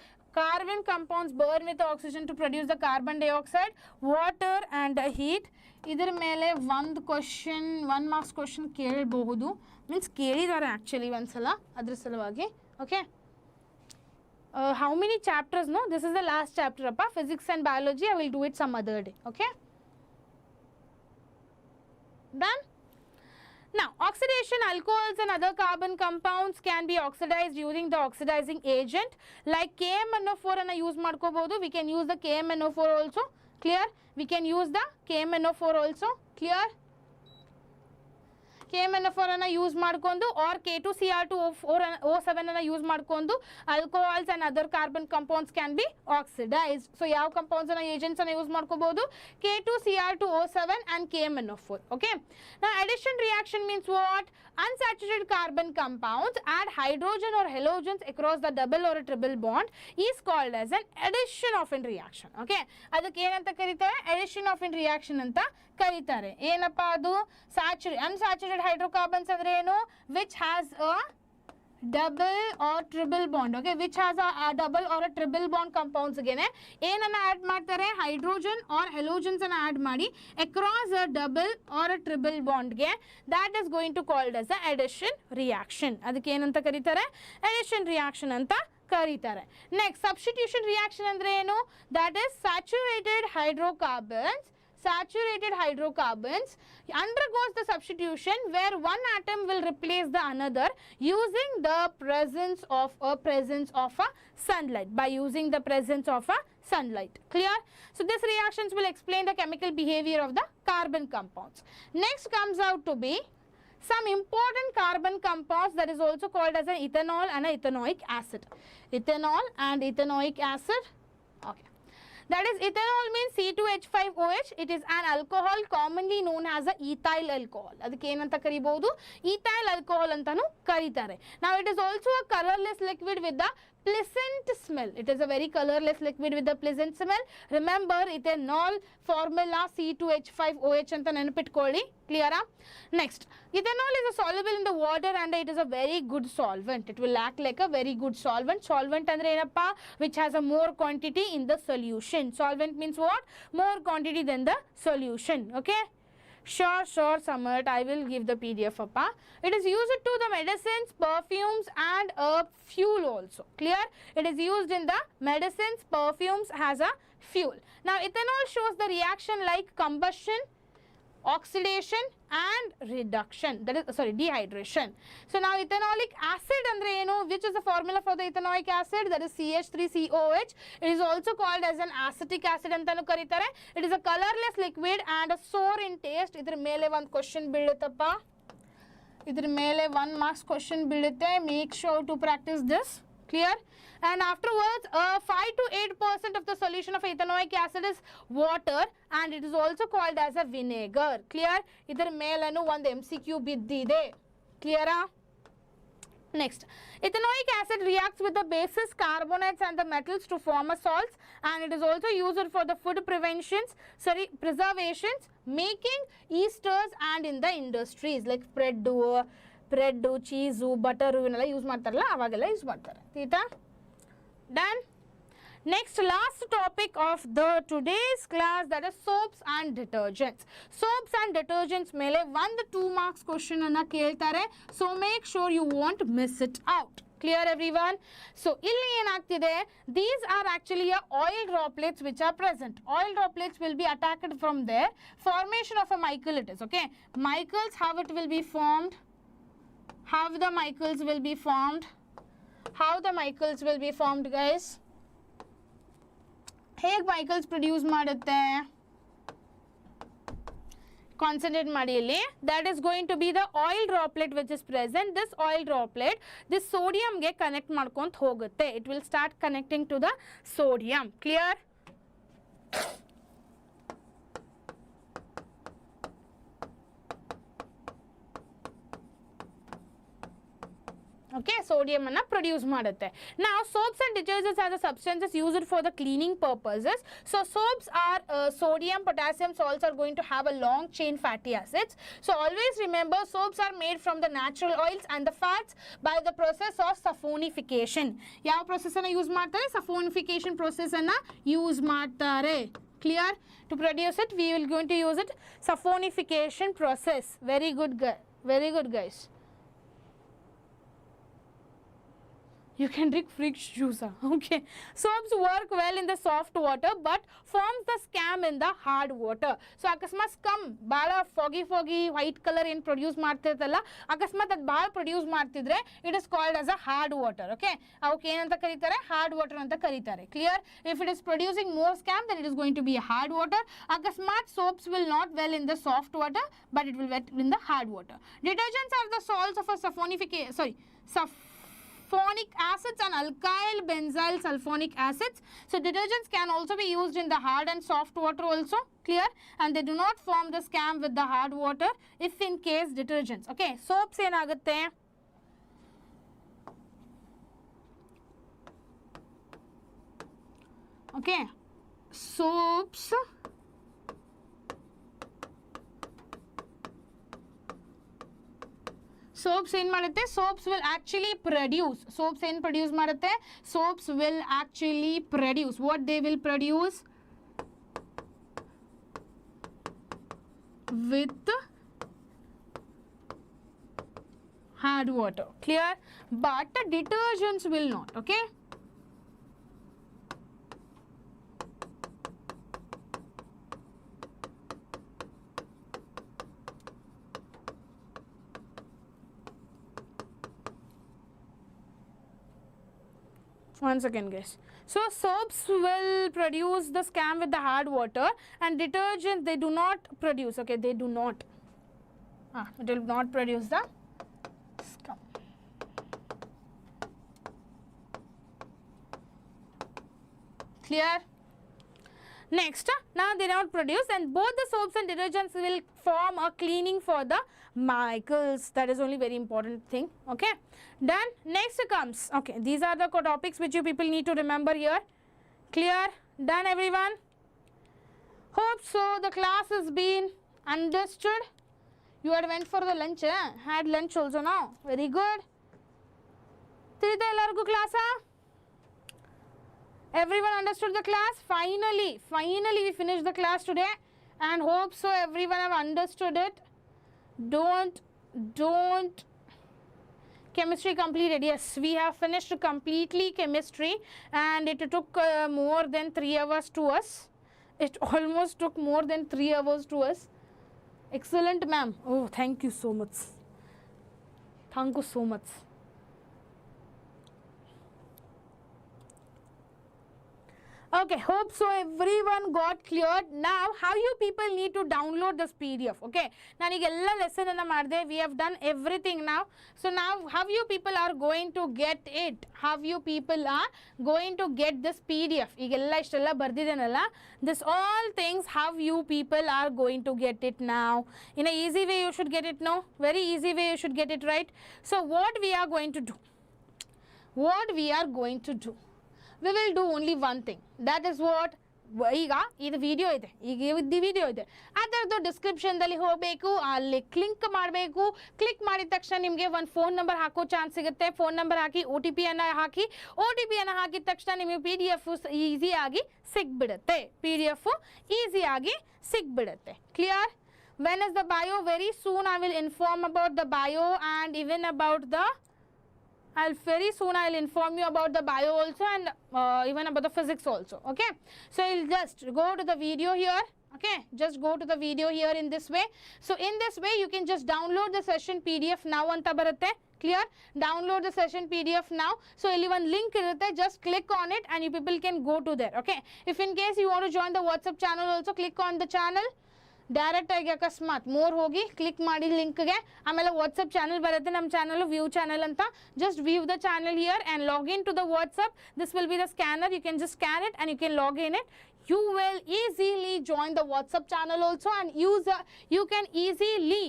Carbon compounds burn with oxygen to produce the carbon dioxide, water and heat. Idar mele one question, 1 marks question kelbohudu. Means kelidare actually ondsala adra salavagi. Okay. How many chapters? No, this is the last chapter appa. Physics and biology I will do it some other day. Okay. Done. Now, oxidation, alcohols and other carbon compounds can be oxidized using the oxidizing agent like KMNO4 and use madkobodu. We can use the KMNO4 also. Clear? We can use the KMNO4 also. Clear? KMNO4 ಅನ್ನ use ಮಾಡ್ಕೊಂಡು or K2Cr2O7 ಅನ್ನ use ಮಾಡ್ಕೊಂಡು alcohols and other carbon compounds can be oxidized. So ಯಾವ compounds ಅನ್ನ agents ಅನ್ನ use ಮಾಡ್ಕೋಬಹುದು? K2Cr2O7 and KMNO4. Okay. Now addition reaction means what? Unsaturated carbon compounds add hydrogen or halogens across the double or a triple bond is called as an addition of in reaction. Okay. ಅದಕ್ಕೆ ಏನಂತ ಕರೀತಾರೆ? Addition of in reaction ಅಂತ ಕರೀತಾರೆ. ಏನಪ್ಪಾ ಅದು? Unsaturated hydrocarbons andre enu? Which has a double or triple bond. Okay, which has a double or a triple bond compounds again ಏನನ್ನ add ಮಾಡ್ತಾರೆ? Hydrogen or halogens ಅನ್ನ add ಮಾಡಿ across a double or a triple bond ಗೆ that is going to called as a addition reaction. ಅದಕ್ಕೆ ಏನಂತ ಕರೀತಾರೆ? Addition reaction ಅಂತ ಕರೀತಾರೆ. Next, substitution reaction ಅಂದ್ರೆ ಏನು? That is saturated hydrocarbons undergoes the substitution where one atom will replace the another using the presence of a sunlight, by using the presence of a sunlight. Clear? So these reactions will explain the chemical behavior of the carbon compounds. Next comes out to be some important carbon compounds that is also called as an ethanol and an ethanoic acid. Ethanol and ethanoic acid. Okay. That is, ethanol means C2H5OH. It is an alcohol commonly known as a ethyl alcohol. ಅದಕ್ಕೆ ಏನಂತ ಕರಿಬಹುದು? ethyl alcohol ಅಂತಾನು ಕರೀತಾರೆ. Now it is also a colorless liquid with the pleasant smell. It is a very colorless liquid with a pleasant smell. Remember, ethanol formula C2H5OH anta ನೆನಪಿಟ್ಕೊಳ್ಳಿ. Clear? Next, ethanol is a soluble in the water and it is a very good solvent. It will act like a very good solvent. Solvent andre ಏನಪ್ಪ? Which has a more quantity in the solution. Solvent means what? More quantity than the solution. Okay. Sure, Samart. I will give the PDF appa. It is used to the medicines, perfumes and a fuel also. Clear? It is used in the medicines, perfumes as a fuel. Now, ethanol shows the reaction like combustion, oxidation and reduction. That is, sorry, dehydration. So now ethanolic acid andre enu? Which is the formula for the ethanoic acid? That is CH3COH. It is also called as an acetic acid antanu karitare. It is a colorless liquid and a sour in taste. Idra mele one question bildutappa. Idra mele 1 marks question bildutte. Make sure to practice this. Clear? And afterwards, 5 to 8% of the solution of ethanoic acid is water and it is also called as a vinegar. Clear? Idar melanu one MCQ biddide. Clear? Next, ethanoic acid reacts with the bases, carbonates and the metals to form a salts, and it is also used for the food preservations, making esters and in the industries like bread, cheese, butter ಇವನ್ನೆಲ್ಲ use ಮಾಡ್ತಾರಲ್ಲ ಅವಾಗೆಲ್ಲ use ಮಾಡ್ತಾರೆ. ಆಯ್ತಾ? done. Next, last topic of the today's class, that is soaps and detergents. Soaps and detergents mele 1-2 marks question anna keltare, so make sure you won't miss it out. Clear everyone? So illi enagtide, these are actually oil droplets which are present. Oil droplets will be attacked from there. Formation of a Michael it is, okay? Michaels, how it will be formed? How the Michaels will be formed? How the Michaels will be formed, guys? ಹೇಗೆ Michaels produce ಮಾಡುತ್ತೆ concentrate ಮಾಡಿ ಇಲ್ಲಿ that is going to be the oil droplet which is present. This oil droplet this sodium ಗೆ connect ಮಾಡ್ಕೊಂತ ಹೋಗುತ್ತೆ. It will start connecting to the sodium. Clear? Okay, sodium anna produce madutte. Now soaps and detergents are the substances used for the cleaning purposes. So soaps are sodium potassium salts are going to have a long chain fatty acids. So always remember, soaps are made from the natural oils and the fats by the process of saponification. Yav process anna use ಮಾಡ್ತಾರೆ? Saponification process anna use ಮಾಡ್ತಾರೆ. Clear? To produce it we will going to use it saponification process. Very good guys. You can drink fresh juice. Okay. Soaps work well in the soft water but forms the scam in the hard water. So akasmat scum bala foggy white color in produce ಮಾಡ್ತಿರ್ತಲ್ಲ, ಅಕಸ್ಮಾತ್ ಅದು ಭಾಳ produce ಮಾಡ್ತಿದ್ರೆ it is called as a hard water. Okay. ಅವಕ್ಕೆ ಏನಂತ ಕರೀತಾರೆ? Hard water ಅಂತ ಕರೀತಾರೆ. Clear? If it is producing more scam then it is going to be a hard water. Akasmat soaps will not well in the soft water but it will well in the hard water. Detergents are the salts of a sulfonic acids and alkyl benzyl sulfonic acids. So detergents can also be used in the hard and soft water also. Clear? And they do not form the scam with the hard water if in case detergents. Okay, soaps ಏನಾಗುತ್ತೆ? Okay, soaps soaps ಏನು ಮಾಡುತ್ತೆ? Soaps will actually produce. Soaps ಏನು produce ಮಾಡುತ್ತೆ? Soaps will actually produce. What they will produce? With hard water. Clear? But detergents will not. Okay? One second guys. So soaps will produce the scam with the hard water and detergents they do not produce. Okay, they do not. It will not produce the scum. Clear? Next, now they don't produce and both the soaps and detergents will form a cleaning for the Michaels. That is only very important thing. Okay, done. Next comes, okay, these are the topics which you people need to remember here. Clear? Done everyone? Hope so the class has been understood. You had went for the lunch, had lunch also now. Very good. Tirida ellargu class Everyone understood the class? Finally we finished the class today and hope so everyone have understood it. Don't chemistry completed. Yes, we have finished completely chemistry and it took more than 3 hours to us. It almost took more than 3 hours to us. Excellent ma'am. Oh, thank you so much. Thank you so much. Okay, hope so everyone got cleared. Now how you people need to download this PDF. Okay, nanigella lesson anna marde, we have done everything now. So now how you people are going to get it? How you people are going to get this PDF? Igella ishtella bardidenalla, this all things how you people are going to get it now. In a easy way you should get it, no? Very easy way you should get it, right? So what we are going to do? We will do only one thing. That is what? ಈಗ ಇದು video ಇದೆ, ಈಗ ಇದು video ಇದೆ, ಅದರದ್ದು ಡಿಸ್ಕ್ರಿಪ್ಷನ್ದಲ್ಲಿ ಹೋಗಬೇಕು, ಅಲ್ಲಿ click ಮಾಡಬೇಕು. ಕ್ಲಿಕ್ ಮಾಡಿದ ತಕ್ಷಣ ನಿಮಗೆ ಒಂದು ಫೋನ್ ನಂಬರ್ ಹಾಕೋ ಚಾನ್ಸ್ ಸಿಗುತ್ತೆ. ಫೋನ್ ನಂಬರ್ ಹಾಕಿ OTP-ಯನ್ನು ಹಾಕಿ, OTP-ಯನ್ನು ಹಾಕಿದ ತಕ್ಷಣ ನಿಮಗೆ PDF ಈಸಿಯಾಗಿ ಸಿಗ್ಬಿಡುತ್ತೆ. PDF ಈಸಿಯಾಗಿ ಸಿಗ್ಬಿಡುತ್ತೆ. Clear? When is the bio? Very soon I will inform about the bio and even about the very soon I will inform you about the bio also and even about the physics also. Okay, so you'll just go to the video here. Okay, just go to the video here in this way. So in this way you can just download the session PDF now anta barutte. Clear? Download the session PDF now. So ಇಲ್ಲಿ ಒಂದು link ಇರುತ್ತೆ, just click on it and you people can go to there. Okay, if in case you want to join the WhatsApp channel also, click on the channel. Direct ಆಗಿ ಅಕಸ್ಮಾತ್ more ಹೋಗಿ click ಮಾಡಿ ಲಿಂಕ್ಗೆ, ಆಮೇಲೆ WhatsApp channel ಬರುತ್ತೆ, ನಮ್ಮ channel view channel ಅಂತ. Just view the channel here and log in to the WhatsApp. This will be the scanner, you can just scan it and you can log in it. You will easily join the WhatsApp channel also and you can easily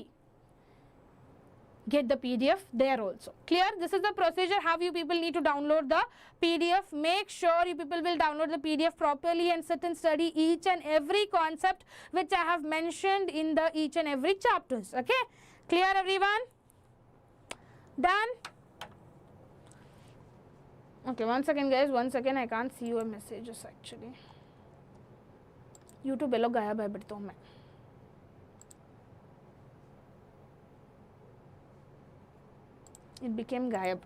get the PDF there also. Clear? This is the procedure how you people need to download the PDF. Make sure you people will download the PDF properly and sit and study each and every concept which I have mentioned in the each and every chapters. Okay? Clear everyone? Done? Okay, one second guys, one second. I can't see your messages actually. YouTube ಎಲ್ಲೋ ಗಾಯಬ್ ಆಗಿಬಿಡ್ತು ಒಮ್ಮೆ. It became gayab.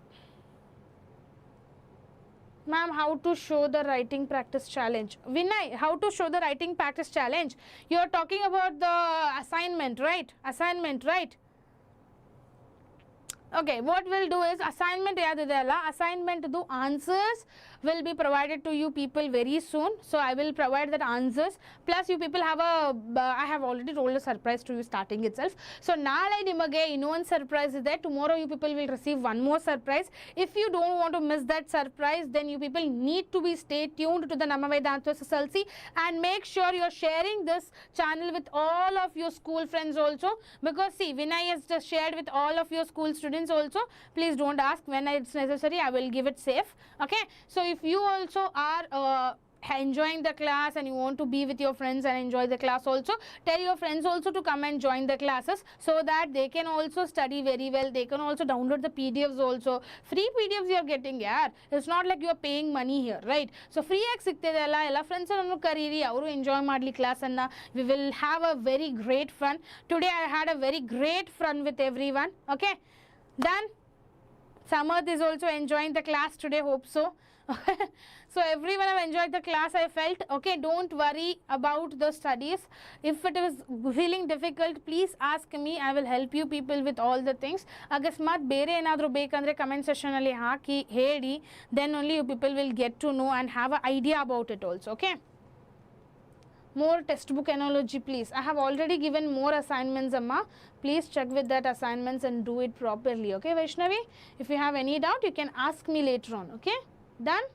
Ma'am, how to show the writing practice challenge? Vinay, how to show the writing practice challenge? You are talking about the assignment, right? Assignment, right? Okay, what we'll do is assignment yadidella, assignment do answers will be provided to you people very soon. So I will provide that answers. Plus you people have I have already rolled a surprise to you starting itself. So naale nimage innone surprise is there. Tomorrow you people will receive one more surprise. If you don't want to miss that surprise, then you people need to be stay tuned to the Vedantu SSLC and make sure you are sharing this channel with all of your school friends also, because see, Vinay has just shared with all of your school students also. Please don't ask when it's necessary, I will give it safe. Okay, so if you also are enjoying the class and you want to be with your friends and enjoy the class also, tell your friends also to come and join the classes so that they can also study very well. They can also download the PDFs also. Free PDFs you are getting, yeah. It's not like you are paying money here, right? So free ಆಗಿ ಸಿಗ್ತಿದೆ ಅಲ್ಲ, ಎಲ್ಲ friends ಅನ್ನು ಕರೀರಿ, ಅವರು enjoy ಮಾಡಲಿ ಕ್ಲಾಸನ್ನು. We will have a very great fun. Today I had a very great fun with everyone. Okay, done. Samarth is also enjoying the class today, hope so. So everyone have enjoyed the class, I felt. Okay, don't worry about the studies. If it is feeling difficult, please ask me, I will help you people with all the things. Agasmat bere enadru bekandre comment section alli haki hedi, then only you people will get to know and have an idea about it also. Okay, more textbook analogy please. I have already given more assignments, amma. Please check with that assignments and do it properly. Okay Vaishnavi, if you have any doubt you can ask me later on. Okay, done?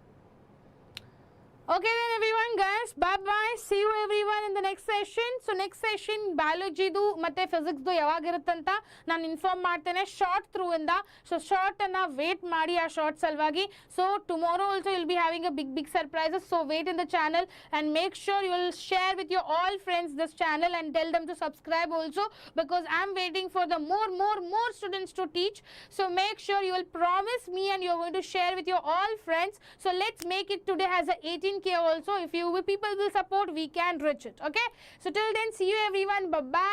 Okay then everyone guys, bye bye, see you everyone in the next session. So next session biology du matte physics du yavagiruttanta ನಾನು inform ಮಾಡ್ತೇನೆ short through ಇಂದ. So short ಅನ್ನ wait ಮಾಡಿ ಆ short ಸಲುವಾಗಿ. So tomorrow also will be having a big surprises. So wait in the channel and make sure you will share with your all friends this channel and tell them to subscribe also, because I am waiting for the more students to teach. So make sure you will promise me and you are going to share with your all friends. So let's make it today as a 18K also. If you people will support, we can reach it. Okay, so till then, see you everyone, bye bye.